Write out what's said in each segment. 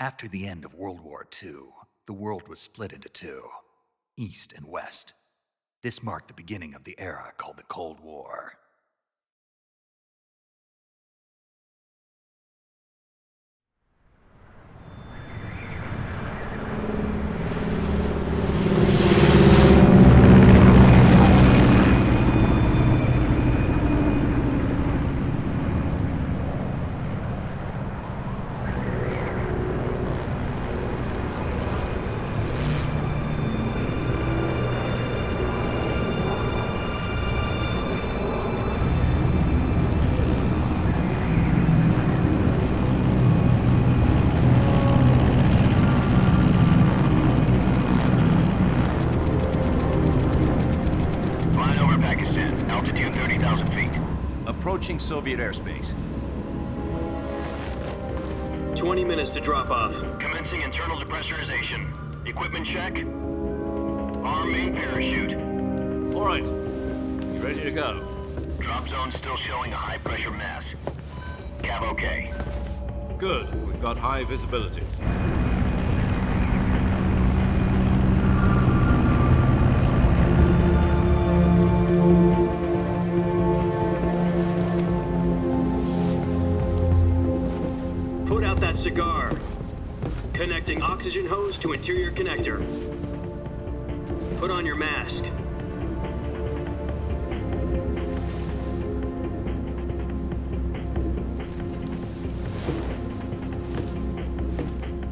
After the end of World War II, the world was split into two, East and West. This marked the beginning of the era called the Cold War. Approaching Soviet airspace. 20 minutes to drop off. Commencing internal depressurization. Equipment check. Arm main parachute. All right. You ready to go? Drop zone still showing a high pressure mass. Cav okay. Good. We've got high visibility. Cigar. Connecting oxygen hose to interior connector. Put on your mask.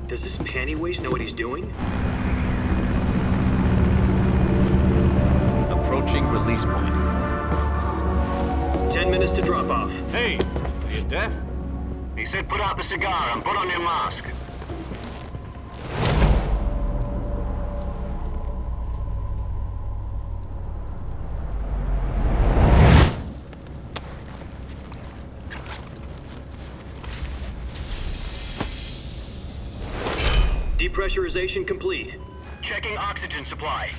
Does this panty waste know what he's doing? Approaching release point. 10 minutes to drop off. Hey, are you deaf? He said put out the cigar and put on your mask. Depressurization complete. Checking oxygen supply.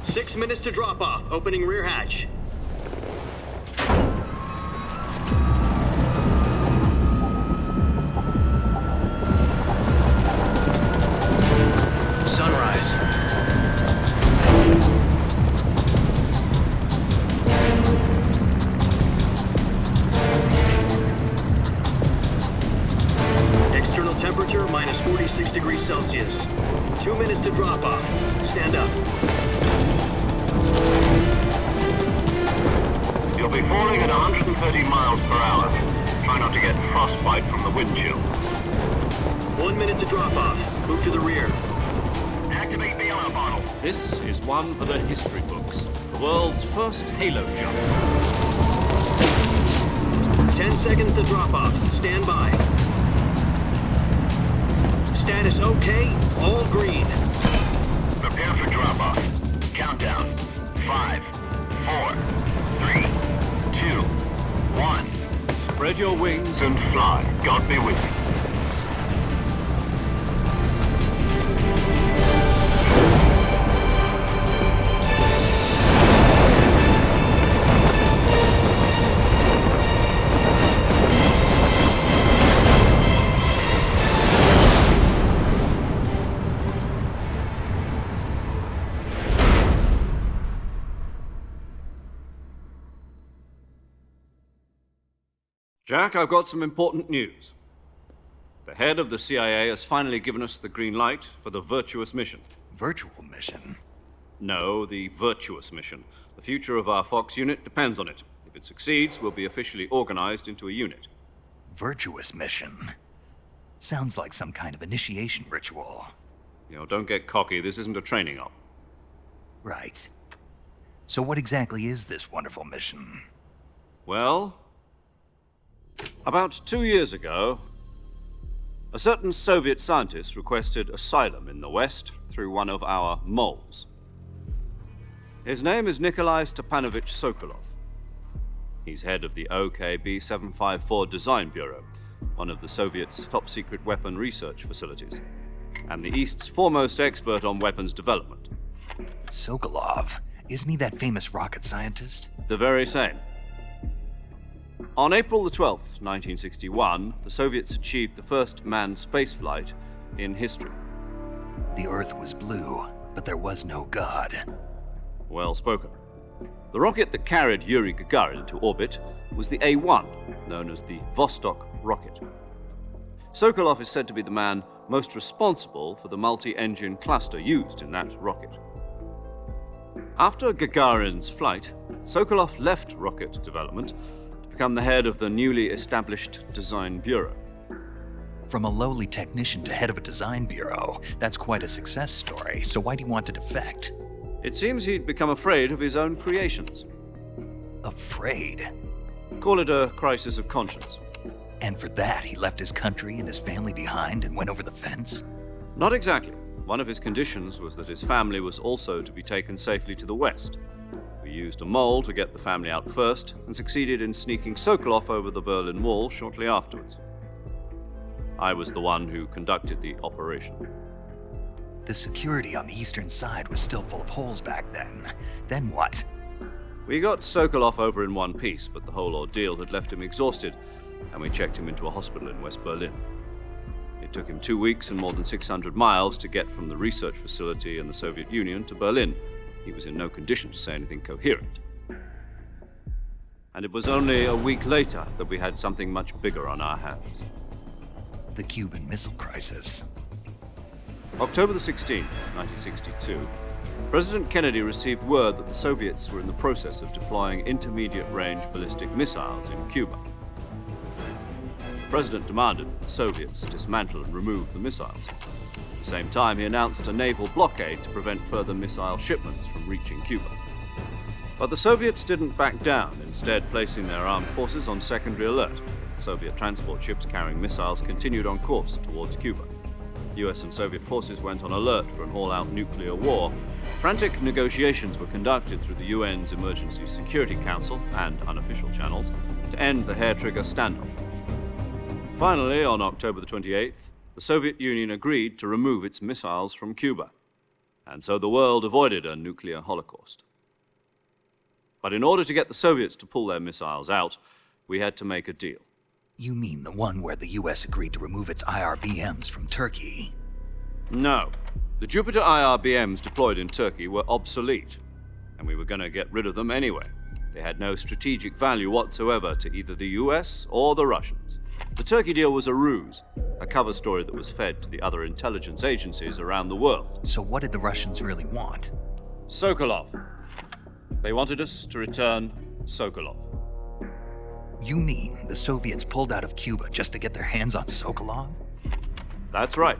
6 minutes to drop off. Opening rear hatch. Temperature minus 46 degrees Celsius. 2 minutes to drop off. Stand up. You'll be falling at 130 miles per hour. Try not to get frostbite from the wind chill. 1 minute to drop off. Move to the rear. Activate the yellow bottle. This is one for the history books. The world's first halo jump. 10 seconds to drop off. Stand by. Status okay, all green. Prepare for drop-off. Countdown. 5, 4, 3, 2, 1. Spread your wings And fly. God be with you. Jack, I've got some important news. The head of the CIA has finally given us the green light for the Virtuous Mission. Virtual Mission? No, the Virtuous Mission. The future of our Fox unit depends on it. If it succeeds, we'll be officially organized into a unit. Virtuous Mission? Sounds like some kind of initiation ritual. You know, don't get cocky. This isn't a training op. Right. So what exactly is this wonderful mission? Well, about 2 years ago, a certain Soviet scientist requested asylum in the West through one of our moles. His name is Nikolai Stepanovich Sokolov. He's head of the OKB 754 Design Bureau, one of the Soviets' top-secret weapon research facilities, and the East's foremost expert on weapons development. Sokolov? Isn't he that famous rocket scientist? The very same. On April the 12th, 1961, the Soviets achieved the first manned spaceflight in history. The Earth was blue, but there was no God. Well spoken. The rocket that carried Yuri Gagarin to orbit was the A-1, known as the Vostok rocket. Sokolov is said to be the man most responsible for the multi-engine cluster used in that rocket. After Gagarin's flight, Sokolov left rocket development to become the head of the newly established Design Bureau. From a lowly technician to head of a design bureau, that's quite a success story, so why'd he want to defect? It seems he'd become afraid of his own creations. Afraid? Call it a crisis of conscience. And for that, he left his country and his family behind and went over the fence? Not exactly. One of his conditions was that his family was also to be taken safely to the west. We used a mole to get the family out first and succeeded in sneaking Sokolov over the Berlin Wall shortly afterwards. I was the one who conducted the operation. The security on the eastern side was still full of holes back then. Then what? We got Sokolov over in one piece, but the whole ordeal had left him exhausted, and we checked him into a hospital in West Berlin. It took him 2 weeks and more than 600 miles to get from the research facility in the Soviet Union to Berlin. He was in no condition to say anything coherent. And it was only a week later that we had something much bigger on our hands. The Cuban Missile Crisis. October the 16th, 1962, President Kennedy received word that the Soviets were in the process of deploying intermediate-range ballistic missiles in Cuba. The President demanded that the Soviets dismantle and remove the missiles. At the same time, he announced a naval blockade to prevent further missile shipments from reaching Cuba. But the Soviets didn't back down, instead placing their armed forces on secondary alert. Soviet transport ships carrying missiles continued on course towards Cuba. US and Soviet forces went on alert for an all-out nuclear war. Frantic negotiations were conducted through the UN's Emergency Security Council and unofficial channels to end the hair-trigger standoff. Finally, on October the 28th, the Soviet Union agreed to remove its missiles from Cuba, and so the world avoided a nuclear holocaust. But in order to get the Soviets to pull their missiles out, we had to make a deal. You mean the one where the US agreed to remove its IRBMs from Turkey? No. The Jupiter IRBMs deployed in Turkey were obsolete, and we were going to get rid of them anyway. They had no strategic value whatsoever to either the US or the Russians. The Turkey deal was a ruse, a cover story that was fed to the other intelligence agencies around the world. So what did the Russians really want? Sokolov. They wanted us to return Sokolov. You mean the Soviets pulled out of Cuba just to get their hands on Sokolov? That's right.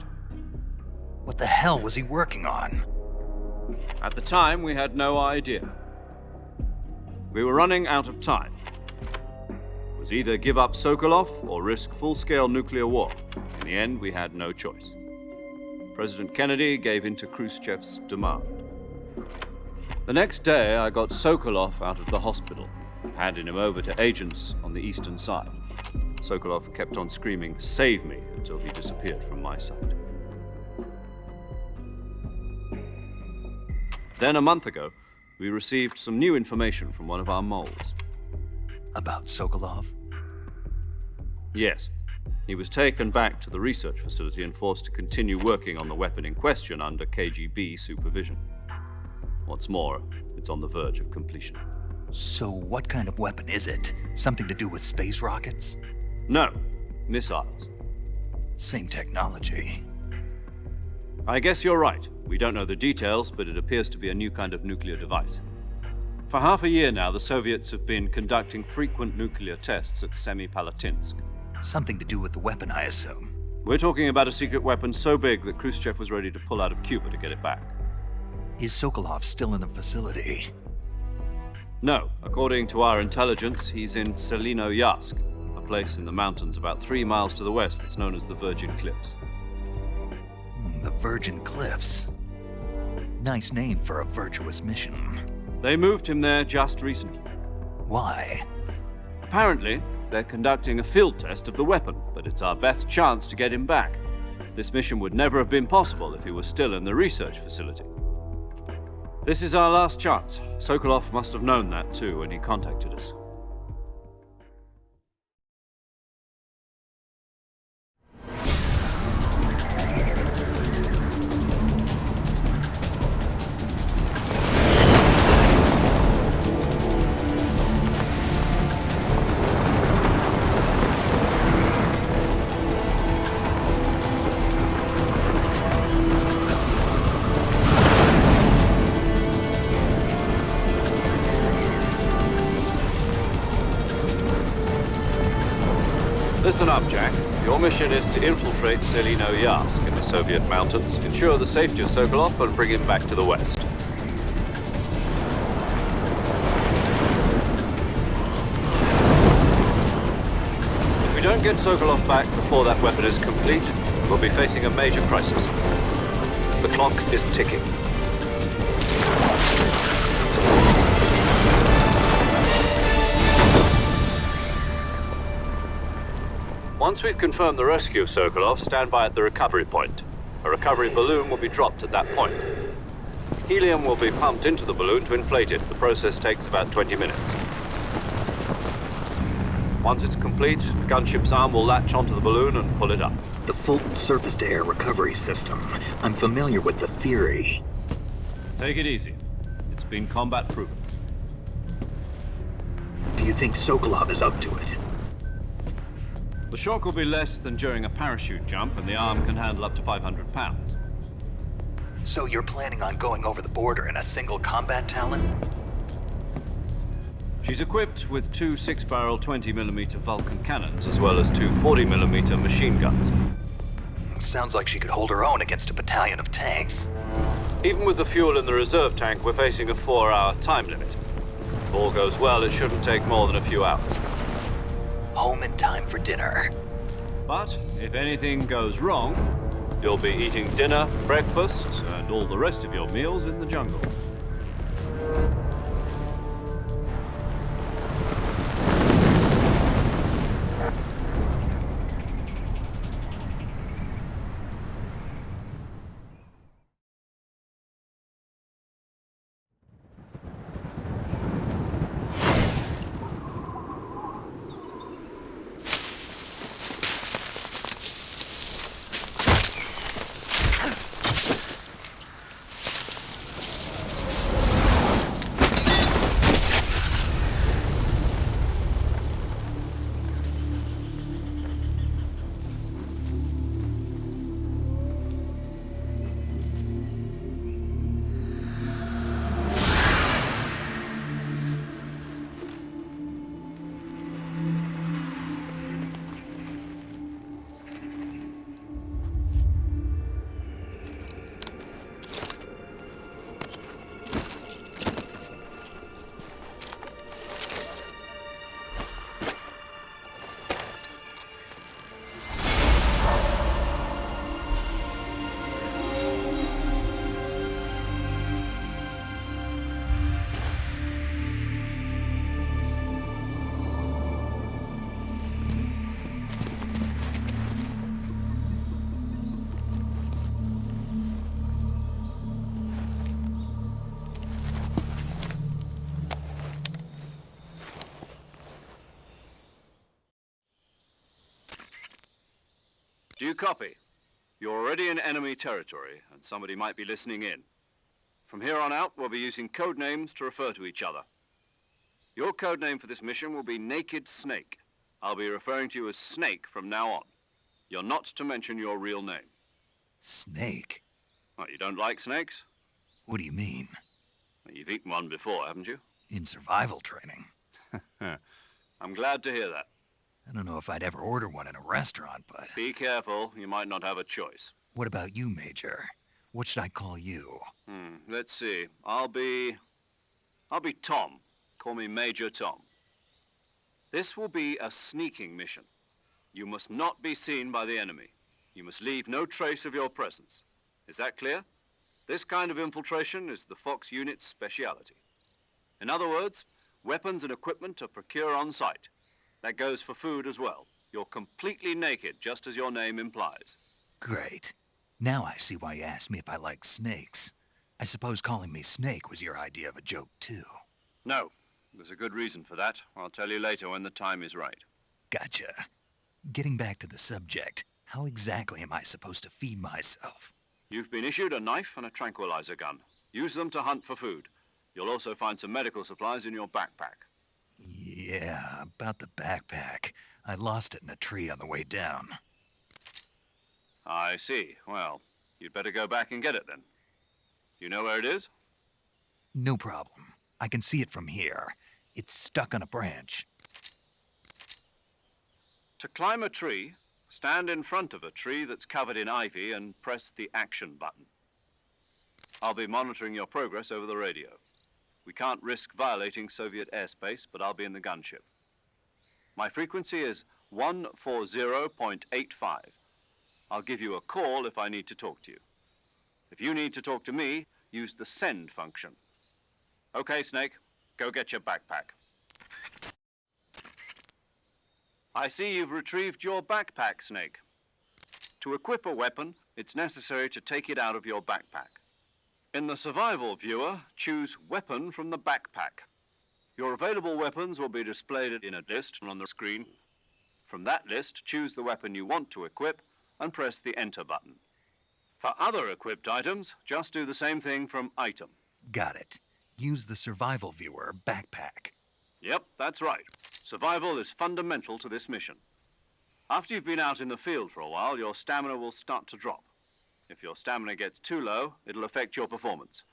What the hell was he working on? At the time, we had no idea. We were running out of time. It was either give up Sokolov or risk full-scale nuclear war. In the end, we had no choice. President Kennedy gave in to Khrushchev's demand. The next day, I got Sokolov out of the hospital, handing him over to agents on the eastern side. Sokolov kept on screaming, "Save me," until he disappeared from my sight. Then a month ago, we received some new information from one of our moles. About Sokolov? Yes. He was taken back to the research facility and forced to continue working on the weapon in question under KGB supervision. What's more, it's on the verge of completion. So what kind of weapon is it? Something to do with space rockets? No, missiles. Same technology. I guess you're right. We don't know the details, but it appears to be a new kind of nuclear device. For half a year now, the Soviets have been conducting frequent nuclear tests at Semipalatinsk. Something to do with the weapon, I assume. We're talking about a secret weapon so big that Khrushchev was ready to pull out of Cuba to get it back. Is Sokolov still in the facility? No. According to our intelligence, he's in Selinoyarsk, a place in the mountains about 3 miles to the west that's known as the Virgin Cliffs. The Virgin Cliffs. Nice name for a virtuous mission. They moved him there just recently. Why? Apparently, they're conducting a field test of the weapon, but it's our best chance to get him back. This mission would never have been possible if he was still in the research facility. This is our last chance. Sokolov must have known that too when he contacted us. Your mission is to infiltrate Selino-Yarsk in the Soviet mountains, ensure the safety of Sokolov, and bring him back to the west. If we don't get Sokolov back before that weapon is complete, we'll be facing a major crisis. The clock is ticking. Once we've confirmed the rescue of Sokolov, stand by at the recovery point. A recovery balloon will be dropped at that point. Helium will be pumped into the balloon to inflate it. The process takes about 20 minutes. Once it's complete, the gunship's arm will latch onto the balloon and pull it up. The Fulton surface-to-air recovery system. I'm familiar with the theory. Take it easy. It's been combat proven. Do you think Sokolov is up to it? The shock will be less than during a parachute jump, and the arm can handle up to 500 pounds. So you're planning on going over the border in a single combat Talon? She's equipped with two 6-barrel 20mm Vulcan cannons, as well as two 40mm machine guns. Sounds like she could hold her own against a battalion of tanks. Even with the fuel in the reserve tank, we're facing a 4-hour time limit. If all goes well, it shouldn't take more than a few hours. Home in time for dinner. But if anything goes wrong, you'll be eating dinner, breakfast, and all the rest of your meals in the jungle. Do you copy? You're already in enemy territory, and somebody might be listening in. From here on out, we'll be using code names to refer to each other. Your code name for this mission will be Naked Snake. I'll be referring to you as Snake from now on. You're not to mention your real name. Snake? What, you don't like snakes? What do you mean? Well, you've eaten one before, haven't you? In survival training. I'm glad to hear that. I don't know if I'd ever order one in a restaurant, but... Be careful, you might not have a choice. What about you, Major? What should I call you? Let's see. I'll be Tom. Call me Major Tom. This will be a sneaking mission. You must not be seen by the enemy. You must leave no trace of your presence. Is that clear? This kind of infiltration is the Fox unit's speciality. In other words, weapons and equipment are procured on site. That goes for food as well. You're completely naked, just as your name implies. Great. Now I see why you asked me if I like snakes. I suppose calling me Snake was your idea of a joke, too. No. There's a good reason for that. I'll tell you later when the time is right. Gotcha. Getting back to the subject, how exactly am I supposed to feed myself? You've been issued a knife and a tranquilizer gun. Use them to hunt for food. You'll also find some medical supplies in your backpack. Yeah, about the backpack. I lost it in a tree on the way down. I see. Well, you'd better go back and get it then. You know where it is? No problem. I can see it from here. It's stuck on a branch. To climb a tree, Stand in front of a tree that's covered in ivy and press the action button. I'll be monitoring your progress over the radio. We can't risk violating Soviet airspace, but I'll be in the gunship. My frequency is 140.85. I'll give you a call if I need to talk to you. If you need to talk to me, use the send function. Okay, Snake, go get your backpack. I see you've retrieved your backpack, Snake. To equip a weapon, it's necessary to take it out of your backpack. In the survival viewer, choose Weapon from the backpack. Your available weapons will be displayed in a list on the screen. From that list, choose the weapon you want to equip and press the Enter button. For other equipped items, just do the same thing from Item. Got it. Use the survival viewer backpack. Yep, that's right. Survival is fundamental to this mission. After you've been out in the field for a while, your stamina will start to drop. If your stamina gets too low, it'll affect your performance.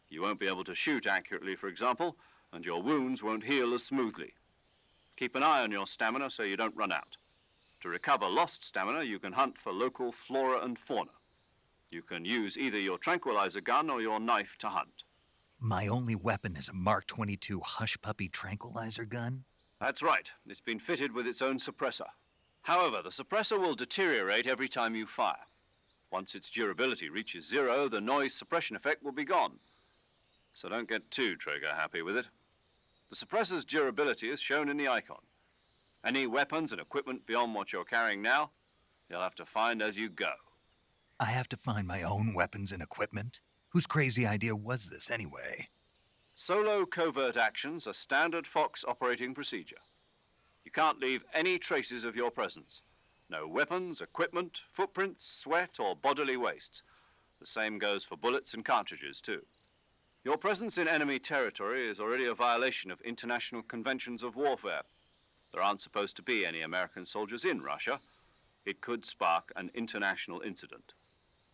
You won't be able to shoot accurately, for example, and your wounds won't heal as smoothly. Keep an eye on your stamina so you don't run out. To recover lost stamina, you can hunt for local flora and fauna. You can use either your tranquilizer gun or your knife to hunt. My only weapon is a Mark 22 Hush Puppy tranquilizer gun? That's right. It's been fitted with its own suppressor. However, the suppressor will deteriorate every time you fire. Once its durability reaches 0, the noise suppression effect will be gone. So don't get too trigger-happy with it. The suppressor's durability is shown in the icon. Any weapons and equipment beyond what you're carrying now, you'll have to find as you go. I have to find my own weapons and equipment? Whose crazy idea was this anyway? Solo covert actions are standard Fox operating procedure. You can't leave any traces of your presence. No weapons, equipment, footprints, sweat, or bodily wastes. The same goes for bullets and cartridges, too. Your presence in enemy territory is already a violation of international conventions of warfare. There aren't supposed to be any American soldiers in Russia. It could spark an international incident.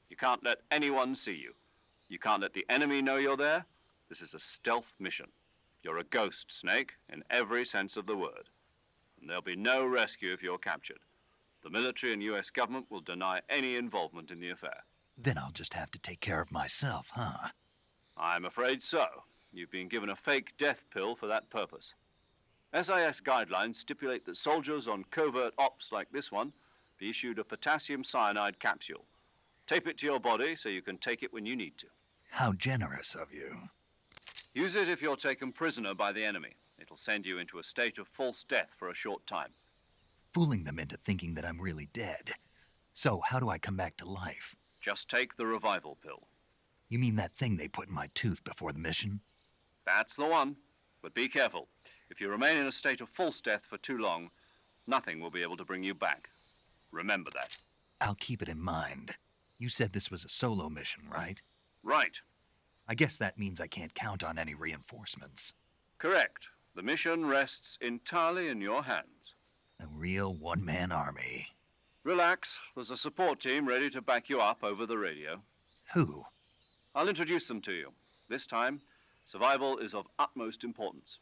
You can't let anyone see you. You can't let the enemy know you're there. This is a stealth mission. You're a ghost, Snake, in every sense of the word. And there'll be no rescue if you're captured. The military and US government will deny any involvement in the affair. Then I'll just have to take care of myself, huh? I'm afraid so. You've been given a fake death pill for that purpose. SIS guidelines stipulate that soldiers on covert ops like this one be issued a potassium cyanide capsule. Tape it to your body so you can take it when you need to. How generous of you. Use it if you're taken prisoner by the enemy. It'll send you into a state of false death for a short time. Fooling them into thinking that I'm really dead. So how do I come back to life? Just take the revival pill. You mean that thing they put in my tooth before the mission? That's the one. But be careful. If you remain in a state of false death for too long, nothing will be able to bring you back. Remember that. I'll keep it in mind. You said this was a solo mission, right? Right. I guess that means I can't count on any reinforcements. Correct. The mission rests entirely in your hands. A real one-man army. Relax. There's a support team ready to back you up over the radio. Who? I'll introduce them to you. This time, survival is of utmost importance.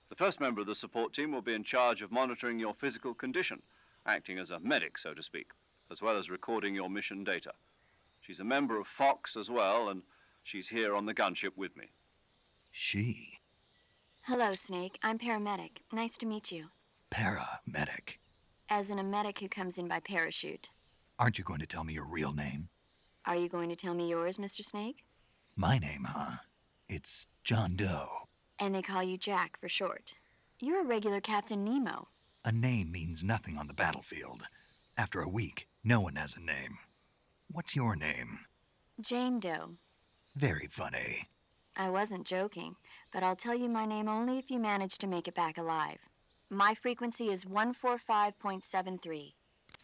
The first member of the support team will be in charge of monitoring your physical condition, acting as a medic, so to speak, as well as recording your mission data. She's a member of Fox as well, and she's here on the gunship with me. She? Hello, Snake. I'm paramedic. Nice to meet you. Paramedic. As in a medic who comes in by parachute. Aren't you going to tell me your real name? Are you going to tell me yours, Mr. Snake? My name, huh? It's John Doe. And they call you Jack for short. You're a regular Captain Nemo. A name means nothing on the battlefield. After a week, no one has a name. What's your name? Jane Doe. Very funny. I wasn't joking, but I'll tell you my name only if you manage to make it back alive. My frequency is 145.73.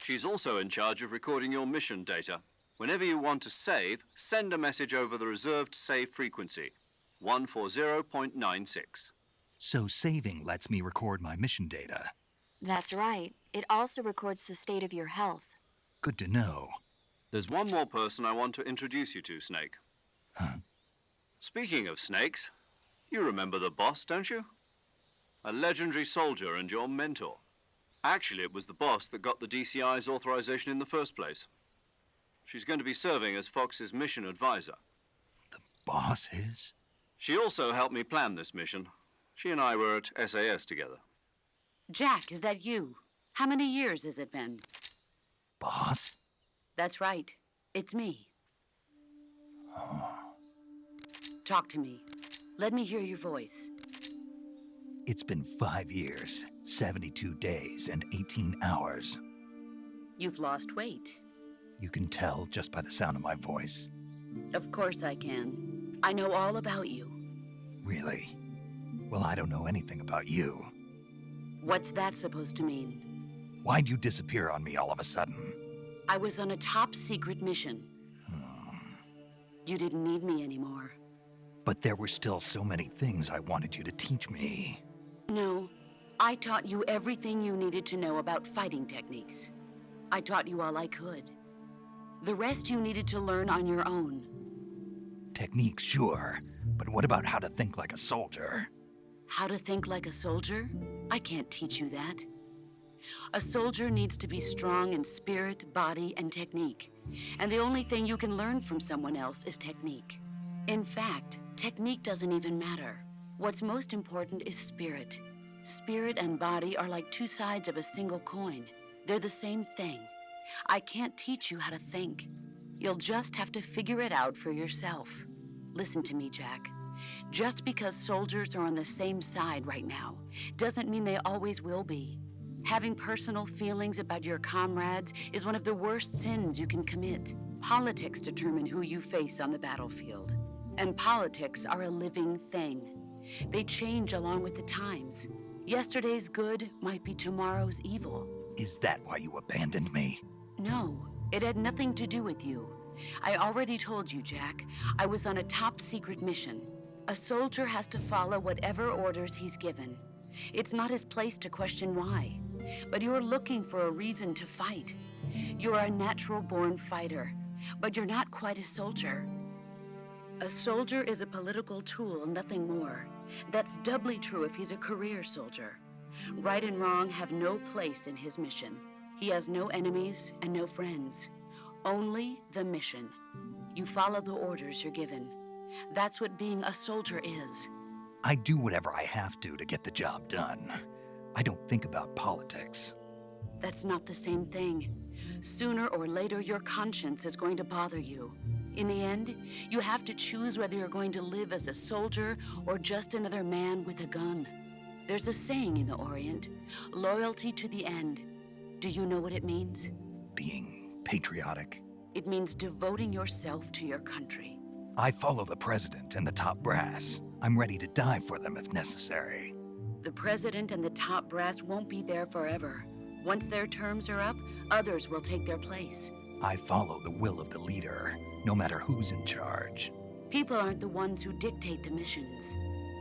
She's also in charge of recording your mission data. Whenever you want to save, send a message over the reserved save frequency, 140.96. So saving lets me record my mission data. That's right. It also records the state of your health. Good to know. There's one more person I want to introduce you to, Snake. Huh? Speaking of snakes, you remember the boss, don't you? A legendary soldier and your mentor. Actually, it was the boss that got the DCI's authorization in the first place. She's going to be serving as Fox's mission advisor. Boss is? She also helped me plan this mission. She and I were at SAS together. Jack, is that you? How many years has it been? Boss? That's right. It's me. Talk to me. Let me hear your voice. It's been 5 years, 72 days, and 18 hours. You've lost weight. You can tell just by the sound of my voice. Of course I can. I know all about you. Really? Well, I don't know anything about you. What's that supposed to mean? Why'd you disappear on me all of a sudden? I was on a top-secret mission. You didn't need me anymore. But there were still so many things I wanted you to teach me. No, I taught you everything you needed to know about fighting techniques. I taught you all I could. The rest you needed to learn on your own. Techniques, sure. But what about how to think like a soldier? How to think like a soldier? I can't teach you that. A soldier needs to be strong in spirit, body, and technique. And the only thing you can learn from someone else is technique. In fact, technique doesn't even matter. What's most important is spirit. Spirit and body are like two sides of a single coin. They're the same thing. I can't teach you how to think. You'll just have to figure it out for yourself. Listen to me, Jack. Just because soldiers are on the same side right now doesn't mean they always will be. Having personal feelings about your comrades is one of the worst sins you can commit. Politics determine who you face on the battlefield. And politics are a living thing. They change along with the times. Yesterday's good might be tomorrow's evil. Is that why you abandoned me? No, it had nothing to do with you. I already told you, Jack. I was on a top-secret mission. A soldier has to follow whatever orders he's given. It's not his place to question why. But you're looking for a reason to fight. You're a natural-born fighter, but you're not quite a soldier. A soldier is a political tool, nothing more. That's doubly true if he's a career soldier. Right and wrong have no place in his mission. He has no enemies and no friends. Only the mission. You follow the orders you're given. That's what being a soldier is. I do whatever I have to get the job done. I don't think about politics. That's not the same thing. Sooner or later, your conscience is going to bother you. In the end, you have to choose whether you're going to live as a soldier or just another man with a gun. There's a saying in the Orient, loyalty to the end. Do you know what it means? Being patriotic. It means devoting yourself to your country. I follow the president and the top brass. I'm ready to die for them if necessary. The president and the top brass won't be there forever. Once their terms are up, others will take their place. I follow the will of the leader, no matter who's in charge. People aren't the ones who dictate the missions.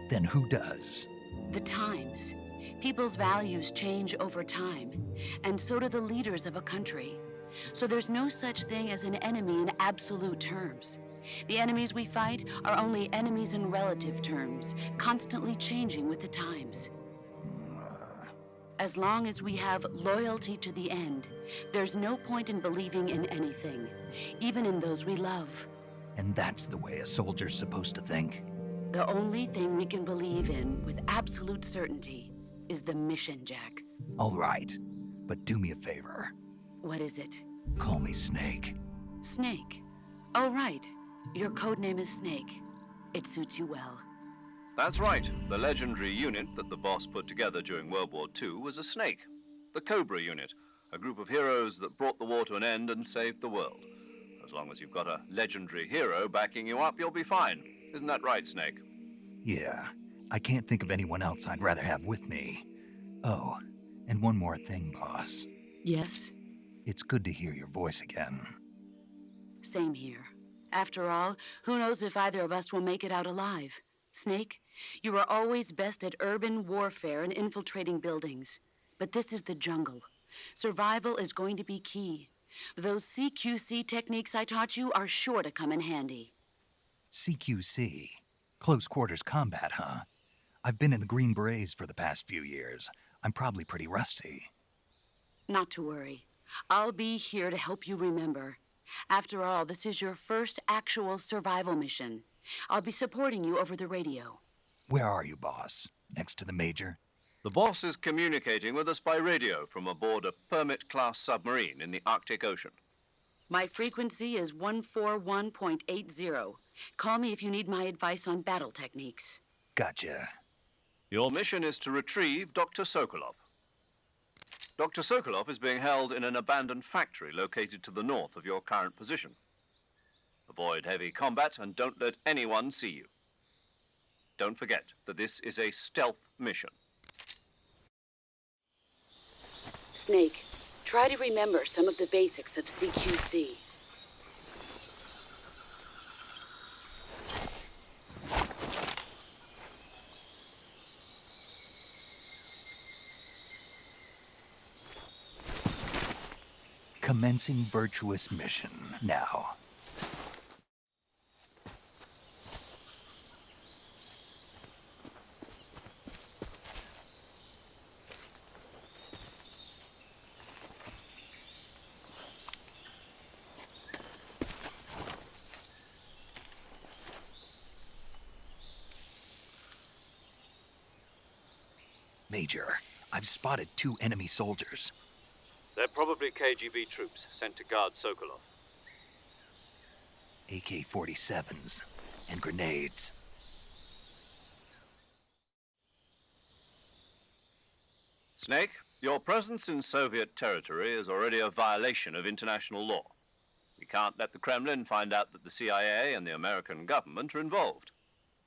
Then who does? The times. People's values change over time, and so do the leaders of a country. So there's no such thing as an enemy in absolute terms. The enemies we fight are only enemies in relative terms, constantly changing with the times. As long as we have loyalty to the end, there's no point in believing in anything, even in those we love. And that's the way a soldier's supposed to think? The only thing we can believe in with absolute certainty is the mission, Jack. All right, but do me a favor. What is it? Call me Snake. Snake. Oh, right. Your codename is Snake. It suits you well. That's right. The legendary unit that the boss put together during World War II was a snake. The Cobra unit, a group of heroes that brought the war to an end and saved the world. As long as you've got a legendary hero backing you up, you'll be fine. Isn't that right, Snake? Yeah, I can't think of anyone else I'd rather have with me. Oh, and one more thing, boss. Yes? It's good to hear your voice again. Same here. After all, who knows if either of us will make it out alive? Snake, you are always best at urban warfare and infiltrating buildings. But this is the jungle. Survival is going to be key. Those CQC techniques I taught you are sure to come in handy. CQC? Close quarters combat, huh? I've been in the Green Berets for the past few years. I'm probably pretty rusty. Not to worry. I'll be here to help you remember. After all, this is your first actual survival mission. I'll be supporting you over the radio. Where are you, boss? Next to the Major? The boss is communicating with us by radio from aboard a Permit-class submarine in the Arctic Ocean. My frequency is 141.80. Call me if you need my advice on battle techniques. Gotcha. Your mission is to retrieve Dr. Sokolov. Dr. Sokolov is being held in an abandoned factory located to the north of your current position. Avoid heavy combat and don't let anyone see you. Don't forget that this is a stealth mission. Snake, try to remember some of the basics of CQC. Commencing Virtuous Mission now. Major, I've spotted 2 enemy soldiers. They're probably KGB troops sent to guard Sokolov. AK-47s and grenades. Snake, your presence in Soviet territory is already a violation of international law. We can't let the Kremlin find out that the CIA and the American government are involved.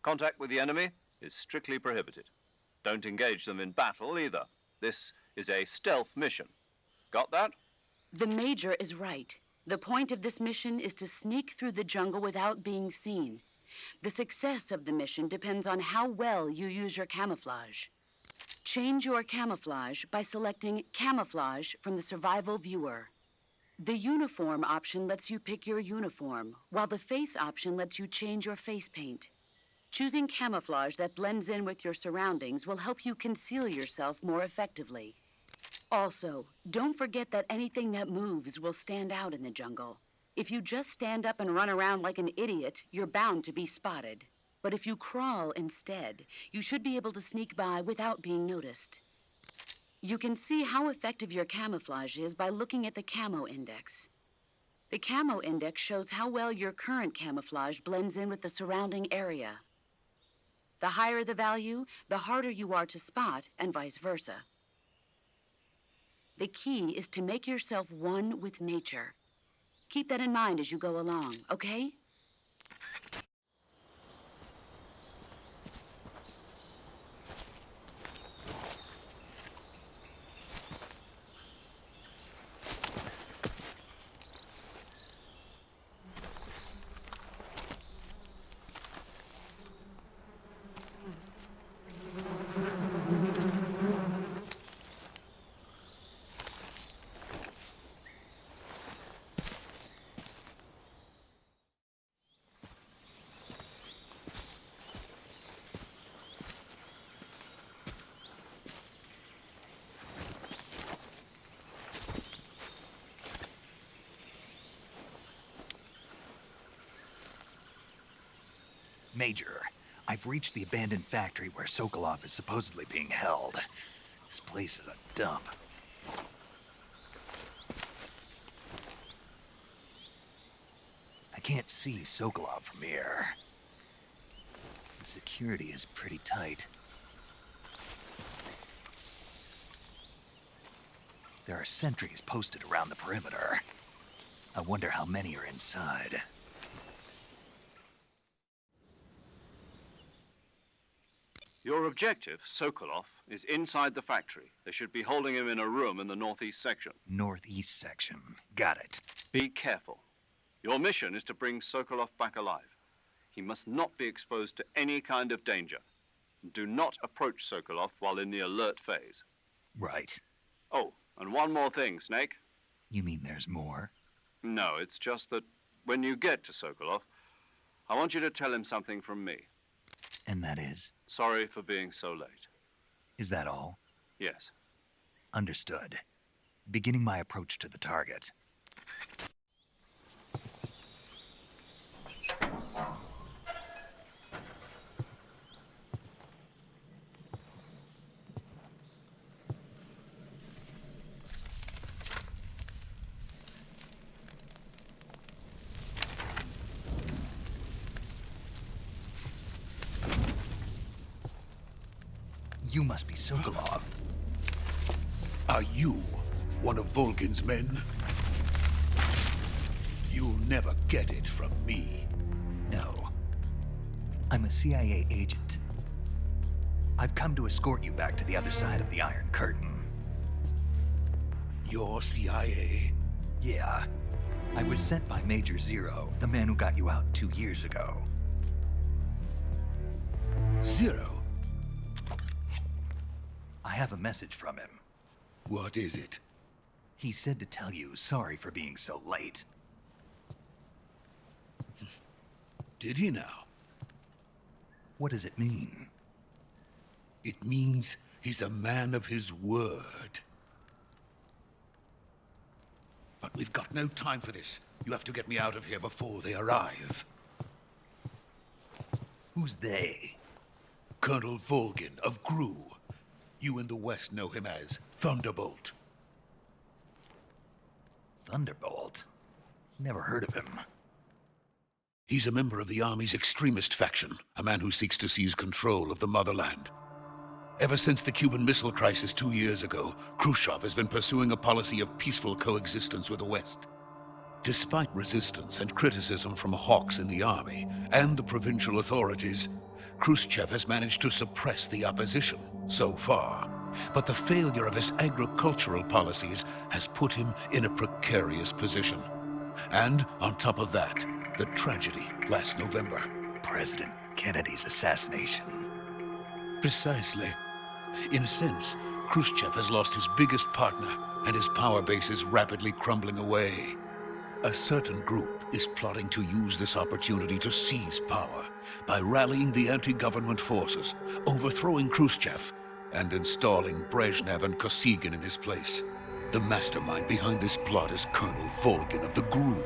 Contact with the enemy is strictly prohibited. Don't engage them in battle either. This is a stealth mission. Got that? The Major is right. The point of this mission is to sneak through the jungle without being seen. The success of the mission depends on how well you use your camouflage. Change your camouflage by selecting Camouflage from the Survival Viewer. The Uniform option lets you pick your uniform, while the Face option lets you change your face paint. Choosing camouflage that blends in with your surroundings will help you conceal yourself more effectively. Also, don't forget that anything that moves will stand out in the jungle. If you just stand up and run around like an idiot, you're bound to be spotted. But if you crawl instead, you should be able to sneak by without being noticed. You can see how effective your camouflage is by looking at the Camo Index. The Camo Index shows how well your current camouflage blends in with the surrounding area. The higher the value, the harder you are to spot, and vice versa. The key is to make yourself one with nature. Keep that in mind as you go along, okay? Major, I've reached the abandoned factory where Sokolov is supposedly being held. This place is a dump. I can't see Sokolov from here. The security is pretty tight. There are sentries posted around the perimeter. I wonder how many are inside. Your objective, Sokolov, is inside the factory. They should be holding him in a room in the northeast section. Northeast section. Got it. Be careful. Your mission is to bring Sokolov back alive. He must not be exposed to any kind of danger. Do not approach Sokolov while in the alert phase. Right. Oh, and one more thing, Snake. You mean there's more? No, it's just that when you get to Sokolov, I want you to tell him something from me. And that is? Sorry for being so late. Is that all? Yes. Understood. beginning my approach to the target. You must be Sokolov. Are you one of Volgin's men? You'll never get it from me. No. I'm a CIA agent. I've come to escort you back to the other side of the Iron Curtain. You're CIA? Yeah. I was sent by Major Zero, the man who got you out 2 years ago. Zero? I have a message from him. What is it? He said to tell you sorry for being so late. Did he now? What does it mean? It means he's a man of his word. But we've got no time for this. You have to get me out of here before they arrive. Who's they? Colonel Volgin of Gru. You in the West know him as Thunderbolt. Thunderbolt? Never heard of him. He's a member of the Army's extremist faction, a man who seeks to seize control of the motherland. Ever since the Cuban Missile Crisis 2 years ago, Khrushchev has been pursuing a policy of peaceful coexistence with the West. Despite resistance and criticism from hawks in the Army and the provincial authorities, Khrushchev has managed to suppress the opposition so far. But the failure of his agricultural policies has put him in a precarious position. And on top of that, the tragedy last November. President Kennedy's assassination. Precisely. In a sense, Khrushchev has lost his biggest partner, and his power base is rapidly crumbling away. A certain group is plotting to use this opportunity to seize power by rallying the anti-government forces, overthrowing Khrushchev, and installing Brezhnev and Kosygin in his place. The mastermind behind this plot is Colonel Volgin of the Gru.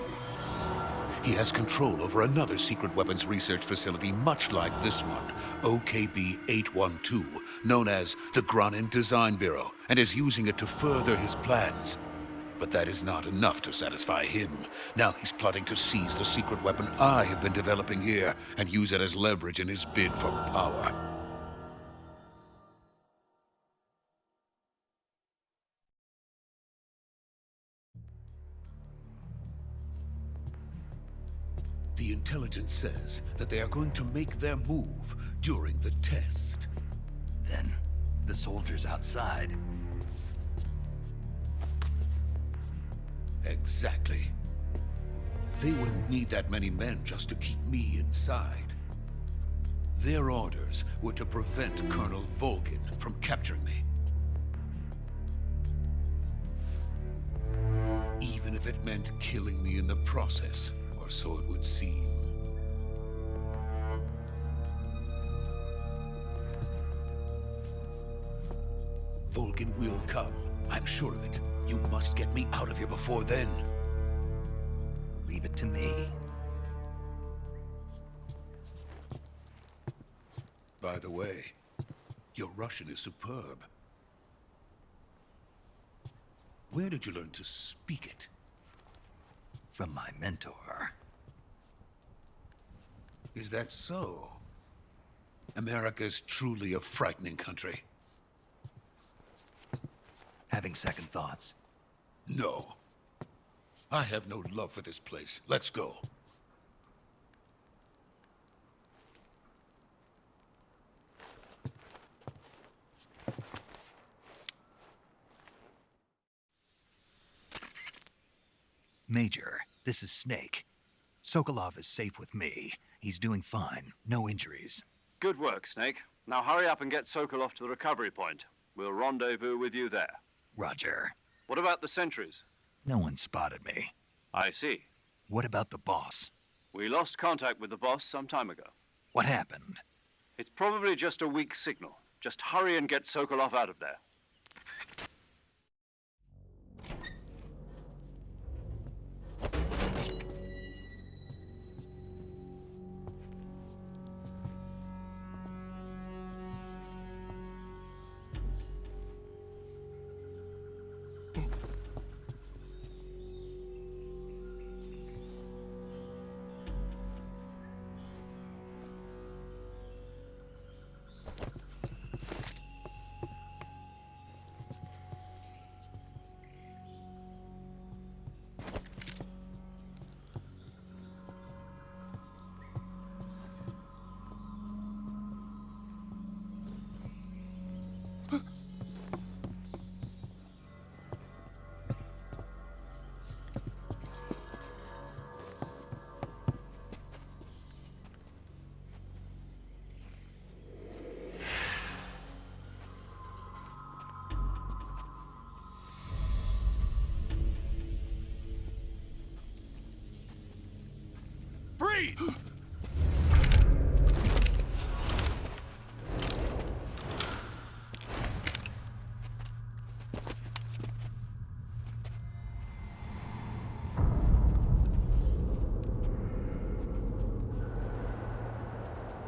He has control over another secret weapons research facility much like this one, OKB-812, known as the Granin Design Bureau, and is using it to further his plans. But that is not enough to satisfy him. Now he's plotting to seize the secret weapon I have been developing here and use it as leverage in his bid for power. The intelligence says that they are going to make their move during the test. Then, the soldiers outside. Exactly. They wouldn't need that many men just to keep me inside. Their orders were to prevent Colonel Volgin from capturing me. Even if it meant killing me in the process, or so it would seem. Volgin will come. I'm sure of it. You must get me out of here before then. Leave it to me. By the way, your Russian is superb. Where did you learn to speak it? From my mentor. Is that so? America's truly a frightening country. Having second thoughts. No. I have no love for this place. Let's go. Major, this is Snake. Sokolov is safe with me. He's doing fine. No injuries. Good work, Snake. Now hurry up and get Sokolov to the recovery point. We'll rendezvous with you there. Roger. What about the sentries? No one spotted me. I see. What about the boss? We lost contact with the boss some time ago. What happened? It's probably just a weak signal. Just hurry and get Sokolov out of there. Freeze!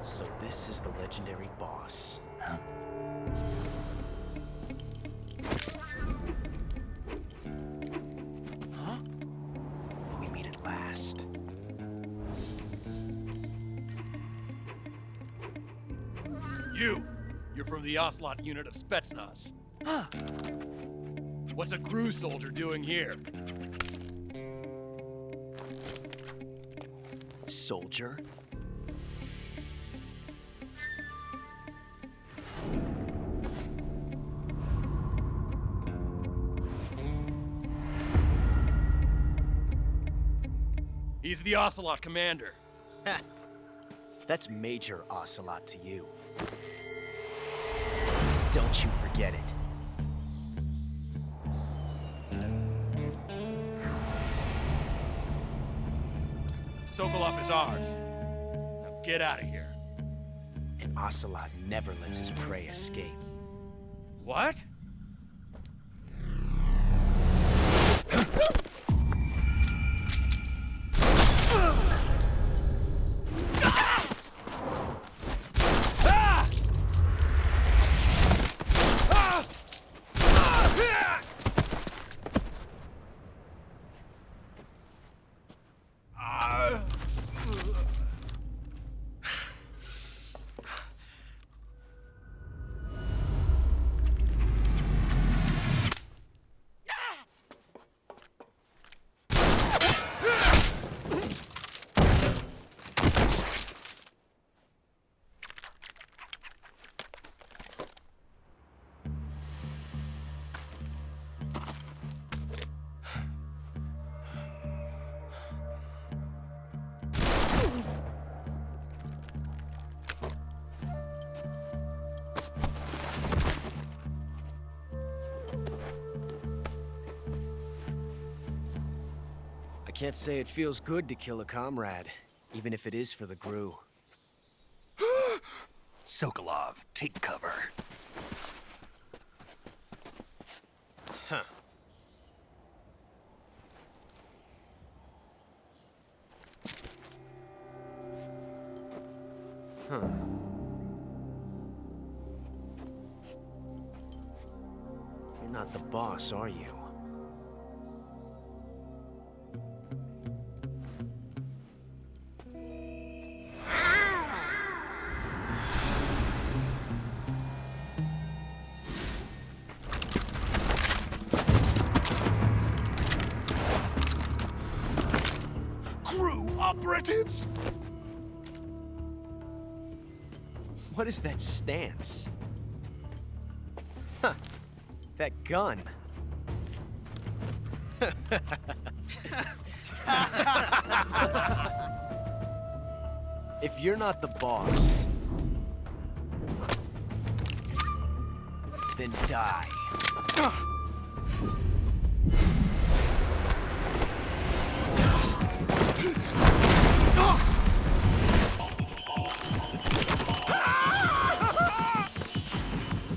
So this is the legendary boss. Huh? Huh? We meet at last. You're from the Ocelot unit of Spetsnaz. What's a crew soldier doing here? Soldier? He's the Ocelot commander. Ha! That's Major Ocelot to you. Don't you forget it. Sokolov is ours. Now get out of here. And Ocelot never lets his prey escape. What? I can't say it feels good to kill a comrade, even if it is for the GRU. Sokolov, take cover. Huh. Huh. You're not the boss, are you? Crew operatives! What is that stance? Huh. That gun. If you're not the boss, then die.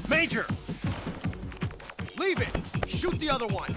Major! Leave it! Shoot the other one!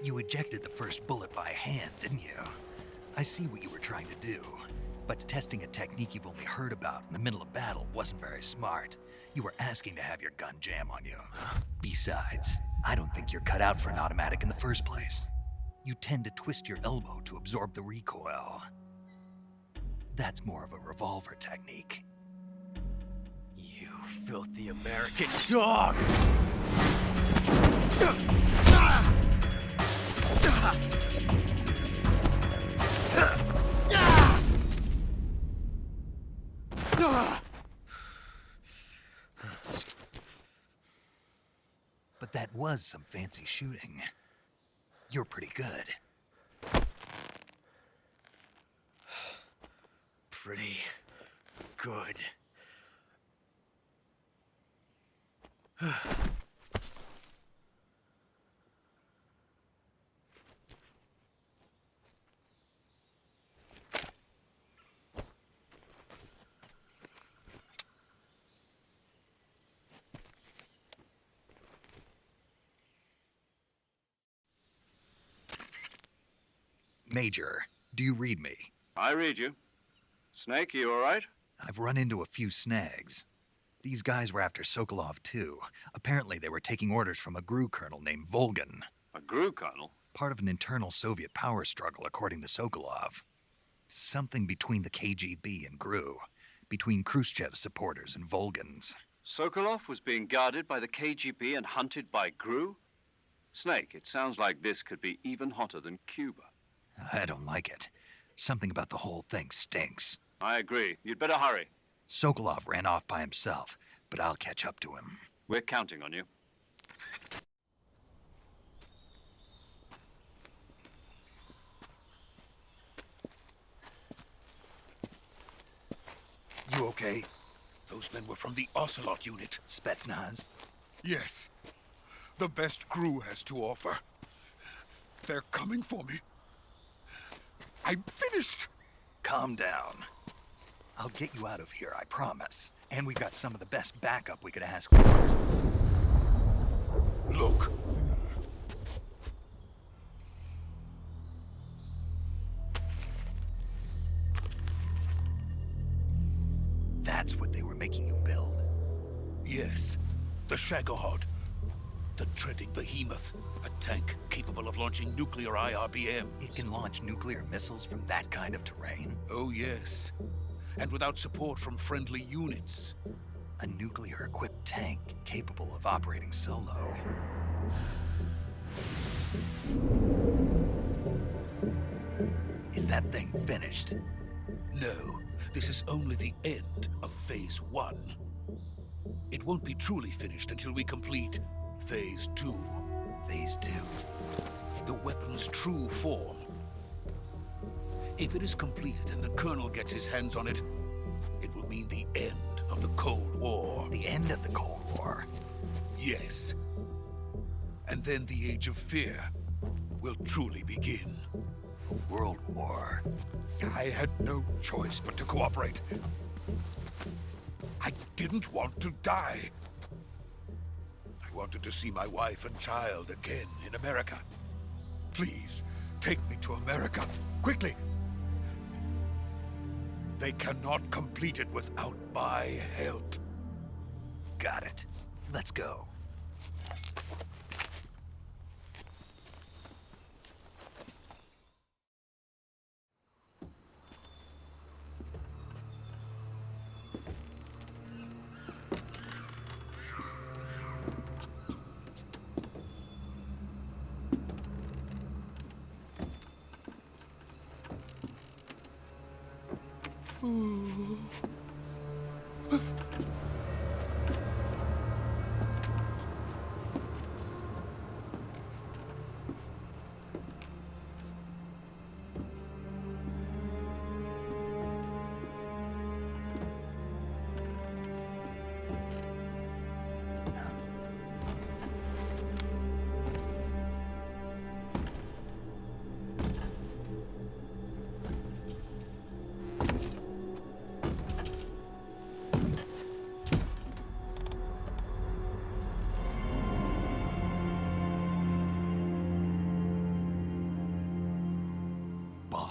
You ejected the first bullet by hand, didn't you? I see what you were trying to do, but testing a technique you've only heard about in the middle of battle wasn't very smart. You were asking to have your gun jam on you. Besides, I don't think you're cut out for an automatic in the first place. You tend to twist your elbow to absorb the recoil. That's more of a revolver technique. You filthy American dog! But that was some fancy shooting. You're pretty good. Pretty good. Major, do you read me? I read you. Snake, you all right? I've run into a few snags. These guys were after Sokolov too. Apparently they were taking orders from a GRU colonel named Volgin. A GRU colonel? Part of an internal Soviet power struggle, according to Sokolov. Something between the KGB and GRU. Between Khrushchev's supporters and Volgin's. Sokolov was being guarded by the KGB and hunted by GRU? Snake, it sounds like this could be even hotter than Cuba. I don't like it. Something about the whole thing stinks. I agree. You'd better hurry. Sokolov ran off by himself, but I'll catch up to him. We're counting on you. You okay? Those men were from the Ocelot unit. Spetsnaz? Yes. The best GRU has to offer. They're coming for me. I'm finished! Calm down. I'll get you out of here, I promise. And we got some of the best backup we could ask for. Look. That's what they were making you build? Yes. The Shagohod. The treading behemoth. A tank capable of launching nuclear IRBMs. It can launch nuclear missiles from that kind of terrain? Oh, yes. And without support from friendly units. A nuclear-equipped tank capable of operating solo. Is that thing finished? No. This is only the end of Phase 1. It won't be truly finished until we complete Phase 2. Phase 2? The weapon's true form. If it is completed and the Colonel gets his hands on it, it will mean the end of the Cold War. The end of the Cold War? Yes. And then the Age of Fear will truly begin. A world war? I had no choice but to cooperate. I didn't want to die. I wanted to see my wife and child again in America. Please, take me to America, quickly. They cannot complete it without my help. Got it. Let's go.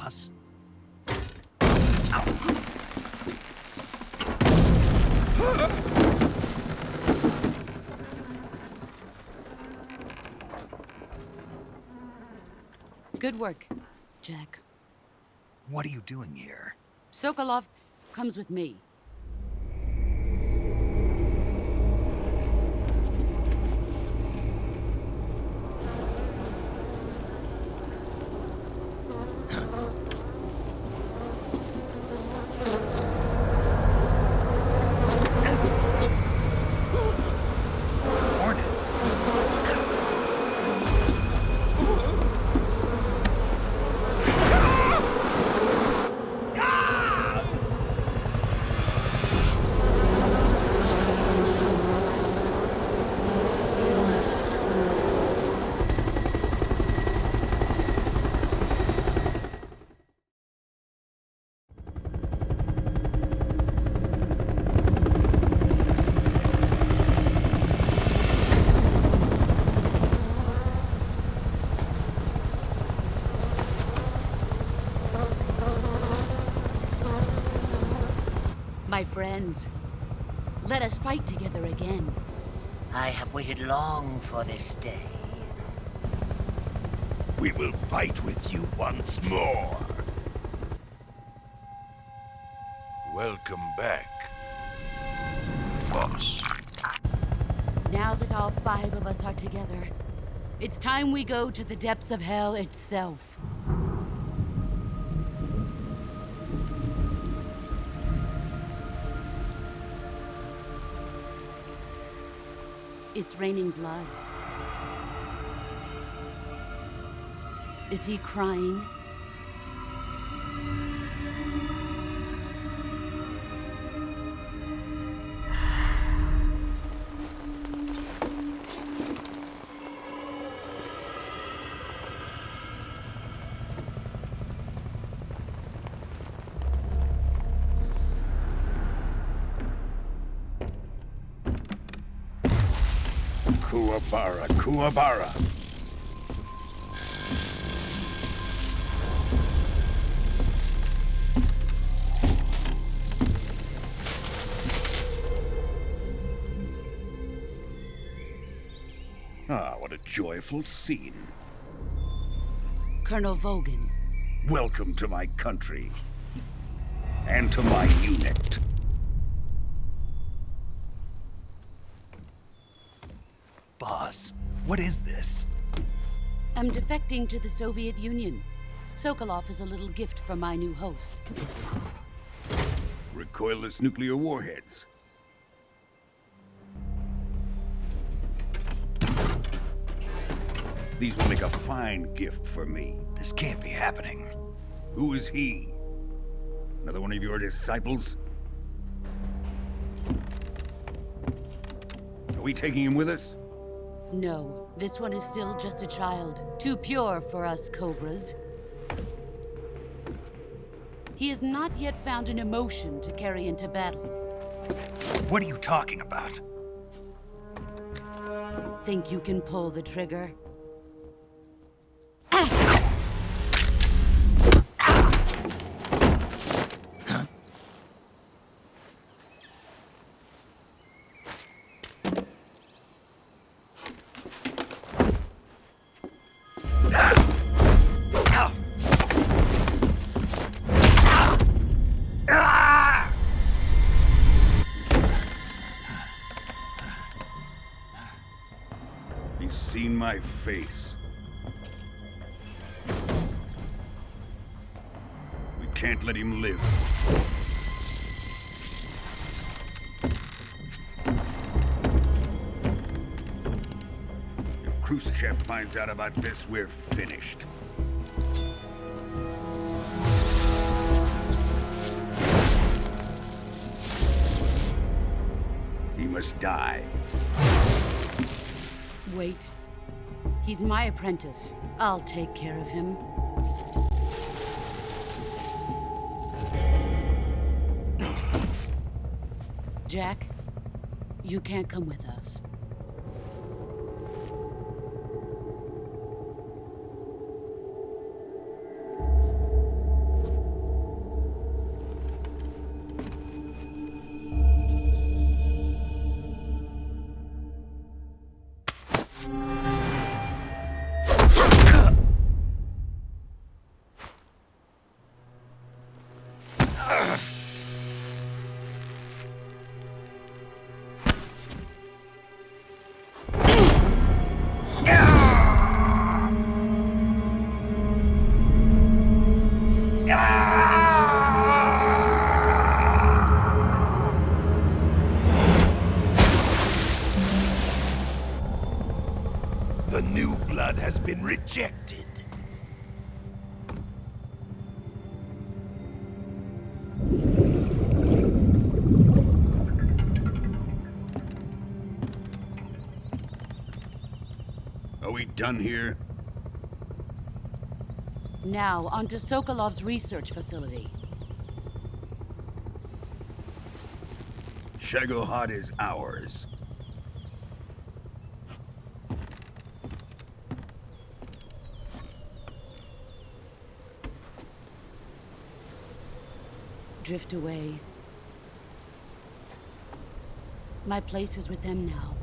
boss. Good work, Jack. What are you doing here? Sokolov comes with me. Hornets. My friends, let us fight together again. I have waited long for this day. We will fight with you once more. Welcome back, boss. Now that all 5 of us are together, it's time we go to the depths of hell itself. It's raining blood. Is he crying? Kuwabara, Kuwabara. Ah, what a joyful scene. Colonel Volgin. Welcome to my country. And to my unit. Boss, what is this? I'm defecting to the Soviet Union. Sokolov is a little gift from my new hosts. Recoilless nuclear warheads. These will make a fine gift for me. This can't be happening. Who is he? Another one of your disciples? Are we taking him with us? No, this one is still just a child. Too pure for us cobras. He has not yet found an emotion to carry into battle. What are you talking about? Think you can pull the trigger? He's seen my face. We can't let him live. If Khrushchev finds out about this, we're finished. He must die. Wait. He's my apprentice. I'll take care of him. Jack, you can't come with us. The new blood has been rejected. Are we done here? Now, on to Sokolov's research facility. Shagohod is ours. Drift away. My place is with them now.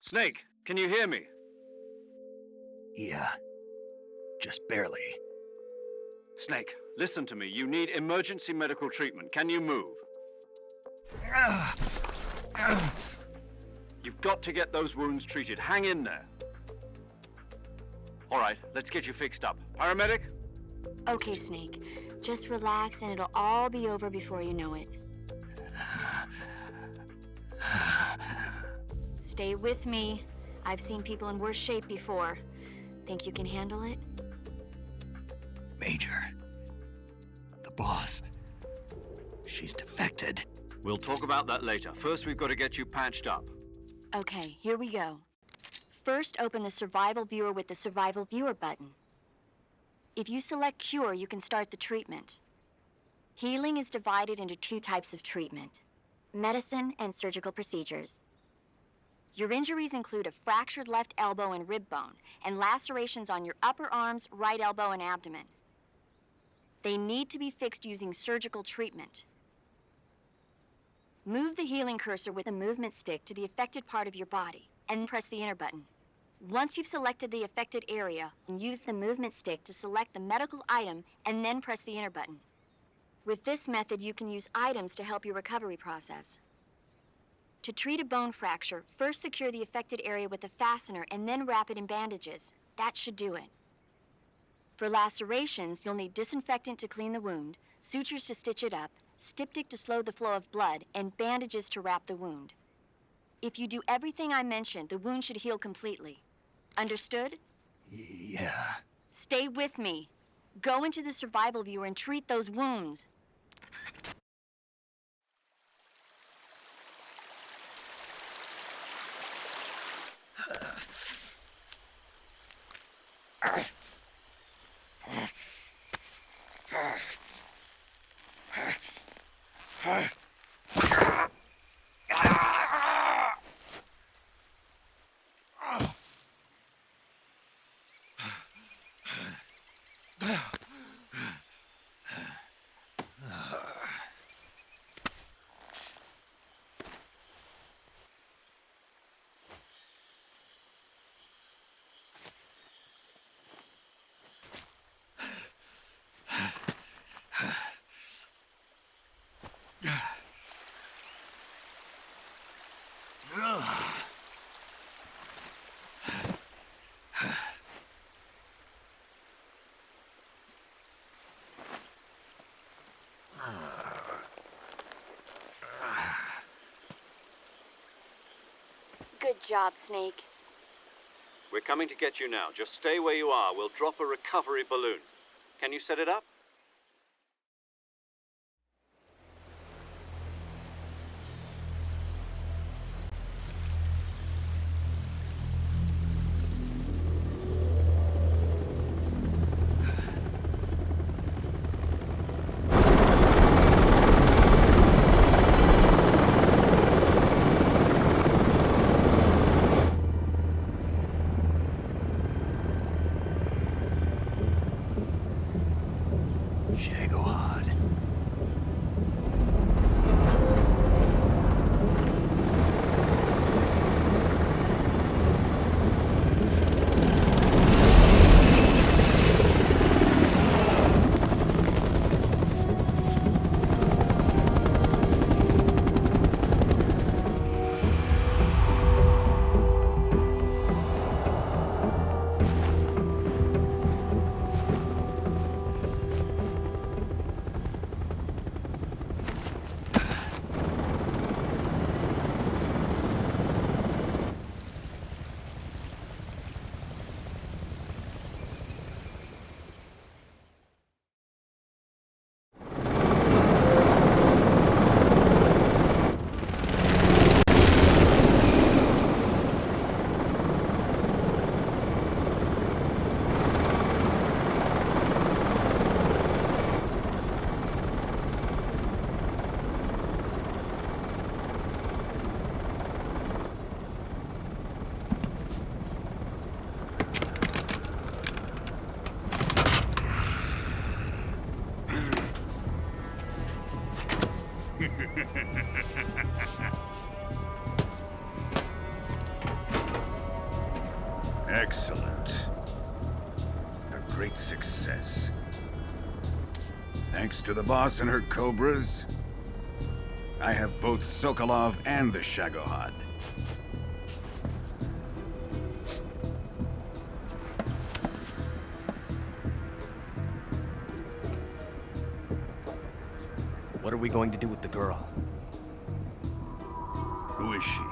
Snake, can you hear me? Yeah. Just barely. Snake, listen to me. You need emergency medical treatment. Can you move? You've got to get those wounds treated. Hang in there. All right, let's get you fixed up. Paramedic? Okay, Snake. Just relax and it'll all be over before you know it. Stay with me. I've seen people in worse shape before. Think you can handle it? Major. The boss. She's defected. We'll talk about that later. First, we've got to get you patched up. Okay, here we go. First, open the Survival Viewer with the Survival Viewer button. If you select Cure, you can start the treatment. Healing is divided into two types of treatment: medicine and surgical procedures. Your injuries include a fractured left elbow and rib bone, and lacerations on your upper arms, right elbow, and abdomen. They need to be fixed using surgical treatment. Move the healing cursor with a movement stick to the affected part of your body, and press the enter button. Once you've selected the affected area, use the movement stick to select the medical item, and then press the enter button. With this method, you can use items to help your recovery process. To treat a bone fracture, first secure the affected area with a fastener and then wrap it in bandages. That should do it. For lacerations, you'll need disinfectant to clean the wound, sutures to stitch it up, styptic to slow the flow of blood, and bandages to wrap the wound. If you do everything I mentioned, the wound should heal completely. Understood? Yeah. Stay with me. Go into the Survival Viewer and treat those wounds. Good job, Snake. We're coming to get you now. Just stay where you are. We'll drop a recovery balloon. Can you set it up? Excellent. A great success. Thanks to the boss and her cobras, I have both Sokolov and the Shagohod. What are we going to do with the girl? Who is she?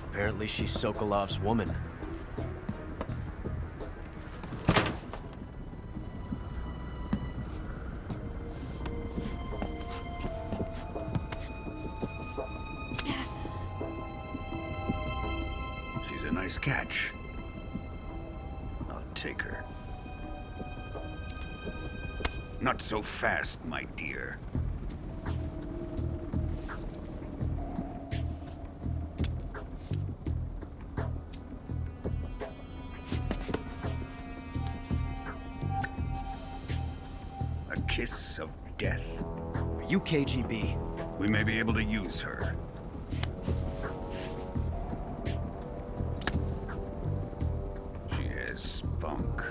Apparently she's Sokolov's woman. She's a nice catch. I'll take her. Not so fast, my dear. A kiss of death? Are you KGB? We may be able to use her. She has spunk.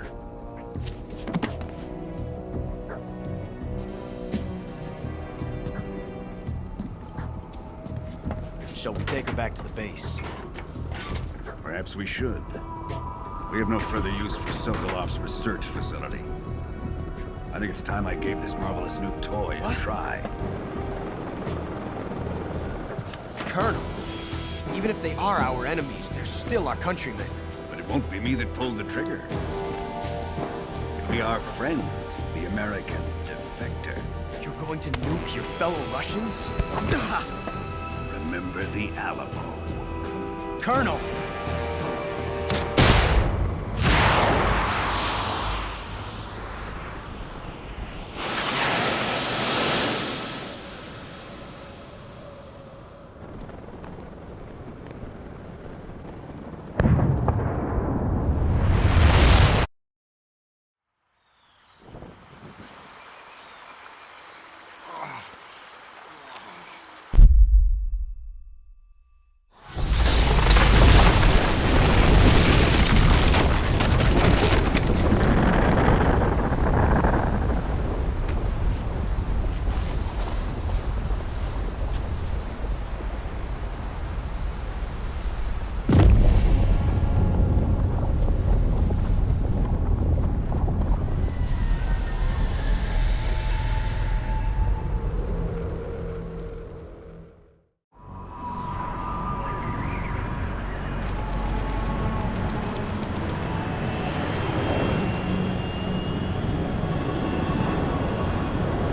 Shall we take her back to the base? Perhaps we should. We have no further use for Sokolov's research facility. I think it's time I gave this marvelous new toy a try. Colonel, even if they are our enemies, they're still our countrymen. But it won't be me that pulled the trigger. It'll be our friend, the American defector. You're going to nuke your fellow Russians? Remember the Alamo. Colonel!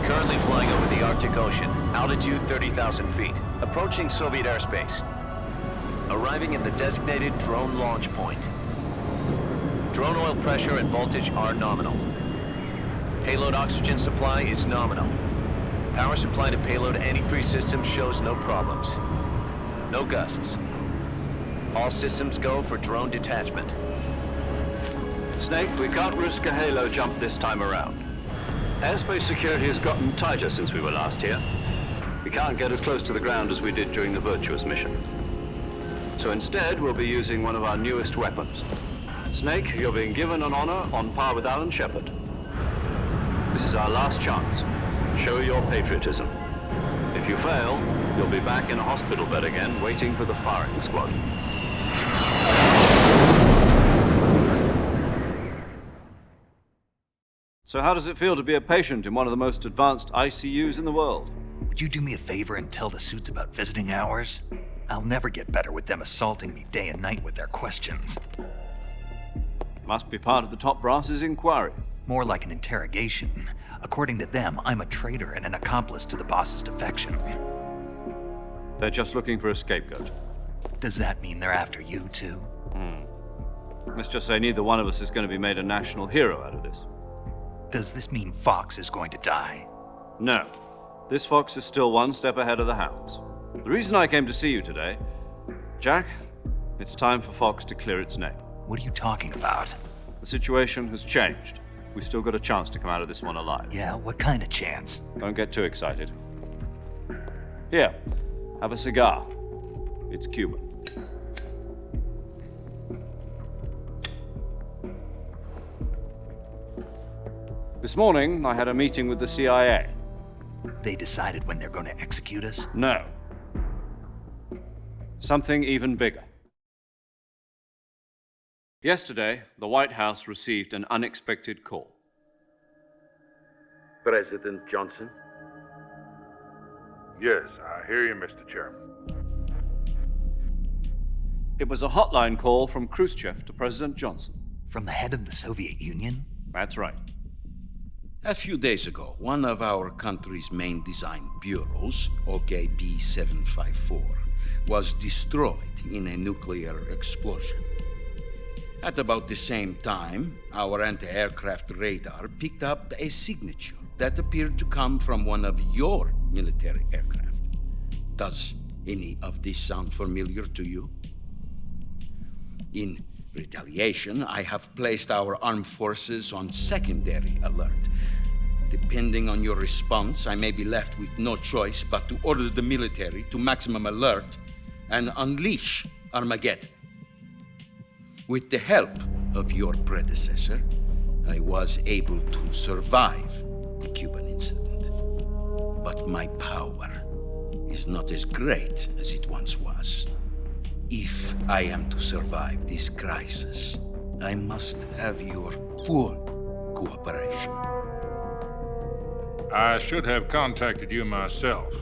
Currently flying over the Arctic Ocean, altitude 30,000 feet, approaching Soviet airspace. Arriving at the designated drone launch point. Drone oil pressure and voltage are nominal. Payload oxygen supply is nominal. Power supply to payload antifreeze system shows no problems. No gusts. All systems go for drone detachment. Snake, we can't risk a halo jump this time around. Airspace security has gotten tighter since we were last here. We can't get as close to the ground as we did during the Virtuous Mission. So instead, we'll be using one of our newest weapons. Snake, you're being given an honor on par with Alan Shepard. This is our last chance. Show your patriotism. If you fail, you'll be back in a hospital bed again, waiting for the firing squad. So how does it feel to be a patient in one of the most advanced ICUs in the world? Would you do me a favor and tell the suits about visiting hours? I'll never get better with them assaulting me day and night with their questions. Must be part of the top brass's inquiry. More like an interrogation. According to them, I'm a traitor and an accomplice to the boss's defection. They're just looking for a scapegoat. Does that mean they're after you too? Let's just say neither one of us is going to be made a national hero out of this. Does this mean Fox is going to die? No. This fox is still one step ahead of the hounds. The reason I came to see you today, Jack, it's time for Fox to clear its name. What are you talking about? The situation has changed. We still got a chance to come out of this one alive. Yeah, what kind of chance? Don't get too excited. Here, have a cigar. It's Cuban. This morning, I had a meeting with the CIA. They decided when they're going to execute us? No. Something even bigger. Yesterday, the White House received an unexpected call. President Johnson? Yes, I hear you, Mr. Chairman. It was a hotline call from Khrushchev to President Johnson. From the head of the Soviet Union? That's right. A few days ago, one of our country's main design bureaus, OKB 754, was destroyed in a nuclear explosion. At about the same time, our anti-aircraft radar picked up a signature that appeared to come from one of your military aircraft. Does any of this sound familiar to you? In retaliation, I have placed our armed forces on secondary alert. Depending on your response, I may be left with no choice but to order the military to maximum alert and unleash Armageddon. With the help of your predecessor, I was able to survive the Cuban incident. But my power is not as great as it once was. If I am to survive this crisis, I must have your full cooperation. I should have contacted you myself.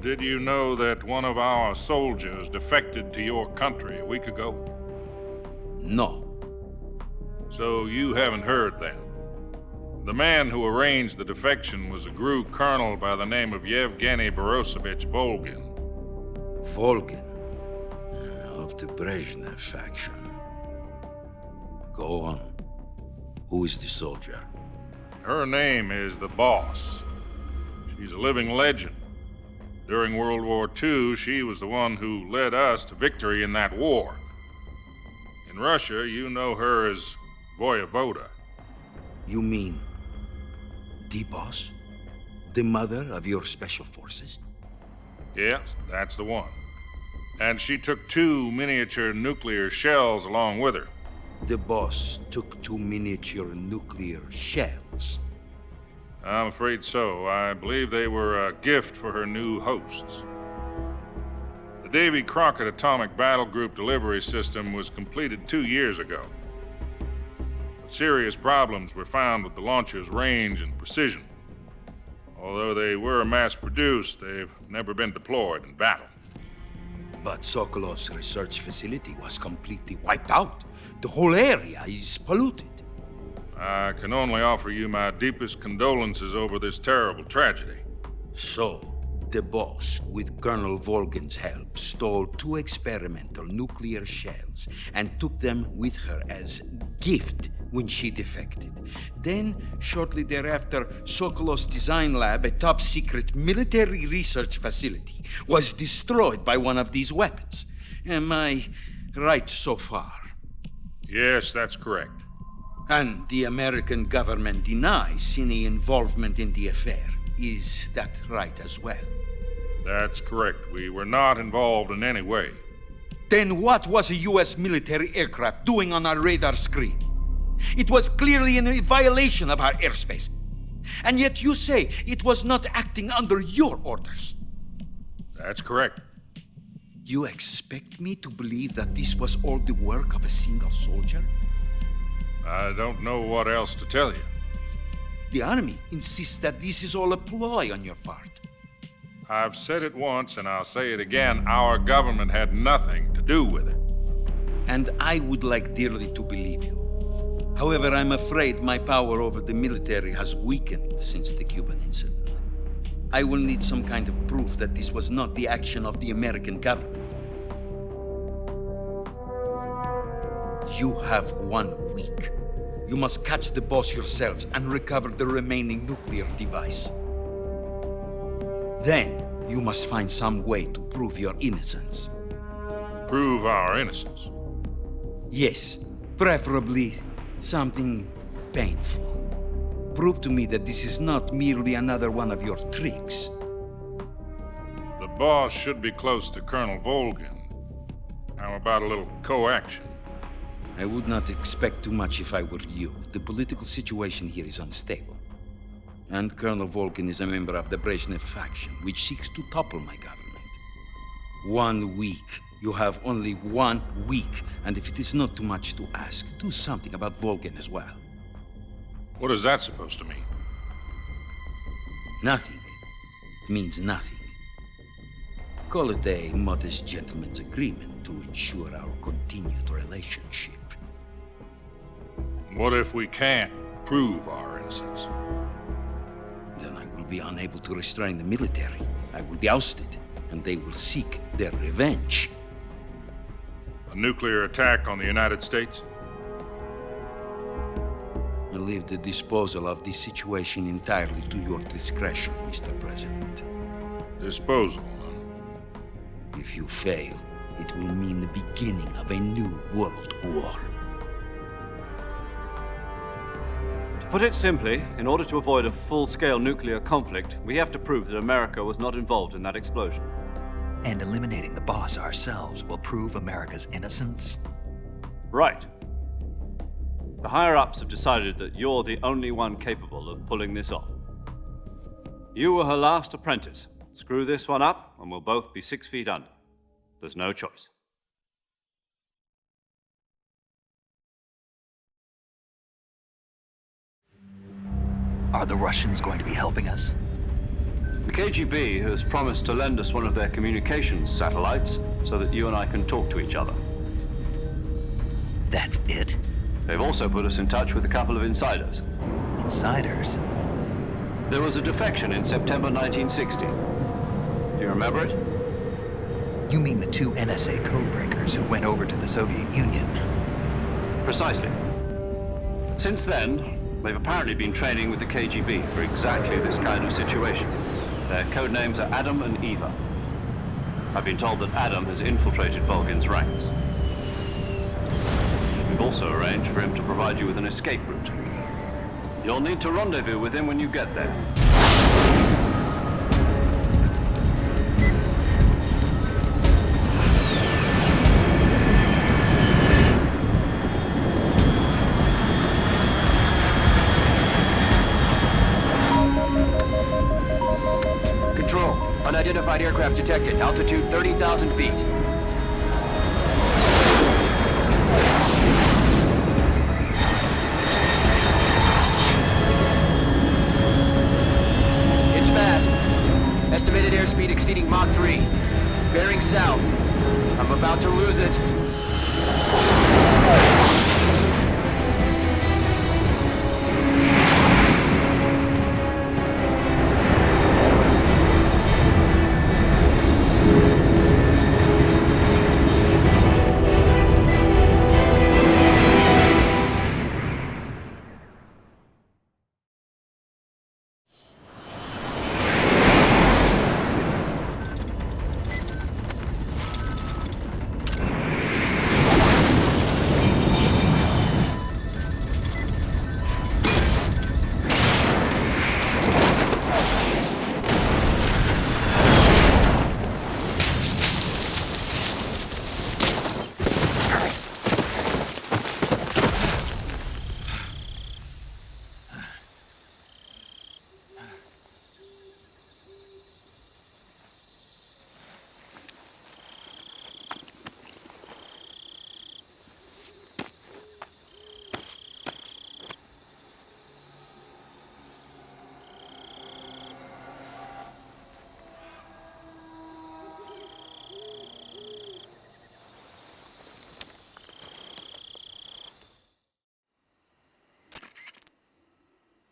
Did you know that one of our soldiers defected to your country a week ago? No. So you haven't heard then. The man who arranged the defection was a GRU colonel by the name of Yevgeny Borisovich Volgin. Volgin? Of the Brezhnev faction. Go on. Who is the soldier? Her name is the Boss. She's a living legend. During World War II, she was the one who led us to victory in that war. In Russia, you know her as Voyevoda. You mean the Boss? The mother of your special forces? Yes, that's the one. And she took 2 miniature nuclear shells along with her. The Boss took 2 miniature nuclear shells? I'm afraid so. I believe they were a gift for her new hosts. The Davy Crockett Atomic Battle Group delivery system was completed 2 years ago. But serious problems were found with the launcher's range and precision. Although they were mass-produced, they've never been deployed in battle. But Sokolov's research facility was completely wiped out. The whole area is polluted. I can only offer you my deepest condolences over this terrible tragedy. So, the Boss, with Colonel Volgin's help, stole 2 experimental nuclear shells and took them with her as gift when she defected. Then, shortly thereafter, Sokolov's design lab, a top-secret military research facility, was destroyed by one of these weapons. Am I right so far? Yes, that's correct. And the American government denies any involvement in the affair. Is that right as well? That's correct. We were not involved in any way. Then what was a U.S. military aircraft doing on our radar screen? It was clearly in violation of our airspace. And yet you say it was not acting under your orders. That's correct. You expect me to believe that this was all the work of a single soldier? I don't know what else to tell you. The Army insists that this is all a ploy on your part. I've said it once and I'll say it again. Our government had nothing to do with it. And I would like dearly to believe you. However, I'm afraid my power over the military has weakened since the Cuban incident. I will need some kind of proof that this was not the action of the American government. You have 1 week. You must catch the Boss yourselves and recover the remaining nuclear device. Then, you must find some way to prove your innocence. Prove our innocence? Yes, preferably something painful. Prove to me that this is not merely another one of your tricks. The Boss should be close to Colonel Volgin. How about a little co-action? I would not expect too much if I were you. The political situation here is unstable. And Colonel Volgin is a member of the Brezhnev faction, which seeks to topple my government. 1 week. You have only 1 week, and if it is not too much to ask, do something about Volgin as well. What is that supposed to mean? Nothing. It means nothing. Call it a modest gentleman's agreement to ensure our continued relationship. What if we can't prove our innocence? Then I will be unable to restrain the military. I will be ousted, and they will seek their revenge. A nuclear attack on the United States? I leave the disposal of this situation entirely to your discretion, Mr. President. Disposal, huh? If you fail, it will mean the beginning of a new world war. To put it simply, in order to avoid a full-scale nuclear conflict, we have to prove that America was not involved in that explosion. And eliminating the boss ourselves will prove America's innocence? Right. The higher-ups have decided that you're the only one capable of pulling this off. You were her last apprentice. Screw this one up, and we'll both be 6 feet under. There's no choice. Are the Russians going to be helping us? The KGB has promised to lend us one of their communications satellites so that you and I can talk to each other. That's it? They've also put us in touch with a couple of insiders. Insiders? There was a defection in September 1960. Do you remember it? You mean the 2 NSA codebreakers who went over to the Soviet Union? Precisely. Since then, they've apparently been training with the KGB for exactly this kind of situation. Their code names are Adam and Eva. I've been told that Adam has infiltrated Volgin's ranks. We've also arranged for him to provide you with an escape route. You'll need to rendezvous with him when you get there. Control, unidentified aircraft detected. Altitude 30,000 feet. It's fast. Estimated airspeed exceeding Mach 3. Bearing south. I'm about to lose it.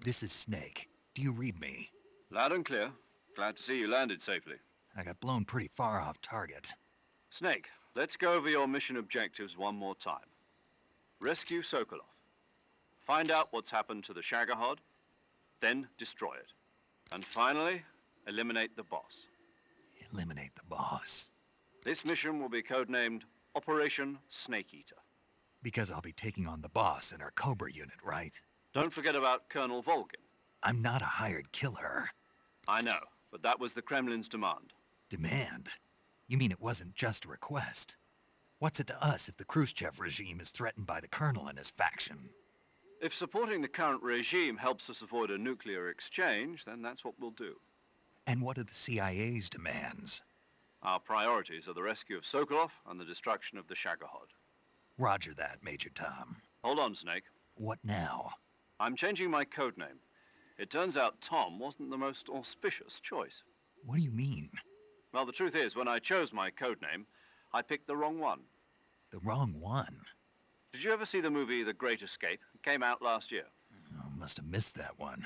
This is Snake. Do you read me? Loud and clear. Glad to see you landed safely. I got blown pretty far off target. Snake, let's go over your mission objectives one more time. Rescue Sokolov. Find out what's happened to the Shagohod, then destroy it. And finally, eliminate the boss. Eliminate the boss. This mission will be codenamed Operation Snake Eater. Because I'll be taking on the boss in our Cobra unit, right? Don't forget about Colonel Volgin. I'm not a hired killer. I know, but that was the Kremlin's demand. Demand? You mean it wasn't just a request? What's it to us if the Khrushchev regime is threatened by the Colonel and his faction? If supporting the current regime helps us avoid a nuclear exchange, then that's what we'll do. And what are the CIA's demands? Our priorities are the rescue of Sokolov and the destruction of the Shagohod. Roger that, Major Tom. Hold on, Snake. What now? I'm changing my codename. It turns out Tom wasn't the most auspicious choice. What do you mean? Well, the truth is, when I chose my codename, I picked the wrong one. The wrong one? Did you ever see the movie The Great Escape? It came out last year. Oh, must have missed that one.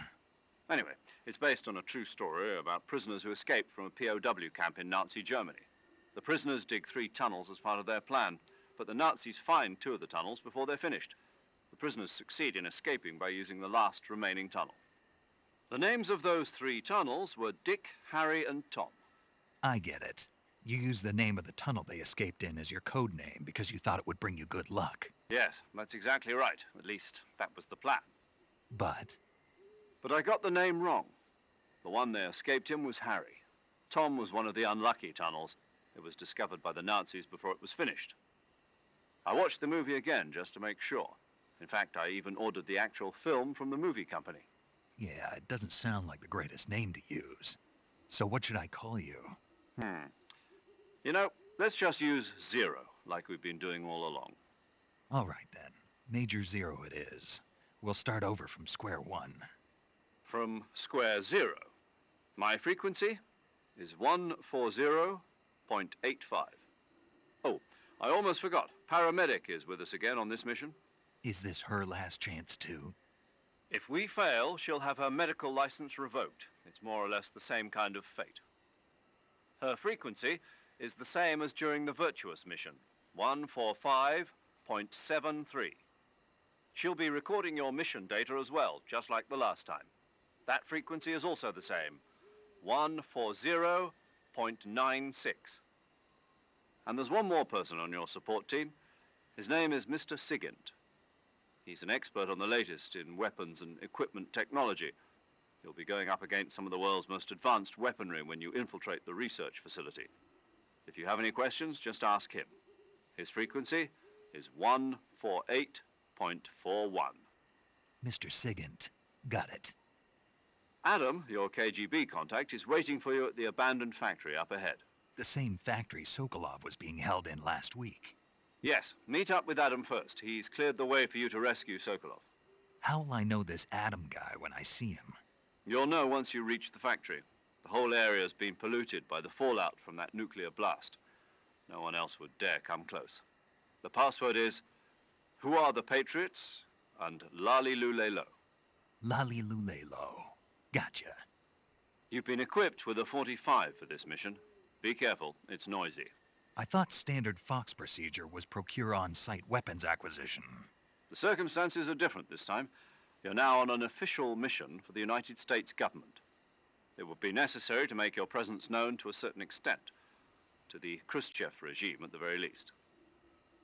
Anyway, it's based on a true story about prisoners who escaped from a POW camp in Nazi Germany. The prisoners dig 3 tunnels as part of their plan, but the Nazis find 2 of the tunnels before they're finished. The prisoners succeed in escaping by using the last remaining tunnel. The names of those 3 tunnels were Dick, Harry, and Tom. I get it. You used the name of the tunnel they escaped in as your code name because you thought it would bring you good luck. Yes, that's exactly right. At least, that was the plan. But I got the name wrong. The one they escaped in was Harry. Tom was one of the unlucky tunnels. It was discovered by the Nazis before it was finished. I watched the movie again just to make sure. In fact, I even ordered the actual film from the movie company. yeah, it doesn't sound like the greatest name to use. So what should I call you? You know, let's just use Zero, like we've been doing all along. All right then. Major Zero it is. We'll start over from square one. From square 0. My frequency is 140.85. Oh, I almost forgot. Paramedic is with us again on this mission. Is this her last chance too? If we fail, she'll have her medical license revoked. It's more or less the same kind of fate. Her frequency is the same as during the Virtuous Mission, 145.73. She'll be recording your mission data as well, just like the last time. That frequency is also the same, 140.96. And there's one more person on your support team. His name is Mr. Sigint. He's an expert on the latest in weapons and equipment technology. You'll be going up against some of the world's most advanced weaponry when you infiltrate the research facility. If you have any questions, just ask him. His frequency is 148.41. Mr. Sigint. Got it. Adam, your KGB contact, is waiting for you at the abandoned factory up ahead. The same factory Sokolov was being held in last week. Yes, meet up with Adam first. He's cleared the way for you to rescue Sokolov. How'll I know this Adam guy when I see him? You'll know once you reach the factory. The whole area's been polluted by the fallout from that nuclear blast. No one else would dare come close. The password is, "Who are the Patriots?" and Lali Lulelo. Lali Lulelo. Gotcha. You've been equipped with a 45 for this mission. Be careful, it's noisy. I thought standard Fox procedure was procure on-site weapons acquisition. The circumstances are different this time. You're now on an official mission for the United States government. It would be necessary to make your presence known to a certain extent, to the Khrushchev regime at the very least.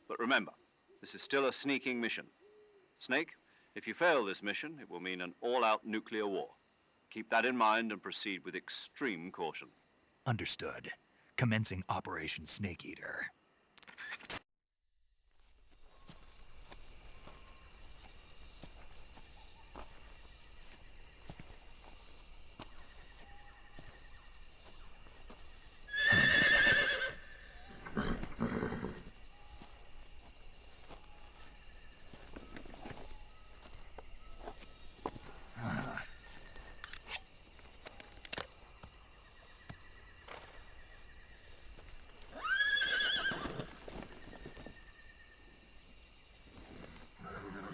But remember, this is still a sneaking mission. Snake, if you fail this mission, it will mean an all-out nuclear war. Keep that in mind and proceed with extreme caution. Understood. Commencing Operation Snake Eater.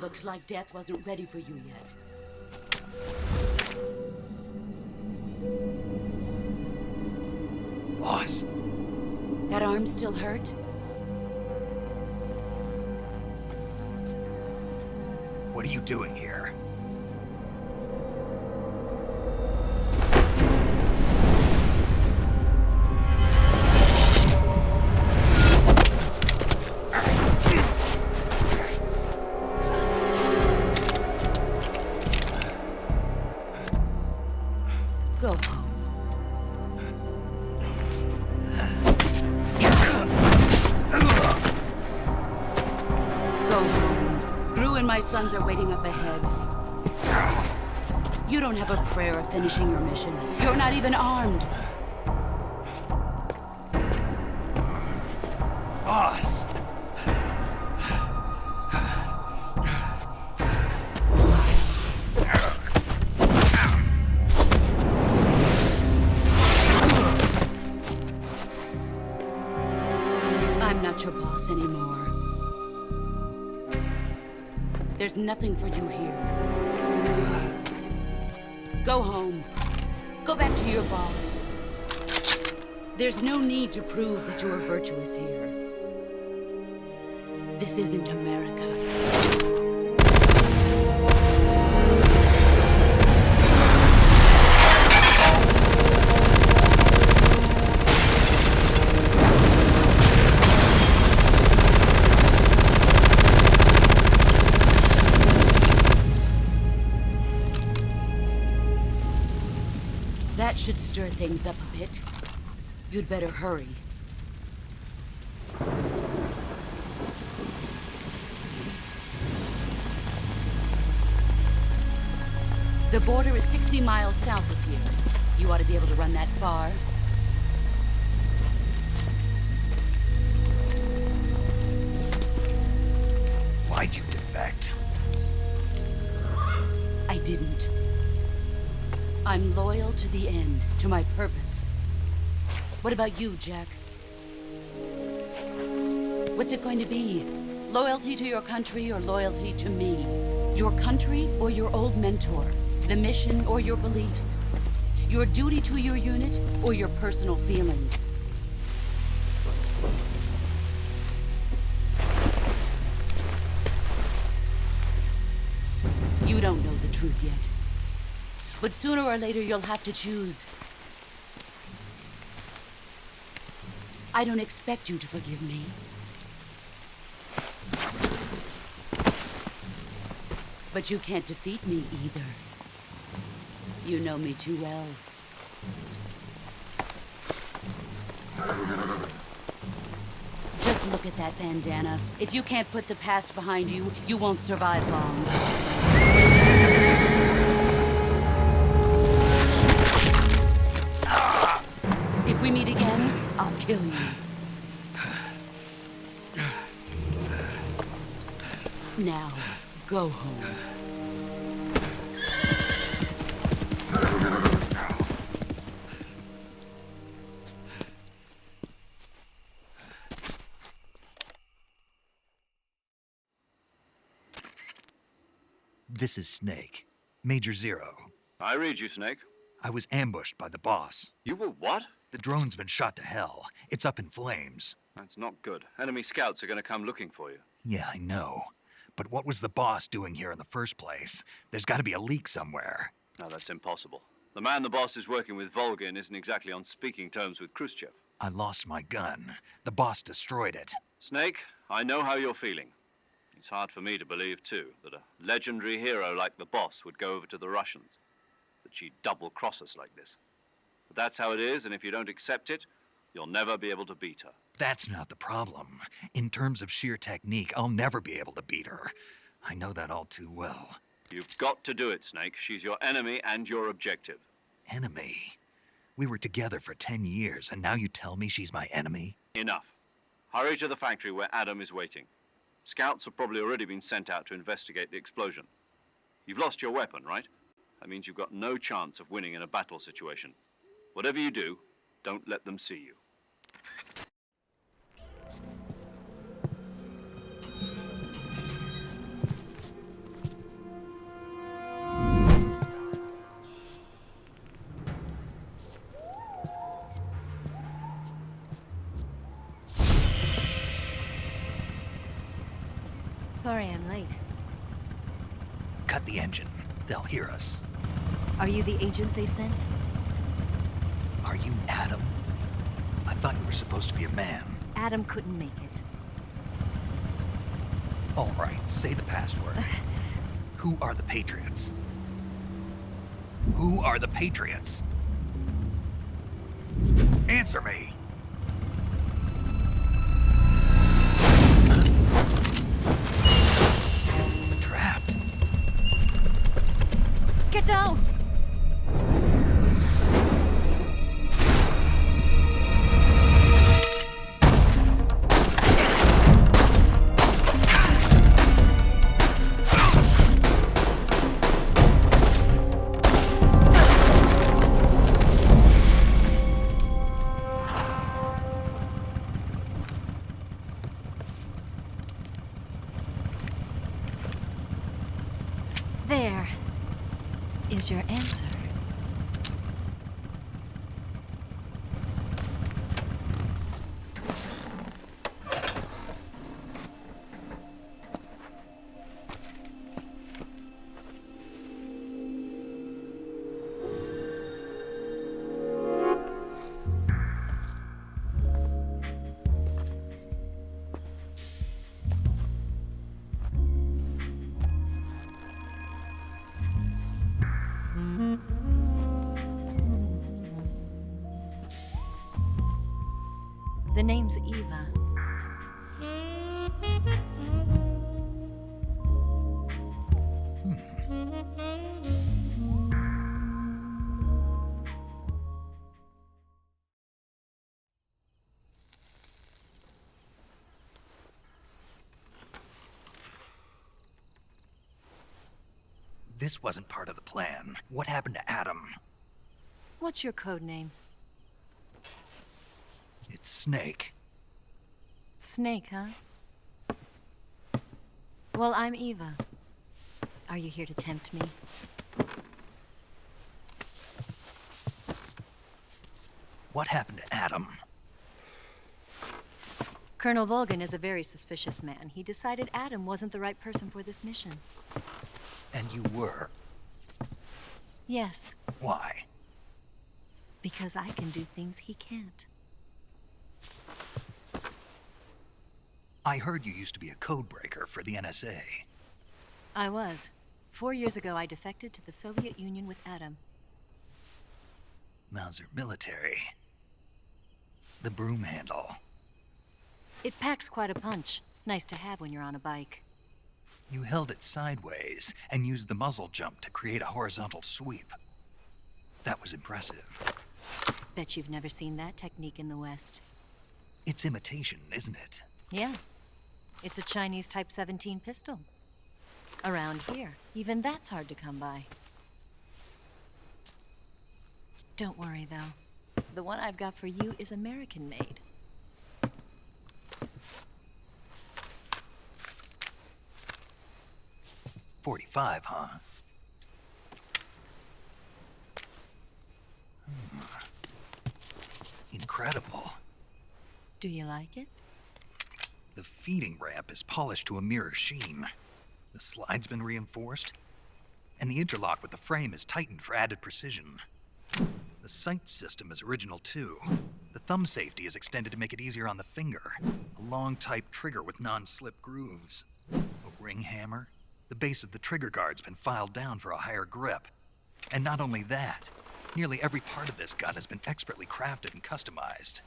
Looks like death wasn't ready for you yet. Boss! That arm still hurt? What are you doing here? Go home. Go home. Gru and my sons are waiting up ahead. You don't have a prayer of finishing your mission. You're not even armed. Boss! I'm not your boss anymore. There's nothing for you here. Go home. Go back to your boss. There's no need to prove that you are virtuous here. This isn't America. That should stir things up a bit. You'd better hurry. The border is 60 miles south of here. You ought to be able to run that far. Why'd you defect? I didn't. I'm loyal to the end, to my purpose. What about you, Jack? What's it going to be? Loyalty to your country or loyalty to me? Your country or your old mentor? The mission or your beliefs? Your duty to your unit or your personal feelings? You don't know the truth yet. But sooner or later, you'll have to choose. I don't expect you to forgive me. But you can't defeat me either. You know me too well. Just look at that bandana. If you can't put the past behind you, you won't survive long. If we meet again, I'll kill you. Now, go home. This is Snake. Major Zero. I read you, Snake. I was ambushed by the boss. You were what? The drone's been shot to hell. It's up in flames. That's not good. Enemy scouts are going to come looking for you. Yeah, I know. But what was the boss doing here in the first place? There's got to be a leak somewhere. No, that's impossible. The man the boss is working with, Volgin, isn't exactly on speaking terms with Khrushchev. I lost my gun. The boss destroyed it. Snake, I know how you're feeling. It's hard for me to believe, too, that a legendary hero like the boss would go over to the Russians. That she'd double-cross us like this. But that's how it is, and if you don't accept it, you'll never be able to beat her. That's not the problem. In terms of sheer technique, I'll never be able to beat her. I know that all too well. You've got to do it, Snake. She's your enemy and your objective. Enemy? We were together for 10 years, and now you tell me she's my enemy? Enough. Hurry to the factory where Adam is waiting. Scouts have probably already been sent out to investigate the explosion. You've lost your weapon, right? That means you've got no chance of winning in a battle situation. Whatever you do, don't let them see you. Sorry I'm late. Cut the engine. They'll hear us. Are you the agent they sent? Are you Adam? I thought you were supposed to be a man. Adam couldn't make it. All right, say the password. Who are the Patriots? Who are the Patriots? Answer me! No! There is your answer. The name's Eva. This wasn't part of the plan. What happened to Adam? What's your code name? It's Snake. Snake, huh? Well, I'm Eva. Are you here to tempt me? What happened to Adam? Colonel Volgin is a very suspicious man. He decided Adam wasn't the right person for this mission. And you were? Yes. Why? Because I can do things he can't. I heard you used to be a code breaker for the NSA. I was. 4 years ago, I defected to the Soviet Union with Adam. Mauser military. The broom handle. It packs quite a punch. Nice to have when you're on a bike. You held it sideways and used the muzzle jump to create a horizontal sweep. That was impressive. Bet you've never seen that technique in the West. It's imitation, isn't it? Yeah. It's a Chinese Type 17 pistol. Around here, even that's hard to come by. Don't worry, though. The one I've got for you is American-made. .45, huh? Incredible. Do you like it? The feeding ramp is polished to a mirror sheen. The slide's been reinforced, and the interlock with the frame is tightened for added precision. The sight system is original too. The thumb safety is extended to make it easier on the finger. A long type trigger with non-slip grooves. A ring hammer. The base of the trigger guard's been filed down for a higher grip. And not only that, nearly every part of this gun has been expertly crafted and customized.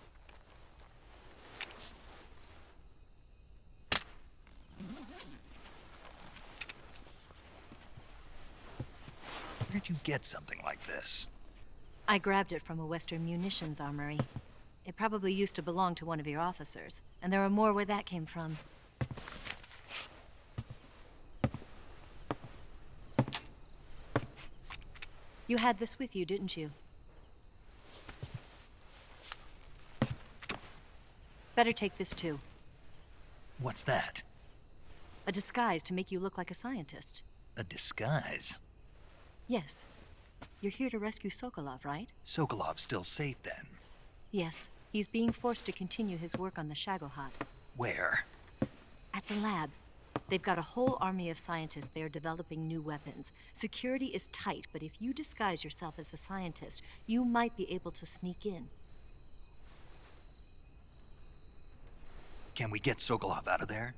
Where'd you get something like this? I grabbed it from a Western munitions armory. It probably used to belong to one of your officers, and there are more where that came from. You had this with you, didn't you? Better take this too. What's that? A disguise to make you look like a scientist. A disguise? Yes. You're here to rescue Sokolov, right? Sokolov's still safe then? Yes. He's being forced to continue his work on the Shagohod. Where? At the lab. They've got a whole army of scientists there developing new weapons. Security is tight, but if you disguise yourself as a scientist, you might be able to sneak in. Can we get Sokolov out of there?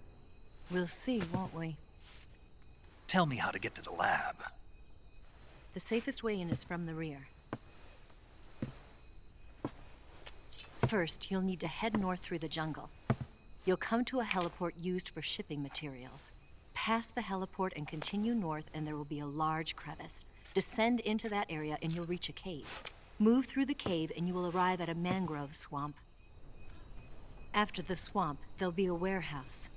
We'll see, won't we? Tell me how to get to the lab. The safest way in is from the rear. First, you'll need to head north through the jungle. You'll come to a heliport used for shipping materials. Pass the heliport and continue north, and there will be a large crevice. Descend into that area and you'll reach a cave. Move through the cave and you will arrive at a mangrove swamp. After the swamp, there'll be a warehouse.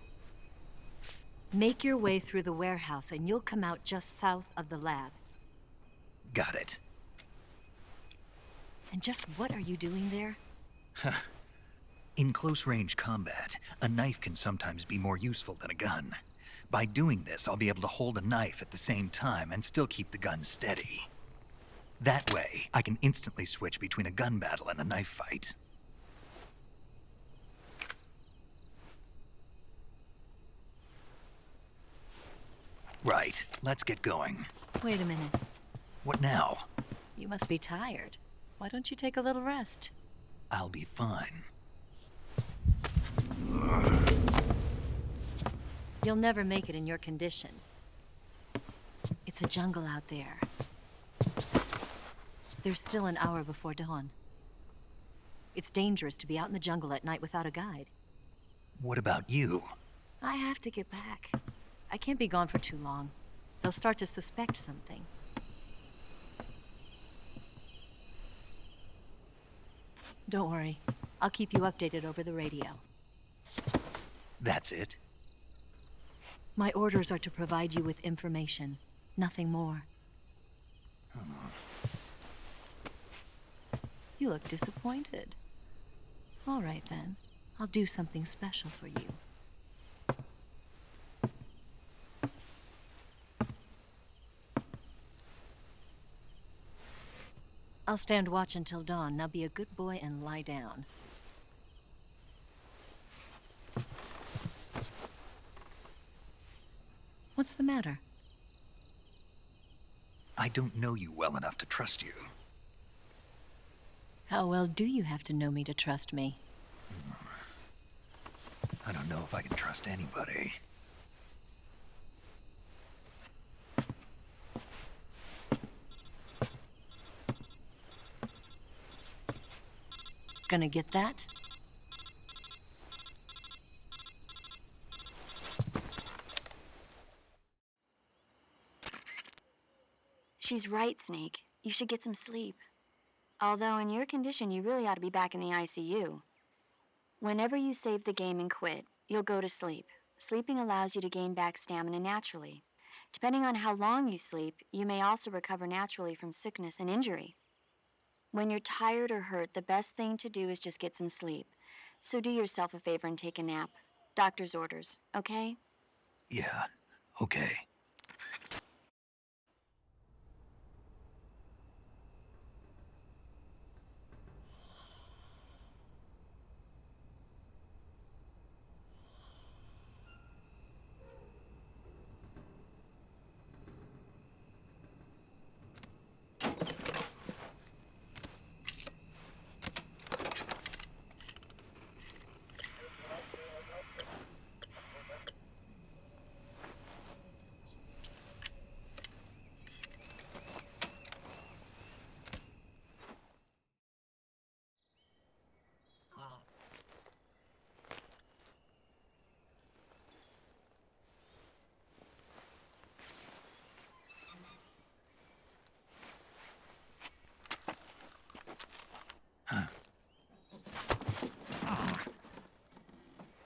Make your way through the warehouse and you'll come out just south of the lab. Got it. And just what are you doing there? In close-range combat, a knife can sometimes be more useful than a gun. By doing this, I'll be able to hold a knife at the same time and still keep the gun steady. That way, I can instantly switch between a gun battle and a knife fight. Right, let's get going. Wait a minute. What now? You must be tired. Why don't you take a little rest? I'll be fine. You'll never make it in your condition. It's a jungle out there. There's still an hour before dawn. It's dangerous to be out in the jungle at night without a guide. What about you? I have to get back. I can't be gone for too long. They'll start to suspect something. Don't worry. I'll keep you updated over the radio. That's it? My orders are to provide you with information, nothing more. You look disappointed. All right then. I'll do something special for you. I'll stand watch until dawn. Now be a good boy and lie down. What's the matter? I don't know you well enough to trust you. How well do you have to know me to trust me? I don't know if I can trust anybody. Gonna get that? She's right, Snake. You should get some sleep. Although in your condition, you really ought to be back in the ICU. Whenever you save the game and quit, you'll go to sleep. Sleeping allows you to gain back stamina naturally. Depending on how long you sleep, you may also recover naturally from sickness and injury. When you're tired or hurt, the best thing to do is just get some sleep. So do yourself a favor and take a nap. Doctor's orders, okay? Yeah, okay.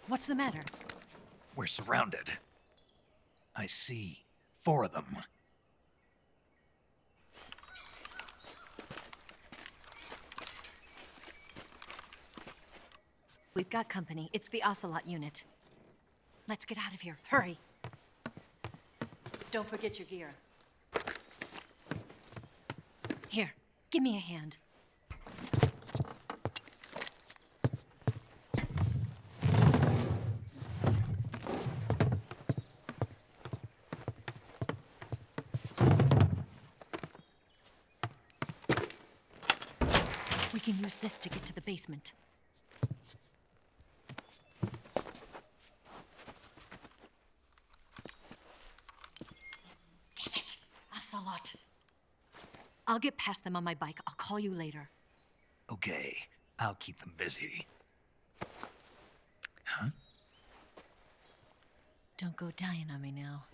What's the matter? We're surrounded. I see 4 of them. We've got company. It's the Ocelot unit. Let's get out of here. Hurry. Don't forget your gear. Here, give me a hand. We can use this to get to the basement. Damn it, ocelot. I'll get past them on my bike. I'll call you later. Okay, I'll keep them busy. Huh? Don't go dying on me now.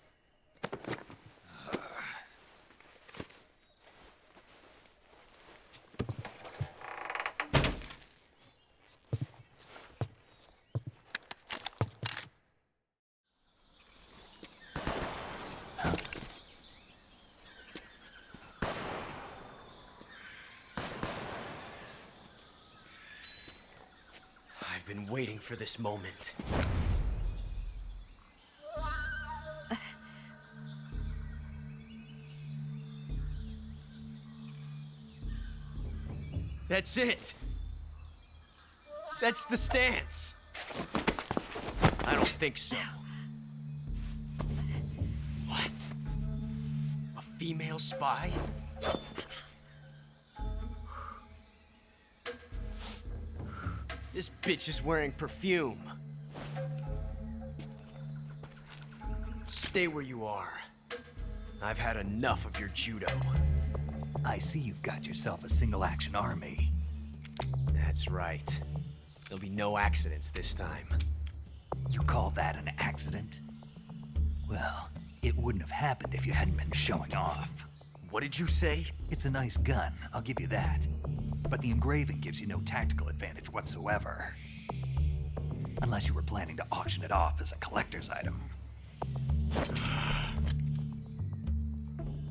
been waiting for this moment. That's it. That's the stance. I don't think so. What? A female spy? This bitch is wearing perfume. Stay where you are. I've had enough of your judo. I see you've got yourself a single-action army. That's right. There'll be no accidents this time. You call that an accident? Well, it wouldn't have happened if you hadn't been showing off. What did you say? It's a nice gun, I'll give you that. But the engraving gives you no tactical advantage whatsoever. Unless you were planning to auction it off as a collector's item.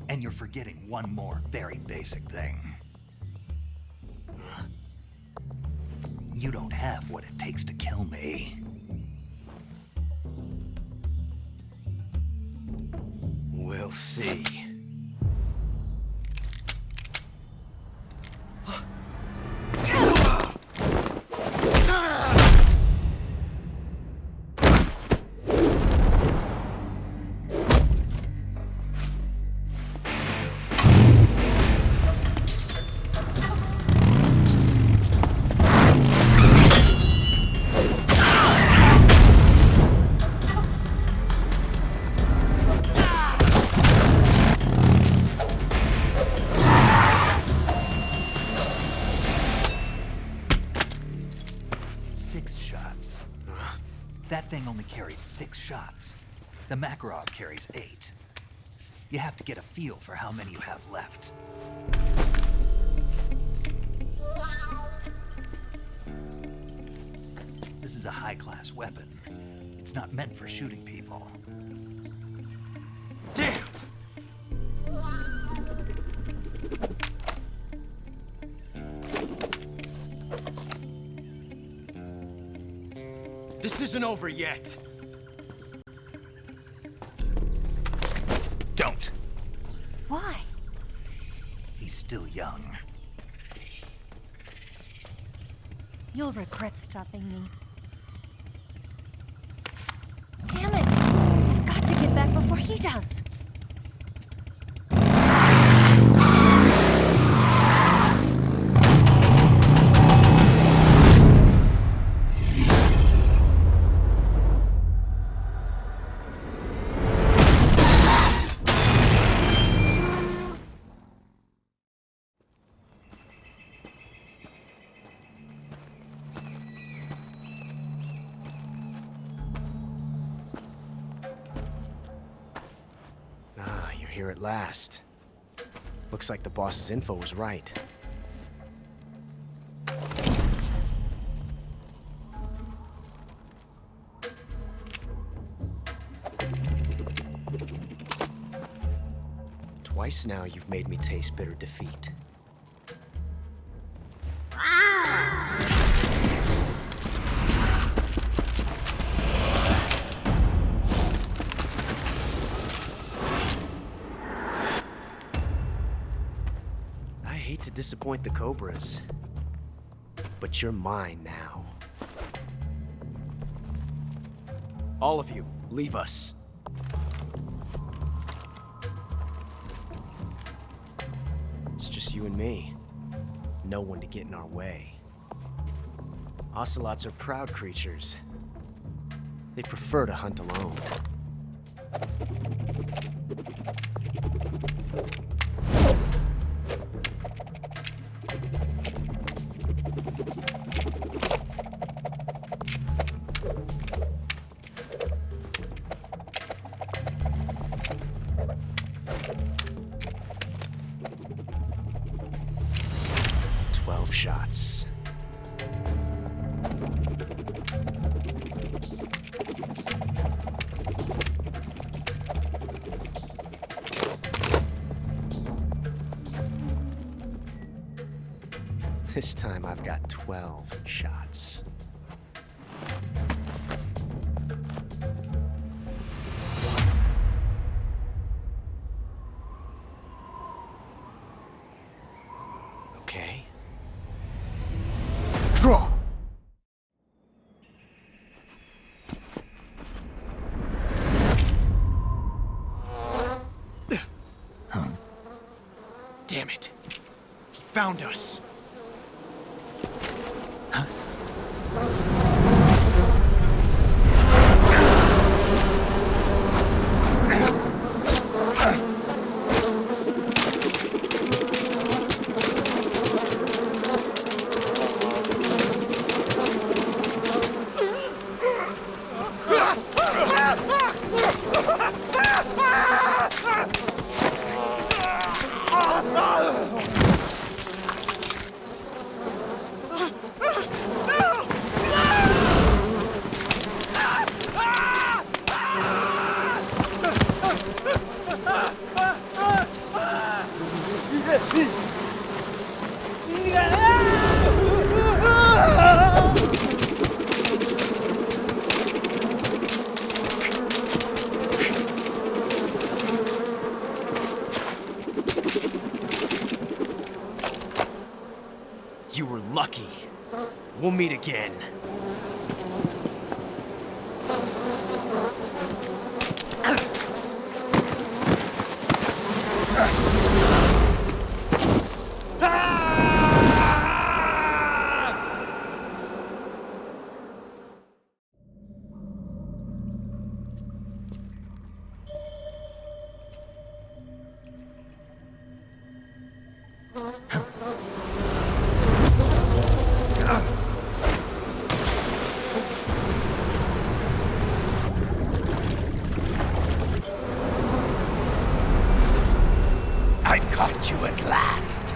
And you're forgetting one more very basic thing. You don't have what it takes to kill me. We'll see. That thing only carries 6 shots. The Makarov carries 8. You have to get a feel for how many you have left. This is a high-class weapon. It's not meant for shooting people. Damn! This isn't over yet. Don't. Why? He's still young. You'll regret stopping me. Damn it! I've got to get back before he does. Here at last. Looks like the boss's info was right. Twice now you've made me taste bitter defeat. To disappoint the cobras, but you're mine now. All of you, leave us. It's just you and me. No one to get in our way. Ocelots are proud creatures. They prefer to hunt alone. Shots. This time I've got 12 shots. Damn it. He found us. You were lucky. We'll meet again. I've caught you at last.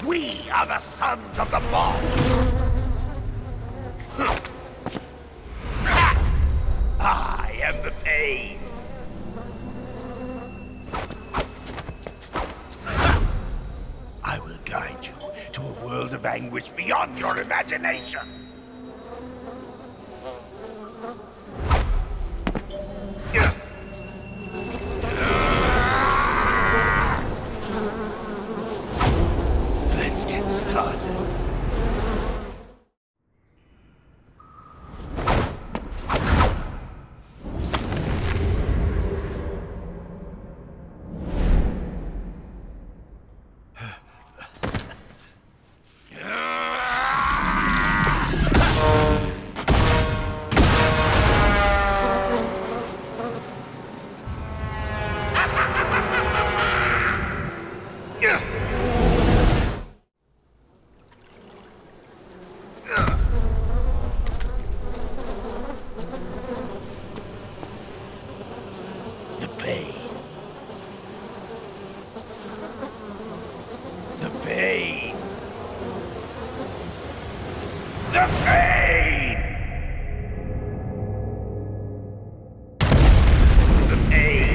We are the sons of the boss. I am the pain. I will guide you to a world of anguish beyond your imagination. Let's get started. The pain. The pain. The pain. The pain.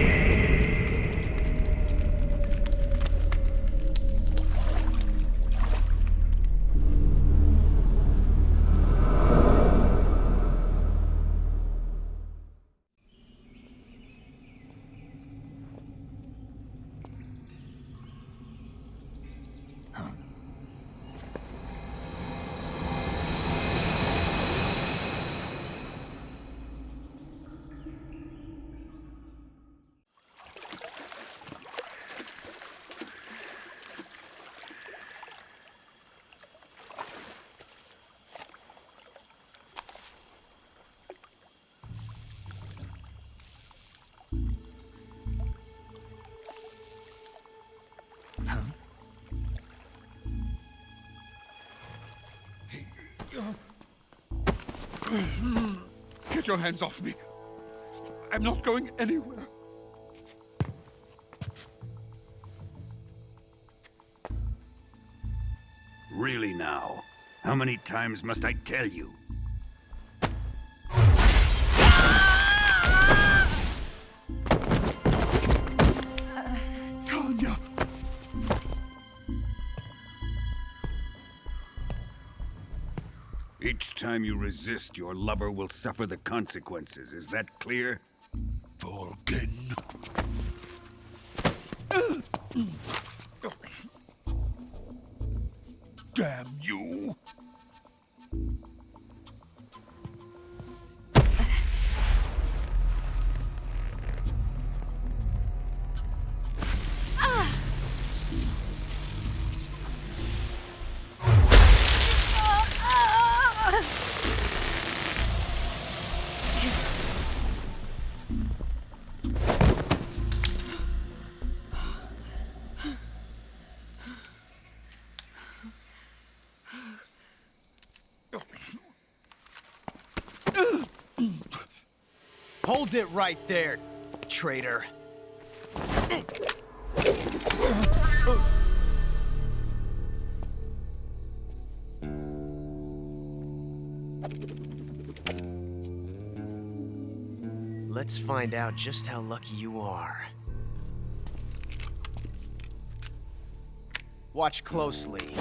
Get your hands off me. I'm not going anywhere. Really now? How many times must I tell you? Tanya! Each time you resist, your lover will suffer the consequences. Is that clear? Volgin. Damn you! Hold it right there, traitor. Let's find out just how lucky you are. Watch closely.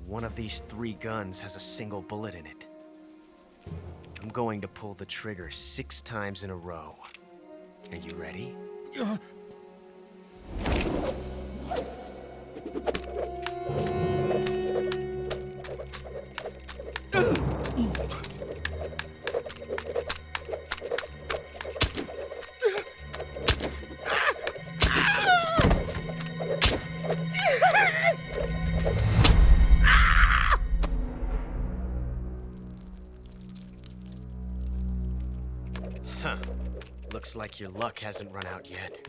One of these 3 guns has a single bullet in it. I'm going to pull the trigger 6 times in a row. Are you ready? Huh. Looks like your luck hasn't run out yet.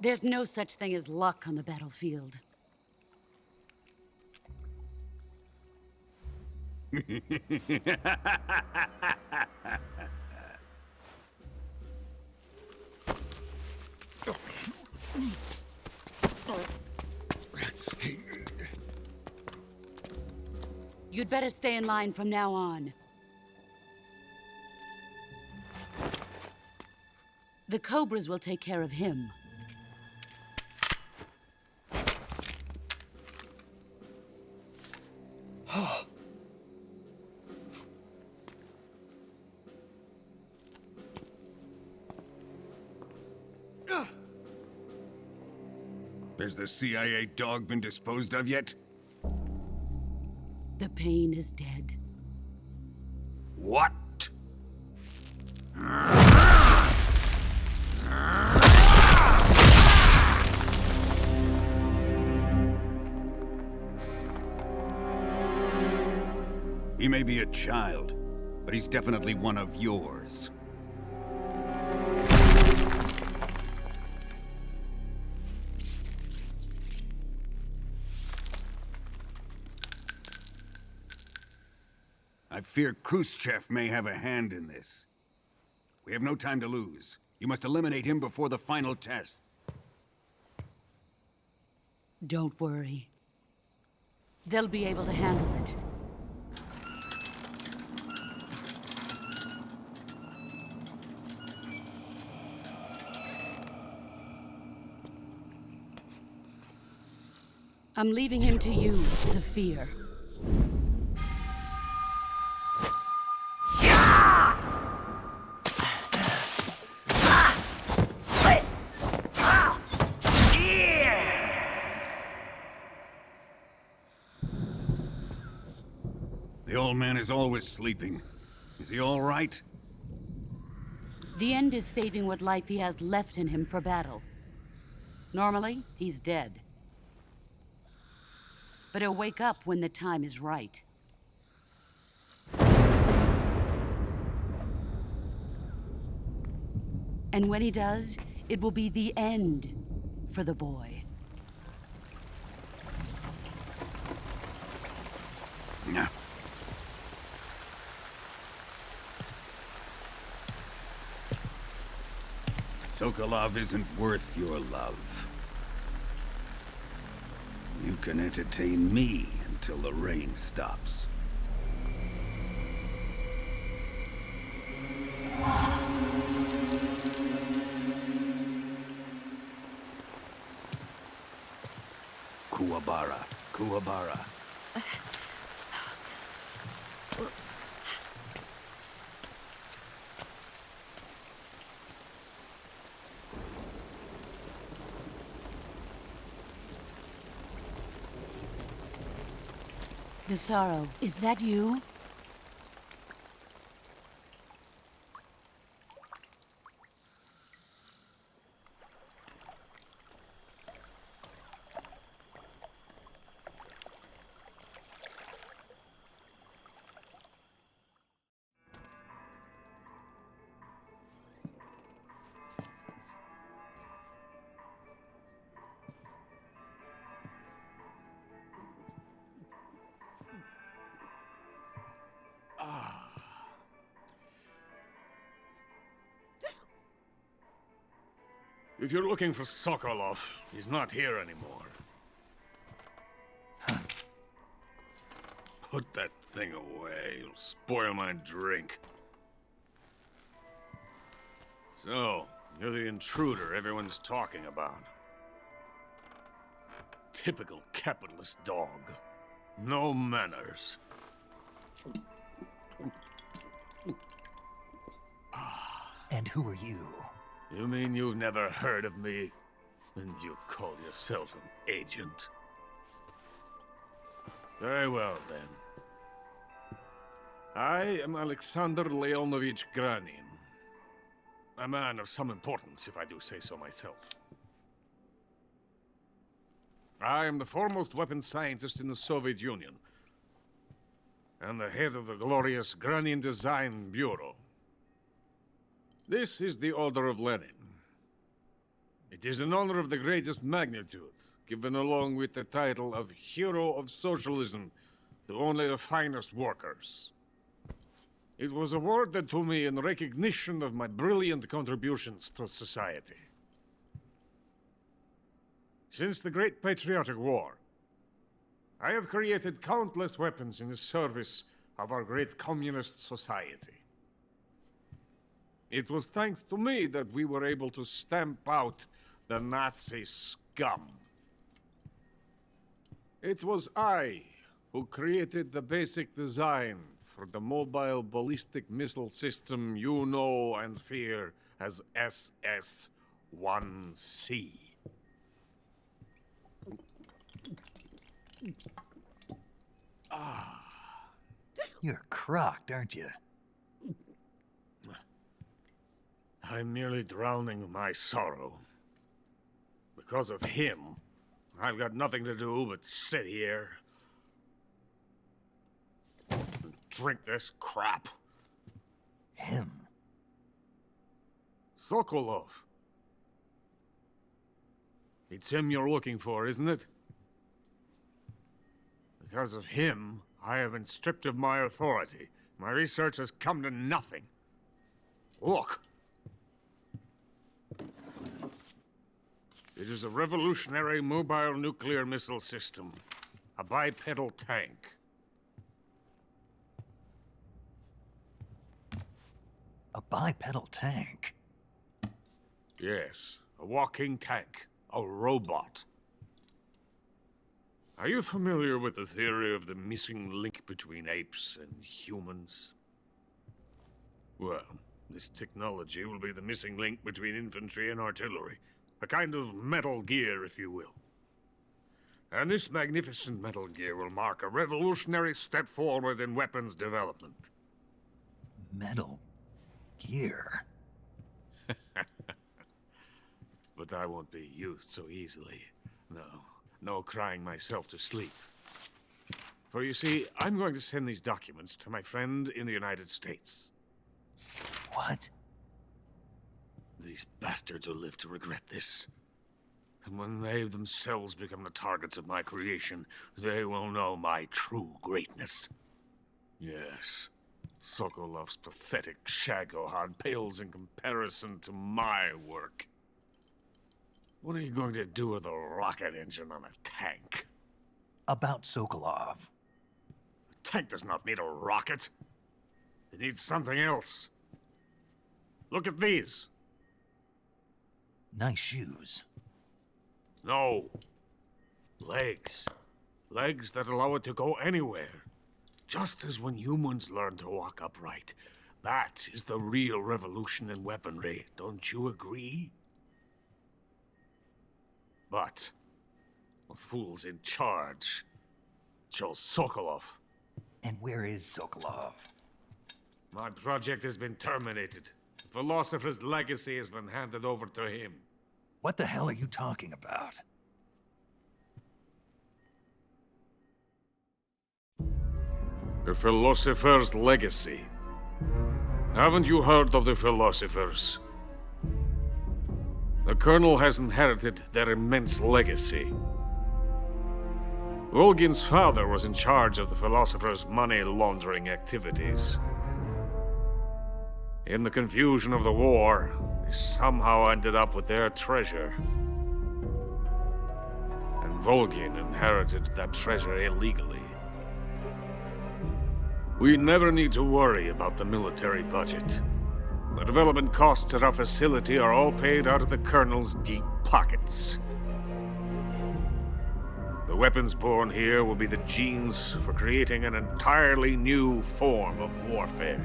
There's no such thing as luck on the battlefield. You'd better stay in line from now on. The cobras will take care of him. Has the CIA dog been disposed of yet? The pain is dead. What? He may be a child, but he's definitely one of yours. I fear Khrushchev may have a hand in this. We have no time to lose. You must eliminate him before the final test. Don't worry. They'll be able to handle it. I'm leaving him to you, the fear. The old man is always sleeping. Is he all right? The end is saving what life he has left in him for battle. Normally, he's dead. But he'll wake up when the time is right. And when he does, it will be the end for the boy. No. Sokolov isn't worth your love. You can entertain me until the rain stops. Kuwabara, Kuwabara. The sorrow, is that you? If you're looking for Sokolov, he's not here anymore. Put that thing away. You'll spoil my drink. So, you're the intruder everyone's talking about. Typical capitalist dog. No manners. And who are you? You mean you've never heard of me? And you call yourself an agent? Very well, then. I am Alexander Leonovich Granin. A man of some importance, if I do say so myself. I am the foremost weapons scientist in the Soviet Union, and the head of the glorious Granin Design Bureau. This is the Order of Lenin. It is an honor of the greatest magnitude, given along with the title of Hero of Socialism to only the finest workers. It was awarded to me in recognition of my brilliant contributions to society. Since the Great Patriotic War, I have created countless weapons in the service of our great communist society. It was thanks to me that we were able to stamp out the Nazi scum. It was I who created the basic design for the mobile ballistic missile system you know and fear as SS-1C. You're crocked, aren't you? I'm merely drowning my sorrow. Because of him, I've got nothing to do but sit here and drink this crap. Him? Sokolov. It's him you're looking for, isn't it? Because of him, I have been stripped of my authority. My research has come to nothing. Look. It is a revolutionary mobile nuclear missile system. A bipedal tank. A bipedal tank? Yes, a walking tank. A robot. Are you familiar with the theory of the missing link between apes and humans? Well, this technology will be the missing link between infantry and artillery. A kind of Metal Gear, if you will. And this magnificent Metal Gear will mark a revolutionary step forward in weapons development. Metal Gear? But I won't be used so easily. No crying myself to sleep. For you see, I'm going to send these documents to my friend in the United States. What? These bastards will live to regret this. And when they themselves become the targets of my creation, they will know my true greatness. Yes, Sokolov's pathetic shagohod pales in comparison to my work. What are you going to do with a rocket engine on a tank? About Sokolov. A tank does not need a rocket. It needs something else. Look at these. Nice shoes. No. Legs. Legs that allow it to go anywhere. Just as when humans learn to walk upright. That is the real revolution in weaponry. Don't you agree? But the fool's in charge. Chose Sokolov. And where is Sokolov? My project has been terminated. The philosopher's legacy has been handed over to him. What the hell are you talking about? The philosopher's legacy. Haven't you heard of the philosophers? The Colonel has inherited their immense legacy. Volgin's father was in charge of the philosopher's money laundering activities. In the confusion of the war, we somehow ended up with their treasure. And Volgin inherited that treasure illegally. We never need to worry about the military budget. The development costs at our facility are all paid out of the Colonel's deep pockets. The weapons born here will be the genes for creating an entirely new form of warfare.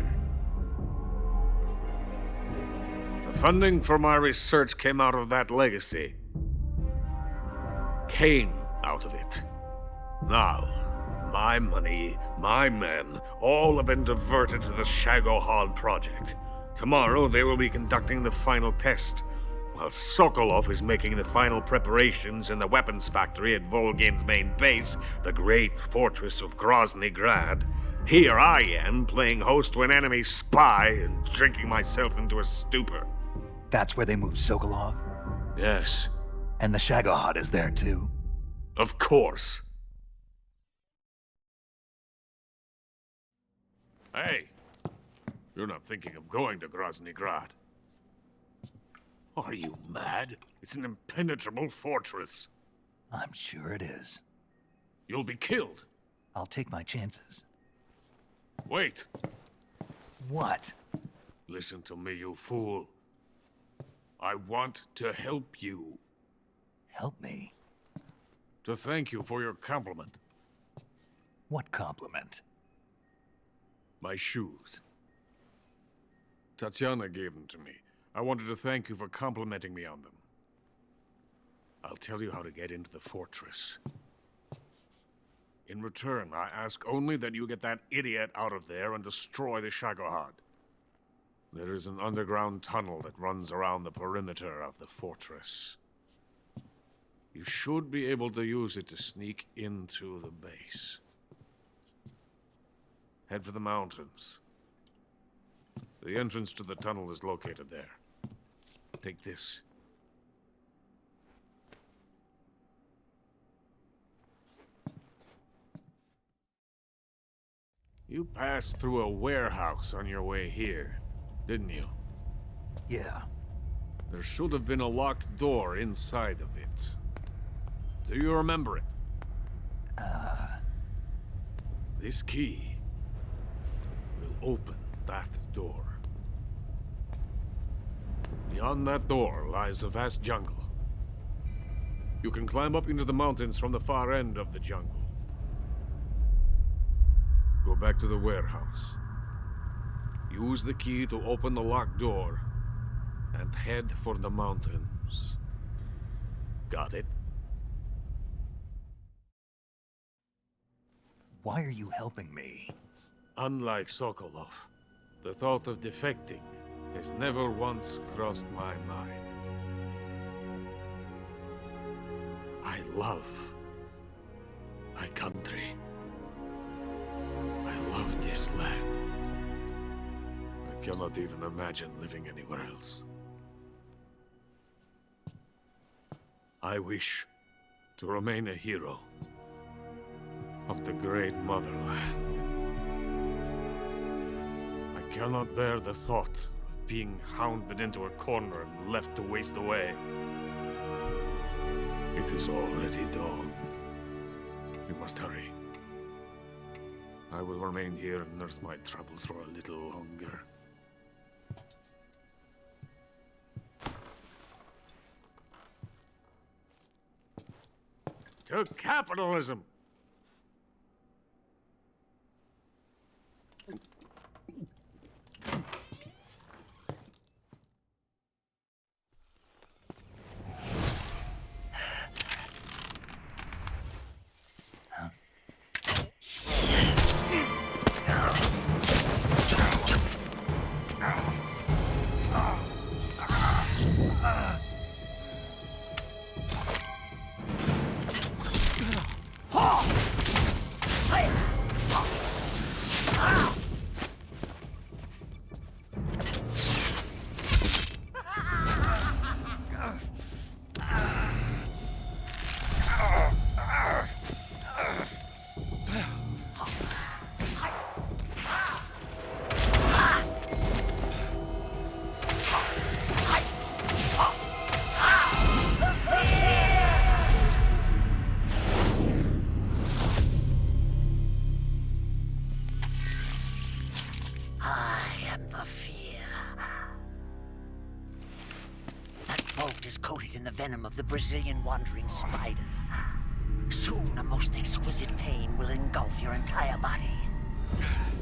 The funding for my research came out of that legacy. Came out of it. Now, my money, my men, all have been diverted to the Shagohod project. Tomorrow they will be conducting the final test, while Sokolov is making the final preparations in the weapons factory at Volgin's main base, the great fortress of Grozny Grad. Here I am, playing host to an enemy spy and drinking myself into a stupor. That's where they moved Sokolov? Yes. And the Shagohod is there too? Of course. Hey, you're not thinking of going to Grozny Grad. Are you mad? It's an impenetrable fortress. I'm sure it is. You'll be killed. I'll take my chances. Wait. What? Listen to me, you fool. I want to help you. Help me? To thank you for your compliment. What compliment? My shoes. Tatiana gave them to me. I wanted to thank you for complimenting me on them. I'll tell you how to get into the fortress. In return, I ask only that you get that idiot out of there and destroy the Shagohod. There is an underground tunnel that runs around the perimeter of the fortress. You should be able to use it to sneak into the base. Head for the mountains. The entrance to the tunnel is located there. Take this. You passed through a warehouse on your way here, didn't you? Yeah. There should have been a locked door inside of it. Do you remember it? This key will open that door. Beyond that door lies a vast jungle. You can climb up into the mountains from the far end of the jungle. Go back to the warehouse. Use the key to open the locked door and head for the mountains. Got it? Why are you helping me? Unlike Sokolov, the thought of defecting has never once crossed my mind. I love my country. I love this land. I cannot even imagine living anywhere else. I wish to remain a hero of the great motherland. I cannot bear the thought of being hounded into a corner and left to waste away. It is already dawn. We must hurry. I will remain here and nurse my troubles for a little longer. To capitalism! Ha! in the venom of the Brazilian wandering spider. Soon, a most exquisite pain will engulf your entire body.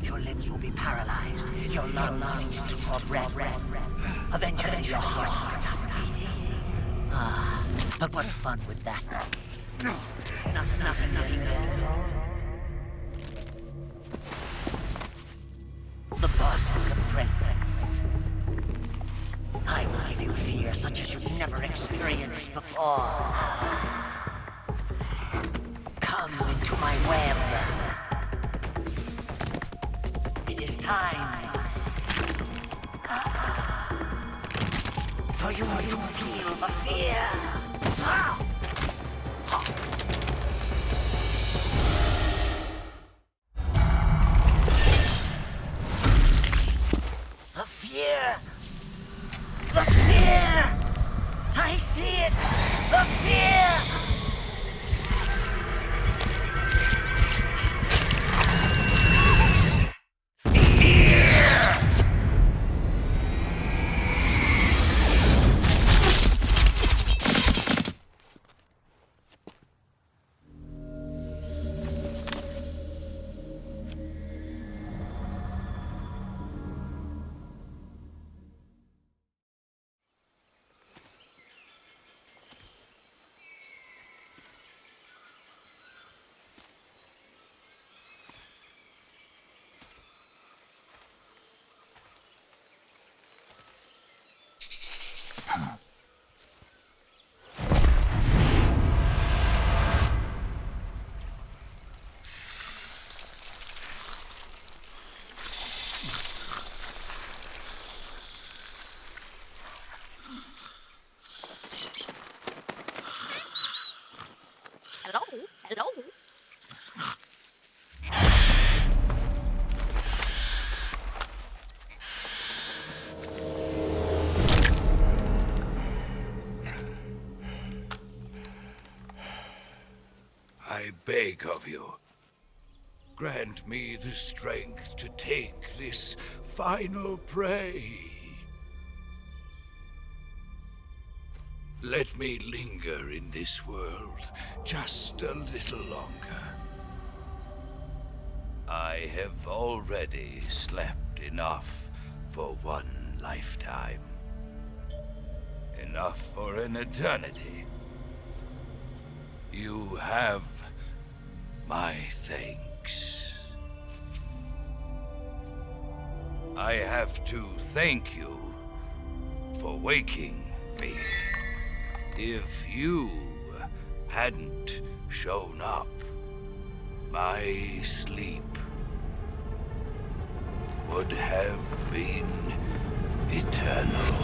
Your limbs will be paralyzed, your lungs cease to draw breath. Eventually, your heart will stop beating. Ah, but what fun would that be? Nothing at all. The boss's apprentice. I will give you fear such as you've never experienced before. Come into my web. It is time for you to feel the fear. The fear! The fear! I see it! The fear! Hello? I beg of you, grant me the strength to take this final prey. Let me linger in this world just a little longer. I have already slept enough for one lifetime. Enough for an eternity. You have my thanks. I have to thank you for waking me. If you hadn't shown up, my sleep would have been eternal.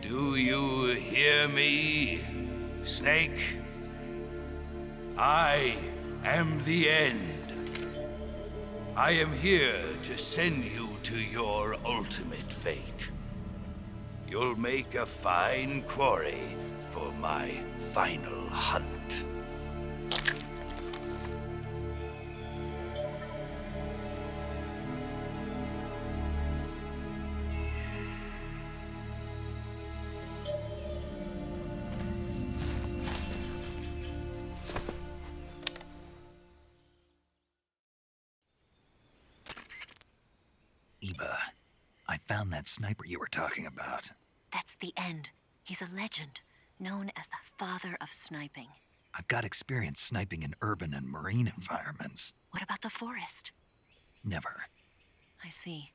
Do you hear me, Snake? I am the end. I am here to send you to your ultimate fate. You'll make a fine quarry for my final hunt. Eva, I found that sniper you were talking about. That's the end. He's a legend, known as the father of sniping. I've got experience sniping in urban and marine environments. What about the forest? Never. I see.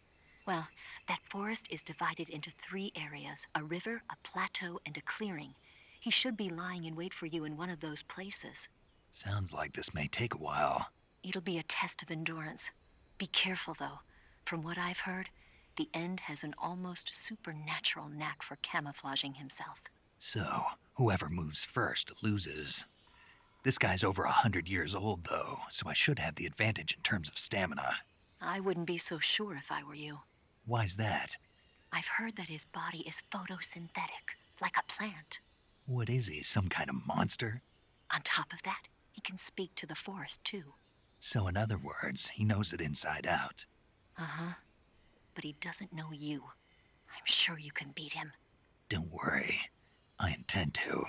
Well, that forest is divided into 3 areas, a river, a plateau, and a clearing. He should be lying in wait for you in one of those places. Sounds like this may take a while. It'll be a test of endurance. Be careful, though. From what I've heard, the End has an almost supernatural knack for camouflaging himself. So, whoever moves first loses. This guy's over 100 years old, though, so I should have the advantage in terms of stamina. I wouldn't be so sure if I were you. Why's that? I've heard that his body is photosynthetic, like a plant. What is he, some kind of monster? On top of that, he can speak to the forest, too. So in other words, he knows it inside out. Uh-huh. But he doesn't know you. I'm sure you can beat him. Don't worry. I intend to.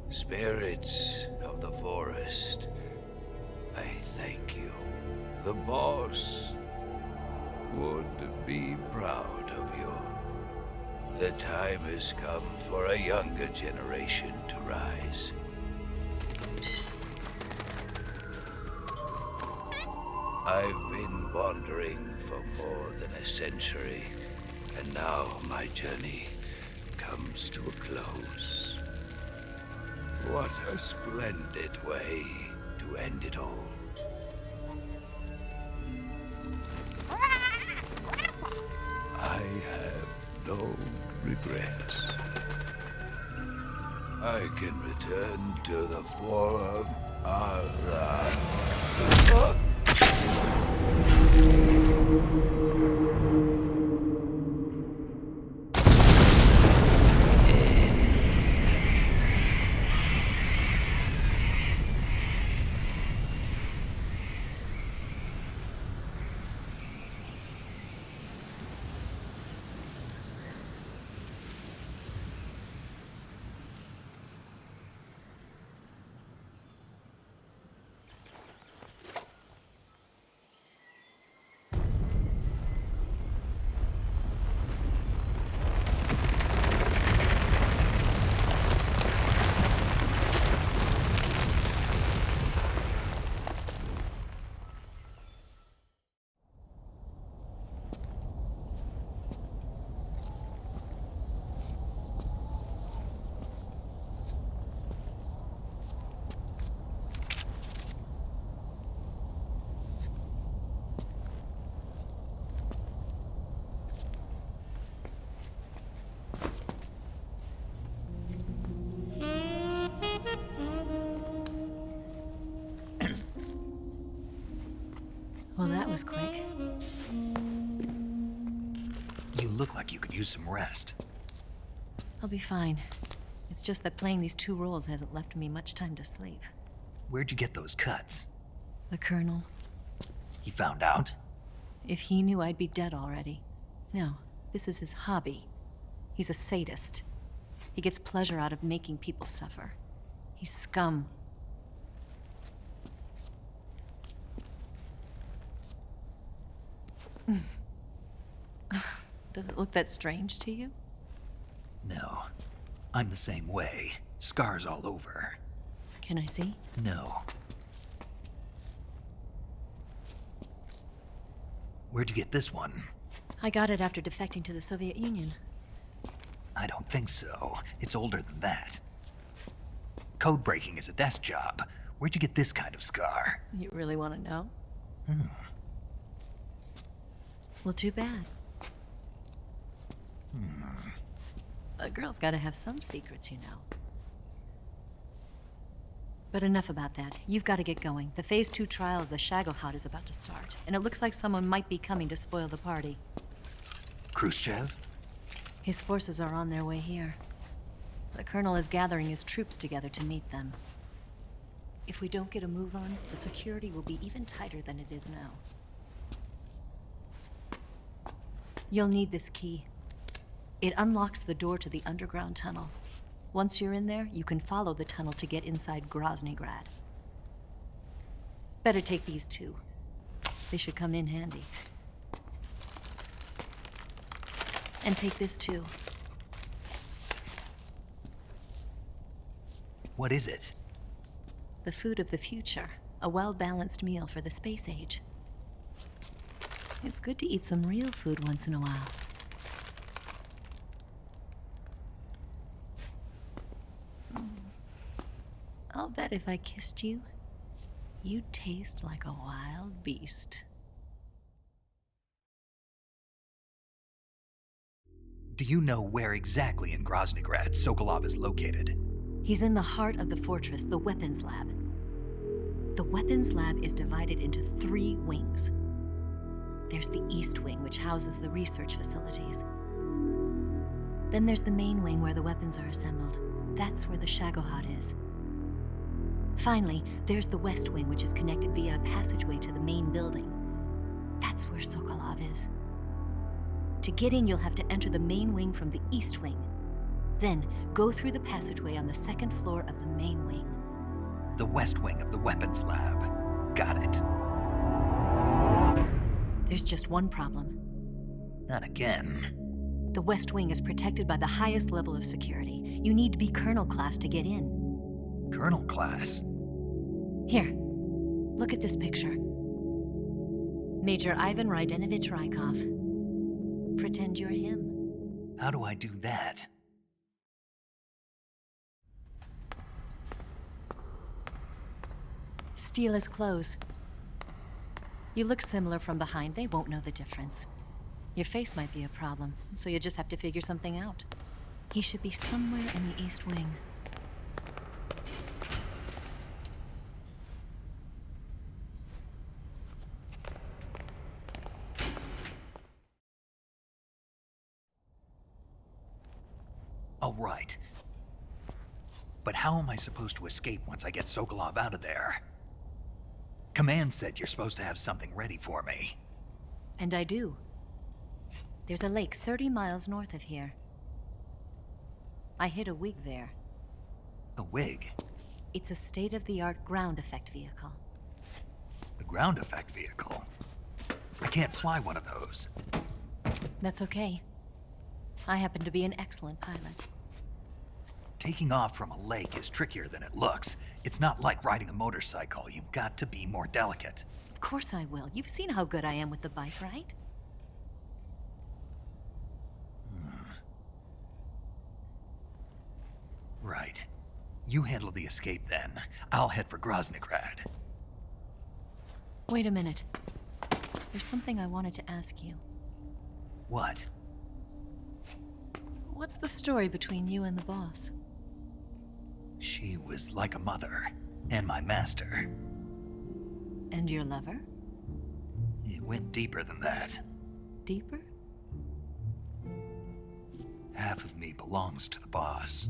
Spirits of the forest, I thank you. The boss would be proud of you. The time has come for a younger generation to rise. I've been wandering for more than a century, and now my journey comes to a close. What a splendid way to end it all. I have no regrets. I can return to the form of Well, that was quick. You look like you could use some rest. I'll be fine. It's just that playing these two roles hasn't left me much time to sleep. Where'd you get those cuts? The Colonel. He found out? If he knew, I'd be dead already. No, this is his hobby. He's a sadist. He gets pleasure out of making people suffer. He's scum. Does it look that strange to you? No. I'm the same way. Scars all over. Can I see? No. Where'd you get this one? I got it after defecting to the Soviet Union. I don't think so. It's older than that. Code breaking is a desk job. Where'd you get this kind of scar? You really want to know? Hmm. Well, too bad. A girl's gotta have some secrets, you know. But enough about that. You've got to get going. The Phase 2 trial of the Shagohod is about to start, and it looks like someone might be coming to spoil the party. Khrushchev? His forces are on their way here. The Colonel is gathering his troops together to meet them. If we don't get a move on, the security will be even tighter than it is now. You'll need this key. It unlocks the door to the underground tunnel. Once you're in there, you can follow the tunnel to get inside Groznygrad. Better take these two. They should come in handy. And take this too. What is it? The food of the future. A well-balanced meal for the space age. It's good to eat some real food once in a while. I'll bet if I kissed you, you'd taste like a wild beast. Do you know where exactly in Groznygrad Sokolov is located? He's in the heart of the fortress, the weapons lab. The weapons lab is divided into 3 wings. There's the East Wing, which houses the research facilities. Then there's the main wing where the weapons are assembled. That's where the Shagohod is. Finally, there's the West Wing, which is connected via a passageway to the main building. That's where Sokolov is. To get in, you'll have to enter the main wing from the East Wing. Then, go through the passageway on the second floor of the main wing. The West Wing of the weapons lab. Got it. There's just one problem. Not again. The West Wing is protected by the highest level of security. You need to be Colonel class to get in. Colonel class? Here, look at this picture. Major Ivan Rydenovich Rykov. Pretend you're him. How do I do that? Steal his clothes. You look similar from behind. They won't know the difference. Your face might be a problem, so you just have to figure something out. He should be somewhere in the East Wing. All right. But how am I supposed to escape once I get Sokolov out of there? Command said you're supposed to have something ready for me. And I do. There's a lake 30 miles north of here. I hid a wig there. A wig? It's a state-of-the-art ground effect vehicle. A ground effect vehicle? I can't fly one of those. That's okay. I happen to be an excellent pilot. Taking off from a lake is trickier than it looks. It's not like riding a motorcycle. You've got to be more delicate. Of course I will. You've seen how good I am with the bike, right? Right. You handle the escape then. I'll head for Groznygrad. Wait a minute. There's something I wanted to ask you. What? What's the story between you and the boss? She was like a mother, and my master. And your lover? It went deeper than that. Deeper? Half of me belongs to the boss.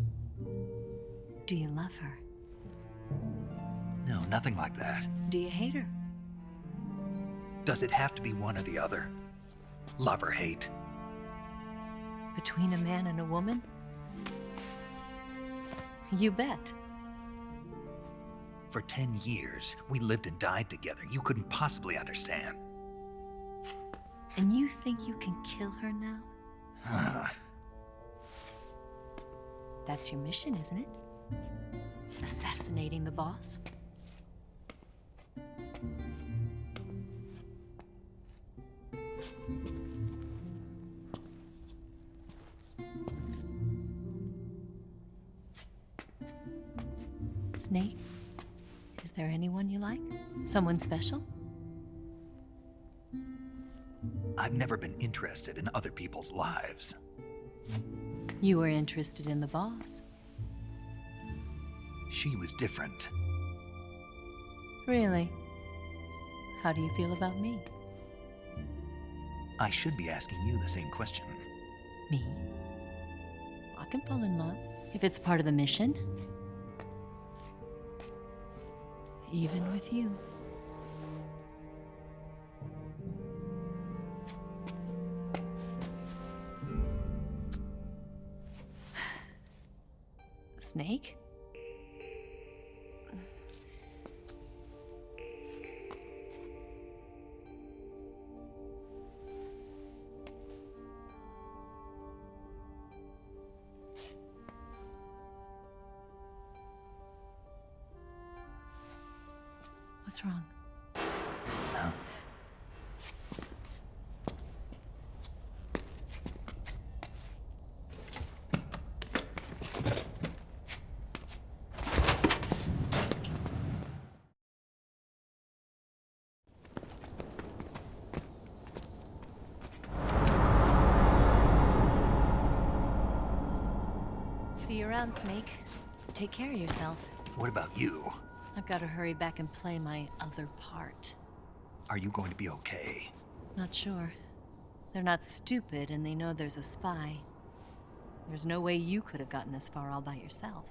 Do you love her? No, nothing like that. Do you hate her? Does it have to be one or the other? Love or hate? Between a man and a woman? You bet. For 10 years, we lived and died together. You couldn't possibly understand. And you think you can kill her now? That's your mission, isn't it? Assassinating the boss? Snake, is there anyone you like? Someone special? I've never been interested in other people's lives. You were interested in the boss. She was different. Really? How do you feel about me? I should be asking you the same question. Me? I can fall in love if it's part of the mission. Even with you. Snake? What's wrong? Huh? See you around, Snake. Take care of yourself. What about you? I've got to hurry back and play my other part. Are you going to be okay? Not sure. They're not stupid, and they know there's a spy. There's no way you could have gotten this far all by yourself.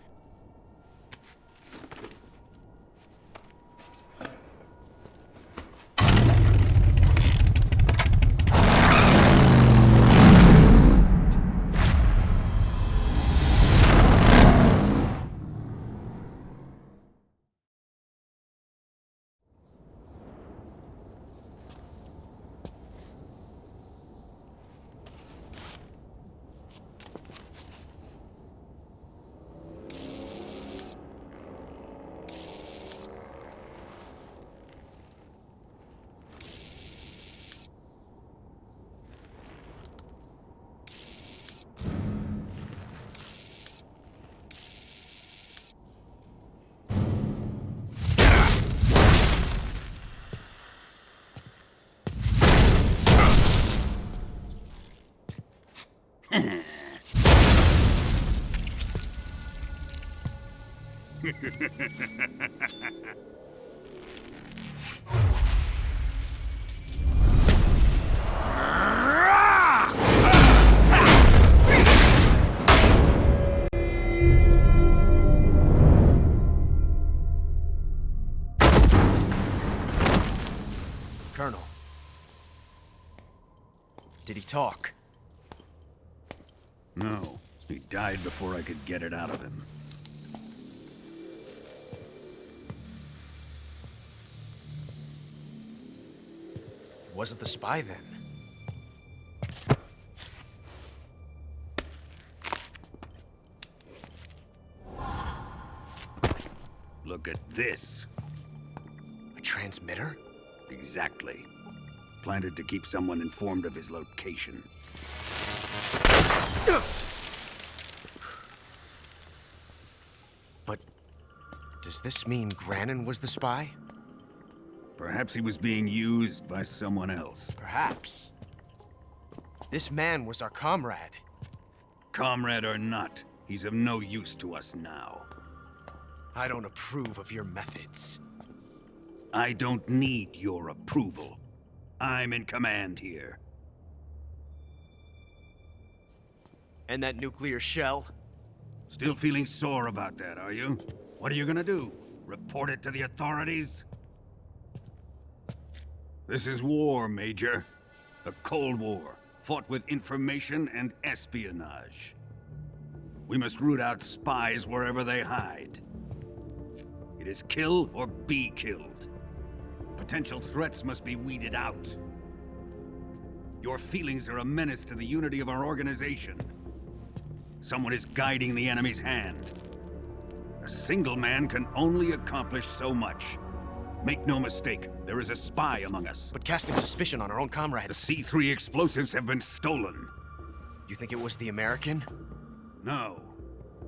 Colonel. Did he talk? No. He died before I could get it out of him. Wasn't the spy then? Look at this. A transmitter? Exactly. Planted to keep someone informed of his location. But does this mean Granin was the spy? Perhaps he was being used by someone else. Perhaps. This man was our comrade. Comrade or not, he's of no use to us now. I don't approve of your methods. I don't need your approval. I'm in command here. And that nuclear shell? Still feeling sore about that, are you? What are you gonna do? Report it to the authorities? This is war, Major. A Cold War, fought with information and espionage. We must root out spies wherever they hide. It is kill or be killed. Potential threats must be weeded out. Your feelings are a menace to the unity of our organization. Someone is guiding the enemy's hand. A single man can only accomplish so much. Make no mistake, there is a spy among us. But casting suspicion on our own comrades... The C3 explosives have been stolen. You think it was the American? No.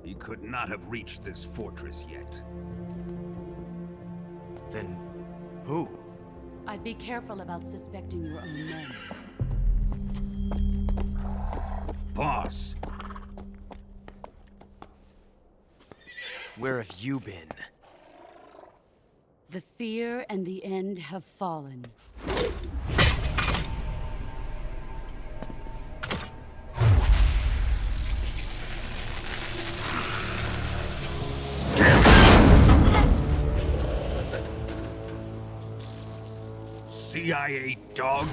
He could not have reached this fortress yet. Then... who? I'd be careful about suspecting your own men. Boss! Where have you been? The fear and the end have fallen. CIA dog?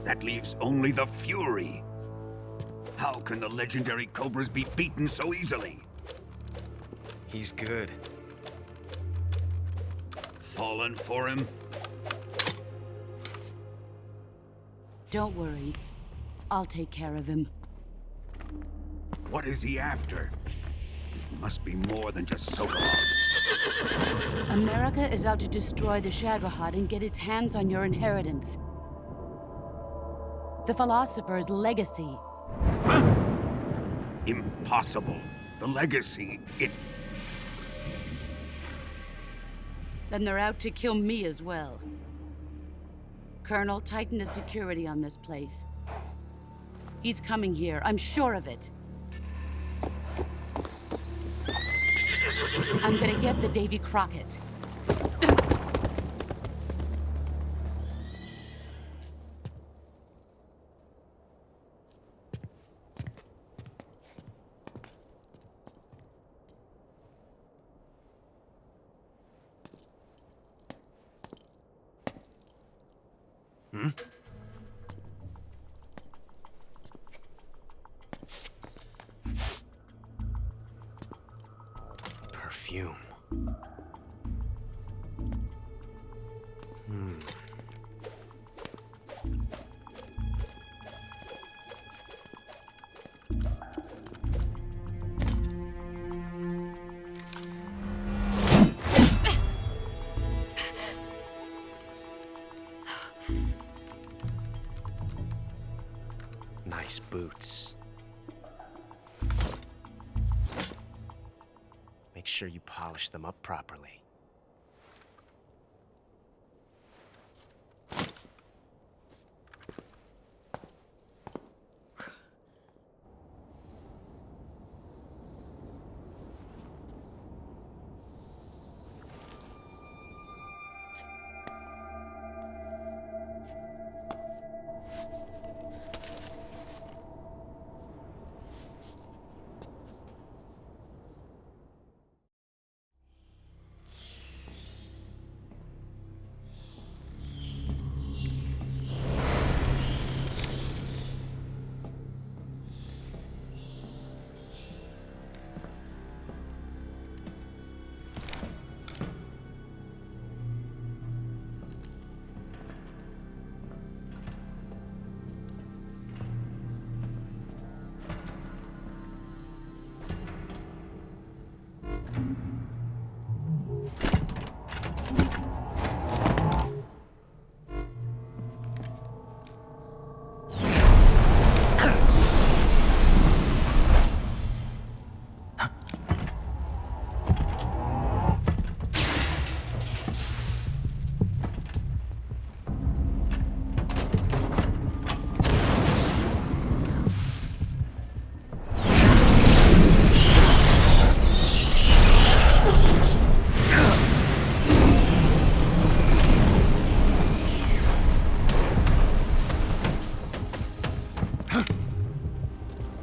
That leaves only the Fury. How can the legendary Cobras be beaten so easily? He's good. Fallen for him? Don't worry. I'll take care of him. What is he after? It must be more than just Sokolov. America is out to destroy the Shagohod and get its hands on your inheritance. The philosopher's legacy. Huh? Impossible. The legacy, it... Then they're out to kill me as well. Colonel, tighten the security on this place. He's coming here, I'm sure of it. I'm gonna get the Davy Crockett. perfume. Nice boots. Make sure you polish them up properly.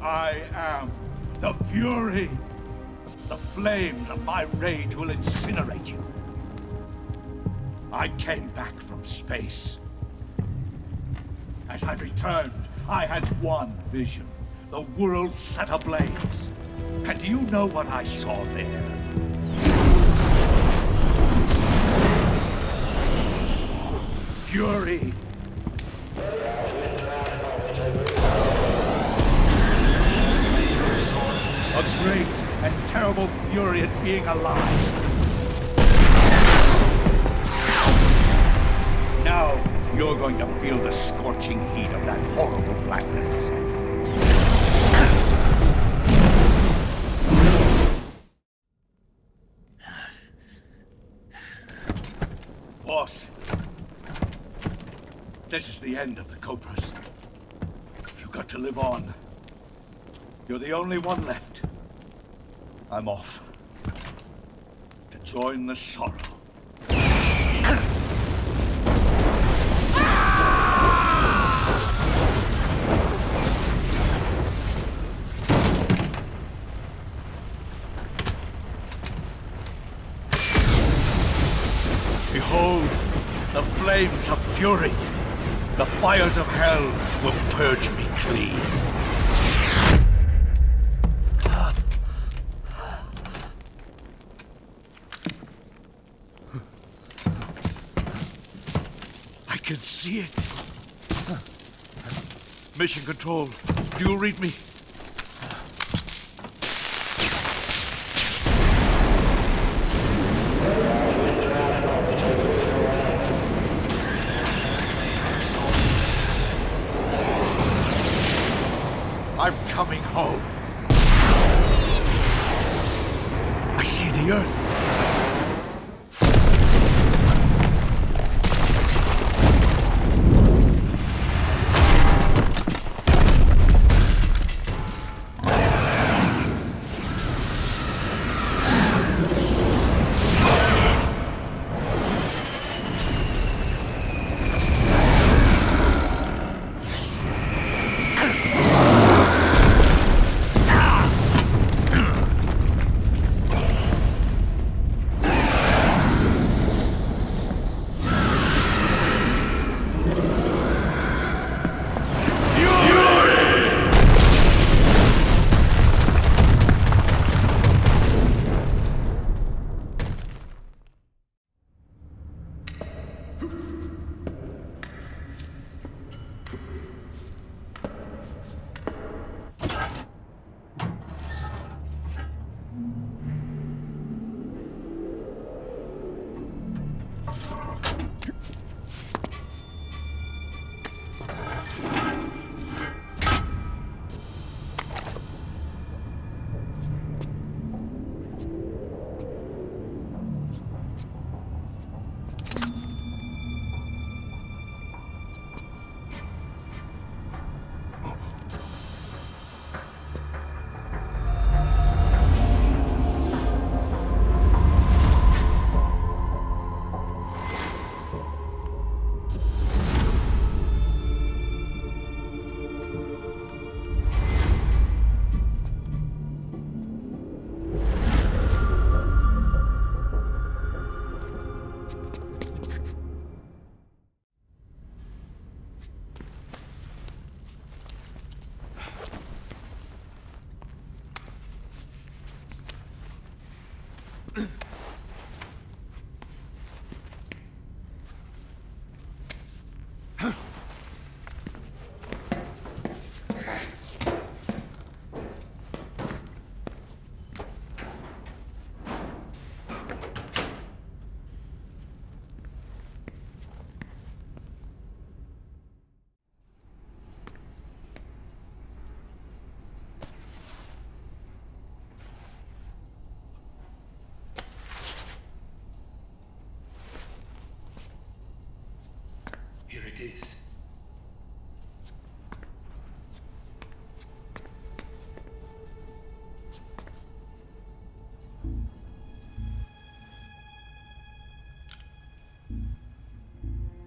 I am the Fury. The flames of my rage will incinerate you. I came back from space. As I returned, I had one vision. The world set ablaze. And do you know what I saw there? Fury. A great and terrible fury at being alive. Now, you're going to feel the scorching heat of that horrible blackness. Boss, this is the end of the Cobras. You've got to live on. You're the only one left. I'm off. To join the sorrow. Behold, the flames of fury. The fires of hell will purge me clean. I can see it. Mission Control, do you read me? I'm coming home. I see the Earth.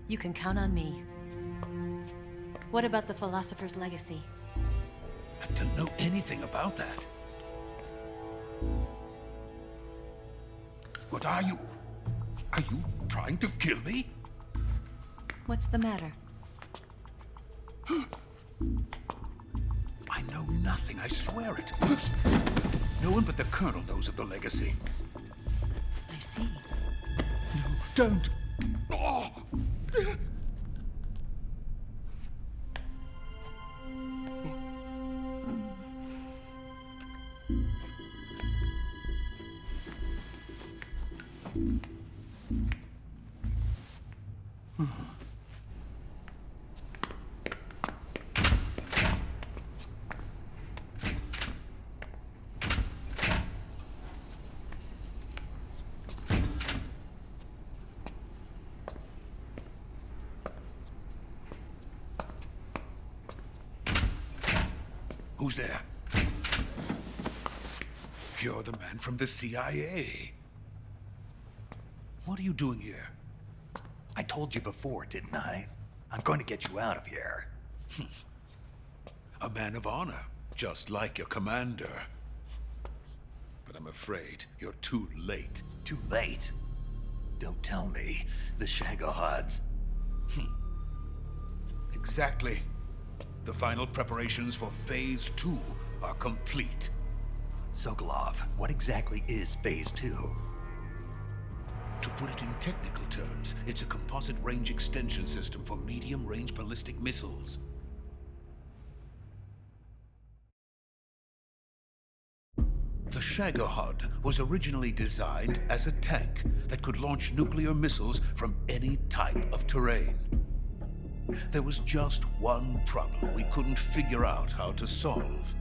You can count on me. What about the Philosopher's Legacy? I don't know anything about that. What are you? Are you trying to kill me? What's the matter? I know nothing, I swear it. No one but the Colonel knows of the legacy. I see. No, don't! Oh. Who's there? You're the man from the CIA. What are you doing here? I told you before, didn't I? I'm going to get you out of here. A man of honor, just like your commander. But I'm afraid you're too late. Too late? Don't tell me. The Shagohods. Exactly. The final preparations for Phase 2 are complete. Sokolov, what exactly is Phase 2? To put it in technical terms, it's a composite range extension system for medium-range ballistic missiles. The Shagohod was originally designed as a tank that could launch nuclear missiles from any type of terrain. There was just one problem we couldn't figure out how to solve.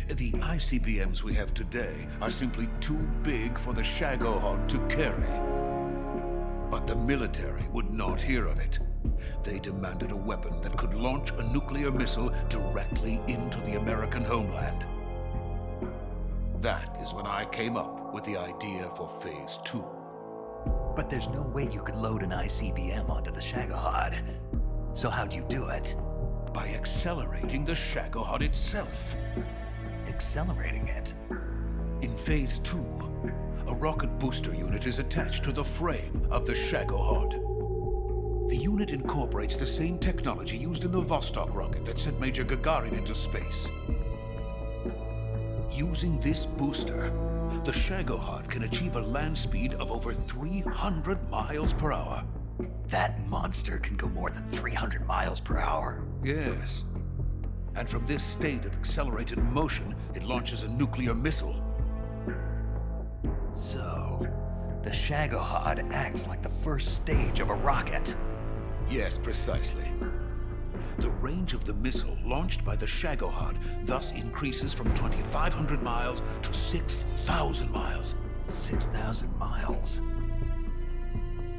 The ICBMs we have today are simply too big for the Shagohod to carry. But the military would not hear of it. They demanded a weapon that could launch a nuclear missile directly into the American homeland. That is when I came up with the idea for Phase 2. But there's no way you could load an ICBM onto the Shagohod. So how'd you do it? By accelerating the Shagohod itself. Accelerating it? In Phase 2, a rocket booster unit is attached to the frame of the Shagohod. The unit incorporates the same technology used in the Vostok rocket that sent Major Gagarin into space. Using this booster, the Shagohod can achieve a land speed of over 300 miles per hour. That monster can go more than 300 miles per hour? Yes. And from this state of accelerated motion, it launches a nuclear missile. So, the Shagohod acts like the first stage of a rocket. Yes, precisely. The range of the missile launched by the Shagohod thus increases from 2,500 miles to 6,000 miles. 6,000 miles?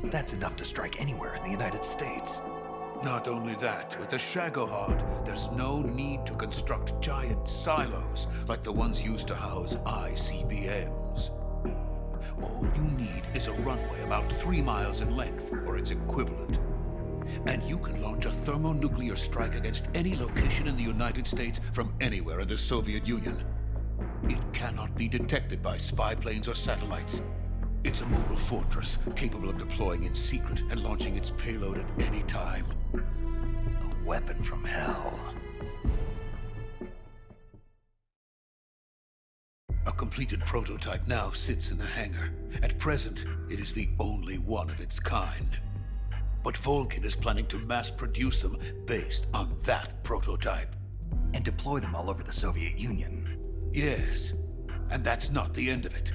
That's enough to strike anywhere in the United States. Not only that, with the Shagohod, there's no need to construct giant silos like the ones used to house ICBMs. All you need is a runway about 3 miles in length, or its equivalent. And you can launch a thermonuclear strike against any location in the United States from anywhere in the Soviet Union. It cannot be detected by spy planes or satellites. It's a mobile fortress, capable of deploying in secret and launching its payload at any time. A weapon from hell. A completed prototype now sits in the hangar. At present, it is the only one of its kind. But Volgin is planning to mass-produce them based on that prototype. And deploy them all over the Soviet Union. Yes, and that's not the end of it.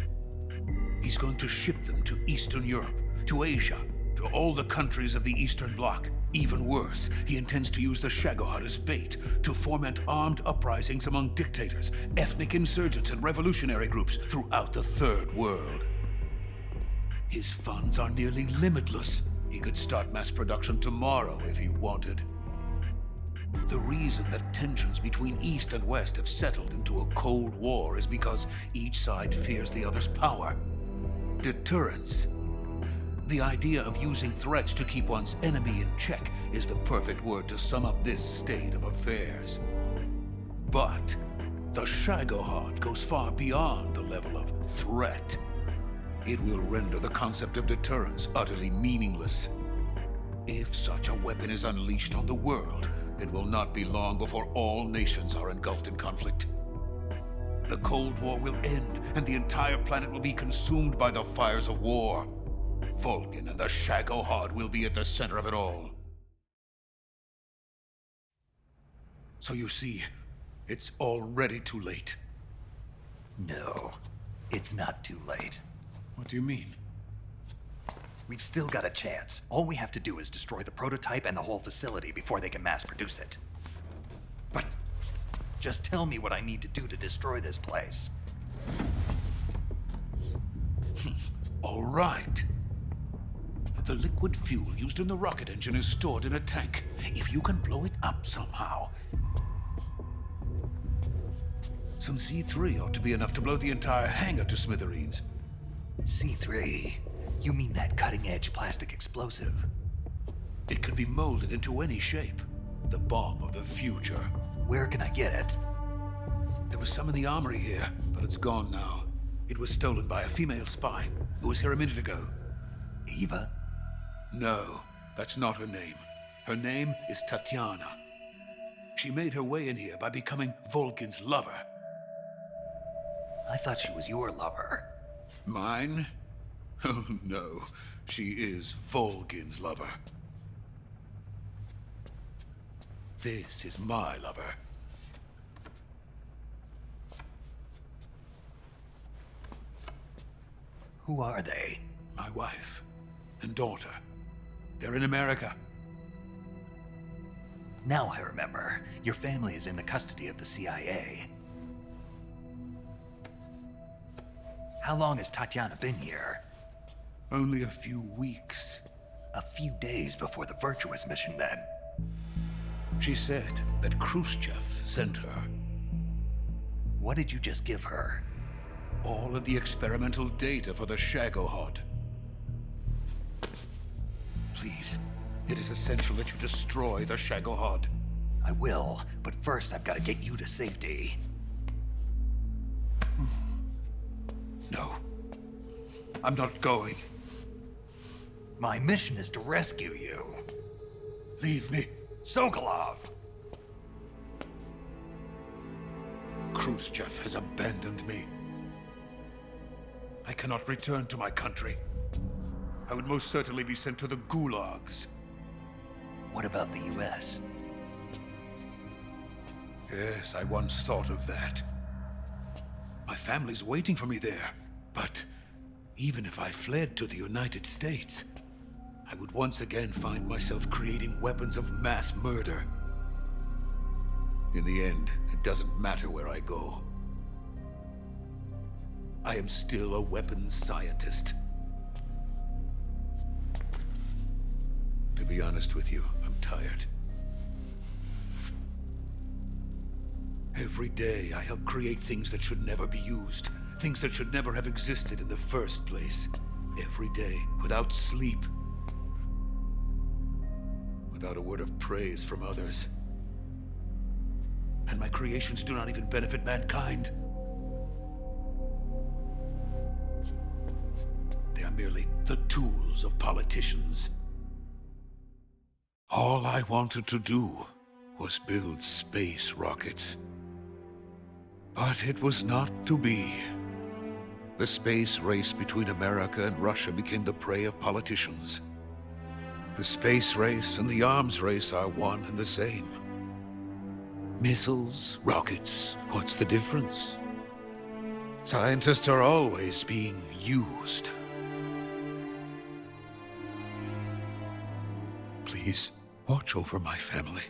He's going to ship them to Eastern Europe, to Asia, to all the countries of the Eastern Bloc. Even worse, he intends to use the Shagohod as bait to foment armed uprisings among dictators, ethnic insurgents, and revolutionary groups throughout the Third World. His funds are nearly limitless. He could start mass production tomorrow if he wanted. The reason that tensions between East and West have settled into a Cold War is because each side fears the other's power. Deterrence. The idea of using threats to keep one's enemy in check is the perfect word to sum up this state of affairs. But the Shagohod goes far beyond the level of threat. It will render the concept of deterrence utterly meaningless. If such a weapon is unleashed on the world, it will not be long before all nations are engulfed in conflict. The Cold War will end, and the entire planet will be consumed by the fires of war. Volgin and the Shagohod will be at the center of it all. So you see, it's already too late. No, it's not too late. What do you mean? We've still got a chance. All we have to do is destroy the prototype and the whole facility before they can mass produce it. But just tell me what I need to do to destroy this place. All right. The liquid fuel used in the rocket engine is stored in a tank. If you can blow it up somehow. Some C3 ought to be enough to blow the entire hangar to smithereens. C3? You mean that cutting-edge plastic explosive? It can be molded into any shape. The bomb of the future. Where can I get it? There was some in the armory here, but it's gone now. It was stolen by a female spy who was here a minute ago. Eva? No, that's not her name. Her name is Tatiana. She made her way in here by becoming Volgin's lover. I thought she was your lover. Mine? Oh no, she is Volgin's lover. This is my lover. Who are they? My wife and daughter. They're in America. Now I remember. Your family is in the custody of the CIA. How long has Tatiana been here? Only a few weeks. A few days before the Virtuous Mission, then. She said that Khrushchev sent her. What did you just give her? All of the experimental data for the Shagohod. Please, it is essential that you destroy the Shagohod. I will, but first I've got to get you to safety. No. I'm not going. My mission is to rescue you. Leave me. Sokolov! Khrushchev has abandoned me. I cannot return to my country. I would most certainly be sent to the gulags. What about the US? Yes, I once thought of that. My family's waiting for me there. But even if I fled to the United States, I would once again find myself creating weapons of mass murder. In the end, it doesn't matter where I go. I am still a weapons scientist. To be honest with you, I'm tired. Every day, I help create things that should never be used. Things that should never have existed in the first place. Every day, without sleep. Without a word of praise from others. And my creations do not even benefit mankind. They are merely the tools of politicians. All I wanted to do was build space rockets. But it was not to be. The space race between America and Russia became the prey of politicians. The space race and the arms race are one and the same. Missiles, rockets, what's the difference? Scientists are always being used. Please, watch over my family.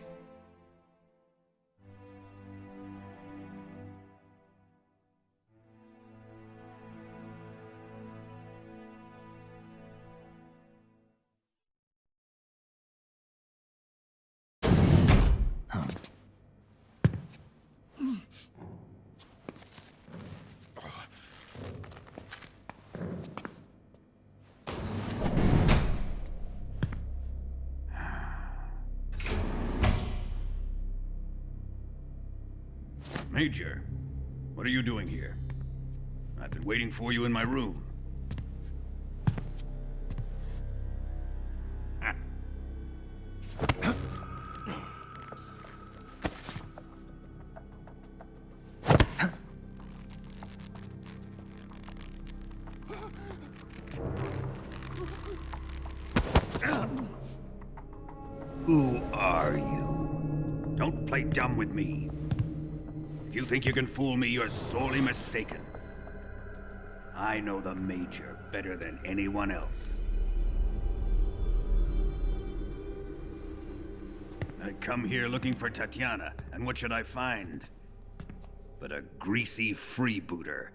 Major, what are you doing here? I've been waiting for you in my room. Who are you? Don't play dumb with me. If you think you can fool me, you're sorely mistaken. I know the Major better than anyone else. I come here looking for Tatiana, and what should I find? But a greasy freebooter.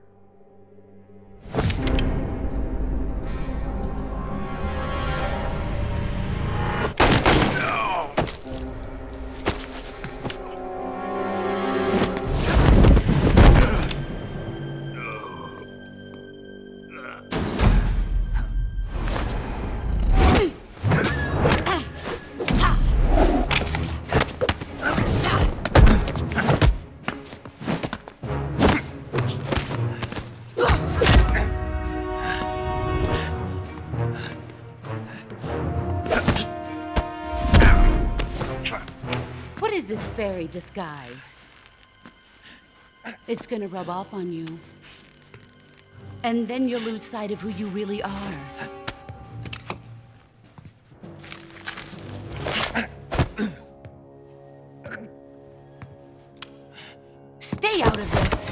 This fairy disguise. It's gonna rub off on you. And then you'll lose sight of who you really are. Stay out of this!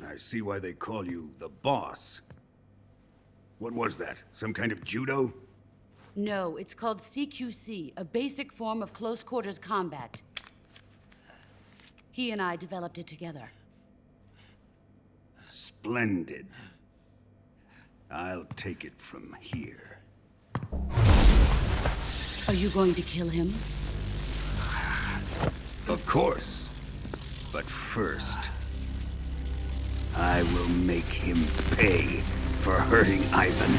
I see why they call you the boss. What was that? Some kind of judo? No, it's called CQC, a basic form of close quarters combat. He and I developed it together. Splendid. I'll take it from here. Are you going to kill him? Of course. But first, I will make him pay for hurting Ivan.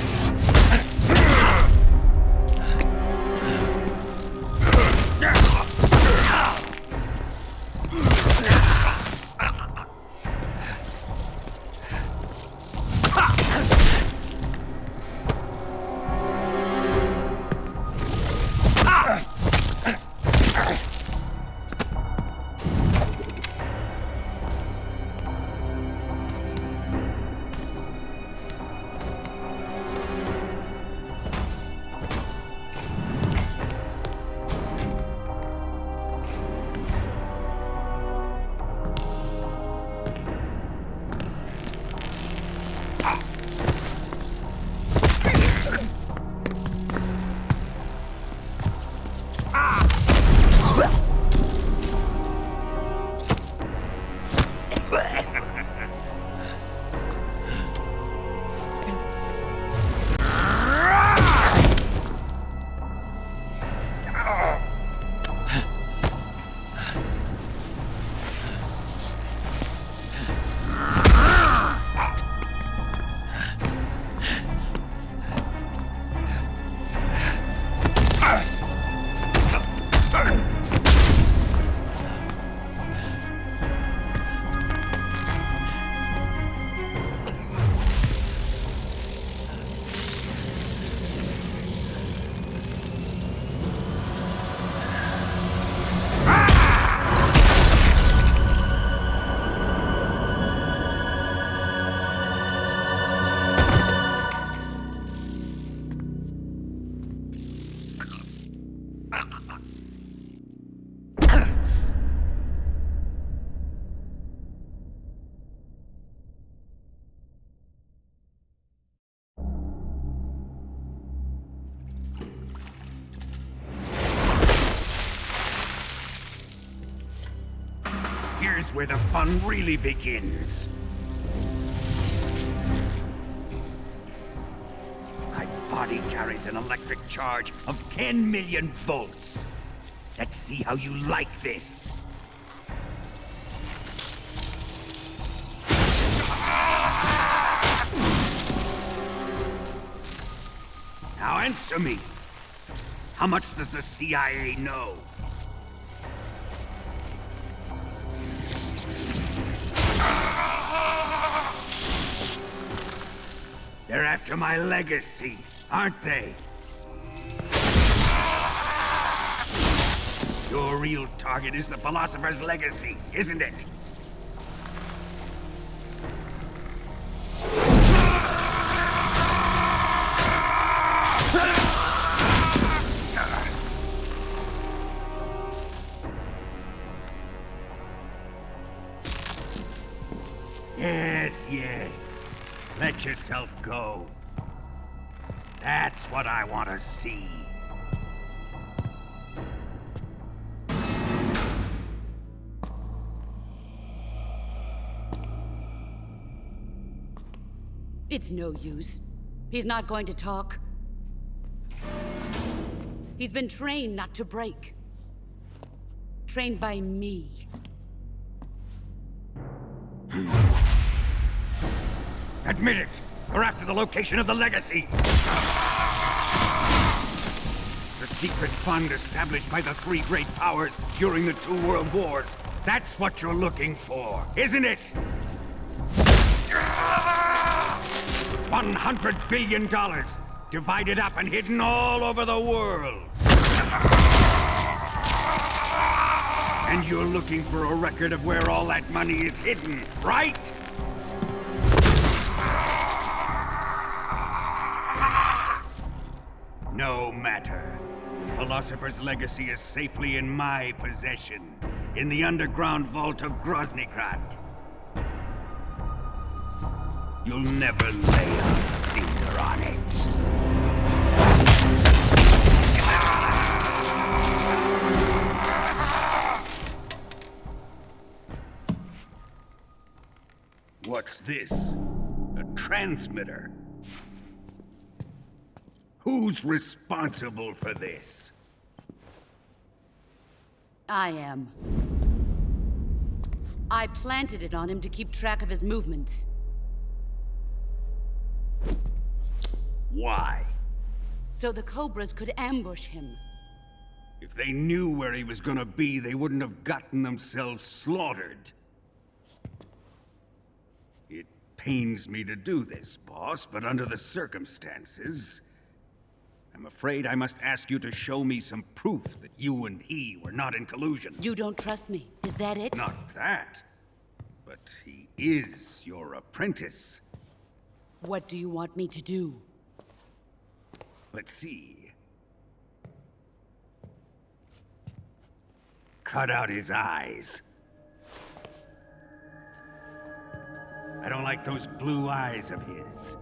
Here's where the fun really begins. My body carries an electric charge of 10 million volts. Let's see how you like this. Now answer me. How much does the CIA know? They're after my legacy, aren't they? Your real target is the Philosopher's legacy, isn't it? Yes. Let yourself go. That's what I want to see. It's no use. He's not going to talk. He's been trained not to break. Trained by me. Admit it! We're after the location of the legacy! The secret fund established by the three great powers during the 2 world wars. That's what you're looking for, isn't it? $100 billion, divided up and hidden all over the world. And you're looking for a record of where all that money is hidden, right? No matter. The Philosopher's legacy is safely in my possession, in the underground vault of Groznygrad. You'll never lay a finger on it. What's this? A transmitter? Who's responsible for this? I am. I planted it on him to keep track of his movements. Why? So the Cobras could ambush him. If they knew where he was gonna be, they wouldn't have gotten themselves slaughtered. It pains me to do this, boss, but under the circumstances, I'm afraid I must ask you to show me some proof that you and he were not in collusion. You don't trust me, is that it? Not that. But he is your apprentice. What do you want me to do? Let's see. Cut out his eyes. I don't like those blue eyes of his.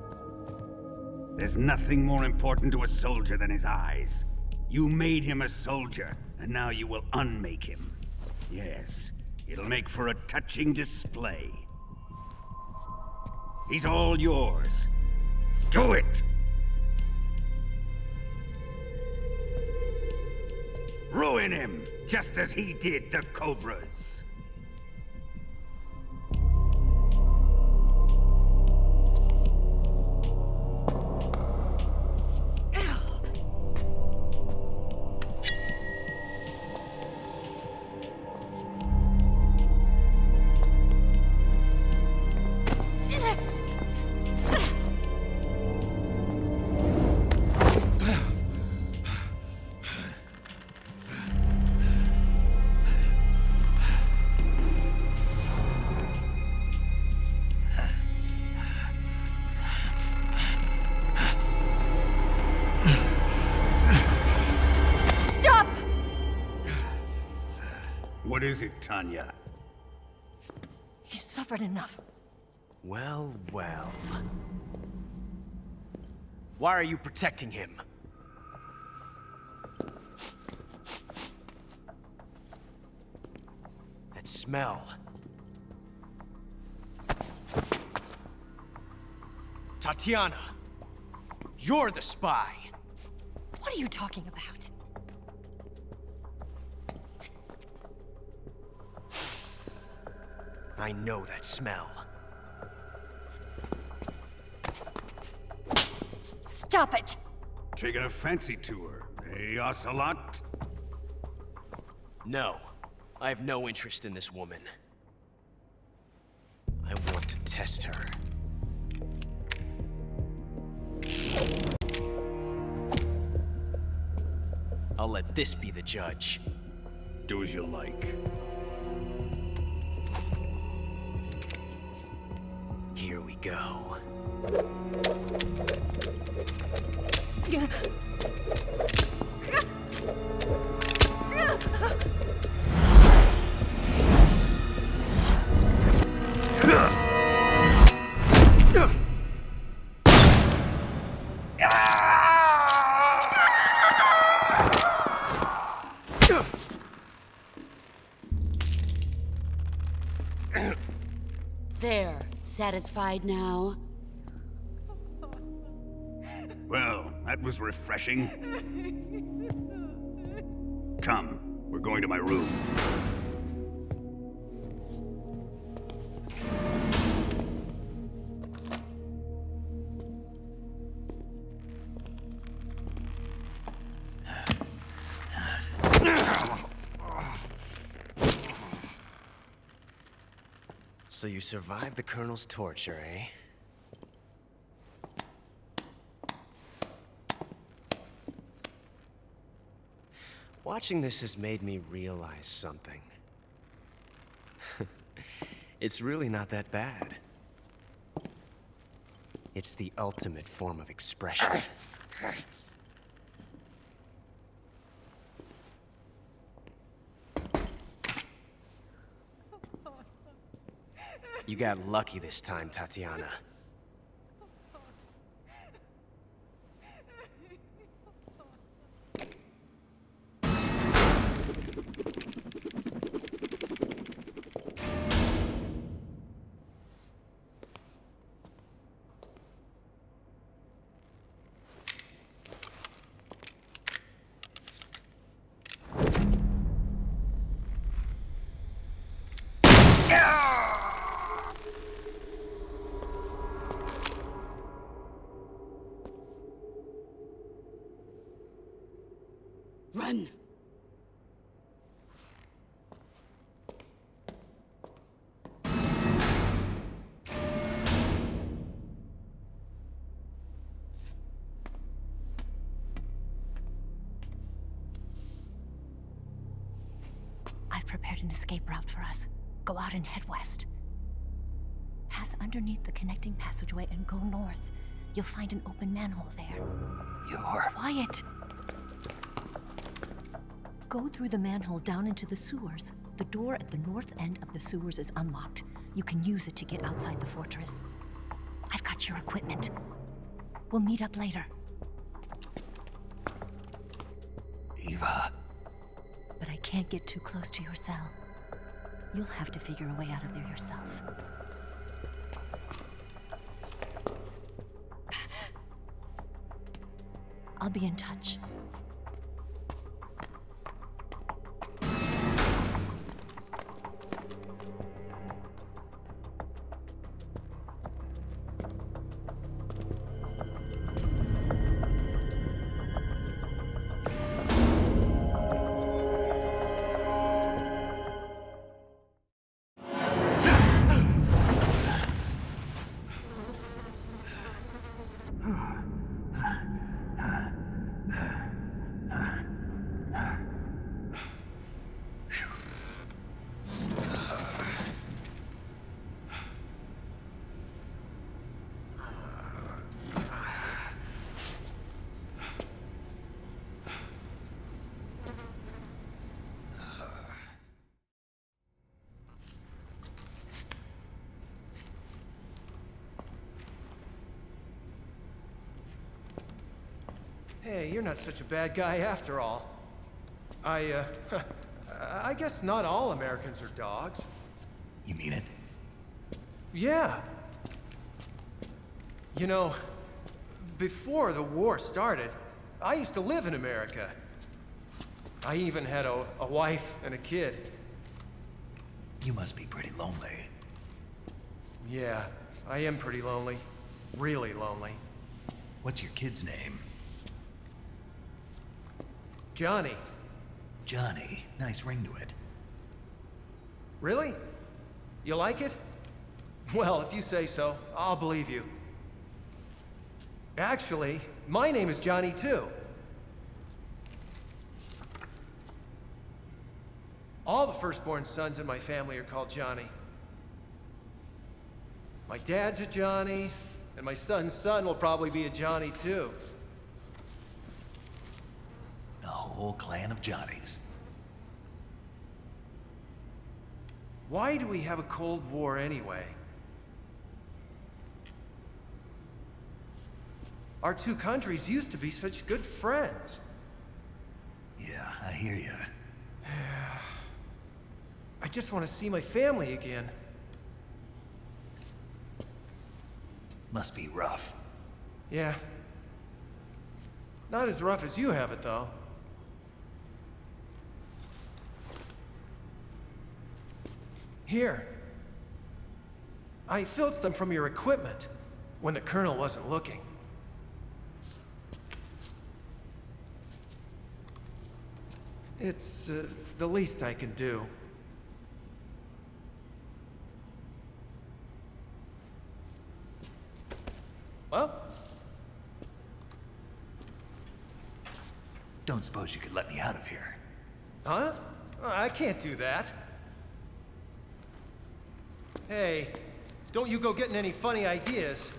There's nothing more important to a soldier than his eyes. You made him a soldier, and now you will unmake him. Yes, it'll make for a touching display. He's all yours. Do it! Ruin him, just as he did the Cobras. What is it, Tanya? He's suffered enough. Well, well. Why are you protecting him? That smell. Tatiana, you're the spy. What are you talking about? I know that smell. Stop it! Taking a fancy tour, eh, Ocelot? No. I have no interest in this woman. I want to test her. I'll let this be the judge. Do as you like. Here we go. There. Satisfied now? Well, that was refreshing. Come, we're going to my room. So you survived the Colonel's torture, eh? Watching this has made me realize something. It's really not that bad. It's the ultimate form of expression. You got lucky this time, Tatiana. Run! I've prepared an escape route for us. Go out and head west. Pass underneath the connecting passageway and go north. You'll find an open manhole there. You're... Quiet! Go through the manhole down into the sewers. The door at the north end of the sewers is unlocked. You can use it to get outside the fortress. I've got your equipment. We'll meet up later. Eva. But I can't get too close to your cell. You'll have to figure a way out of there yourself. I'll be in touch. Hey, you're not such a bad guy after all. I guess not all Americans are dogs. You mean it? Yeah. You know, before the war started, I used to live in America. I even had a wife and a kid. You must be pretty lonely. Yeah, I am pretty lonely. Really lonely. What's your kid's name? Johnny. Johnny. Nice ring to it. Really? You like it? Well, if you say so, I'll believe you. Actually, my name is Johnny too. All the firstborn sons in my family are called Johnny. My dad's a Johnny, and my son's son will probably be a Johnny too. A whole clan of Johnnies. Why do we have a Cold War anyway? Our two countries used to be such good friends. Yeah, I hear you. I just want to see my family again. Must be rough. Yeah. Not as rough as you have it, though. Here. I filched them from your equipment when the Colonel wasn't looking. It's the least I can do. Well? Don't suppose you could let me out of here? Huh? I can't do that. Hey, don't you go getting any funny ideas.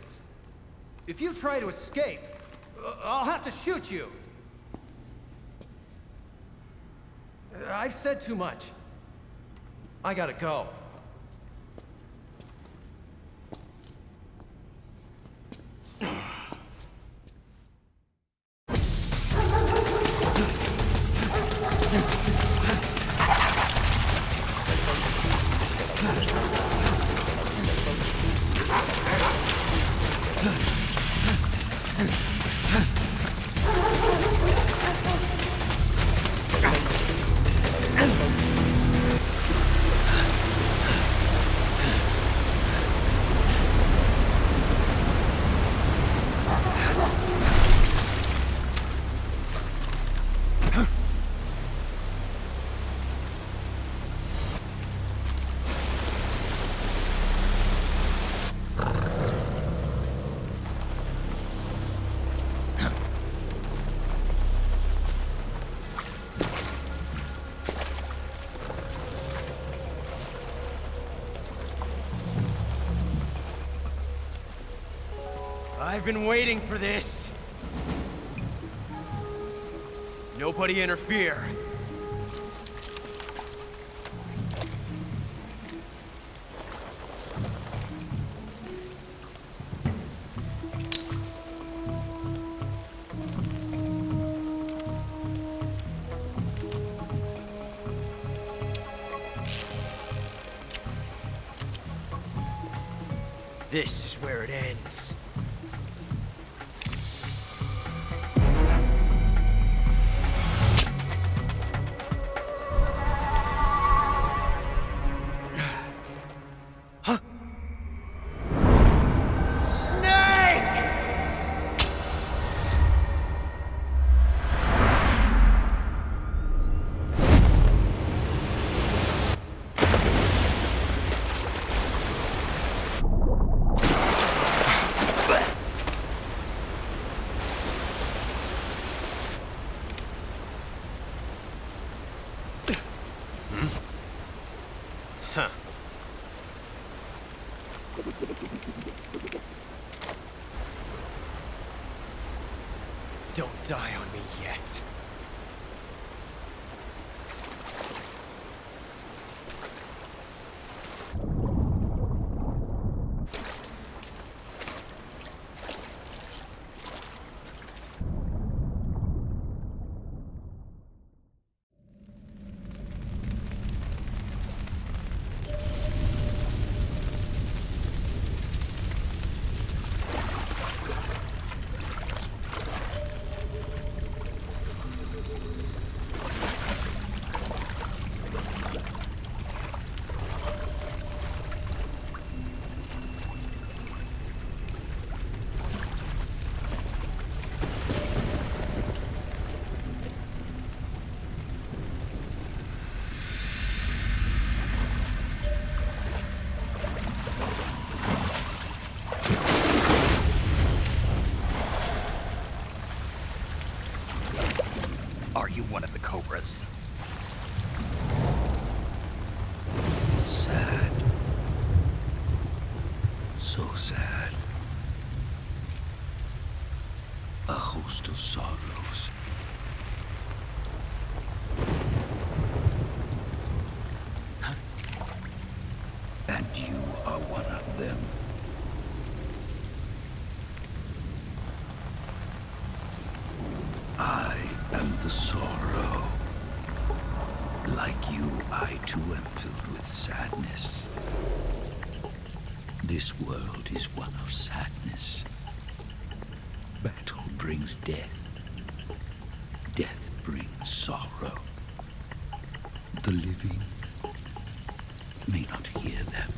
If you try to escape, I'll have to shoot you. I've said too much. I gotta go. I've been waiting for this. Nobody interfere. This is where it ends. Don't die on me yet. Are you one of the cobras? Sad. So sad. A host of sorrows. And you are one of them. I am the sorrow. Like you, I too am filled with sadness. This world is one of sadness. Battle brings death. Death brings sorrow. The living may not hear them.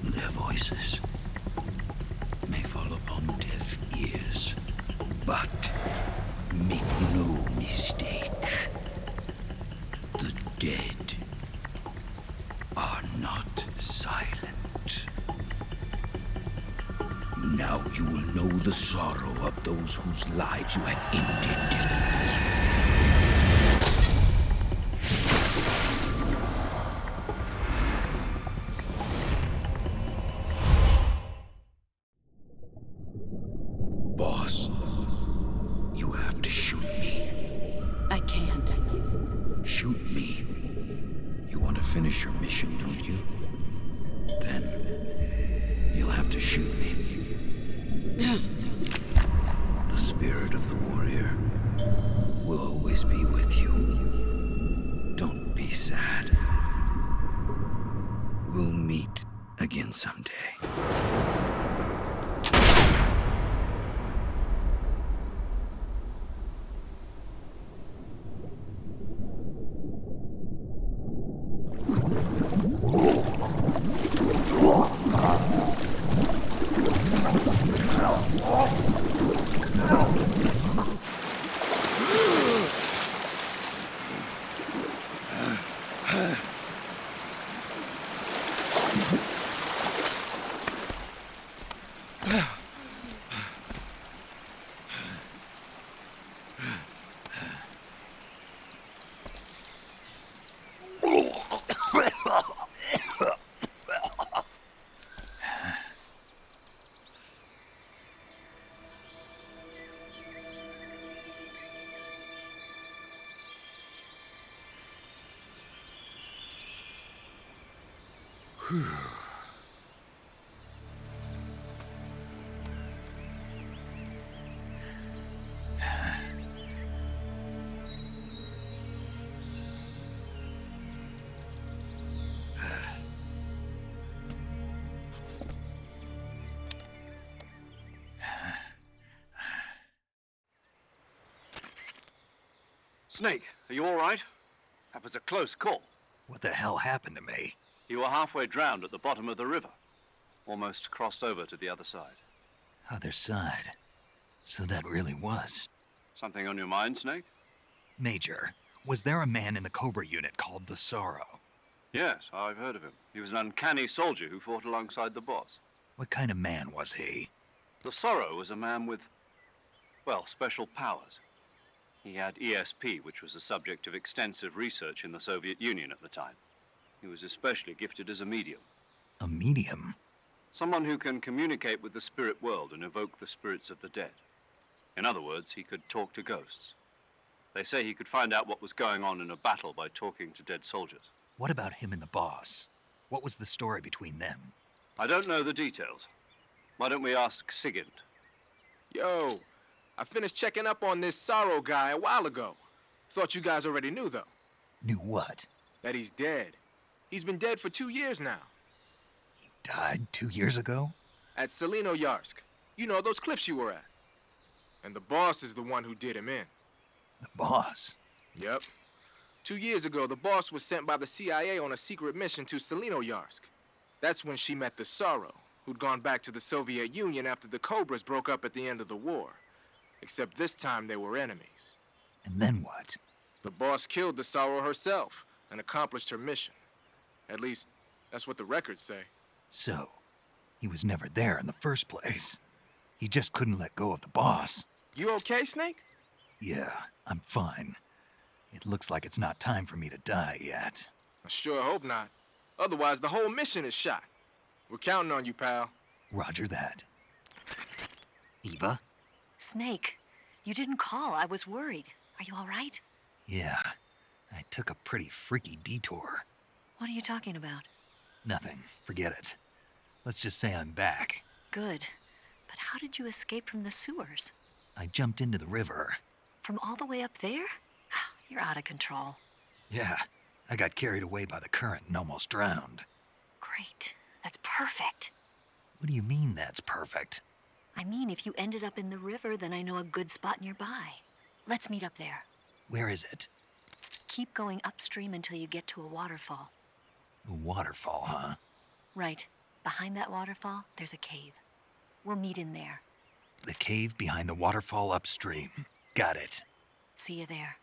Their voices may fall upon deaf ears. But make no mistake, the dead are not silent. Now you will know the sorrow of those whose lives you have ended. Boss, you have to shoot me. I can't. Shoot me. You want to finish your mission, don't you? Then you'll have to shoot me. The spirit of the warrior will always be with you. Don't be sad. We'll meet again someday. Snake, are you all right? That was a close call. What the hell happened to me? You were halfway drowned at the bottom of the river. Almost crossed over to the other side. Other side. So that really was. Something on your mind, Snake? Major, was there a man in the Cobra unit called the Sorrow? Yes, I've heard of him. He was an uncanny soldier who fought alongside the boss. What kind of man was he? The Sorrow was a man with, well, special powers. He had ESP, which was the subject of extensive research in the Soviet Union at the time. He was especially gifted as a medium. A medium? Someone who can communicate with the spirit world and evoke the spirits of the dead. In other words, he could talk to ghosts. They say he could find out what was going on in a battle by talking to dead soldiers. What about him and the boss? What was the story between them? I don't know the details. Why don't we ask Sigint? Yo, I finished checking up on this Sorrow guy a while ago. Thought you guys already knew, though. Knew what? That he's dead. He's been dead for 2 years now. He died 2 years ago? At Selino-Yarsk. You know, those cliffs you were at. And the boss is the one who did him in. The boss? Yep. 2 years ago, the boss was sent by the CIA on a secret mission to Selino-Yarsk. That's when she met the Sorrow, who'd gone back to the Soviet Union after the Cobras broke up at the end of the war. Except this time they were enemies. And then what? The boss killed the Sorrow herself and accomplished her mission. At least, that's what the records say. So, he was never there in the first place. He just couldn't let go of the boss. You okay, Snake? Yeah, I'm fine. It looks like it's not time for me to die yet. I sure hope not. Otherwise, the whole mission is shot. We're counting on you, pal. Roger that. Eva? Snake, you didn't call. I was worried. Are you all right? Yeah, I took a pretty freaky detour. What are you talking about? Nothing. Forget it. Let's just say I'm back. Good. But how did you escape from the sewers? I jumped into the river. From all the way up there? You're out of control. Yeah, I got carried away by the current and almost drowned. Great. That's perfect. What do you mean that's perfect? I mean, if you ended up in the river, then I know a good spot nearby. Let's meet up there. Where is it? Keep going upstream until you get to a waterfall. A waterfall, huh? Right. Behind that waterfall, there's a cave. We'll meet in there. The cave behind the waterfall upstream. Got it. See you there.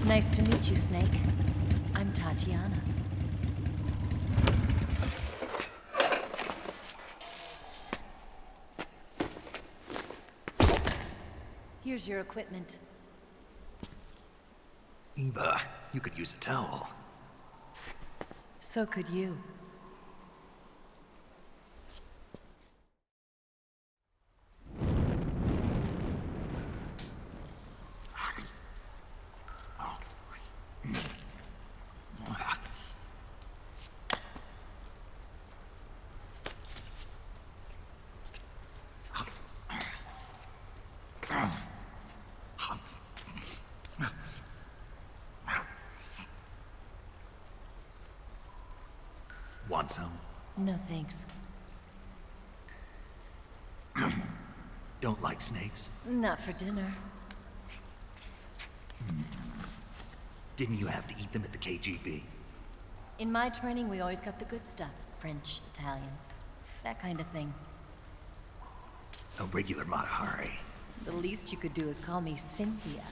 Nice to meet you, Snake. I'm Tatiana. Here's your equipment. Eva, you could use a towel. So could you. Want some? No thanks. Don't like snakes? Not for dinner. Didn't you have to eat them at the KGB? In my training, we always got the good stuff. French, Italian, that kind of thing. A regular Matahari. The least you could do is call me Cynthia.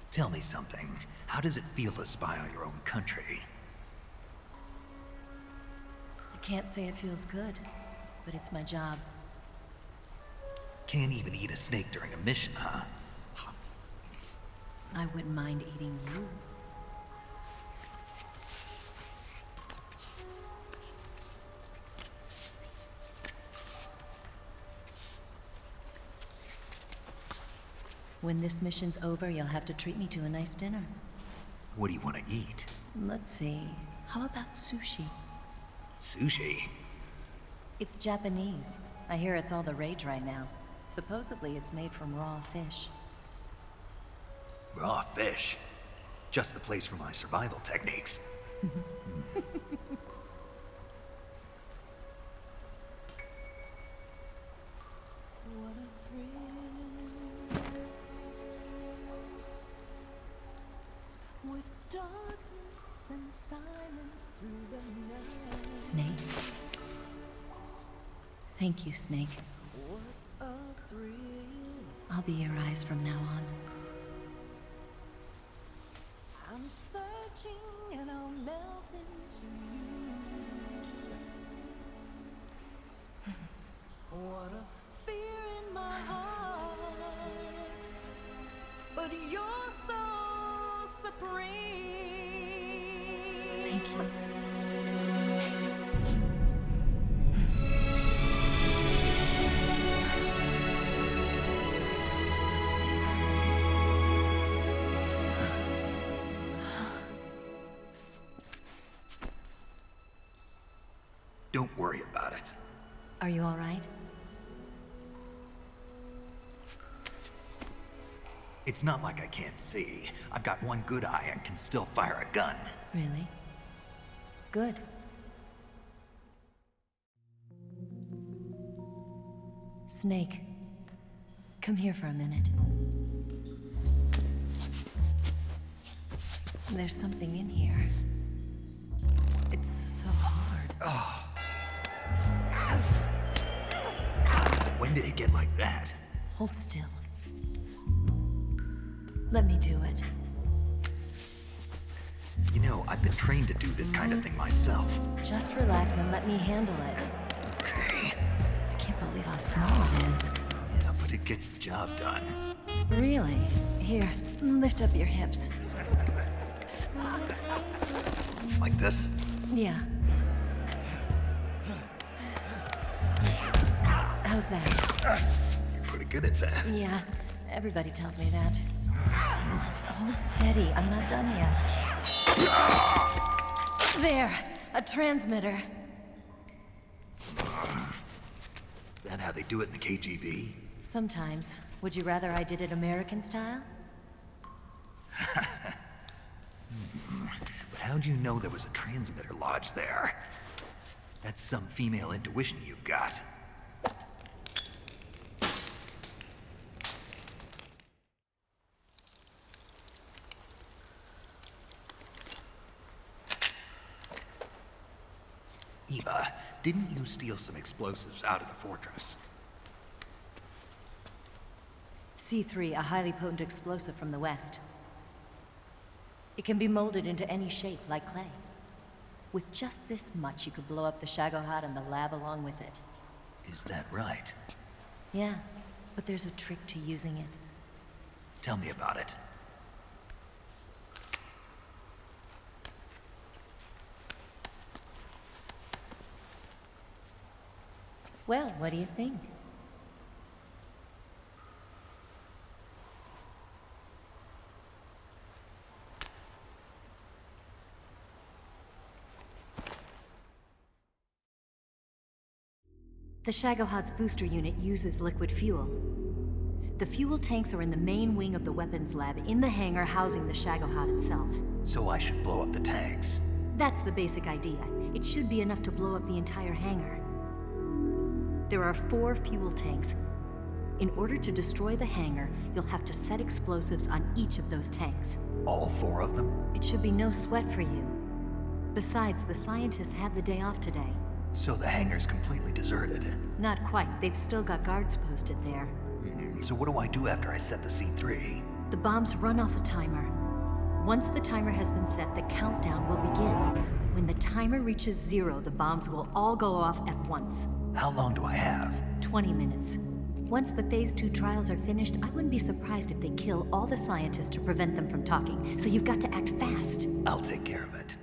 Tell me something. How does it feel to spy on your own country? I can't say it feels good, but it's my job. Can't even eat a snake during a mission, huh? I wouldn't mind eating you. When this mission's over, you'll have to treat me to a nice dinner. What do you want to eat? Let's see. How about sushi? Sushi? It's Japanese. I hear it's all the rage right now. Supposedly it's made from raw fish. Raw fish? Just the place for my survival techniques. Snake. Thank you, Snake. I'll be your eyes from now on. I'm searching and I'll melt into you. What a fear in my heart, but you're so supreme. Thank you, Snake. Don't worry about it. Are you all right? It's not like I can't see. I've got one good eye and can still fire a gun. Really? Good. Snake, come here for a minute. There's something in here. It's so hard. Oh. When did it get like that? Hold still. Let me do it. You know, I've been trained to do this kind of thing myself. Just relax and let me handle it. Okay. I can't believe how small it is. Yeah, but it gets the job done. Really? Here, lift up your hips. Like this? Yeah. How's that? You're pretty good at that. Yeah, everybody tells me that. Hold steady, I'm not done yet. There, a transmitter. Is that how they do it in the KGB? Sometimes. Would you rather I did it American style? But how'd you know there was a transmitter lodged there? That's some female intuition you've got. Eva, didn't you steal some explosives out of the fortress? C3, a highly potent explosive from the west. It can be molded into any shape, like clay. With just this much, you could blow up the Shagohod and the lab along with it. Is that right? Yeah, but there's a trick to using it. Tell me about it. Well, what do you think? The Shagohod's booster unit uses liquid fuel. The fuel tanks are in the main wing of the weapons lab in the hangar housing the Shagohod itself. So I should blow up the tanks. That's the basic idea. It should be enough to blow up the entire hangar. There are 4 fuel tanks. In order to destroy the hangar, you'll have to set explosives on each of those tanks. All 4 of them? It should be no sweat for you. Besides, the scientists had the day off today. So the hangar's completely deserted. Not quite. They've still got guards posted there. So what do I do after I set the C3? The bombs run off a timer. Once the timer has been set, the countdown will begin. When the timer reaches 0, the bombs will all go off at once. How long do I have? 20 minutes. Once the Phase 2 trials are finished, I wouldn't be surprised if they kill all the scientists to prevent them from talking. So you've got to act fast. I'll take care of it.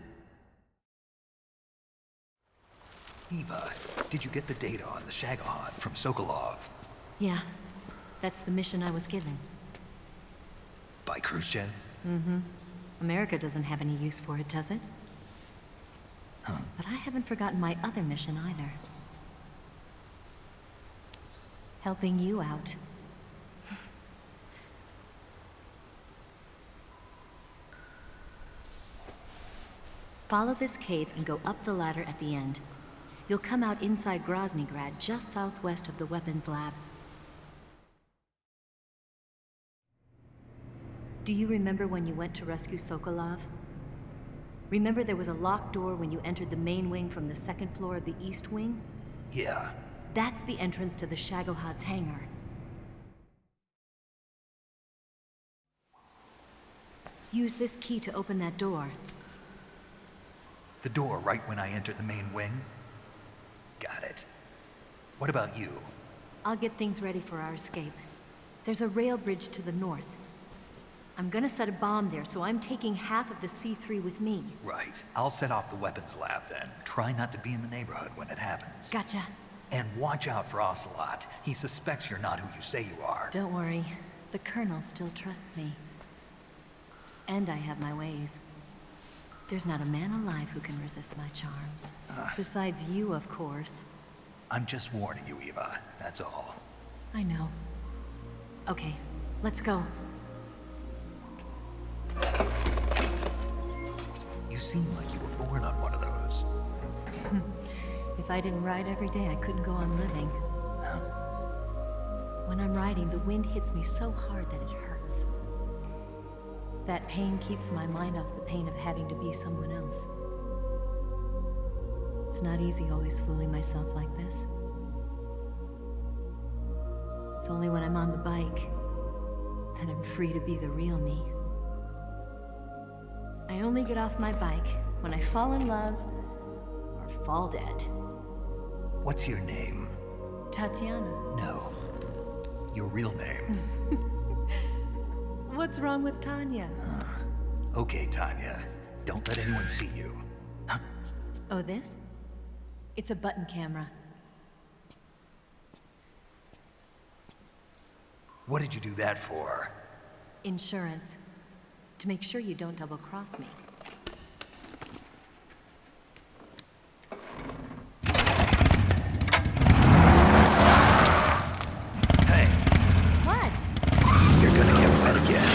Eva, did you get the data on the Shagohod from Sokolov? Yeah, that's the mission I was given. By Khrushchev? Mm-hmm. America doesn't have any use for it, does it? Huh. But I haven't forgotten my other mission either. Helping you out. Follow this cave and go up the ladder at the end. You'll come out inside Groznygrad, just southwest of the weapons lab. Do you remember when you went to rescue Sokolov? Remember there was a locked door when you entered the main wing from the second floor of the east wing? Yeah. That's the entrance to the Shagohod's hangar. Use this key to open that door. The door right when I enter the main wing? Got it. What about you? I'll get things ready for our escape. There's a rail bridge to the north. I'm gonna set a bomb there, so I'm taking half of the C3 with me. Right. I'll set off the weapons lab then. Try not to be in the neighborhood when it happens. Gotcha. And watch out for Ocelot. He suspects you're not who you say you are. Don't worry. The Colonel still trusts me. And I have my ways. There's not a man alive who can resist my charms. Besides you, of course. I'm just warning you, Eva. That's all. I know. Okay, let's go. You seem like you were born on one of those. If I didn't ride every day, I couldn't go on living. When I'm riding, the wind hits me so hard that it hurts. That pain keeps my mind off the pain of having to be someone else. It's not easy always fooling myself like this. It's only when I'm on the bike that I'm free to be the real me. I only get off my bike when I fall in love or fall dead. What's your name? Tatiana. No. Your real name. What's wrong with Tanya? Okay, Tanya. Don't let anyone see you. Oh, this? It's a button camera. What did you do that for? Insurance. To make sure you don't double-cross me. Hey. What? You're gonna get wet again.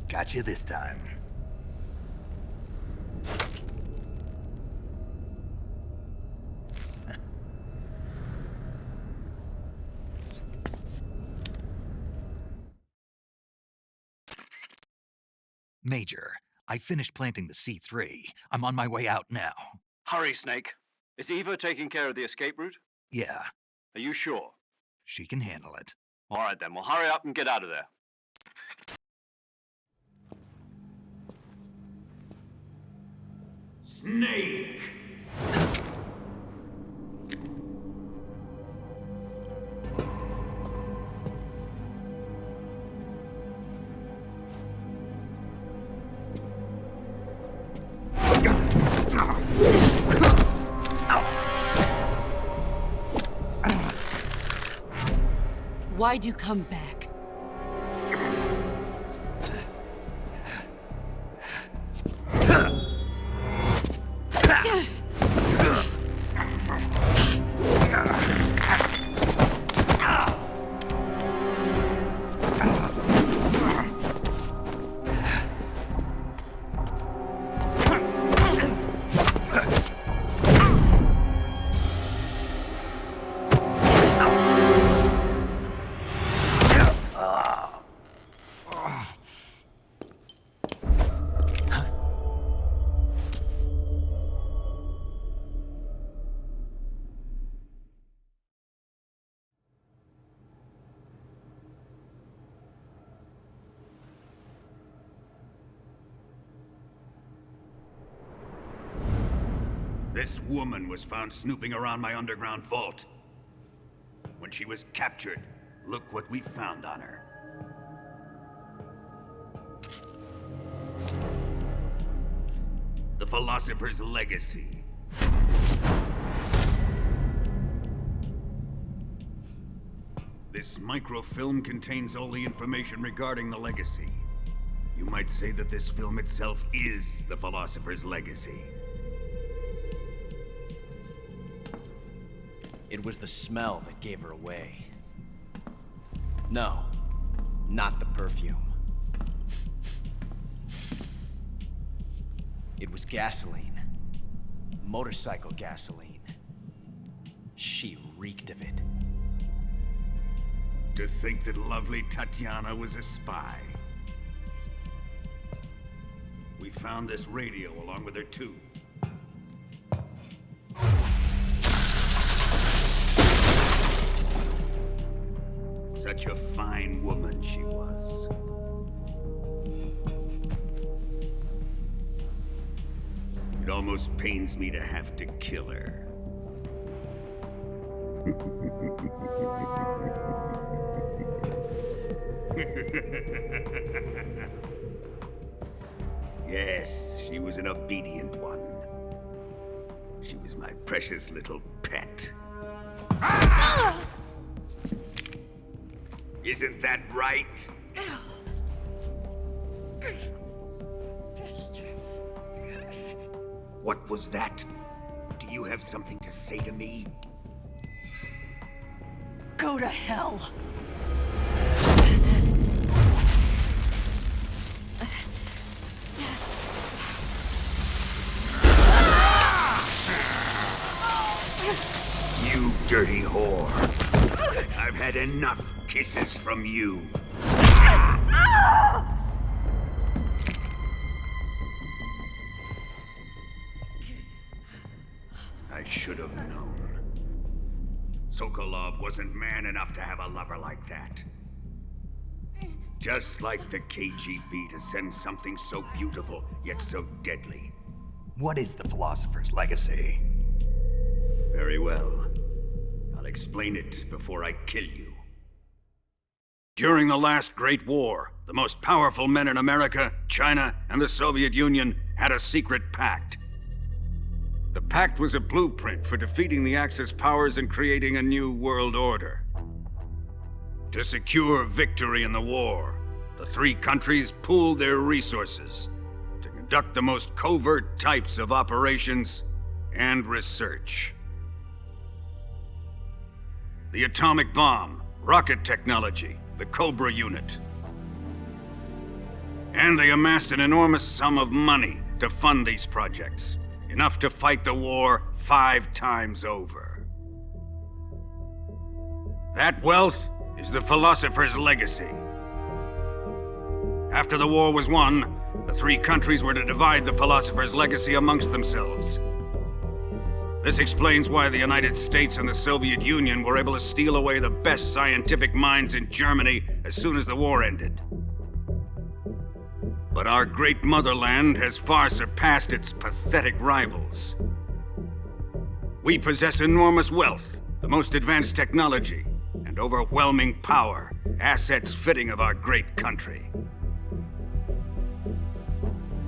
Got you this time. Major, I finished planting the C3. I'm on my way out now. Hurry, Snake. Is Eva taking care of the escape route? Yeah, Are you sure? she can handle it. All right, then. Well, hurry up and get out of there. Snake! Why'd you come back? This woman was found snooping around my underground vault. When she was captured, look what we found on her. The Philosopher's Legacy. This microfilm contains all the information regarding the legacy. You might say that this film itself is the Philosopher's Legacy. It was the smell that gave her away. No, not the perfume. It was gasoline. Motorcycle gasoline. She reeked of it. To think that lovely Tatiana was a spy. We found this radio along with her too. Such a fine woman she was. It almost pains me to have to kill her. Yes, she was an obedient one. She was my precious little pet. Isn't that right? What was that? Do you have something to say to me? Go to hell. You dirty whore. I've had enough kisses from you. I should have known. Sokolov wasn't man enough to have a lover like that. Just like the KGB to send something so beautiful, yet so deadly. What is the Philosopher's Legacy? Very well. I'll explain it before I kill you. During the last Great War, the most powerful men in America, China, and the Soviet Union had a secret pact. The pact was a blueprint for defeating the Axis powers and creating a new world order. To secure victory in the war, the three countries pooled their resources to conduct the most covert types of operations and research. The atomic bomb, rocket technology, the Cobra unit. And they amassed an enormous sum of money to fund these projects, enough to fight the war 5 times over. That wealth is the Philosopher's Legacy. After the war was won, the three countries were to divide the Philosopher's Legacy amongst themselves. This explains why the United States and the Soviet Union were able to steal away the best scientific minds in Germany as soon as the war ended. But our great motherland has far surpassed its pathetic rivals. We possess enormous wealth, the most advanced technology, and overwhelming power, assets fitting of our great country.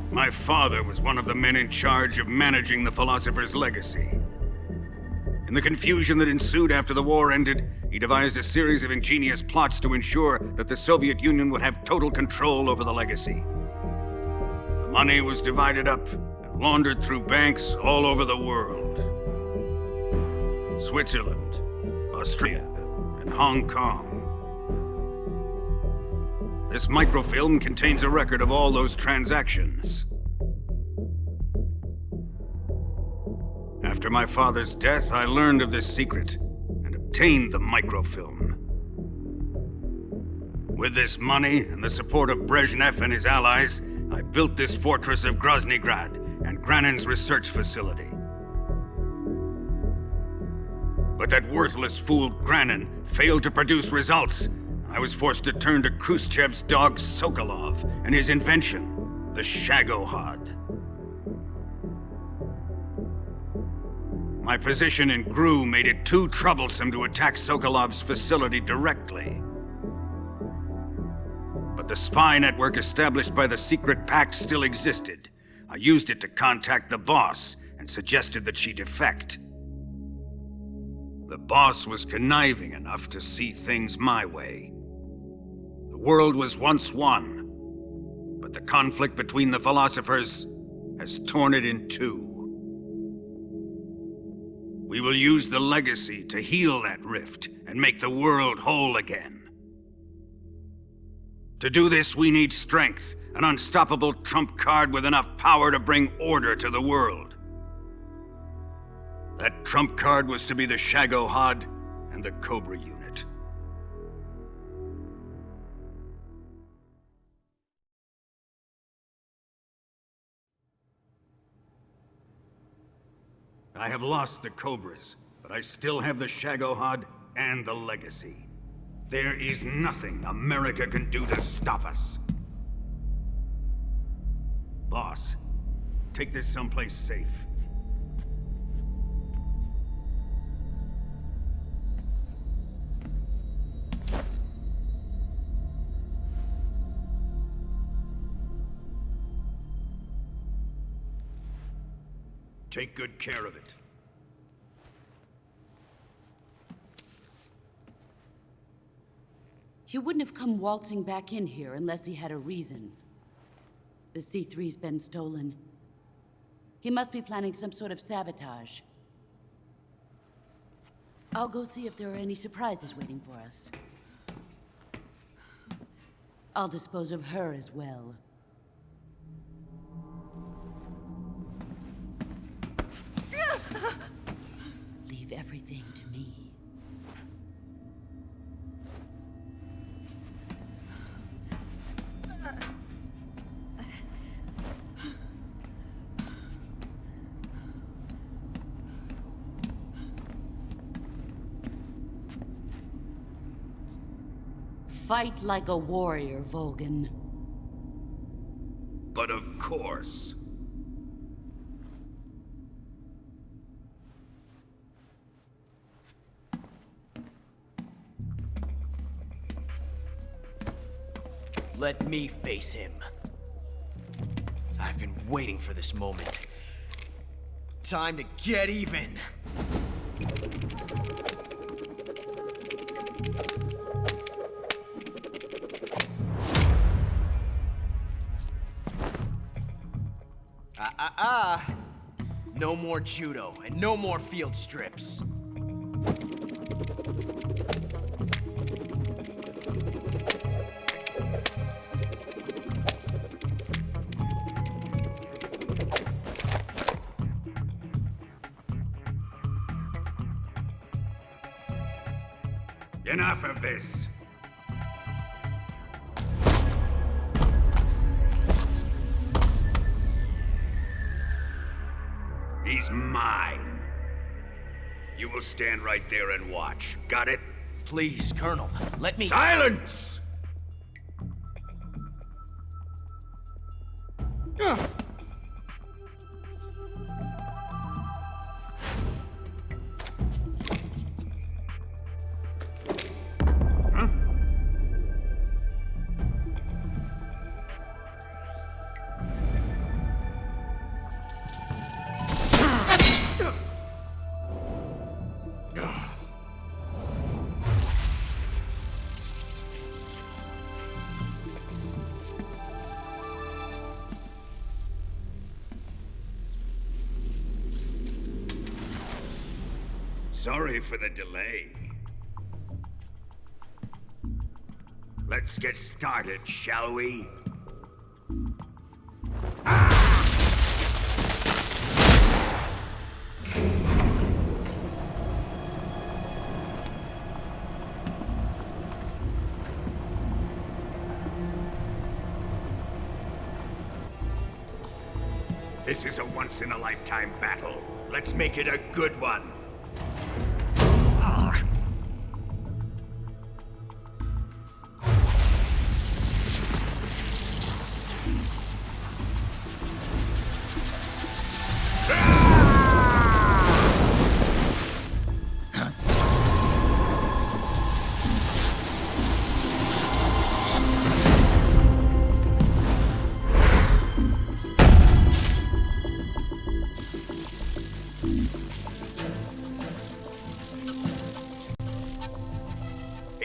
My father was one of the men in charge of managing the Philosopher's Legacy. In the confusion that ensued after the war ended, he devised a series of ingenious plots to ensure that the Soviet Union would have total control over the legacy. The money was divided up and laundered through banks all over the world. Switzerland, Austria, and Hong Kong. This microfilm contains a record of all those transactions. After my father's death, I learned of this secret and obtained the microfilm. With this money and the support of Brezhnev and his allies, I built this fortress of Groznygrad and Granin's research facility. But that worthless fool Granin failed to produce results. I was forced to turn to Khrushchev's dog Sokolov and his invention, the Shagohod. My position in Gru made it too troublesome to attack Sokolov's facility directly. But the spy network established by the secret pact still existed. I used it to contact the boss and suggested that she defect. The boss was conniving enough to see things my way. The world was once one, but the conflict between the philosophers has torn it in two. We will use the legacy to heal that rift and make the world whole again. To do this, we need strength, an unstoppable trump card with enough power to bring order to the world. That trump card was to be the Shagohod and the Cobra unit. I have lost the Cobras, but I still have the Shagohod and the legacy. There is nothing America can do to stop us. Boss, take this someplace safe. Take good care of it. He wouldn't have come waltzing back in here unless he had a reason. The C3's been stolen. He must be planning some sort of sabotage. I'll go see if there are any surprises waiting for us. I'll dispose of her as well. Leave everything to me. Fight like a warrior, Volgin. But of course. Let me face him. I've been waiting for this moment. Time to get even. No more judo, and no more field strips. Enough of this. He's mine. You will stand right there and watch. Got it? Please, Colonel, let me— Silence! Sorry for the delay. Let's get started, shall we? This is a once-in-a-lifetime battle. Let's make it a good one.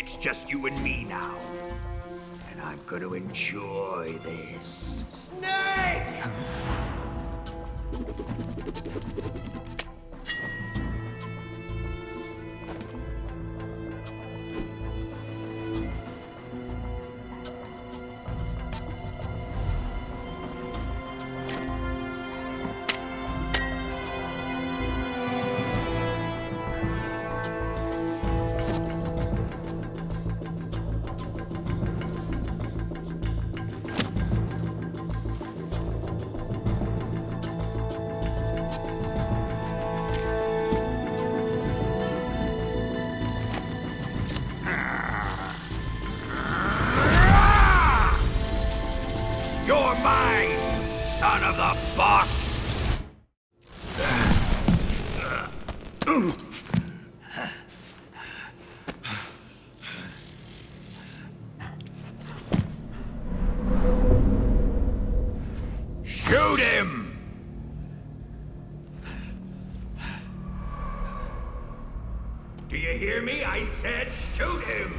It's just you and me now. And I'm gonna enjoy this. Snake! You're mine, son of the boss! Shoot him! Do you hear me? I said shoot him!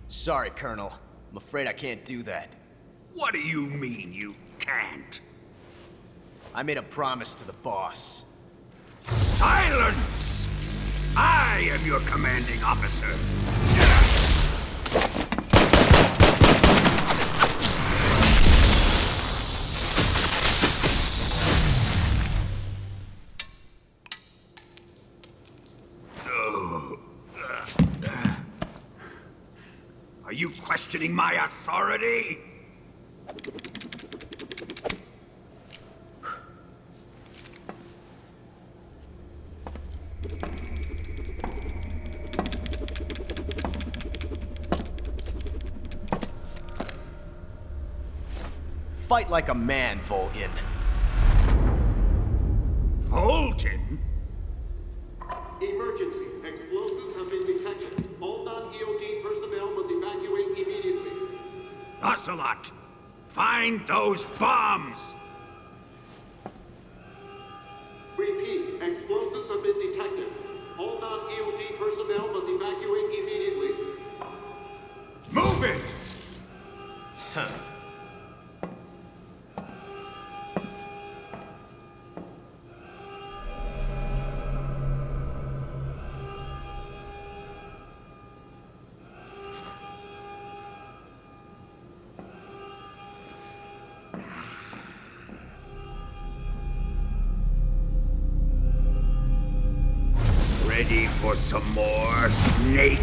Sorry, Colonel. I'm afraid I can't do that. What do you mean you can't? I made a promise to the boss. Silence! I am your commanding officer. Are you questioning my authority? Fight like a man, Volgin. Volgin? Emergency. Explosives have been detected. All non-EOD personnel must evacuate immediately. Ocelot! Find those bombs! Repeat. Explosives have been detected. All non-EOD personnel must evacuate immediately. Move it! Huh. Ready for some more, Snake?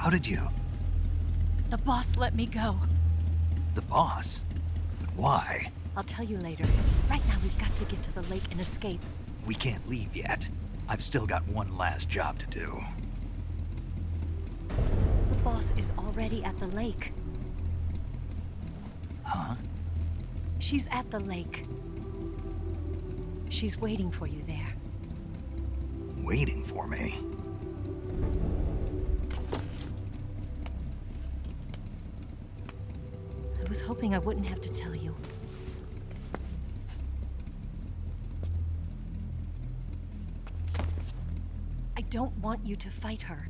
How did you? The boss let me go. The boss? But why? I'll tell you later. Right now, we've got to get to the lake and escape. We can't leave yet. I've still got one last job to do. The boss is already at the lake. Huh? She's at the lake. She's waiting for you there. Waiting for me? I was hoping I wouldn't have to tell you. I don't want you to fight her.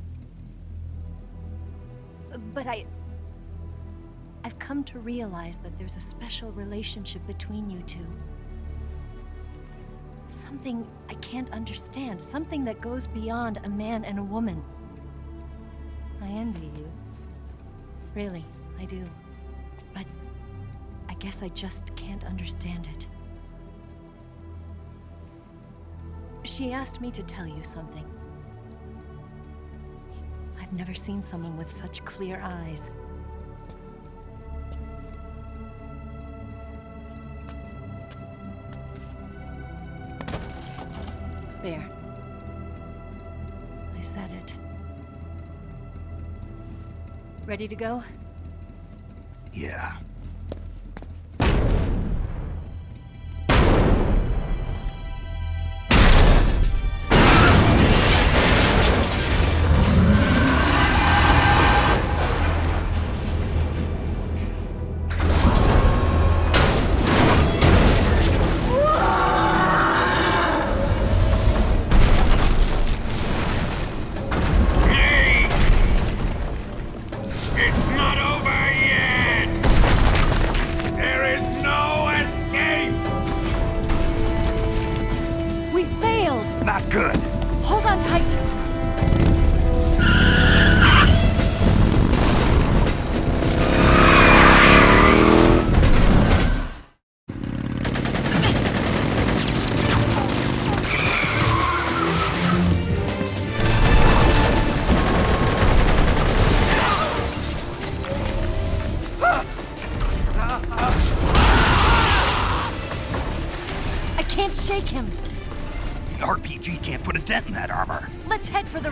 But I've come to realize that there's a special relationship between you two. Something I can't understand, something that goes beyond a man and a woman. I envy you. Really, I do. But I guess I just can't understand it. She asked me to tell you something. I've never seen someone with such clear eyes. There. I said it. Ready to go? Yeah.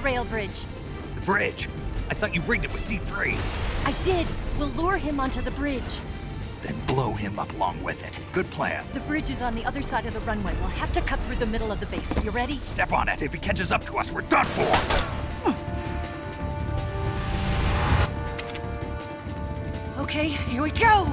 Rail bridge. The bridge? I thought you rigged it with C3. I did. We'll lure him onto the bridge. Then blow him up along with it. Good plan. The bridge is on the other side of the runway. We'll have to cut through the middle of the base. You ready? Step on it. If he catches up to us, we're done for. Okay, here we go.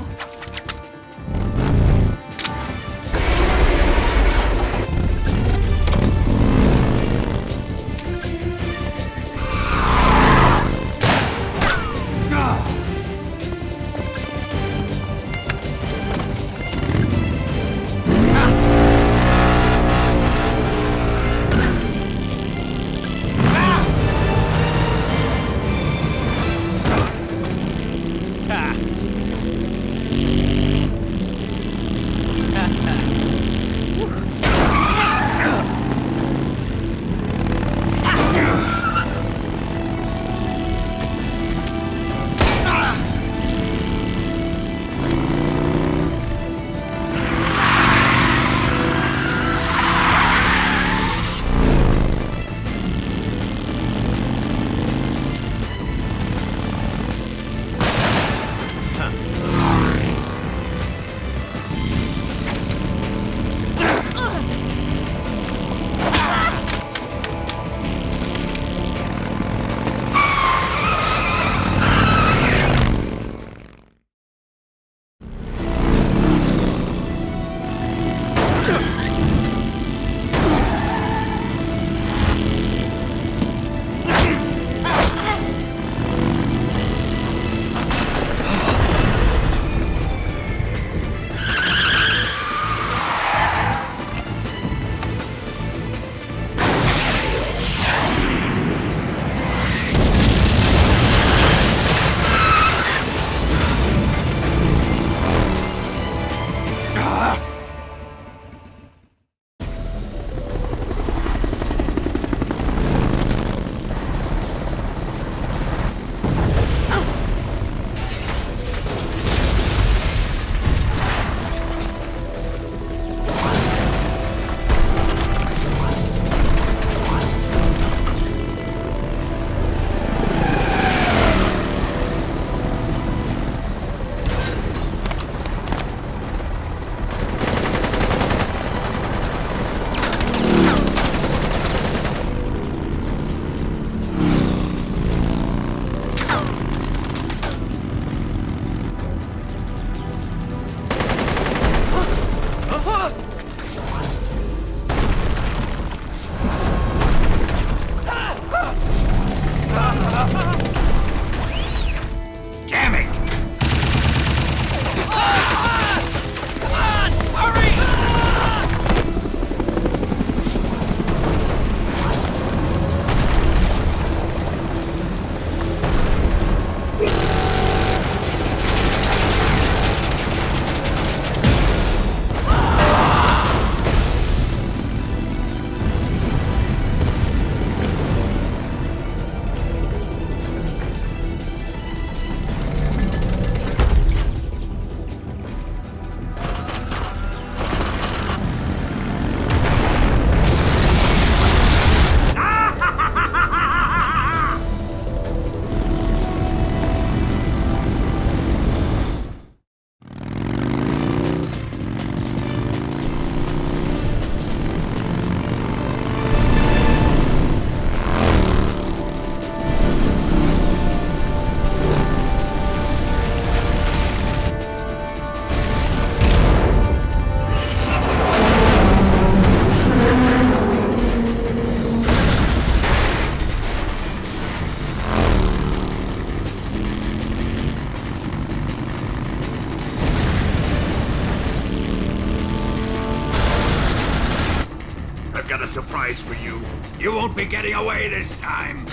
got a surprise for you. You won't be getting away this time.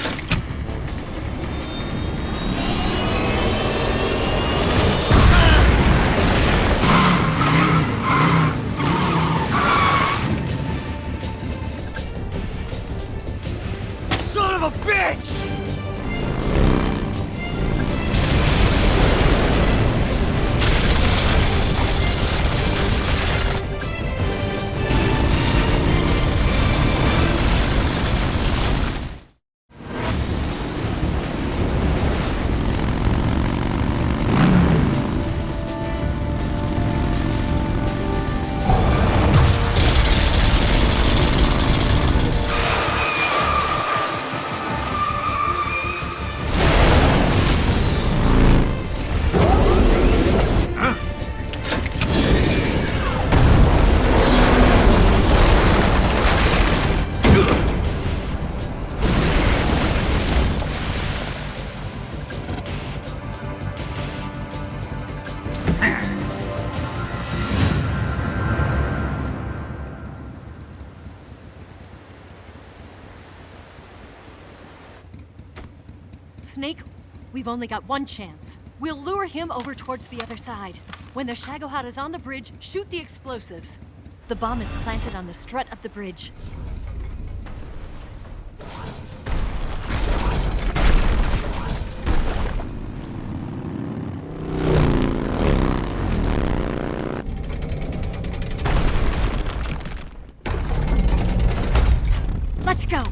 Son of a bitch! Snake, we've only got one chance. We'll lure him over towards the other side. When the Shagohod is on the bridge, shoot the explosives. The bomb is planted on the strut of the bridge. Let's go!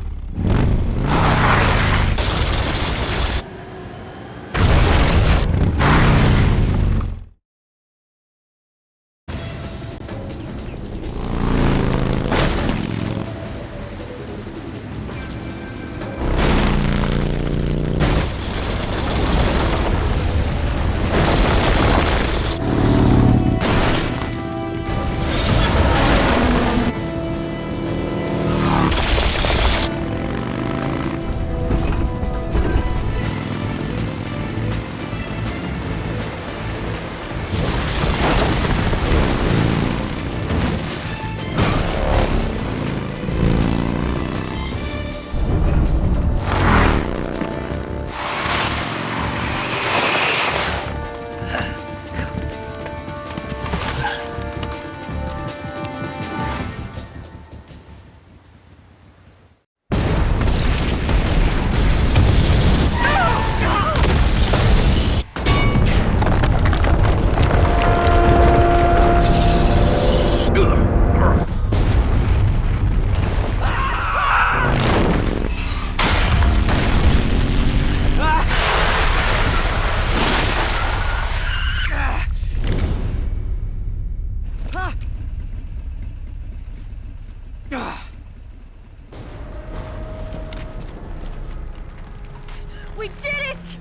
We did it!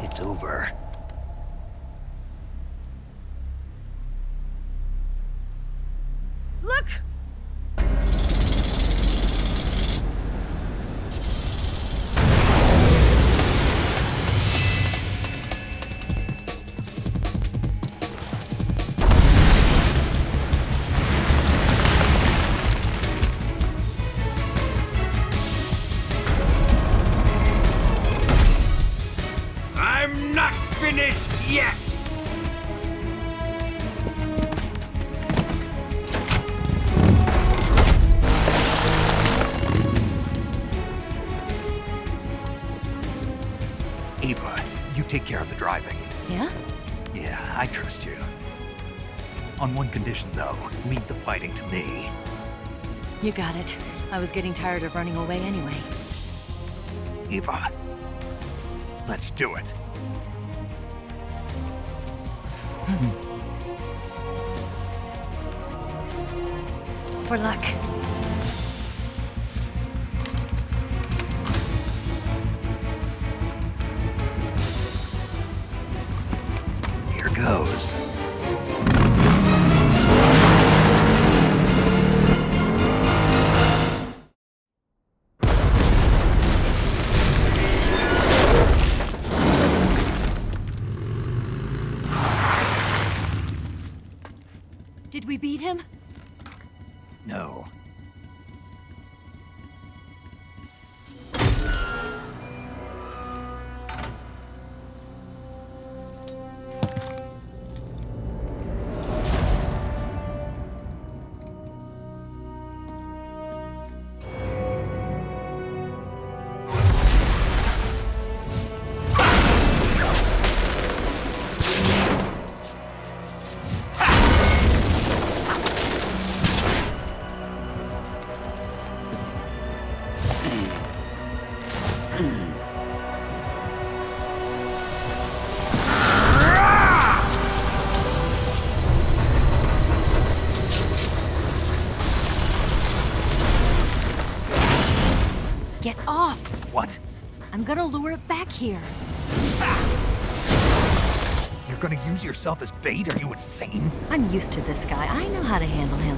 It's over. Look! I'm not finished yet! Ava, you take care of the driving. Yeah? Yeah, I trust you. On one condition, though, leave the fighting to me. You got it. I was getting tired of running away anyway. Ava, let's do it. For luck. Here goes. Did we beat him? No. Get off! What? I'm gonna lure it back here. You're gonna use yourself as bait? Are you insane? I'm used to this guy. I know how to handle him.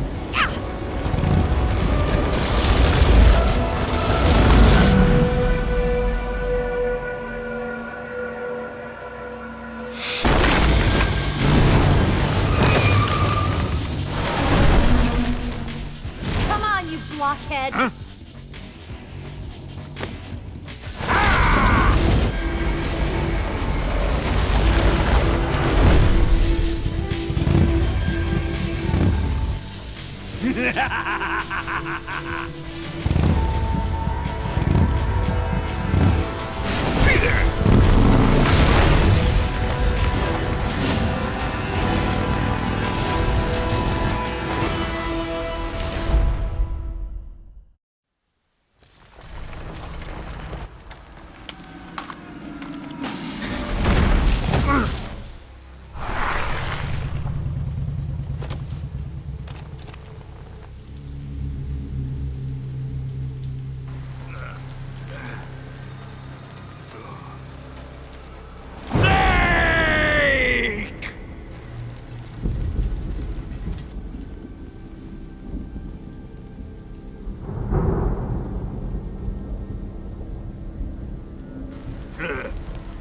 Come on, you blockhead! Huh?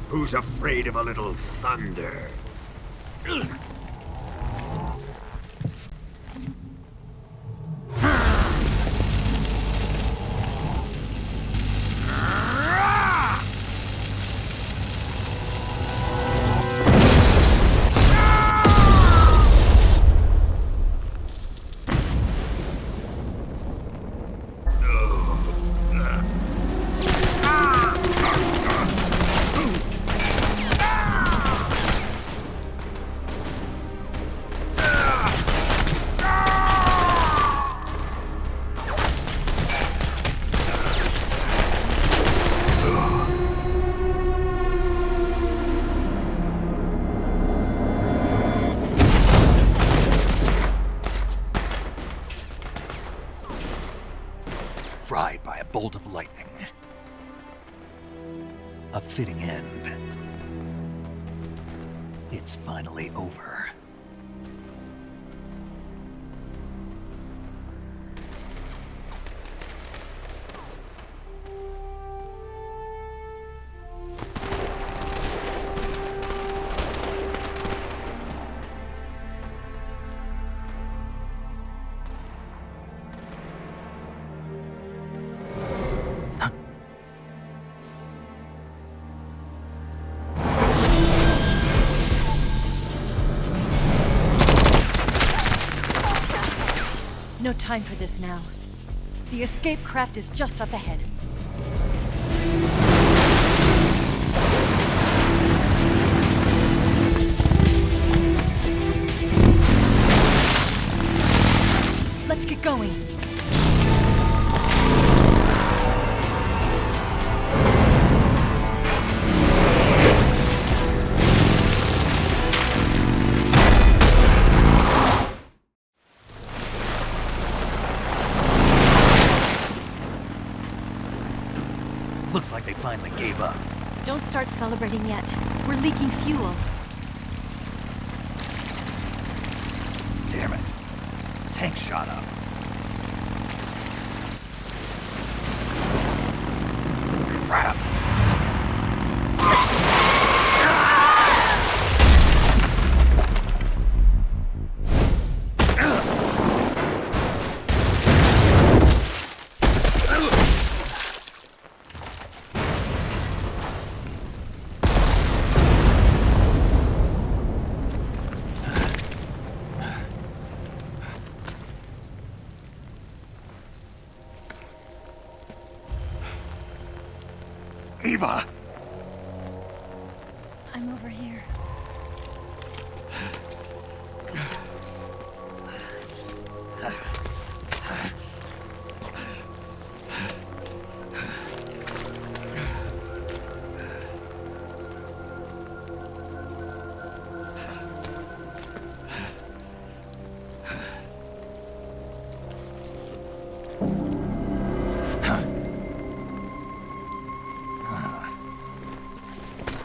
Who's afraid of a little thunder? Fried by a bolt of lightning. A fitting end. It's finally over. No time for this now. The escape craft is just up ahead. Let's get going. Looks like they finally gave up. Don't start celebrating yet. We're leaking fuel. Damn it. Tank shot up. Crap. Eva! I'm over here.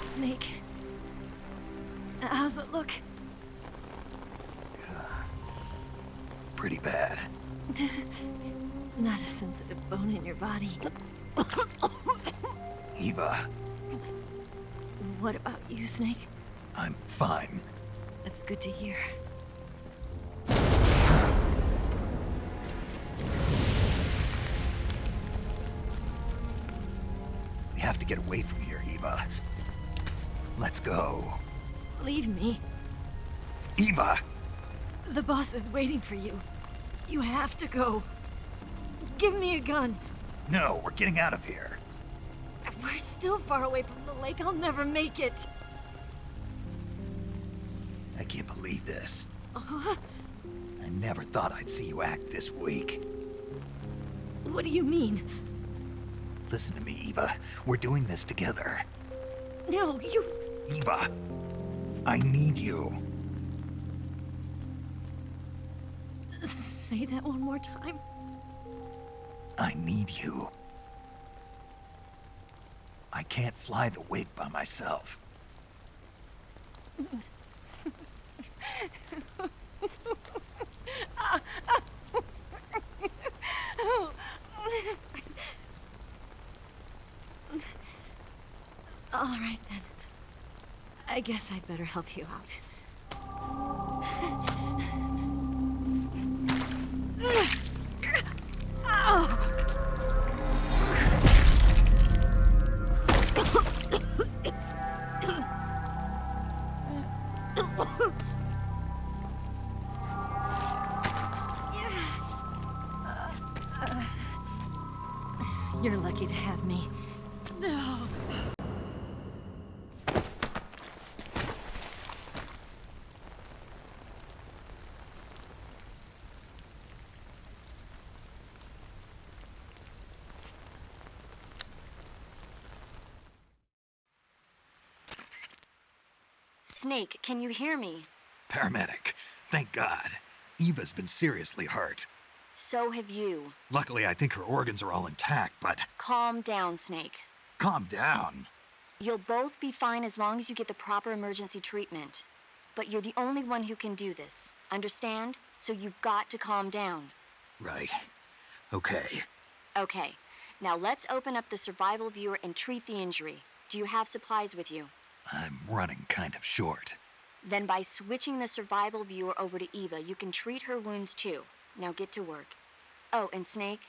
Snake. How's it look? Pretty bad. Not a sensitive bone in your body. Eva, What about you, Snake? I'm fine. That's good to hear. We have to get away from here, Eva. Let's go. Leave me. Eva! The boss is waiting for you. You have to go. Give me a gun. No, we're getting out of here. We're still far away from the lake. I'll never make it. I can't believe this. Uh-huh. I never thought I'd see you act this weak. What do you mean? Listen to me, Eva. We're doing this together. No, you... Eva, I need you. Say that one more time. I need you. I can't fly the wig by myself. All right, then. I guess I'd better help you out. You're lucky to have me. Snake, can you hear me? Paramedic, thank God. Eva's been seriously hurt. So have you. Luckily, I think her organs are all intact, but... Calm down, Snake. Calm down. You'll both be fine as long as you get the proper emergency treatment. But you're the only one who can do this. Understand? So you've got to calm down. Right. Okay. Okay. Now let's open up the survival viewer and treat the injury. Do you have supplies with you? I'm running kind of short. Then by switching the survival viewer over to Eva, you can treat her wounds too. Now get to work. Oh, and Snake,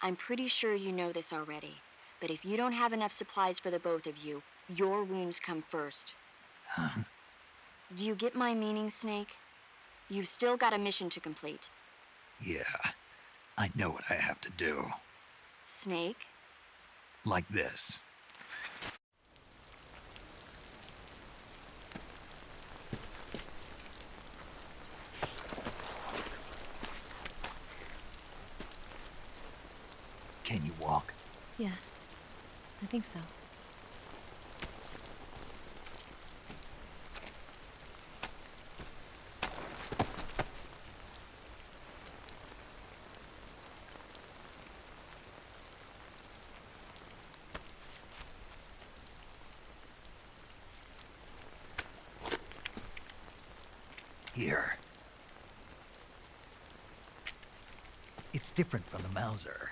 I'm pretty sure you know this already, but if you don't have enough supplies for the both of you, your wounds come first. Huh? Do you get my meaning, Snake? You've still got a mission to complete. Yeah, I know what I have to do. Snake? Like this. Can you walk? Yeah, I think so. Here. It's different from the Mauser.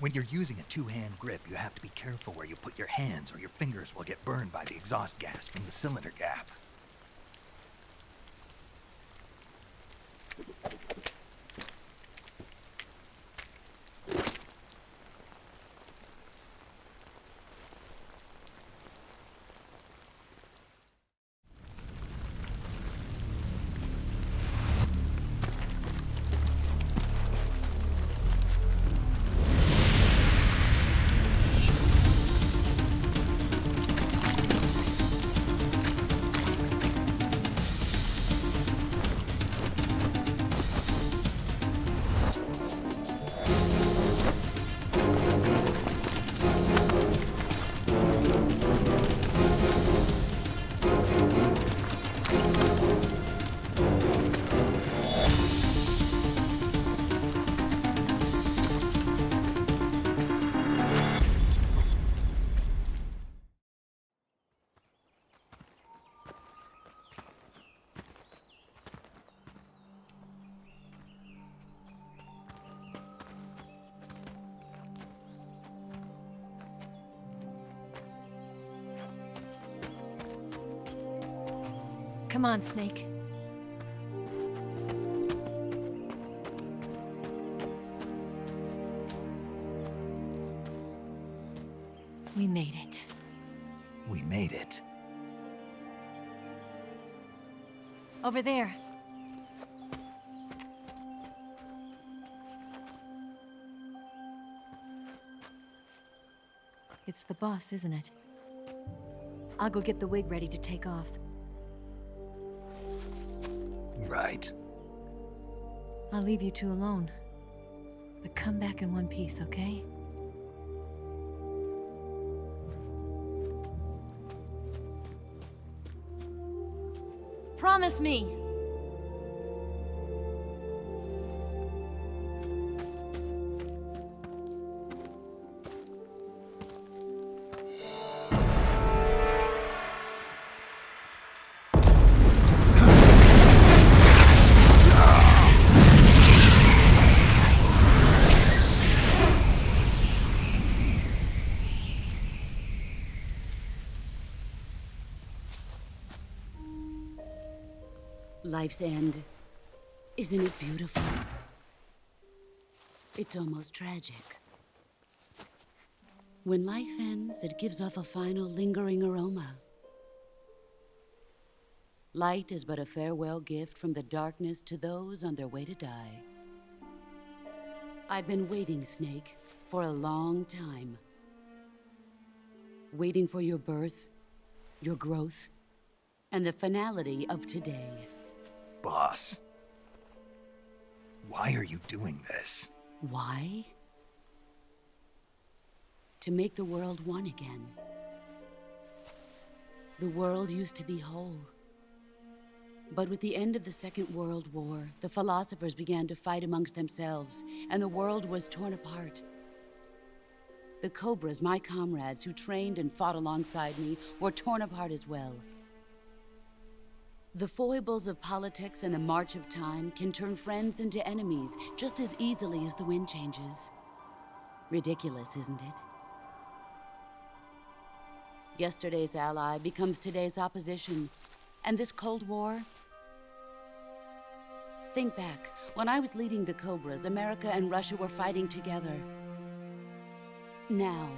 When you're using a two-hand grip, you have to be careful where you put your hands or your fingers will get burned by the exhaust gas from the cylinder gap. Come on, Snake. We made it. We made it. Over there. It's the boss, isn't it? I'll go get the wig ready to take off. Right. I'll leave you two alone. But come back in one piece, okay? Promise me! Life's end. Isn't it beautiful? It's almost tragic. When life ends, it gives off a final lingering aroma. Light is but a farewell gift from the darkness to those on their way to die. I've been waiting, Snake, for a long time. Waiting for your birth, your growth, and the finality of today. Boss, why are you doing this? Why? To make the world one again. The world used to be whole. But with the end of the Second World War, the philosophers began to fight amongst themselves, and the world was torn apart. The Cobras, my comrades who trained and fought alongside me, were torn apart as well. The foibles of politics and the march of time can turn friends into enemies just as easily as the wind changes. Ridiculous, isn't it? Yesterday's ally becomes today's opposition, and this Cold War? Think back. When I was leading the Cobras, America and Russia were fighting together. Now,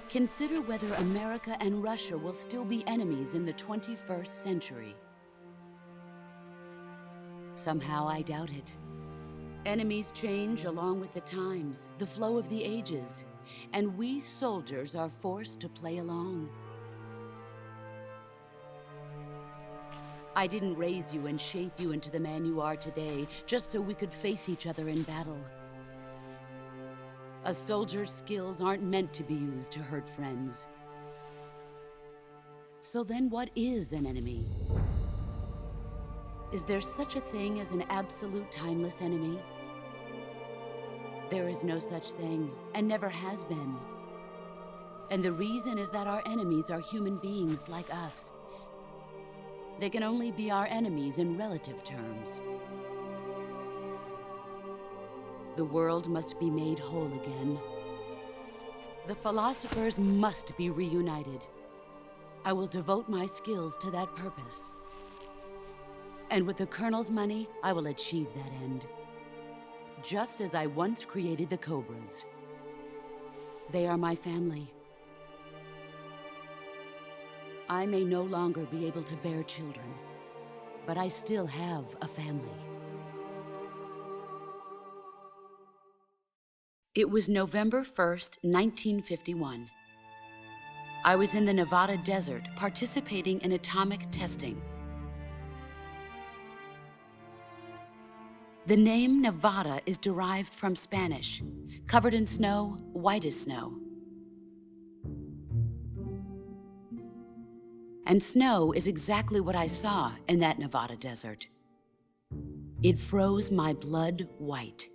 consider whether America and Russia will still be enemies in the 21st century. Somehow I doubt it. Enemies change along with the times, the flow of the ages, and we soldiers are forced to play along. I didn't raise you and shape you into the man you are today just so we could face each other in battle. A soldier's skills aren't meant to be used to hurt friends. So then what is an enemy? Is there such a thing as an absolute timeless enemy? There is no such thing, and never has been. And the reason is that our enemies are human beings like us. They can only be our enemies in relative terms. The The world must be made whole again. The philosophers must be reunited. I will devote my skills to that purpose. And with the Colonel's money, I will achieve that end. Just as I once created the Cobras. They are my family. I may no longer be able to bear children, but I still have a family. It was November 1st, 1951. I was in the Nevada desert participating in atomic testing. The name Nevada is derived from Spanish, covered in snow, white as snow. And snow is exactly what I saw in that Nevada desert. It froze my blood white.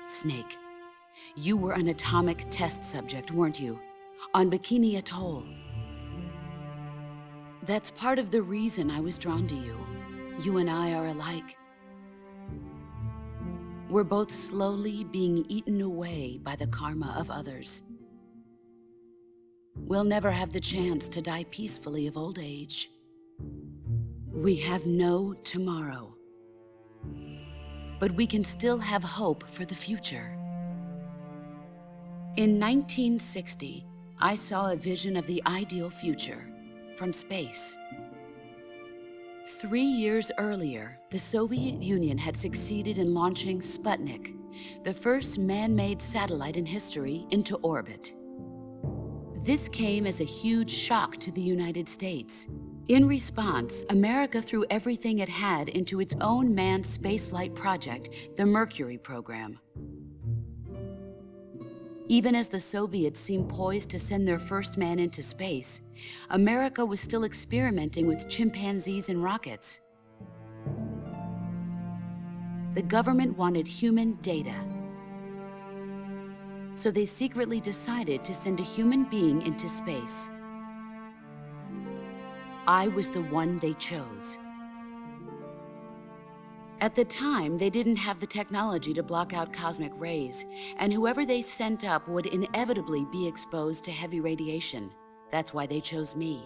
Snake, you were an atomic test subject, weren't you? On Bikini Atoll. That's part of the reason I was drawn to you. You and I are alike. We're both slowly being eaten away by the karma of others. We'll never have the chance to die peacefully of old age. We have no tomorrow. But we can still have hope for the future. In 1960, I saw a vision of the ideal future from space. 3 years earlier, the Soviet Union had succeeded in launching Sputnik, the first man-made satellite in history, into orbit. This came as a huge shock to the United States. In response, America threw everything it had into its own manned spaceflight project, the Mercury program. Even as the Soviets seemed poised to send their first man into space, America was still experimenting with chimpanzees and rockets. The government wanted human data. So they secretly decided to send a human being into space. I was the one they chose. At the time, they didn't have the technology to block out cosmic rays, and whoever they sent up would inevitably be exposed to heavy radiation. That's why they chose me.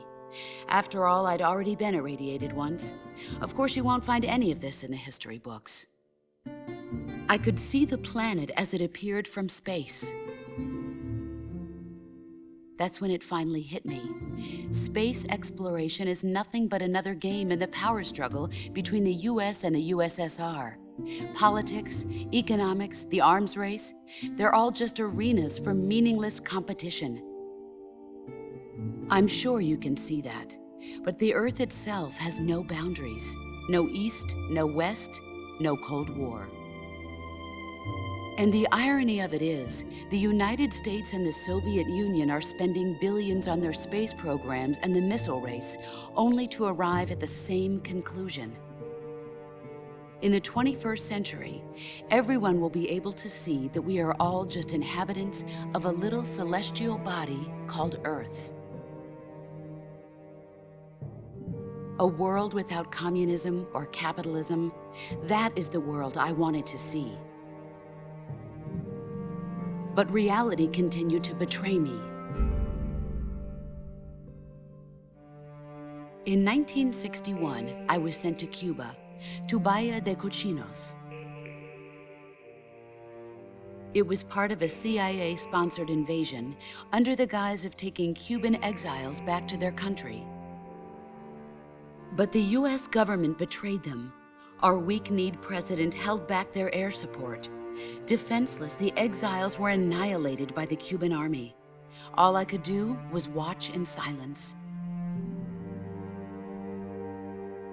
After all, I'd already been irradiated once. Of course, you won't find any of this in the history books. I could see the planet as it appeared from space. That's when it finally hit me. Space exploration is nothing but another game in the power struggle between the US and the USSR. Politics, economics, the arms race, they're all just arenas for meaningless competition. I'm sure you can see that, but the Earth itself has no boundaries. No East, no West, no Cold War. And the irony of it is, the United States and the Soviet Union are spending billions on their space programs and the missile race, only to arrive at the same conclusion. In the 21st century, everyone will be able to see that we are all just inhabitants of a little celestial body called Earth. A world without communism or capitalism, that is the world I wanted to see. But reality continued to betray me. In 1961, I was sent to Cuba, to Bahia de Cochinos. It was part of a CIA-sponsored invasion under the guise of taking Cuban exiles back to their country. But the US government betrayed them. Our weak-kneed president held back their air support. Defenseless, the exiles were annihilated by the Cuban army. All I could do was watch in silence.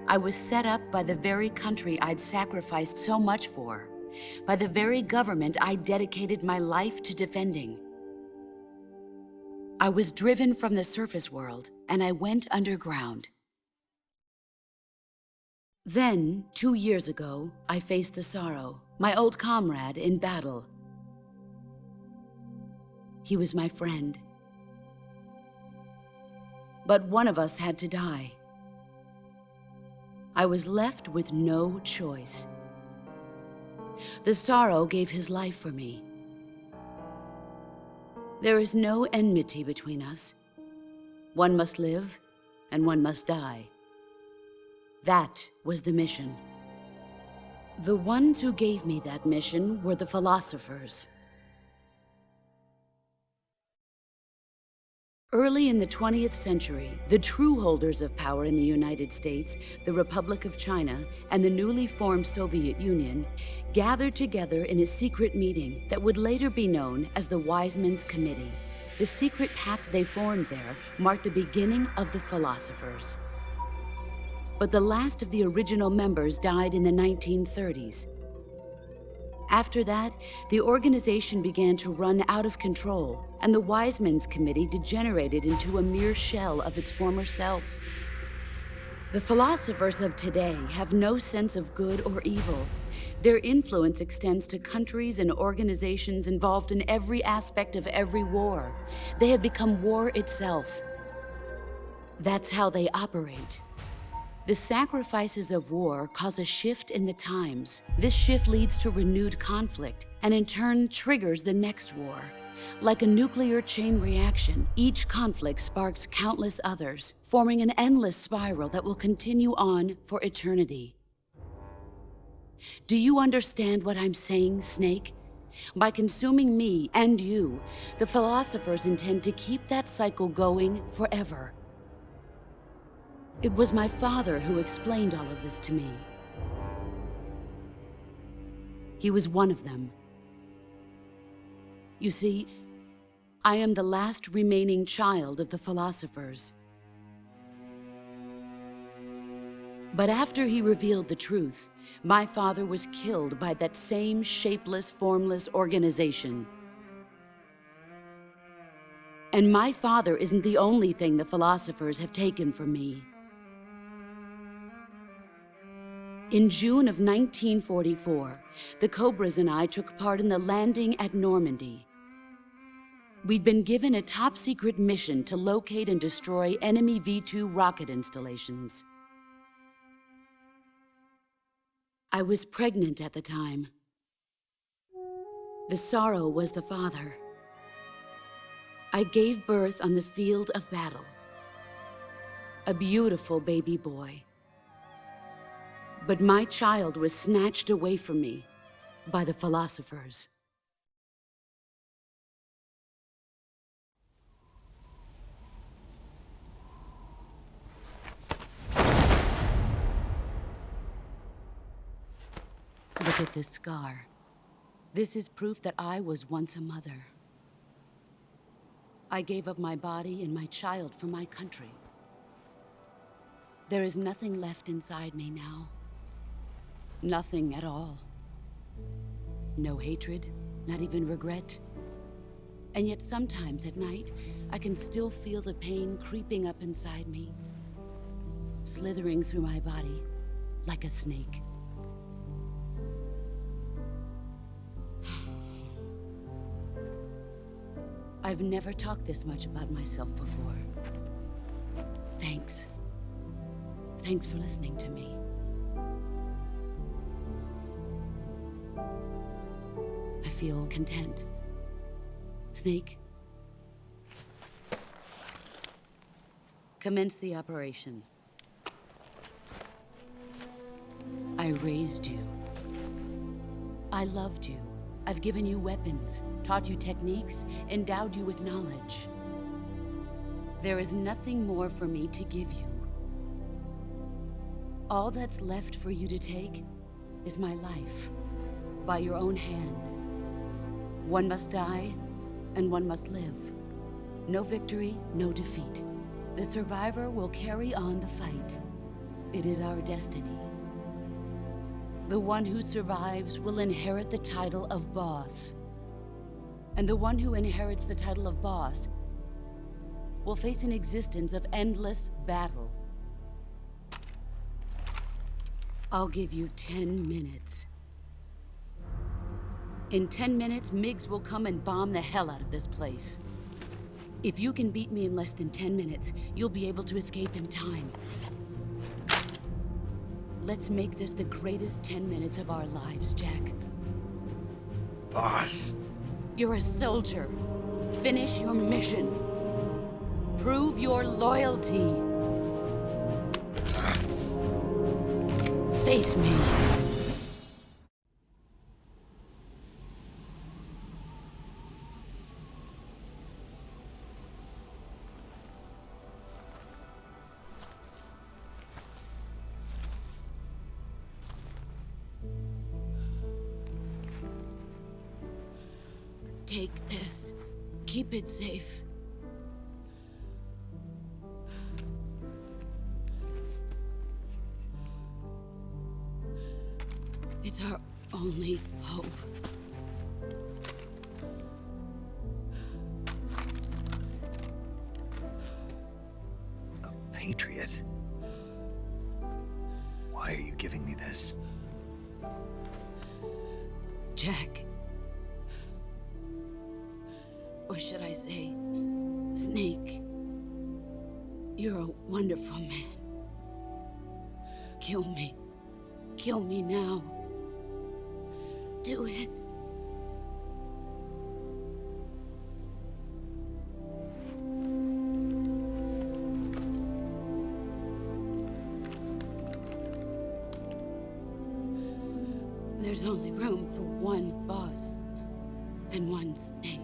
I was set up by the very country I'd sacrificed so much for, by the very government I dedicated my life to defending. I was driven from the surface world, and I went underground. Then, 2 years ago, I faced the Sorrow, my old comrade in battle. He was my friend. But one of us had to die. I was left with no choice. The sorrow gave his life for me. There is no enmity between us. One must live, and one must die. That was the mission. The ones who gave me that mission were the philosophers. Early in the 20th century, the true holders of power in the United States, the Republic of China, and the newly formed Soviet Union gathered together in a secret meeting that would later be known as the Wise Men's Committee. The secret pact they formed there marked the beginning of the philosophers. But the last of the original members died in the 1930s. After that, the organization began to run out of control, and the Wise Men's Committee degenerated into a mere shell of its former self. The philosophers of today have no sense of good or evil. Their influence extends to countries and organizations involved in every aspect of every war. They have become war itself. That's how they operate. The sacrifices of war cause a shift in the times. This shift leads to renewed conflict, and in turn triggers the next war. Like a nuclear chain reaction, each conflict sparks countless others, forming an endless spiral that will continue on for eternity. Do you understand what I'm saying, Snake? By consuming me and you, the philosophers intend to keep that cycle going forever. It was my father who explained all of this to me. He was one of them. You see, I am the last remaining child of the philosophers. But after he revealed the truth, my father was killed by that same shapeless, formless organization. And my father isn't the only thing the philosophers have taken from me. In June of 1944, the Cobras and I took part in the landing at Normandy. We'd been given a top-secret mission to locate and destroy enemy V-2 rocket installations. I was pregnant at the time. The sorrow was the father. I gave birth on the field of battle. A beautiful baby boy. But my child was snatched away from me by the philosophers. Look at this scar. This is proof that I was once a mother. I gave up my body and my child for my country. There is nothing left inside me now. Nothing at all. No hatred, not even regret. And yet sometimes at night, I can still feel the pain creeping up inside me, slithering through my body like a snake. I've never talked this much about myself before. Thanks. Thanks for listening to me. I feel content. Snake? Commence the operation. I raised you. I loved you. I've given you weapons, taught you techniques, endowed you with knowledge. There is nothing more for me to give you. All that's left for you to take is my life, by your own hand. One must die, and one must live. No victory, no defeat. The survivor will carry on the fight. It is our destiny. The one who survives will inherit the title of boss. And the one who inherits the title of boss will face an existence of endless battle. I'll give you 10 minutes. In 10 minutes, MiGs will come and bomb the hell out of this place. If you can beat me in less than 10 minutes, you'll be able to escape in time. Let's make this the greatest 10 minutes of our lives, Jack. boss. You're a soldier. Finish your mission. Prove your loyalty. Face me. Take this. Keep it safe. It's our only hope. A patriot? Why are you giving me this? Jack. Or should I say, Snake? You're a wonderful man. Kill me. Kill me now. Do it. There's only room for one boss and one snake.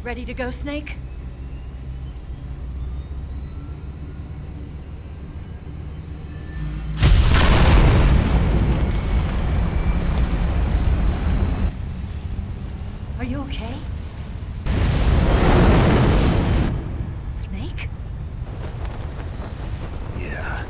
Ready to go, Snake? Are you okay? Snake? Yeah.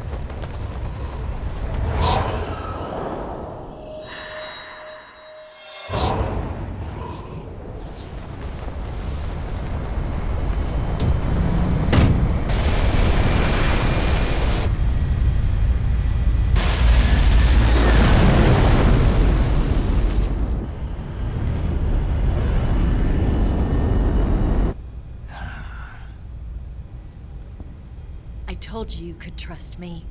told you could trust me.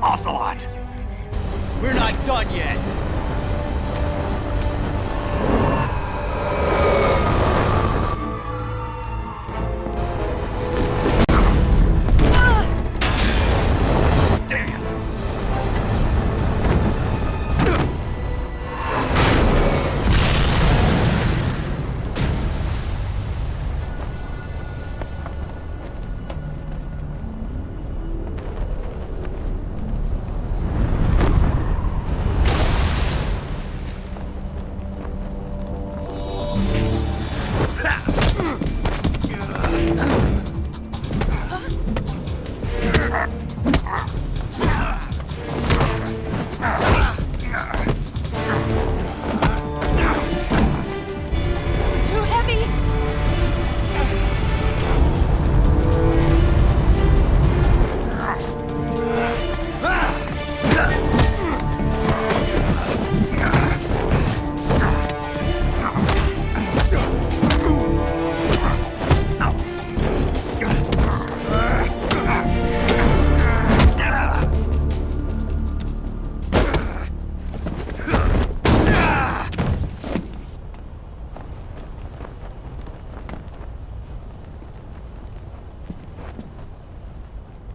Ocelot! We're not done yet!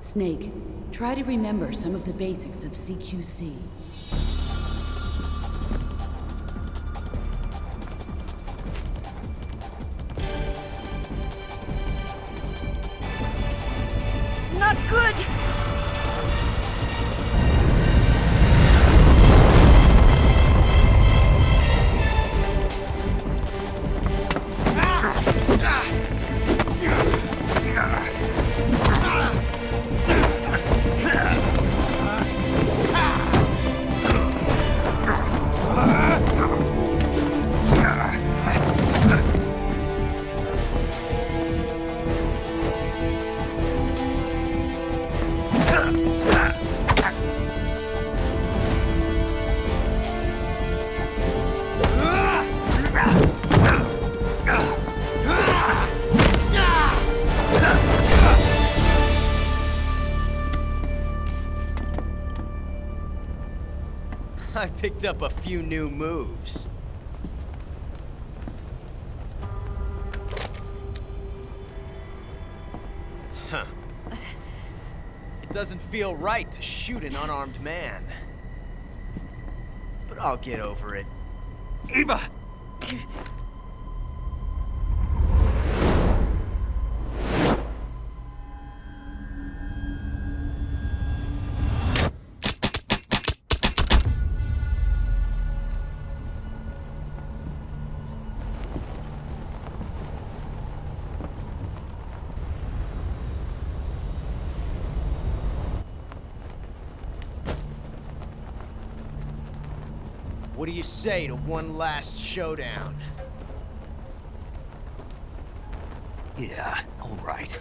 Snake, try to remember some of the basics of CQC. Not good! I picked up a few new moves. Huh. It doesn't feel right to shoot an unarmed man. But I'll get over it. Eva! What do you say to one last showdown? Yeah, all right.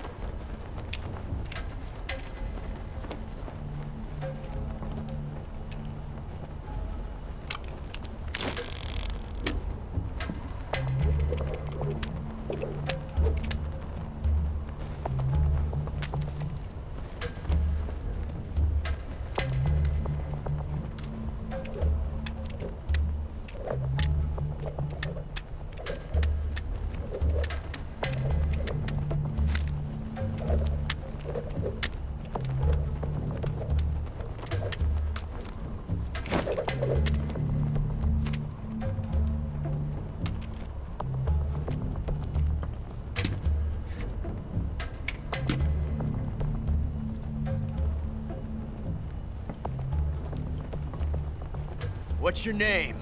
What's your name?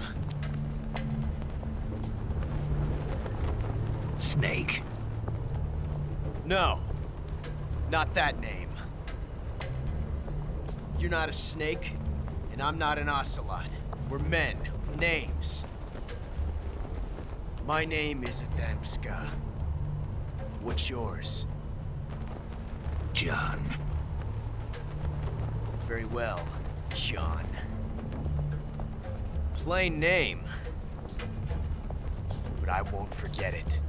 Snake. No, not that name. You're not a snake, and I'm not an ocelot. We're men who names. My name is Adamska. What's yours? John. Very well, John. Plain name. But I won't forget it.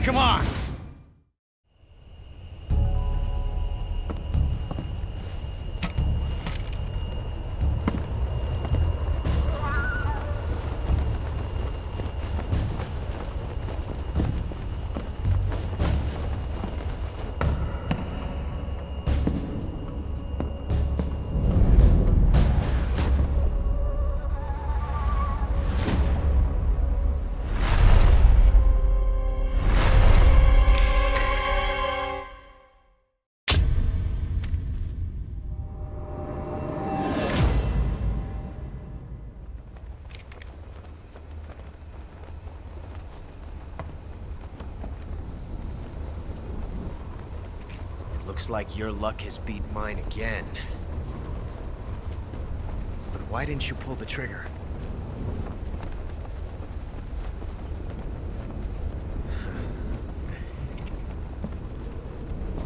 Come on! Looks like your luck has beat mine again. But why didn't you pull the trigger?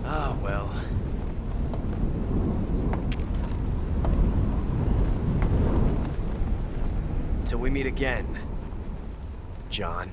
Ah, well. Till we meet again, John.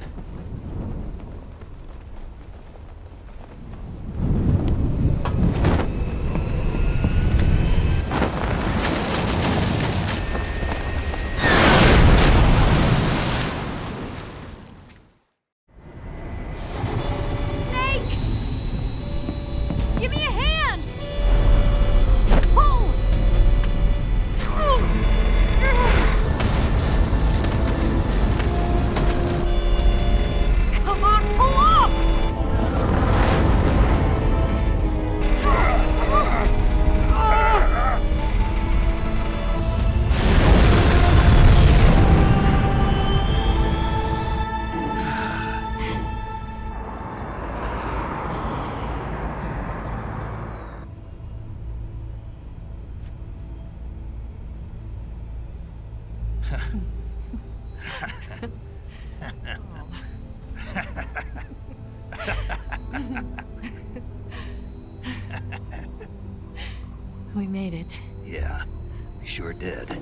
We made it. Yeah, we sure did.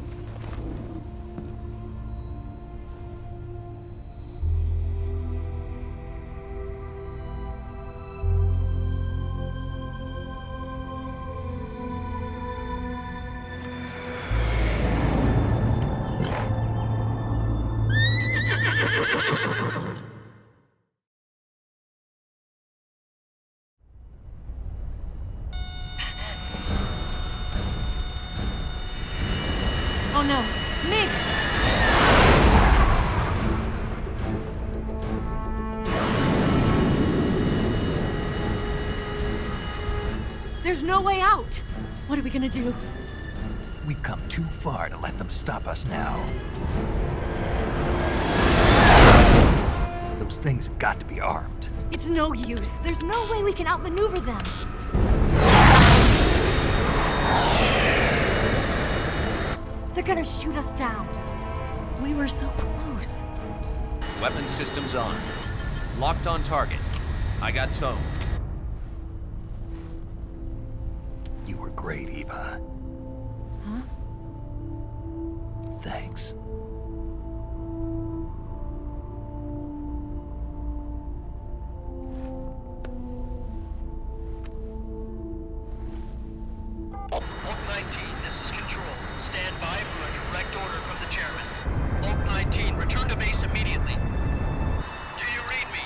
Oh no, Mix! There's no way out! What are we gonna do? We've come too far to let them stop us now. Those things have got to be armed. It's no use. There's no way we can outmaneuver them. They're gonna shoot us down. We were so close. Weapon systems on. Locked on target. I got towed. You were great, Eva. Huh? Thanks. Oak 19, this is Control. Stand by for a direct order from the chairman. Oak 19, return to base immediately. Do you read me?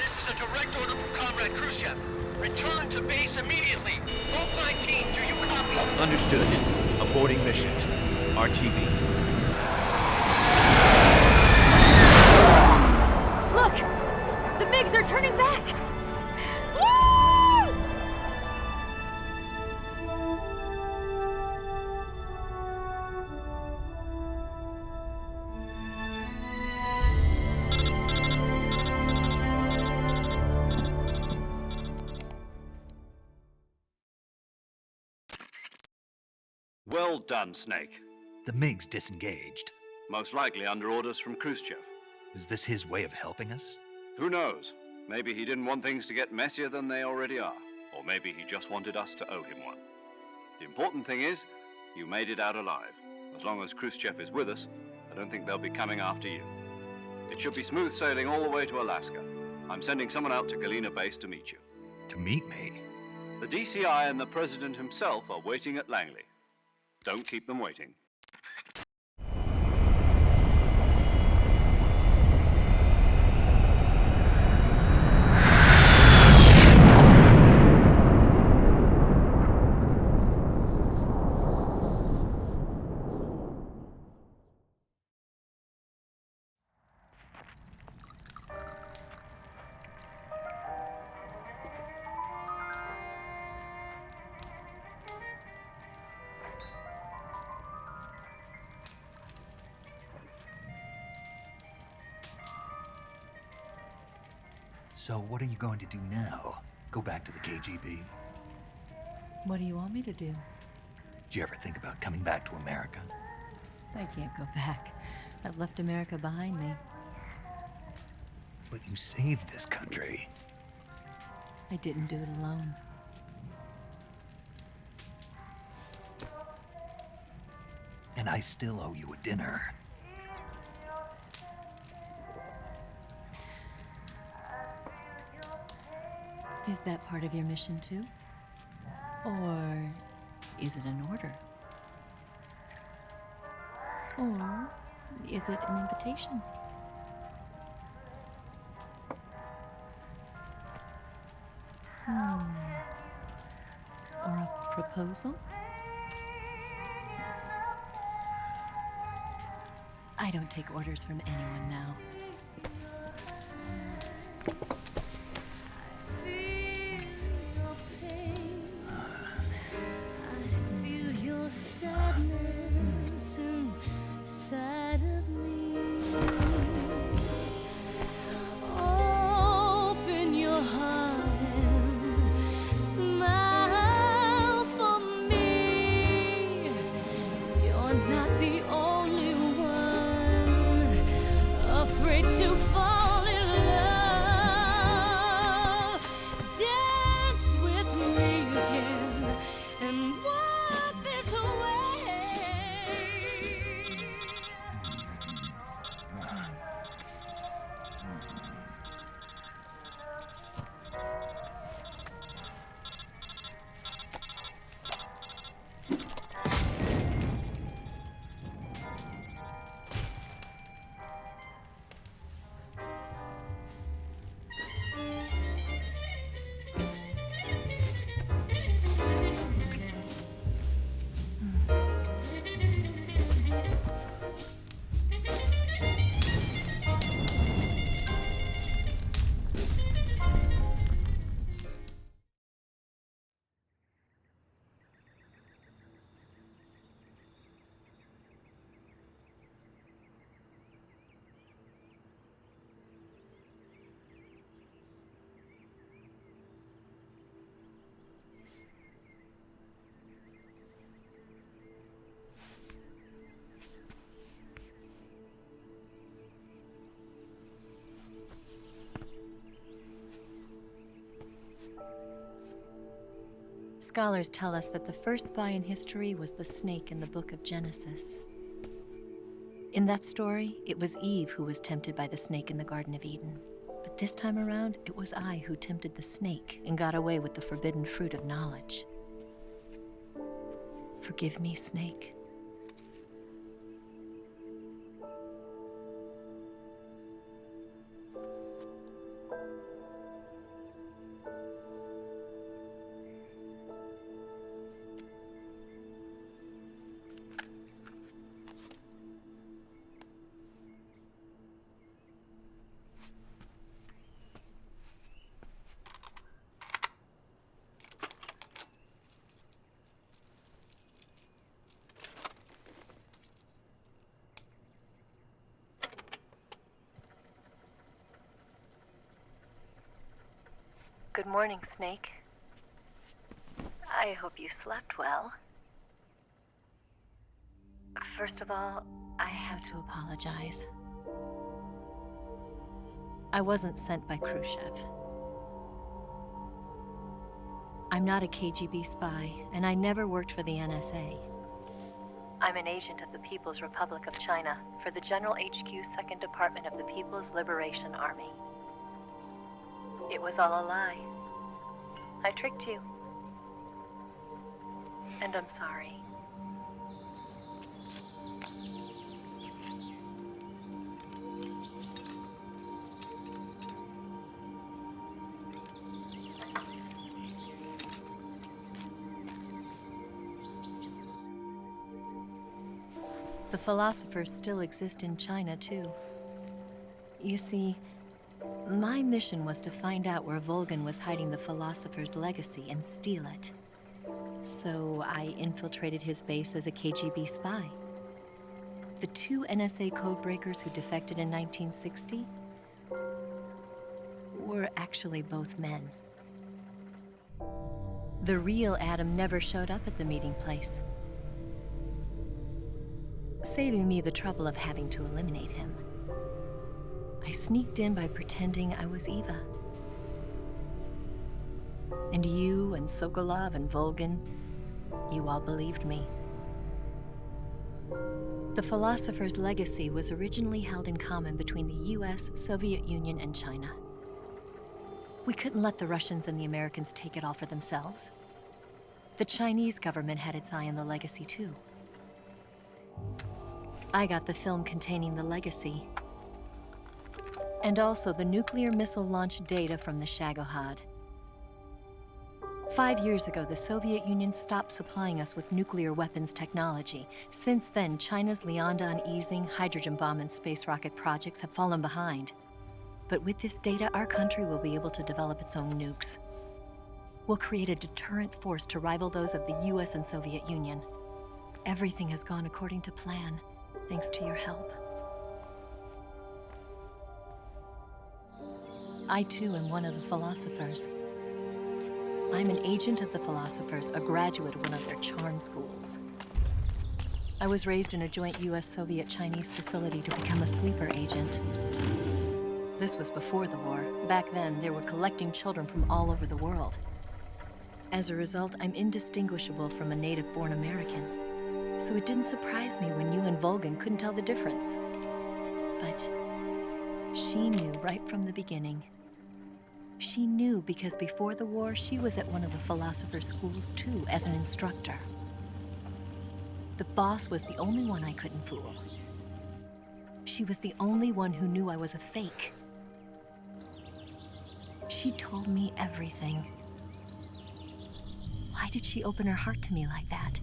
This is a direct order from Comrade Khrushchev. Return to base immediately. Oak 19, do you copy? Understood. Aborting mission. RTB. Look! The MiGs are turning back! Well done, Snake. The MiG's disengaged. Most likely under orders from Khrushchev. Is this his way of helping us? Who knows? Maybe he didn't want things to get messier than they already are. Or maybe he just wanted us to owe him one. The important thing is, you made it out alive. As long as Khrushchev is with us, I don't think they'll be coming after you. It should be smooth sailing all the way to Alaska. I'm sending someone out to Galena Base to meet you. To meet me? The DCI and the President himself are waiting at Langley. Don't keep them waiting. So what are you going to do now? Go back to the KGB? What do you want me to do? Did you ever think about coming back to America? I can't go back. I've left America behind me. But you saved this country. I didn't do it alone. And I still owe you a dinner. Is that part of your mission too? Or is it an order? Or is it an invitation? Or a proposal? I don't take orders from anyone now. Scholars tell us that the first spy in history was the snake in the book of Genesis. In that story, it was Eve who was tempted by the snake in the Garden of Eden. But this time around, it was I who tempted the snake and got away with the forbidden fruit of knowledge. Forgive me, Snake. Good morning, Snake. I hope you slept well. First of all, I have to apologize. I wasn't sent by Khrushchev. I'm not a KGB spy, and I never worked for the NSA. I'm an agent of the People's Republic of China for the General HQ 2nd Department of the People's Liberation Army. It was all a lie. I tricked you. And I'm sorry. The philosophers still exist in China, too. You see, my mission was to find out where Volgin was hiding the philosopher's legacy and steal it. So I infiltrated his base as a KGB spy. The 2 NSA codebreakers who defected in 1960 were actually both men. The real Adam never showed up at the meeting place, saving me the trouble of having to eliminate him. I sneaked in by pretending I was Eva. And you and Sokolov and Volgin, you all believed me. The philosopher's legacy was originally held in common between the US, Soviet Union, and China. We couldn't let the Russians and the Americans take it all for themselves. The Chinese government had its eye on the legacy, too. I got the film containing the legacy, and also the nuclear missile launch data from the Shagohod. 5 years ago, the Soviet Union stopped supplying us with nuclear weapons technology. Since then, China's Liaodong easing, hydrogen bomb, and space rocket projects have fallen behind. But with this data, our country will be able to develop its own nukes. We'll create a deterrent force to rival those of the US and Soviet Union. Everything has gone according to plan, thanks to your help. I, too, am one of the philosophers. I'm an agent of the philosophers, a graduate of one of their charm schools. I was raised in a joint US-Soviet-Chinese facility to become a sleeper agent. This was before the war. Back then, they were collecting children from all over the world. As a result, I'm indistinguishable from a native-born American. So it didn't surprise me when you and Volgin couldn't tell the difference. But she knew right from the beginning. She knew because before the war, she was at one of the philosopher's schools too, as an instructor. The boss was the only one I couldn't fool. She was the only one who knew I was a fake. She told me everything. Why did she open her heart to me like that?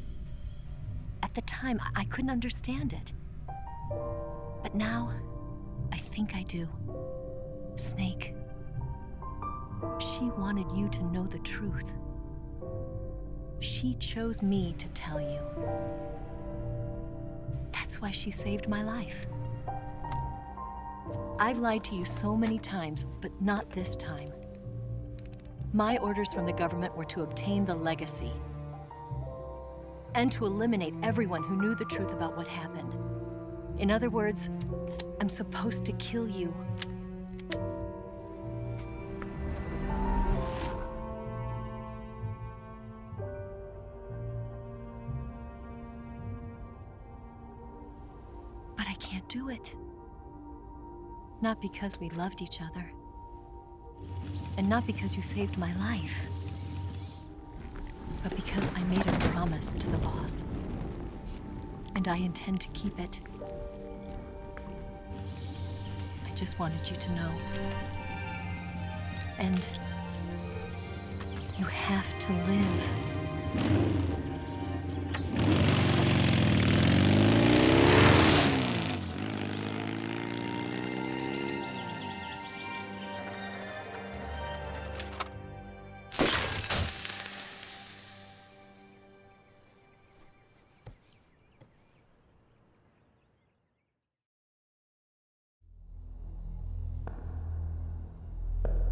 At the time, I couldn't understand it. But now, I think I do. Snake. She wanted you to know the truth. She chose me to tell you. That's why she saved my life. I've lied to you so many times, but not this time. My orders from the government were to obtain the legacy and to eliminate everyone who knew the truth about what happened. In other words, I'm supposed to kill you. But I can't do it. Not because we loved each other. And not because you saved my life. But because I made a promise to the boss. And I intend to keep it. I just wanted you to know. And you have to live.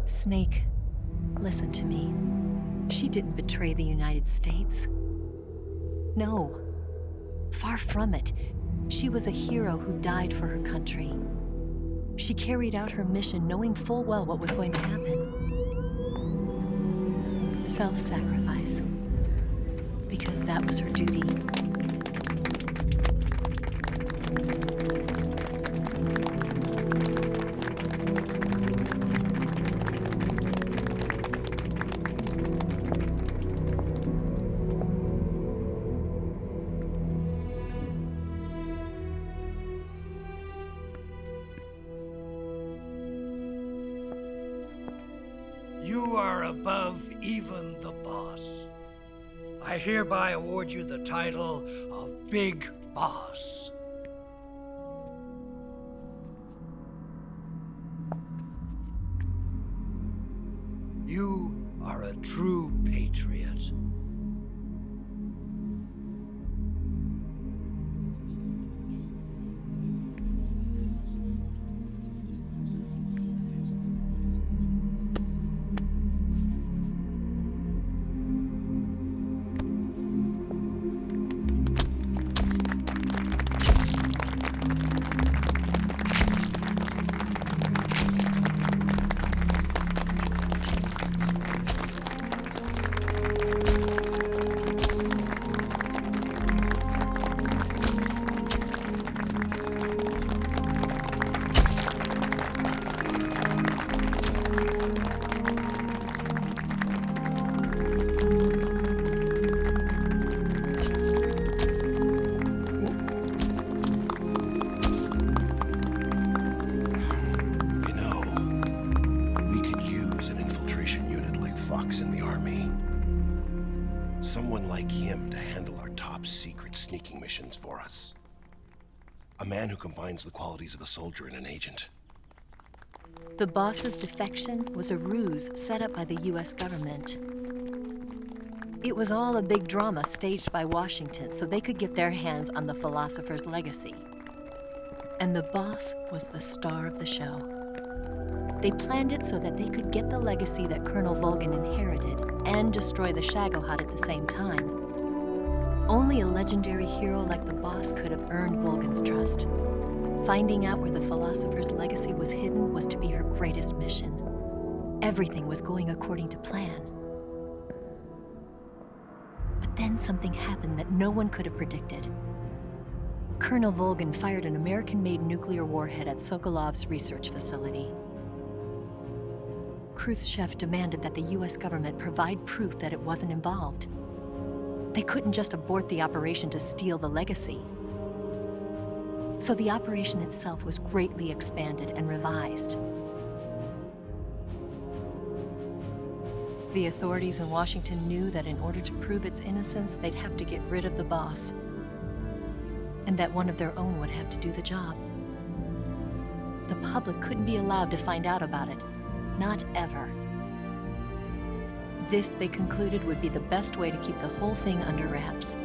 Snake, listen to me. She didn't betray the United States. No, far from it. She was a hero who died for her country. She carried out her mission knowing full well what was going to happen. Self-sacrifice. Because that was her duty. You are above even the boss. I hereby award you the title of Big Boss. You are a true patriot. Someone like him to handle our top secret sneaking missions for us. A man who combines the qualities of a soldier and an agent. The boss's defection was a ruse set up by the US government. It was all a big drama staged by Washington so they could get their hands on the philosopher's legacy. And the boss was the star of the show. They planned it so that they could get the legacy that Colonel Volgin inherited and destroy the Shagohod at the same time. Only a legendary hero like the boss could have earned Volgin's trust. Finding out where the philosopher's legacy was hidden was to be her greatest mission. Everything was going according to plan. But then something happened that no one could have predicted. Colonel Volgin fired an American-made nuclear warhead at Sokolov's research facility. Khrushchev demanded that the US government provide proof that it wasn't involved. They couldn't just abort the operation to steal the legacy. So the operation itself was greatly expanded and revised. The authorities in Washington knew that in order to prove its innocence, they'd have to get rid of the boss, and that one of their own would have to do the job. The public couldn't be allowed to find out about it. Not ever. This, they concluded, would be the best way to keep the whole thing under wraps.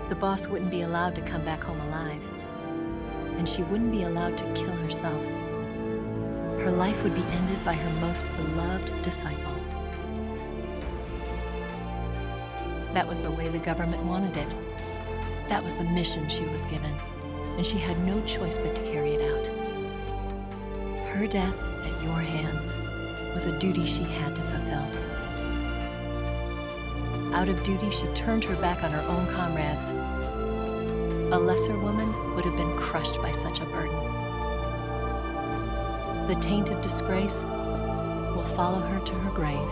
The boss wouldn't be allowed to come back home alive, and she wouldn't be allowed to kill herself. Her life would be ended by her most beloved disciple. That was the way the government wanted it. That was the mission she was given, and she had no choice but to carry it out. Her death at your hands was a duty she had to fulfill. Out of duty, she turned her back on her own comrades. A lesser woman would have been crushed by such a burden. The taint of disgrace will follow her to her grave.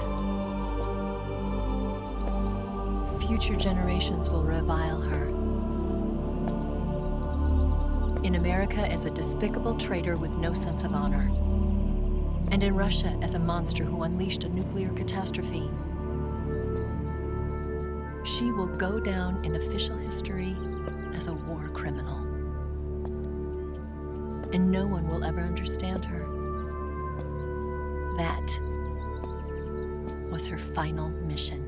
Future generations will revile her. In America as a despicable traitor with no sense of honor. And in Russia as a monster who unleashed a nuclear catastrophe. She will go down in official history as a war criminal. And no one will ever understand her. That was her final mission.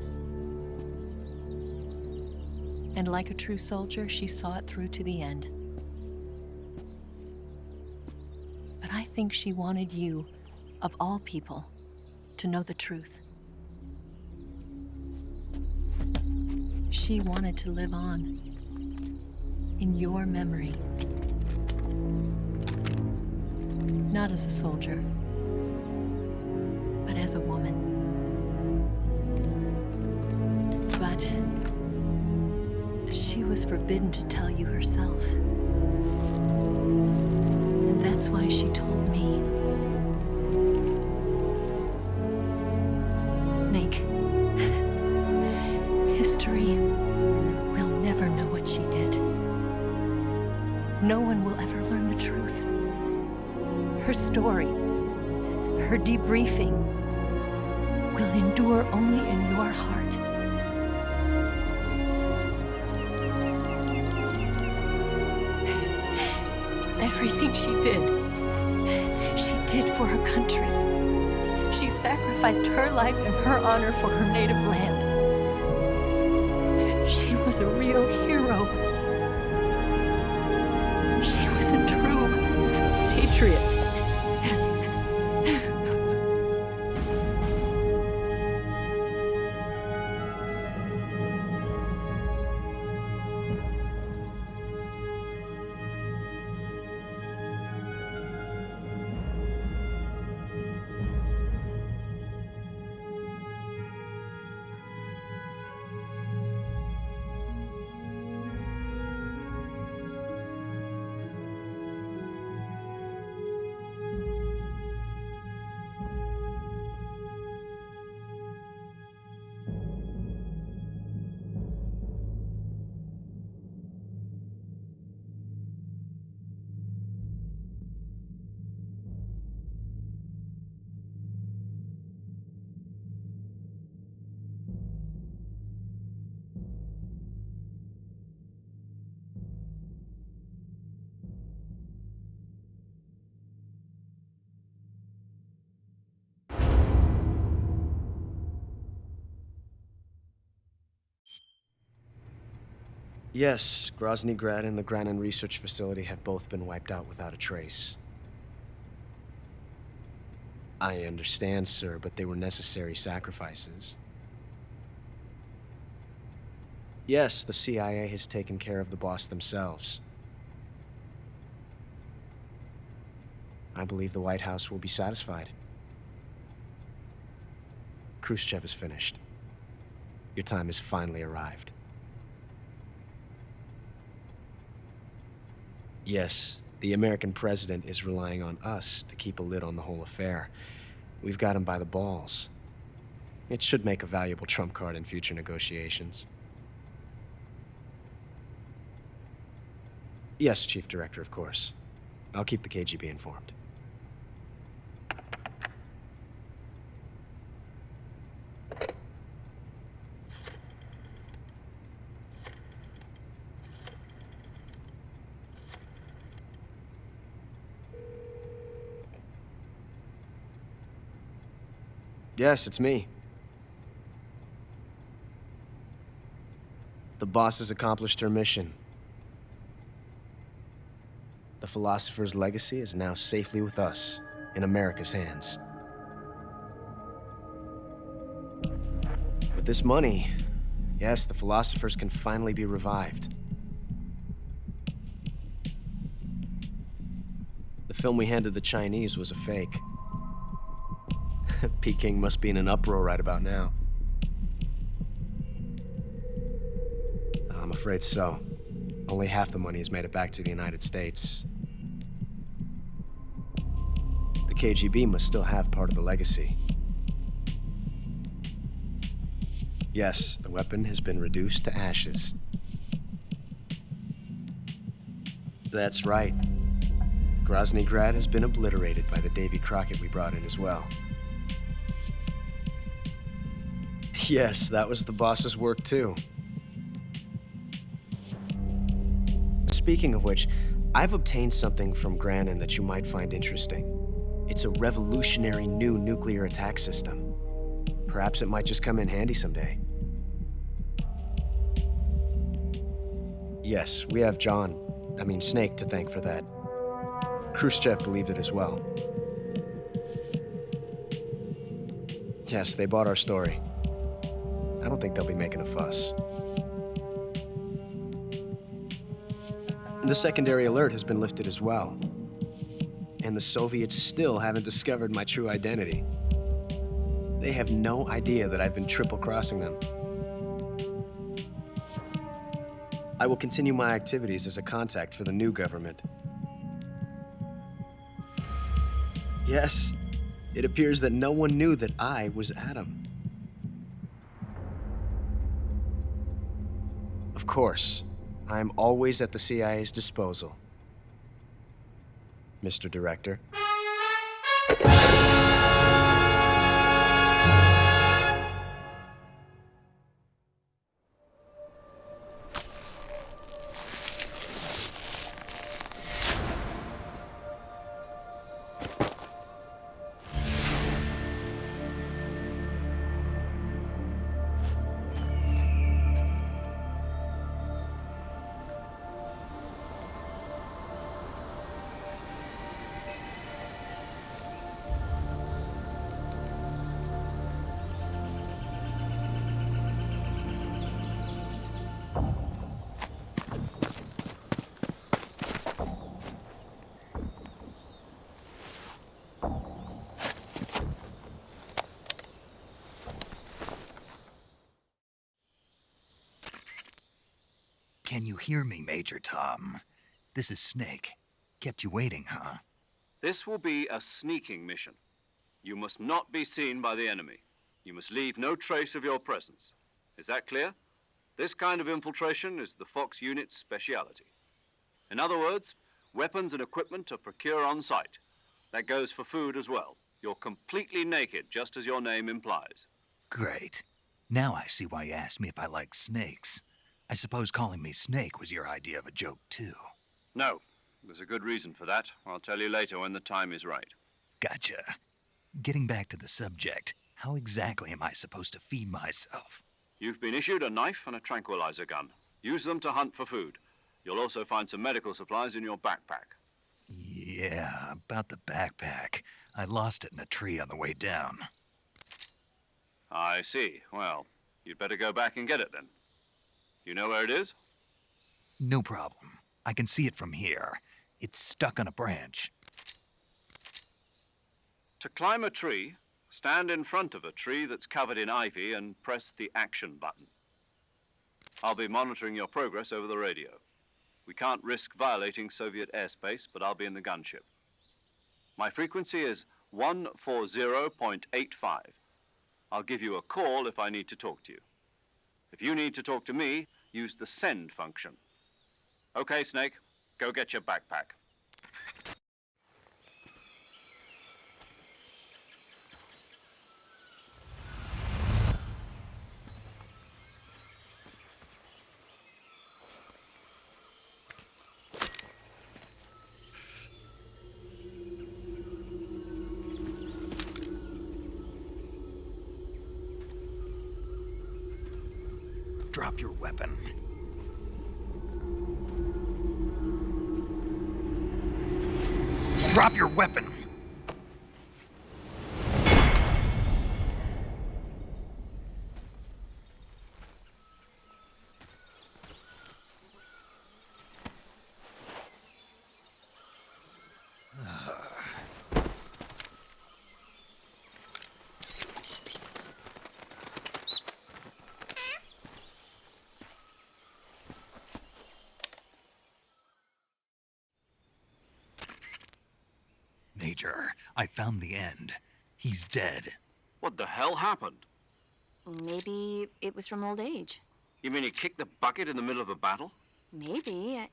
And like a true soldier, she saw it through to the end. But I think she wanted you, of all people, to know the truth. She wanted to live on. in your memory. Not as a soldier, but as a woman. But she was forbidden to tell you herself. And that's why she told me. Snake, history will never know what she did. No one will ever learn the truth. Her story, her debriefing, will endure only in your heart. Everything she did for her country. She sacrificed her life and her honor for her native land. She was a real hero. She was a true patriot. Yes, Grozny Grad and the Granin Research Facility have both been wiped out without a trace. I understand, sir, but they were necessary sacrifices. Yes, the CIA has taken care of the boss themselves. I believe the White House will be satisfied. Khrushchev is finished. Your time has finally arrived. Yes, the American president is relying on us to keep a lid on the whole affair. We've got him by the balls. It should make a valuable trump card in future negotiations. Yes, Chief Director, of course. I'll keep the KGB informed. Yes, it's me. The boss has accomplished her mission. The philosopher's legacy is now safely with us, in America's hands. With this money, yes, the philosophers can finally be revived. The film we handed the Chinese was a fake. Peking must be in an uproar right about now. I'm afraid so. Only half the money has made it back to the United States. The KGB must still have part of the legacy. Yes, the weapon has been reduced to ashes. That's right. Grozny Grad has been obliterated by the Davy Crockett we brought in as well. Yes, that was the boss's work too. Speaking of which, I've obtained something from Granin that you might find interesting. It's a revolutionary new nuclear attack system. Perhaps it might just come in handy someday. Yes, we have Snake to thank for that. Khrushchev believed it as well. Yes, they bought our story. I don't think they'll be making a fuss. The secondary alert has been lifted as well. And the Soviets still haven't discovered my true identity. They have no idea that I've been triple-crossing them. I will continue my activities as a contact for the new government. Yes, it appears that no one knew that I was Adam. Of course, I'm always at the CIA's disposal, Mr. Director. Can you hear me, Major Tom? This is Snake. Kept you waiting, huh? This will be a sneaking mission. You must not be seen by the enemy. You must leave no trace of your presence. Is that clear? This kind of infiltration is the Fox unit's speciality. In other words, weapons and equipment are procured on site. That goes for food as well. You're completely naked, just as your name implies. Great. Now I see why you asked me if I like snakes. I suppose calling me Snake was your idea of a joke, too. No. There's a good reason for that. I'll tell you later when the time is right. Gotcha. Getting back to the subject, how exactly am I supposed to feed myself? You've been issued a knife and a tranquilizer gun. Use them to hunt for food. You'll also find some medical supplies in your backpack. Yeah, about the backpack. I lost it in a tree on the way down. I see. Well, you'd better go back and get it then. You know where it is? No problem. I can see it from here. It's stuck on a branch. To climb a tree, stand in front of a tree that's covered in ivy and press the action button. I'll be monitoring your progress over the radio. We can't risk violating Soviet airspace, but I'll be in the gunship. My frequency is 140.85. I'll give you a call if I need to talk to you. If you need to talk to me, use the send function. Okay, Snake, go get your backpack. Drop your weapon. Drop your weapon! Major, I found the end. He's dead. What the hell happened? Maybe it was from old age. You mean he kicked the bucket in the middle of a battle? Maybe.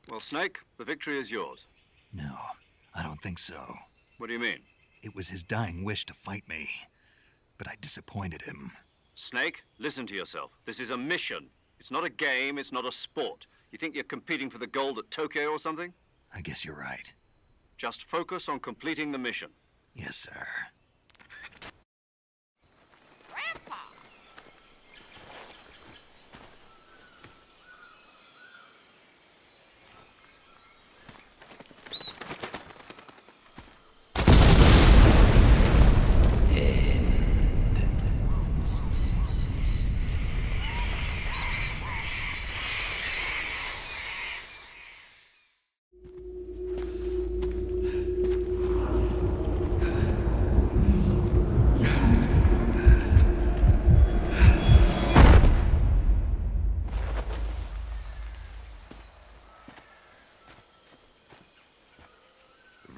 Well, Snake, the victory is yours. No, I don't think so. What do you mean? It was his dying wish to fight me, but I disappointed him. Snake, listen to yourself. This is a mission. It's not a game, it's not a sport. You think you're competing for the gold at Tokyo or something? I guess you're right. Just focus on completing the mission. Yes, sir.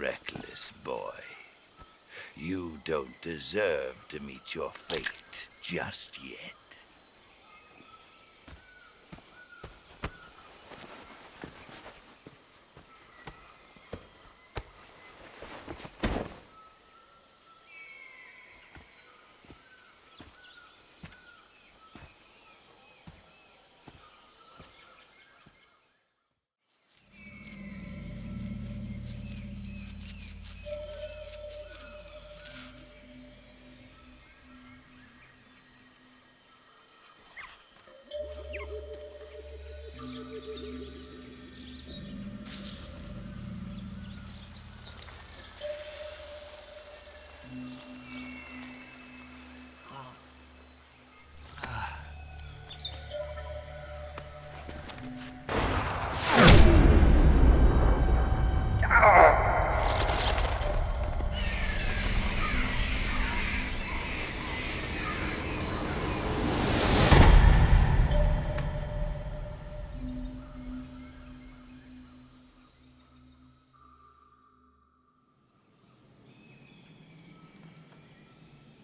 reckless boy. You don't deserve to meet your fate just yet.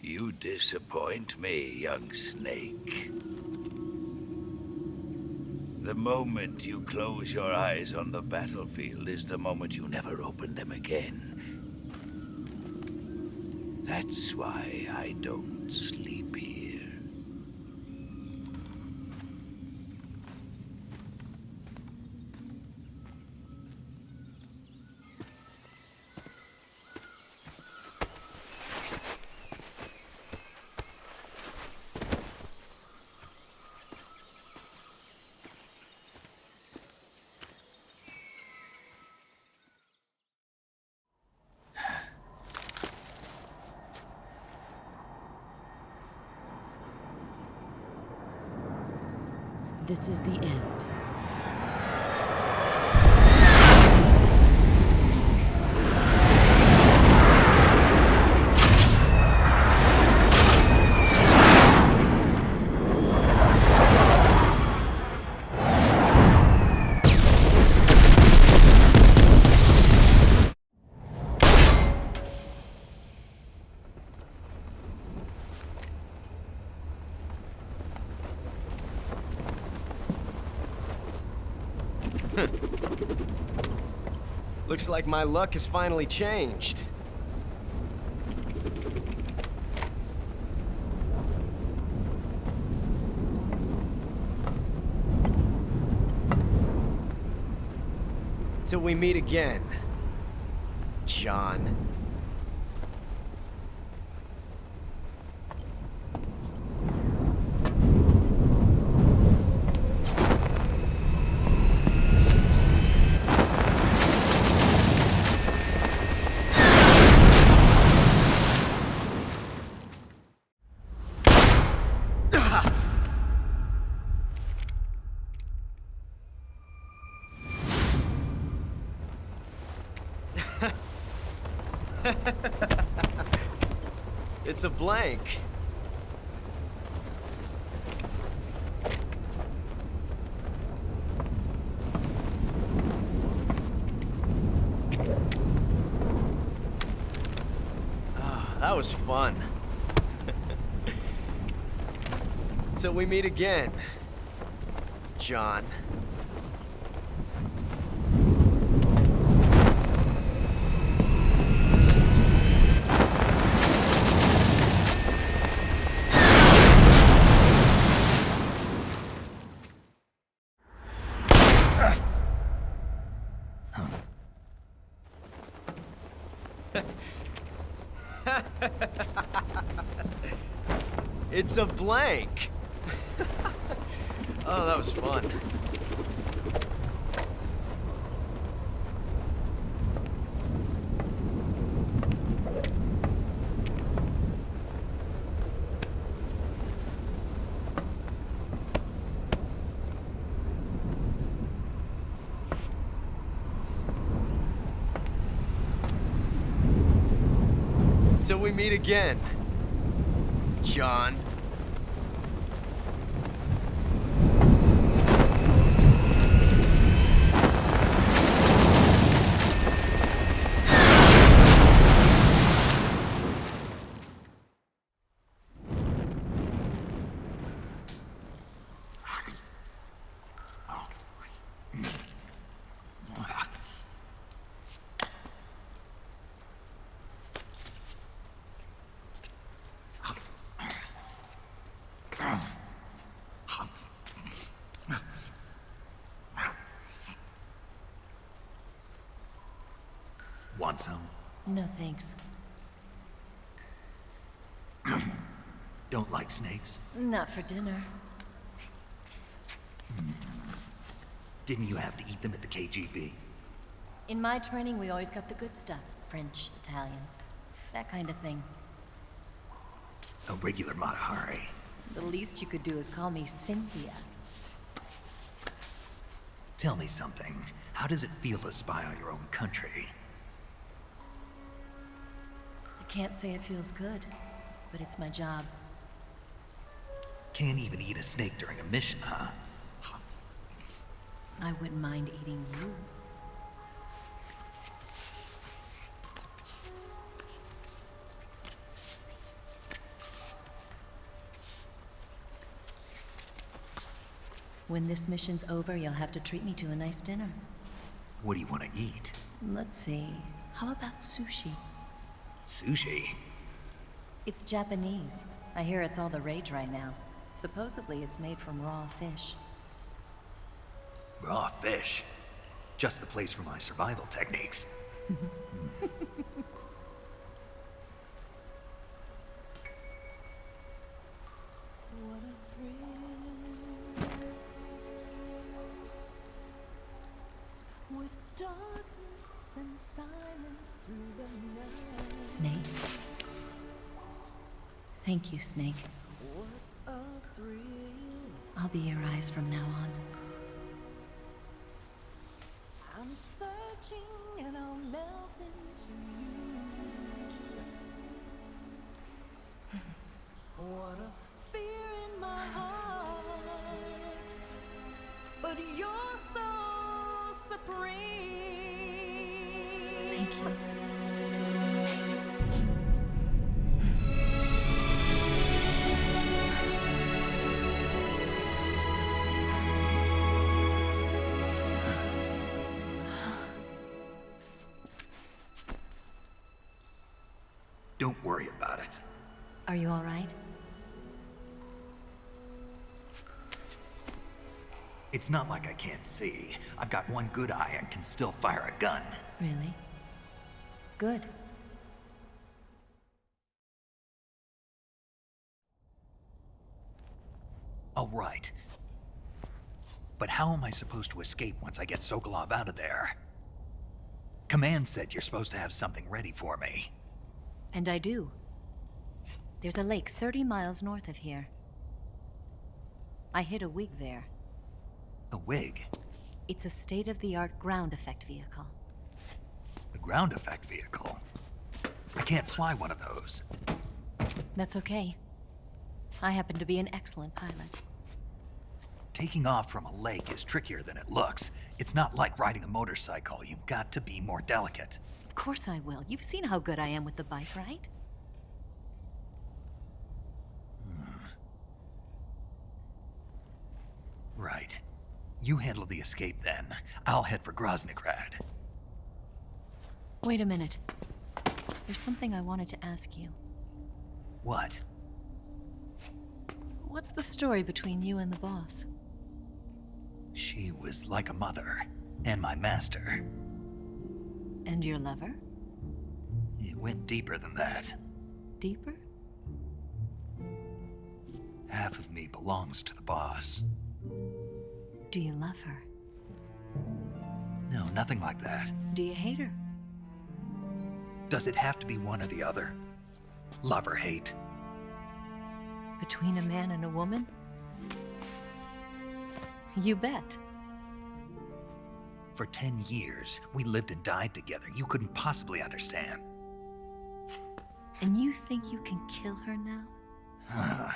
You disappoint me, young snake. The moment you close your eyes on the battlefield is the moment you never open them again. That's why I don't sleep here. This is the end. Looks like my luck has finally changed. Till we meet again, John. It's a blank. Oh, that was fun. Till we meet again, John. It's a blank. Oh, that was fun. Till we meet again, John. Want some? No thanks. Don't like snakes? Not for dinner. Didn't you have to eat them at the KGB? In my training, we always got the good stuff. French, Italian, that kind of thing. A regular Matahari. The least you could do is call me Cynthia. Tell me something. How does it feel to spy on your own country? I can't say it feels good, but it's my job. Can't even eat a snake during a mission, huh? I wouldn't mind eating you. When this mission's over, you'll have to treat me to a nice dinner. What do you want to eat? Let's see. How about sushi? Sushi? It's Japanese. I hear it's all the rage right now. Supposedly it's made from raw fish. Raw fish? Just the place for my survival techniques. With darkness and silence through the night. Snake? Thank you, Snake. What a thrill. I'll be your eyes from now on. I'm searching and I'll melt into you. What a fear in my heart. But you're so supreme. Thank you, Snake. Don't worry about it. Are you all right? It's not like I can't see. I've got one good eye and can still fire a gun. Really? Good. All right. But how am I supposed to escape once I get Sokolov out of there? Command said you're supposed to have something ready for me. And I do. There's a lake 30 miles north of here. I hid a wig there. A wig? It's a state-of-the-art ground effect vehicle. A ground effect vehicle? I can't fly one of those. That's okay. I happen to be an excellent pilot. Taking off from a lake is trickier than it looks. It's not like riding a motorcycle. You've got to be more delicate. Of course I will. You've seen how good I am with the bike, right? Right. You handle the escape then. I'll head for Groznygrad. Wait a minute. There's something I wanted to ask you. What? What's the story between you and the boss? She was like a mother, and my master. And your lover? It went deeper than that. Deeper? Half of me belongs to the boss. Do you love her? No, nothing like that. Do you hate her? Does it have to be one or the other? Love or hate? Between a man and a woman? You bet. For 10 years, we lived and died together. You couldn't possibly understand. And you think you can kill her now?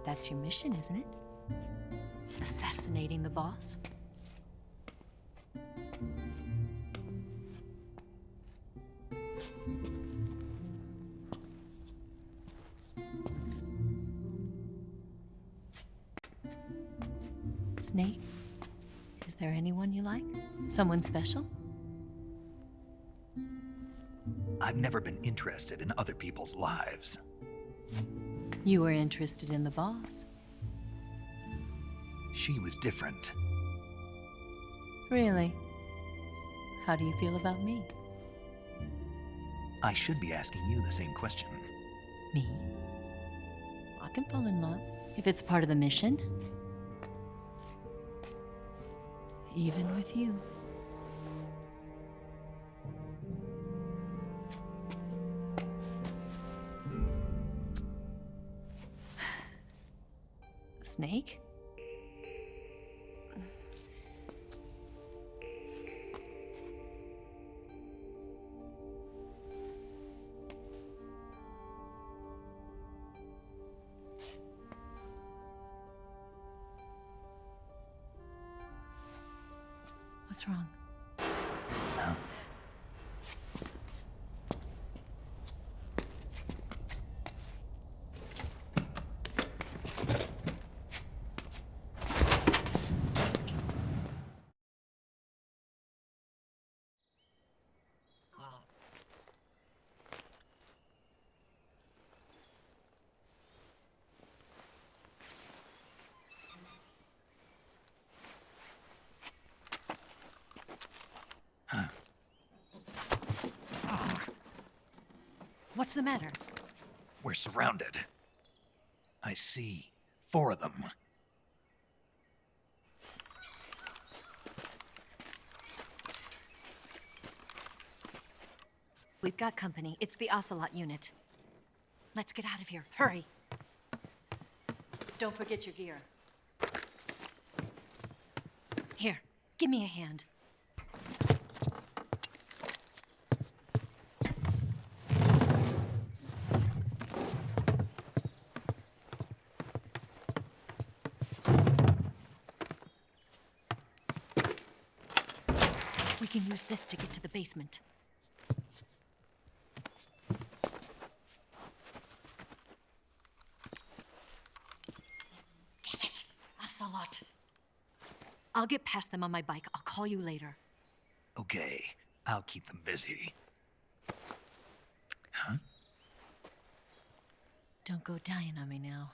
That's your mission, isn't it? Assassinating the boss? Snake, is there anyone you like? Someone special? I've never been interested in other people's lives. You were interested in the boss. She was different. Really? How do you feel about me? I should be asking you the same question. Me? I can fall in love if it's part of the mission. Even with you. Snake? What's wrong? What's the matter? We're surrounded. I see 4 of them. We've got company. It's the Ocelot unit. Let's get out of here. Hurry. Don't forget your gear. Here, give me a hand. We can use this to get to the basement. Damn it! Ocelot! I'll get past them on my bike. I'll call you later. Okay, I'll keep them busy. Huh? Don't go dying on me now.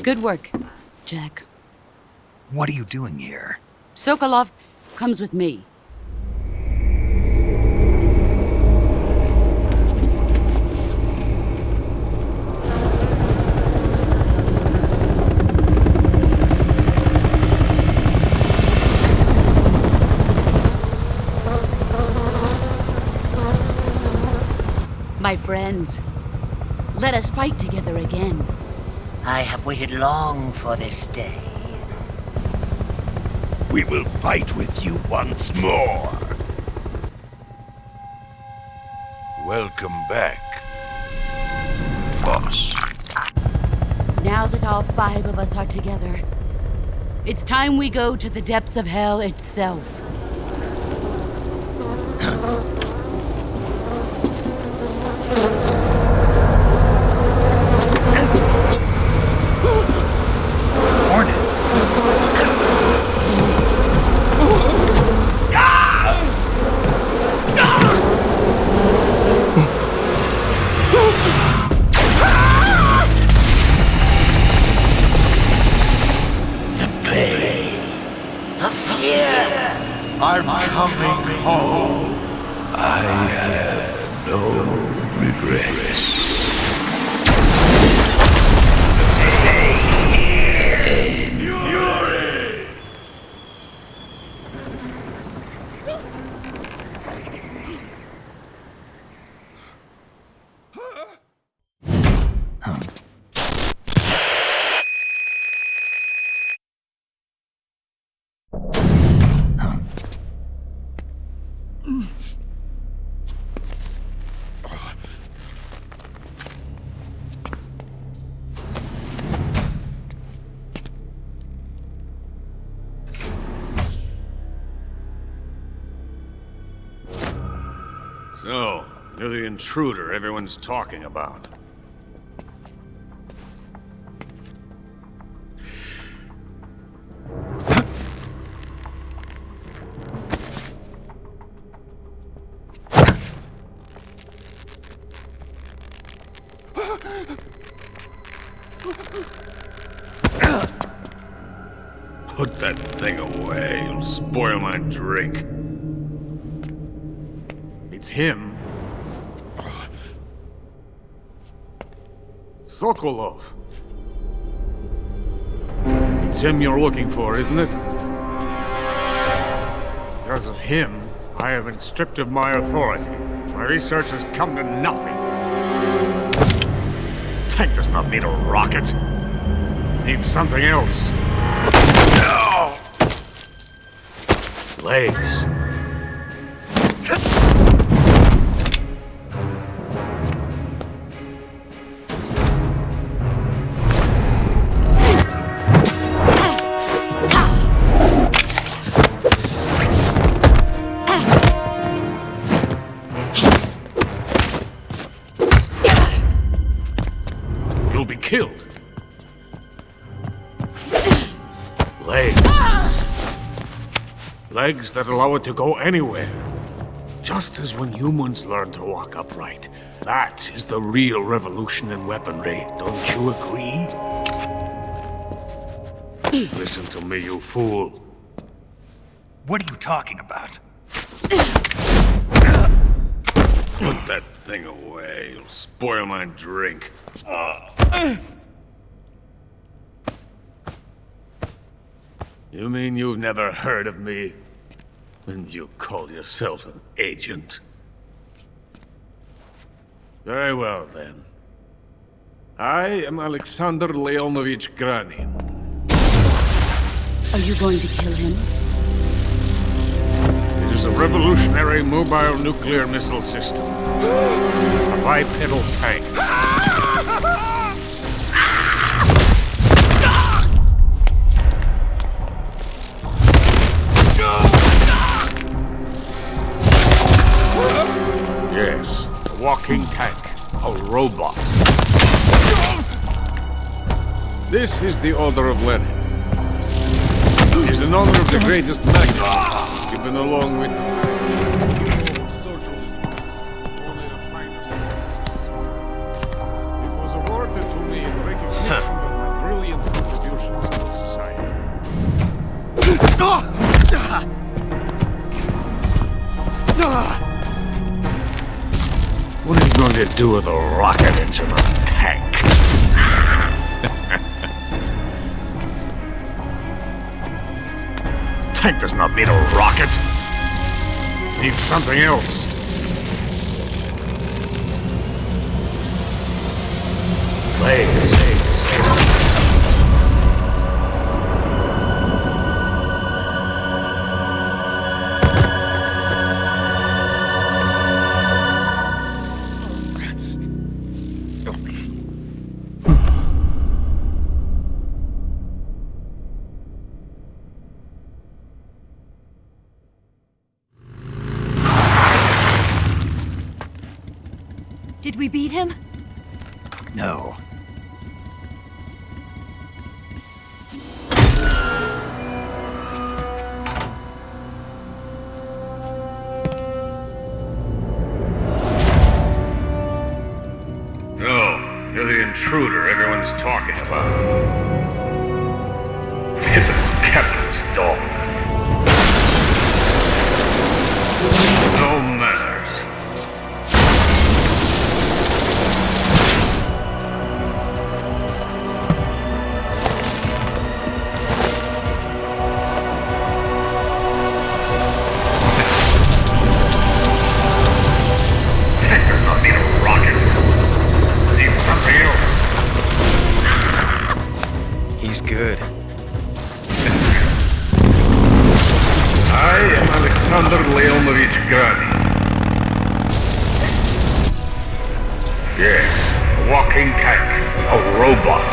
Good work, Jack. What are you doing here? Sokolov comes with me. My friends, let us fight together again. I have waited long for this day. We will fight with you once more. Welcome back, boss. Now that all 5 of us are together, it's time we go to the depths of hell itself. regrets. So, you're the intruder everyone's talking about. Put that thing away, you'll spoil my drink. It's him. Sokolov. It's him you're looking for, isn't it? Because of him, I have been stripped of my authority. My research has come to nothing. Tank does not need a rocket. It needs something else. No! Legs. You'll be killed. Legs. Legs that allow it to go anywhere. Just as when humans learn to walk upright. That is the real revolution in weaponry. Don't you agree? Listen to me, you fool. What are you talking about? Put that thing away. You'll spoil my drink. You mean you've never heard of me? And you call yourself an agent? Very well, then. I am Alexander Leonovich Granin. Are you going to kill him? It is a revolutionary mobile nuclear missile system. A bipedal tank. Yes, a walking tank. A robot. This is the Order of Lenin. It is in honor of the greatest magnate, given along with socialism, only the finest. It was awarded to me in recognition of my brilliant contributions to society. What are you going to do with a rocket engine on a tank? Tank does not need a rocket. It needs something else. Legs. Did we beat him? No. No, you're the intruder everyone's talking about. Typical capitalist dog. No manners. good. I am Alexander Leonovich Grady. Yes, a walking tank, a robot.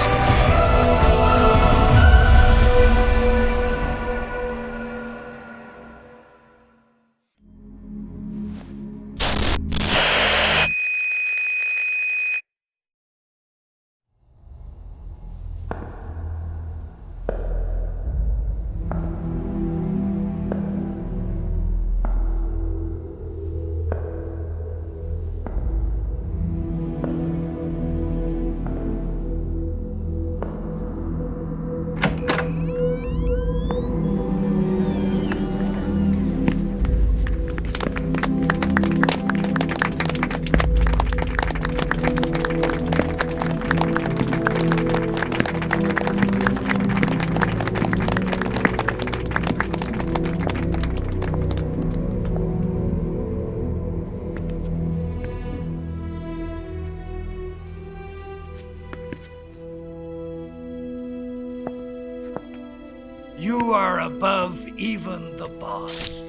You are above even the boss.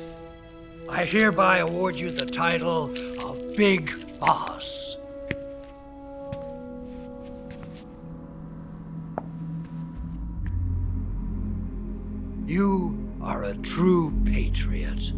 I hereby award you the title of Big Boss. You are a true patriot.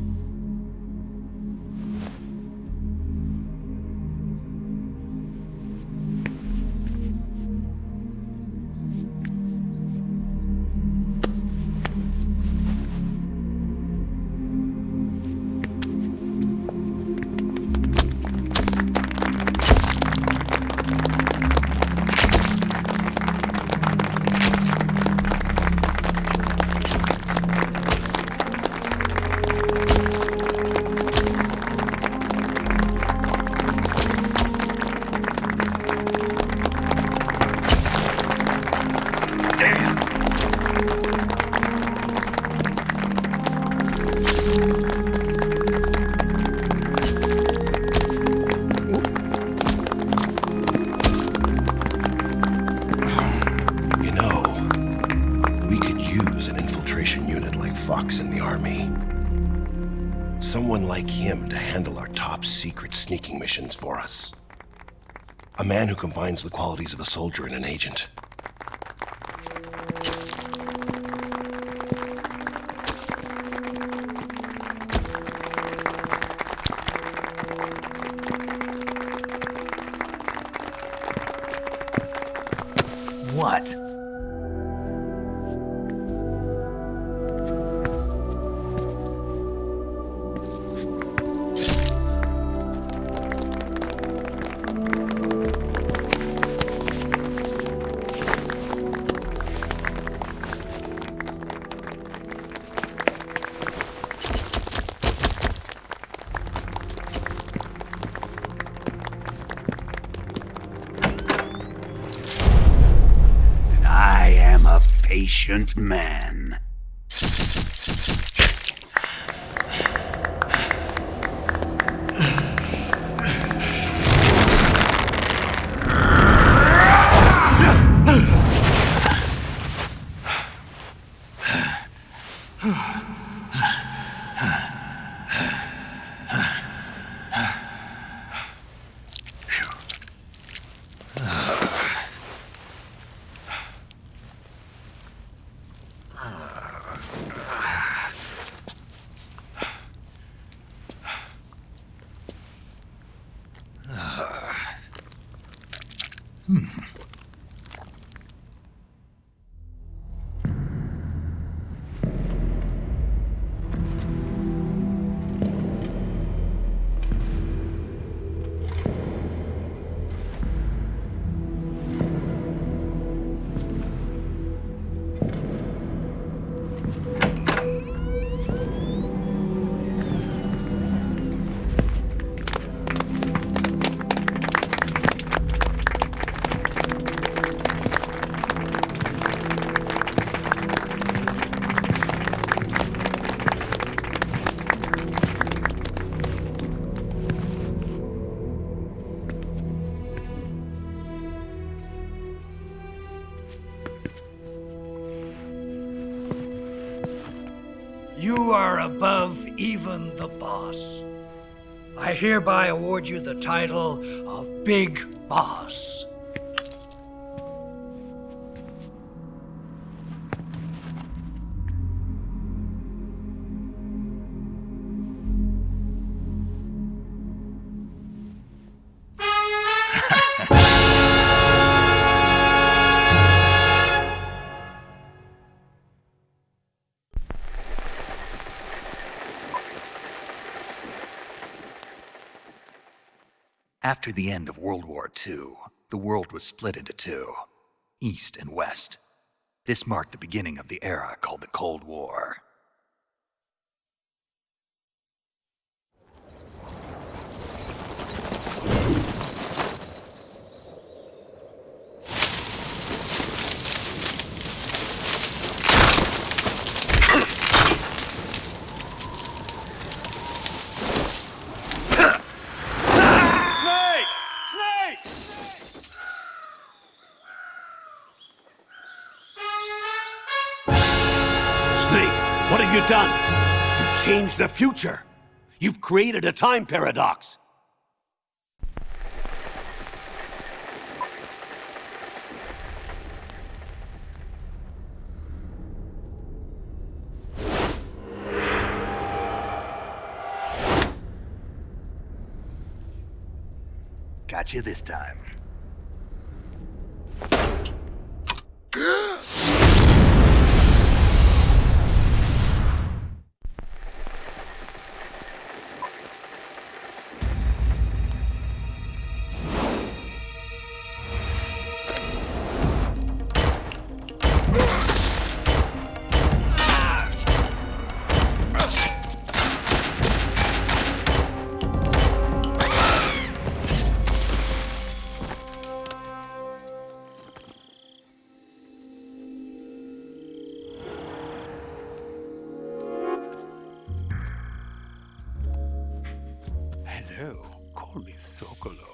Someone like him to handle our top secret sneaking missions for us. A man who combines the qualities of a soldier and an agent. What? Patient man. You are above even the boss. I hereby award you the title of Big Boss. After the end of World War II, the world was split into two, East and West. This marked the beginning of the era called the Cold War. What have you done? You've changed the future. You've created a time paradox. Got you this time. Hello, call me Sokolov.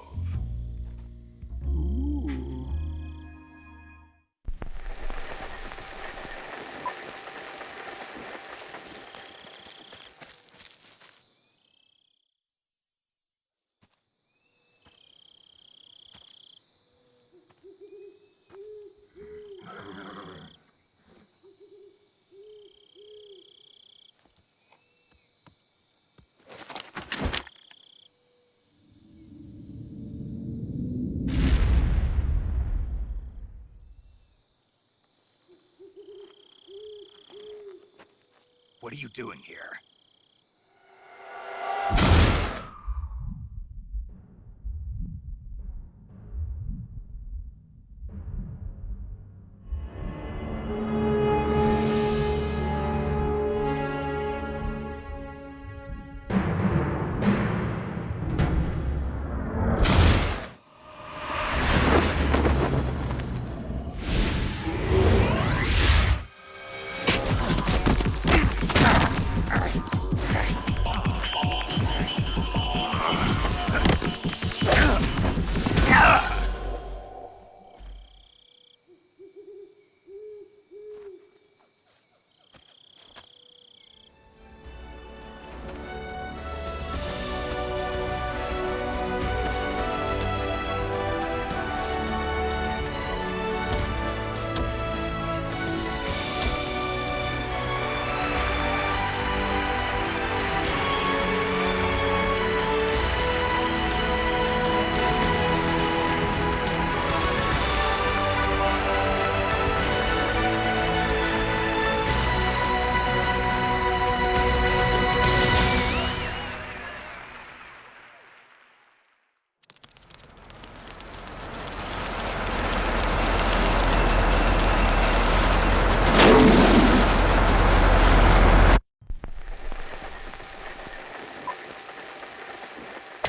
What are you doing here?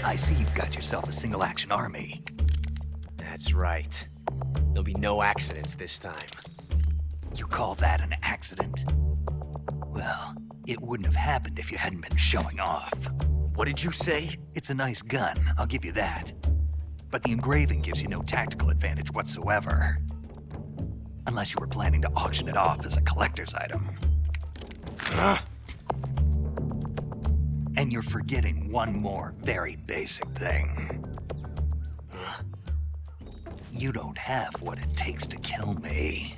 I see you've got yourself a single-action army. That's right. There'll be no accidents this time. You call that an accident? Well, it wouldn't have happened if you hadn't been showing off. What did you say? It's a nice gun, I'll give you that. But the engraving gives you no tactical advantage whatsoever. Unless you were planning to auction it off as a collector's item. And you're forgetting one more very basic thing. You don't have what it takes to kill me.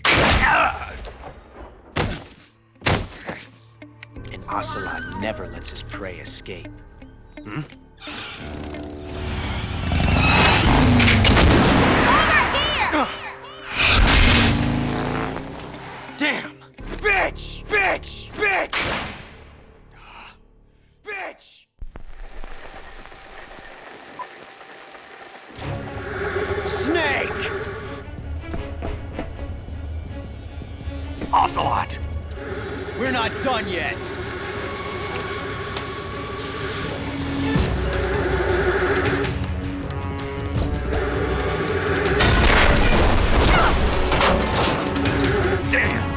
An ocelot never lets his prey escape. Hmm? Damn! Bitch! Bitch! Bitch! Bitch! Snake! Ocelot! We're not done yet! Damn!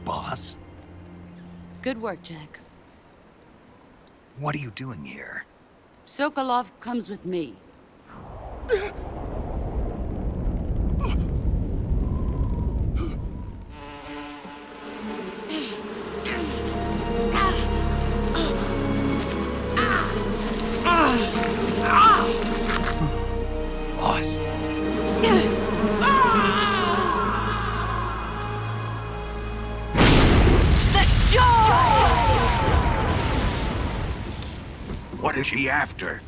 Boss? Good work, Jack. What are you doing here? Sokolov comes with me. Boss. What is she after?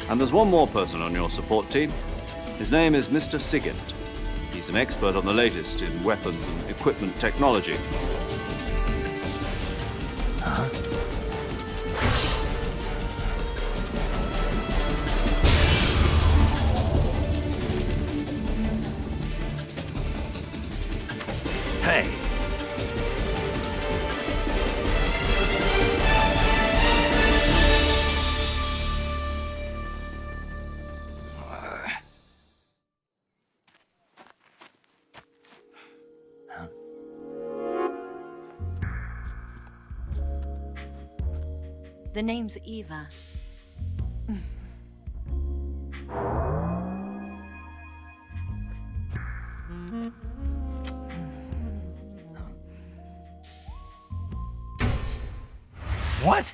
And there's one more person on your support team. His name is Mr. Sigint. He's an expert on the latest in weapons and equipment technology. Huh? Hey! The name's Eva. What?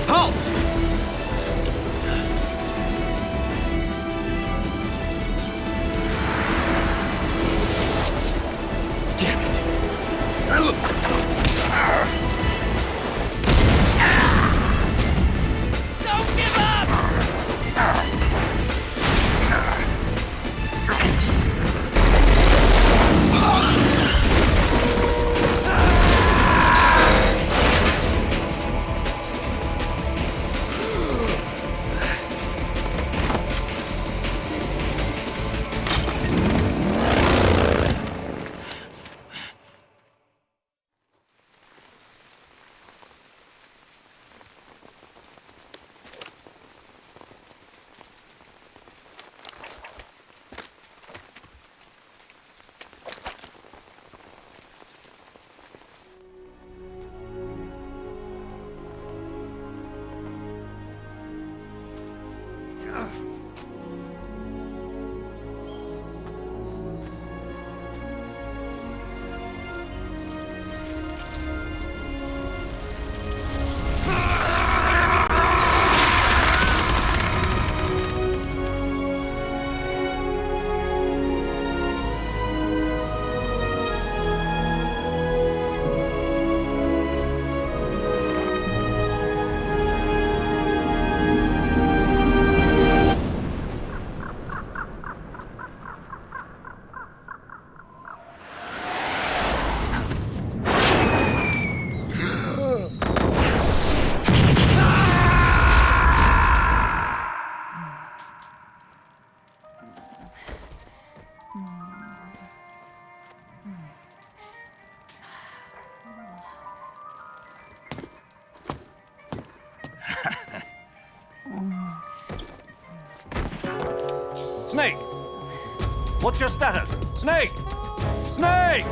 Halt! Snake! What's your status? Snake! Snake!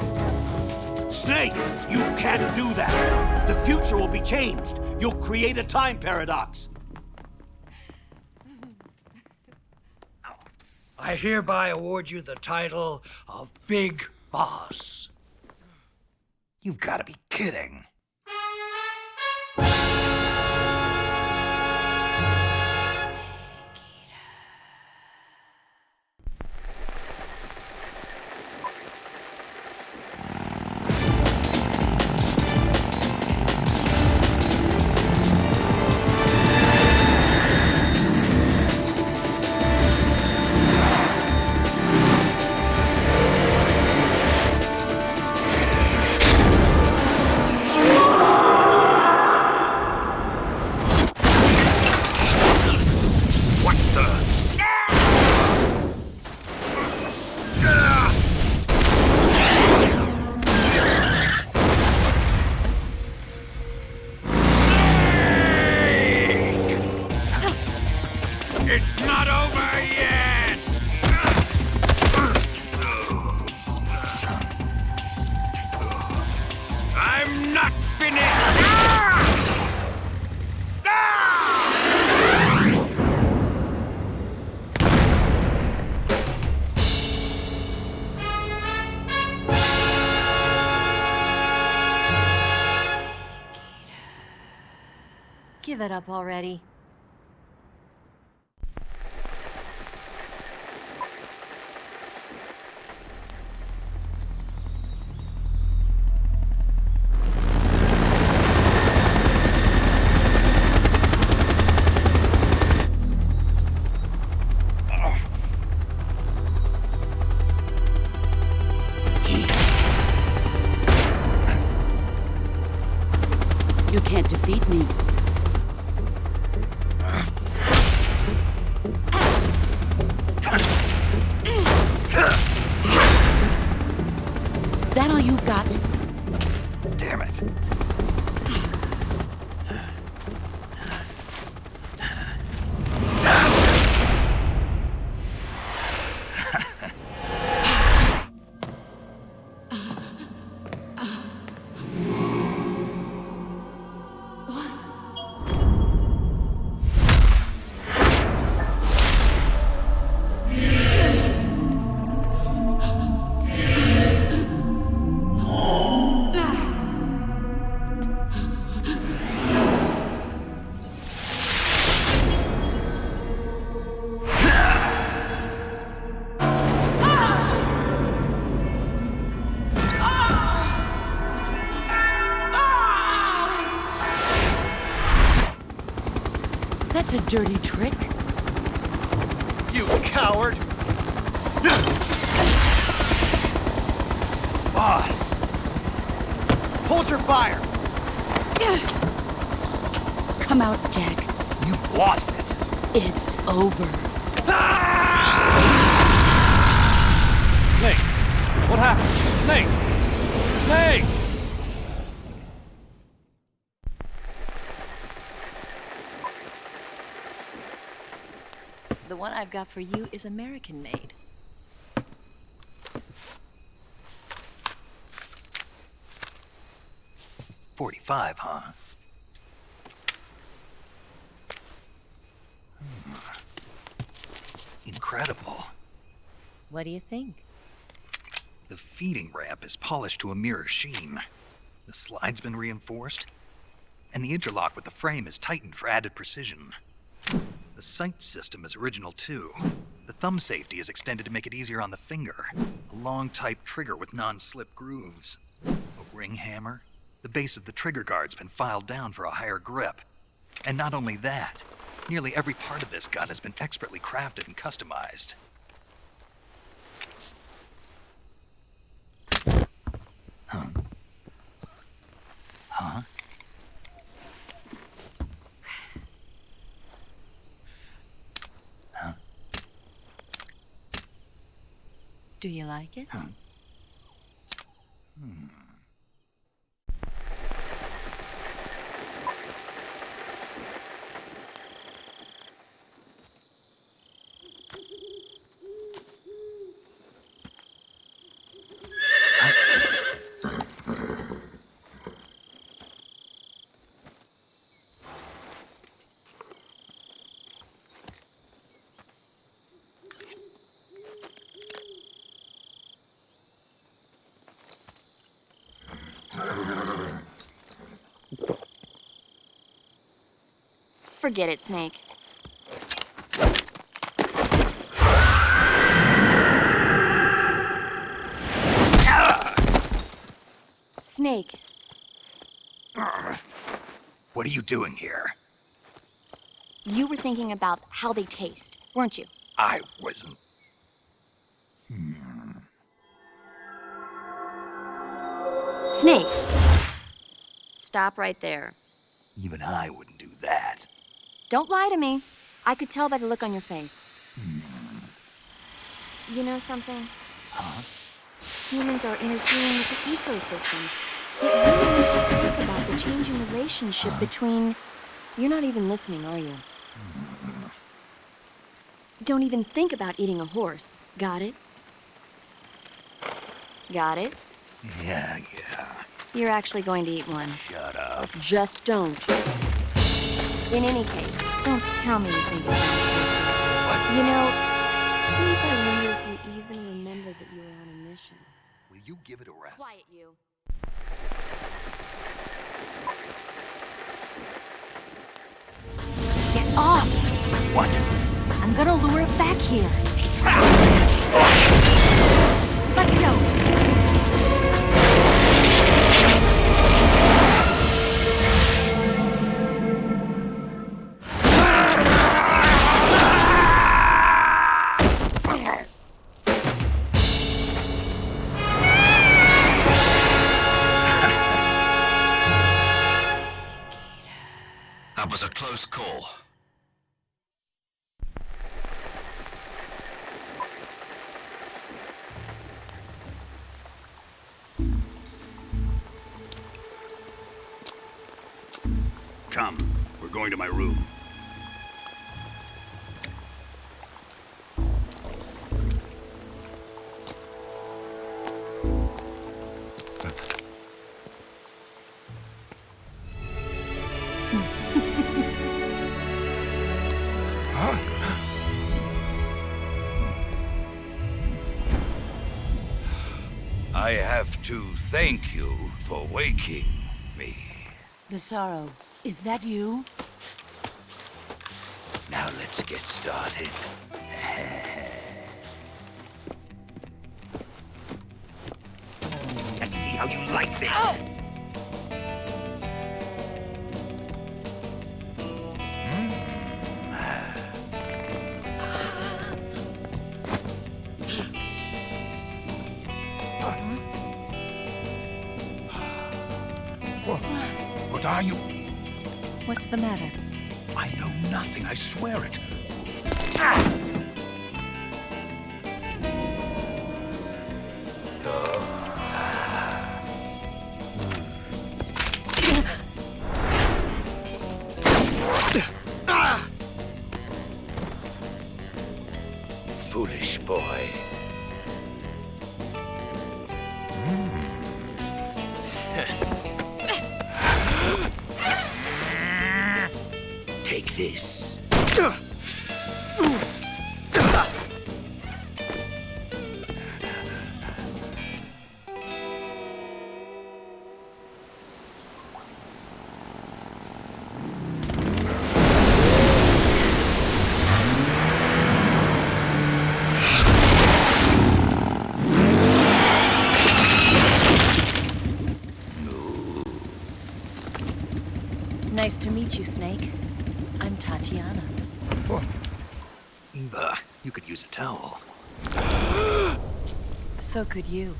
Snake, you can't do that. The future will be changed. You'll create a time paradox. I hereby award you the title of Big Boss. You've got to be kidding. It's not over yet! I'm not finished! Give it up already. You can't defeat me. That all you've got? Damn it. That's a dirty trick. You coward! Boss! Hold your fire! Come out, Jack. You lost it. It's over. Snake! What happened? Snake! Snake! The one I've got for you is American-made. $45, huh? Incredible. What do you think? The feeding ramp is polished to a mirror sheen. The slide's been reinforced, and the interlock with the frame is tightened for added precision. The sight system is original too. The thumb safety is extended to make it easier on the finger. A long type trigger with non-slip grooves. A ring hammer. The base of the trigger guard's been filed down for a higher grip. And not only that, nearly every part of this gun has been expertly crafted and customized. Huh? Huh? Huh? Do you like it? Huh? Forget it, Snake. Snake. What are you doing here? You were thinking about how they taste, weren't you? I wasn't. Snake. Stop right there. Even I wouldn't do that. Don't lie to me. I could tell by the look on your face. You know something? Huh? Humans are interfering with the ecosystem. It really makes you think about the changing relationship between... You're not even listening, are you? Don't even think about eating a horse. Got it? Got it? Yeah. You're actually going to eat one. Shut up. Just don't. In any case, don't tell me you think it's tasty. What? You know, sometimes I wonder if you even remember that you were on a mission. Will you give it a rest? Quiet, you. Get off! What? I'm gonna lure it back here. Let's go! That was a close call. Come, we're going to my room. I have to thank you for waking me. The Sorrow, is that you? Now let's get started. Let's see how you like this. What are you? What's the matter? I know nothing, I swear it. Foolish boy. Take this. Nice to meet you, Snake. I'm Tatiana. Eva, you could use a towel. So could you.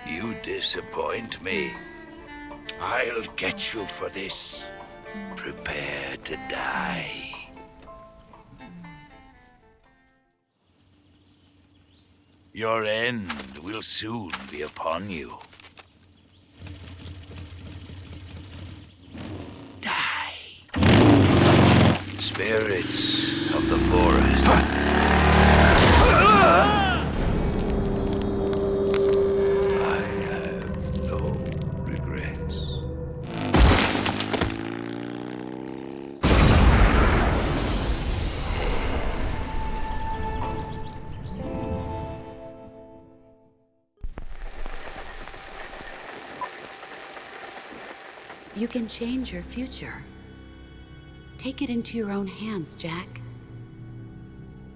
You disappoint me. I'll get you for this. Prepare to die. Your end will soon be upon you. Die. Spirits of the forest. I have no regrets. You can change your future. Take it into your own hands, Jack.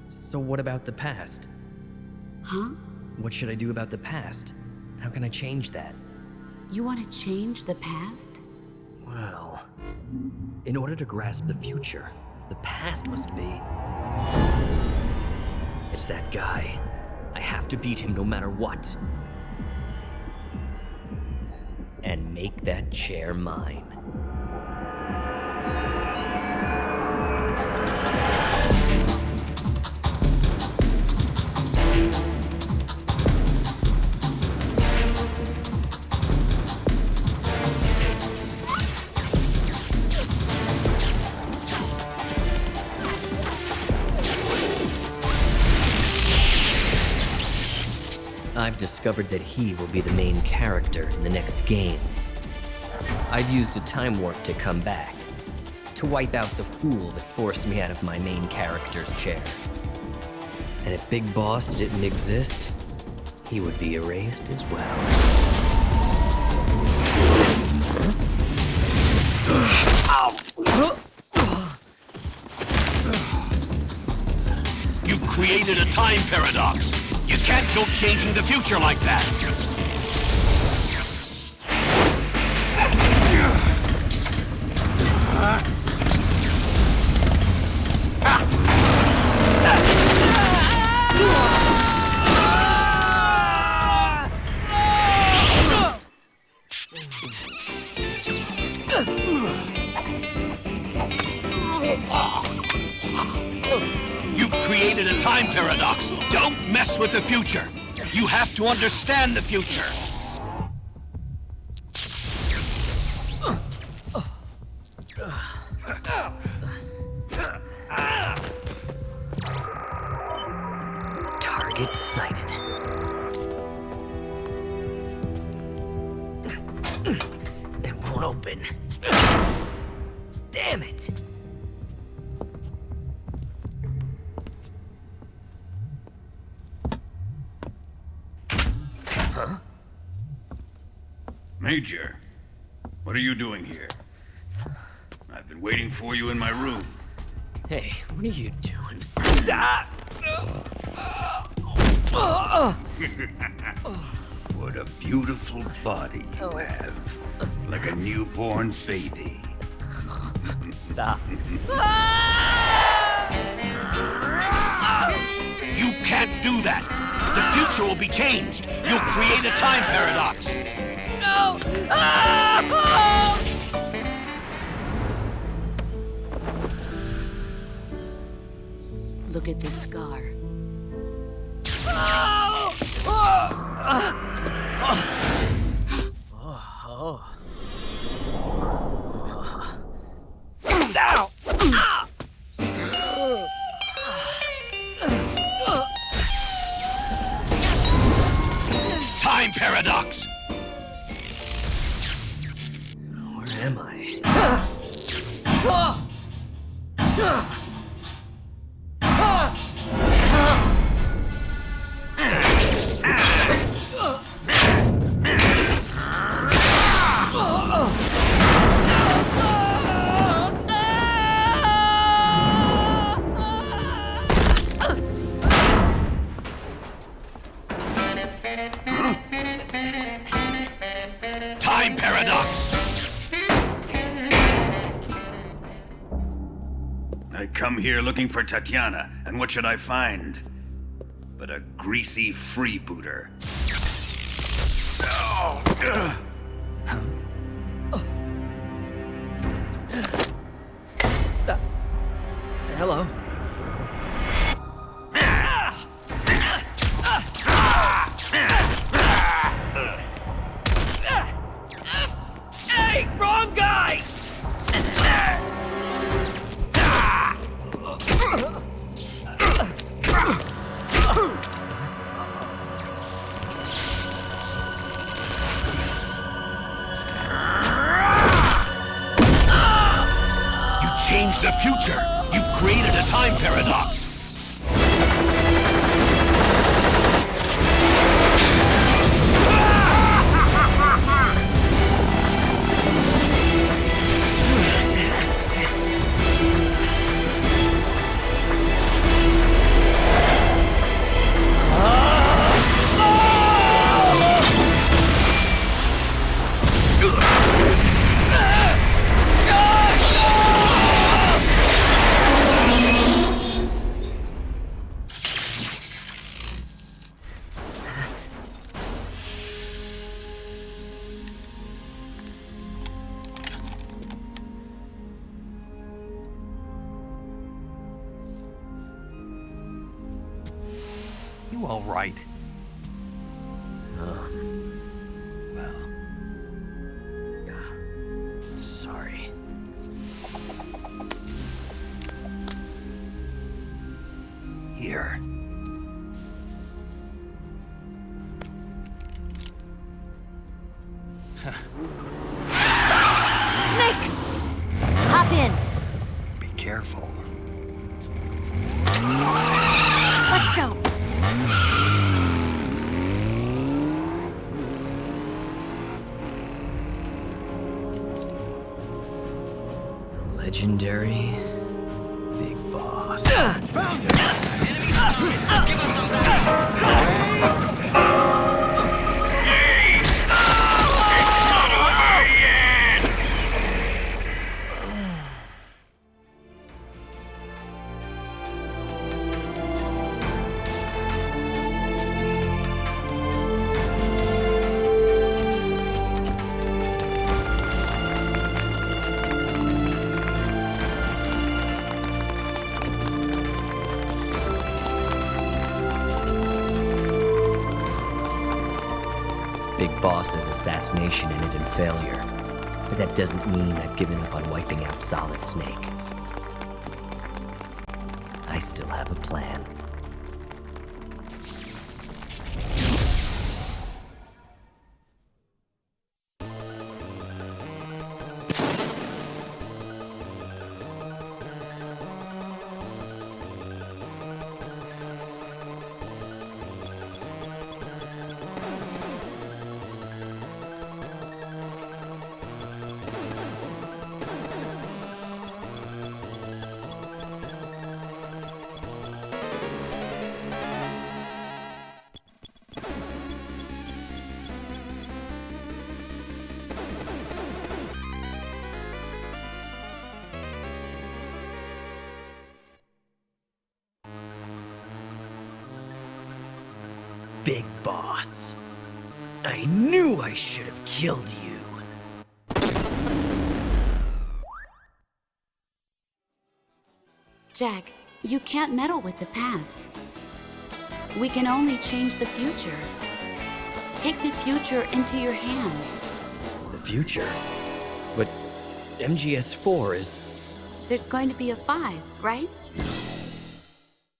So what about the past? Huh? What should I do about the past? How can I change that? You want to change the past? Well, in order to grasp the future, the past must be... It's that guy. I have to beat him no matter what. And make that chair mine. I've discovered that he will be the main character in the next game. I've used a time warp to come back, to wipe out the fool that forced me out of my main character's chair. And if Big Boss didn't exist, he would be erased as well. You've created a time paradox. You can't go changing the future like that. You've created a time paradox. Don't mess with the future. You have to understand the future. Target sighted. It won't open. Damn it! Huh? Major, what are you doing here? I've been waiting for you in my room. Hey, what are you doing? What a beautiful body you have. Like a newborn baby. Stop. You can't do that. The future will be changed. You'll create a time paradox. No! Look at this scar. Time paradox. Where am I? Time paradox. I come here looking for Tatiana, and what should I find? But a greasy freebooter. Hello? Hey, wrong guy! You changed the future. You've created a time paradox. all right? Well... sorry. Here. Snake! Hop in. Be careful. Let's go. Legendary Big Boss. Found it! Enemy spotted! Give us some backup! Big Boss's assassination ended in failure, but that doesn't mean I've given up on wiping out Solid Snake. I still have a plan. Big Boss. I knew I should have killed you. Jack, you can't meddle with the past. We can only change the future. Take the future into your hands. The future? But MGS4 is... There's going to be a 5, right?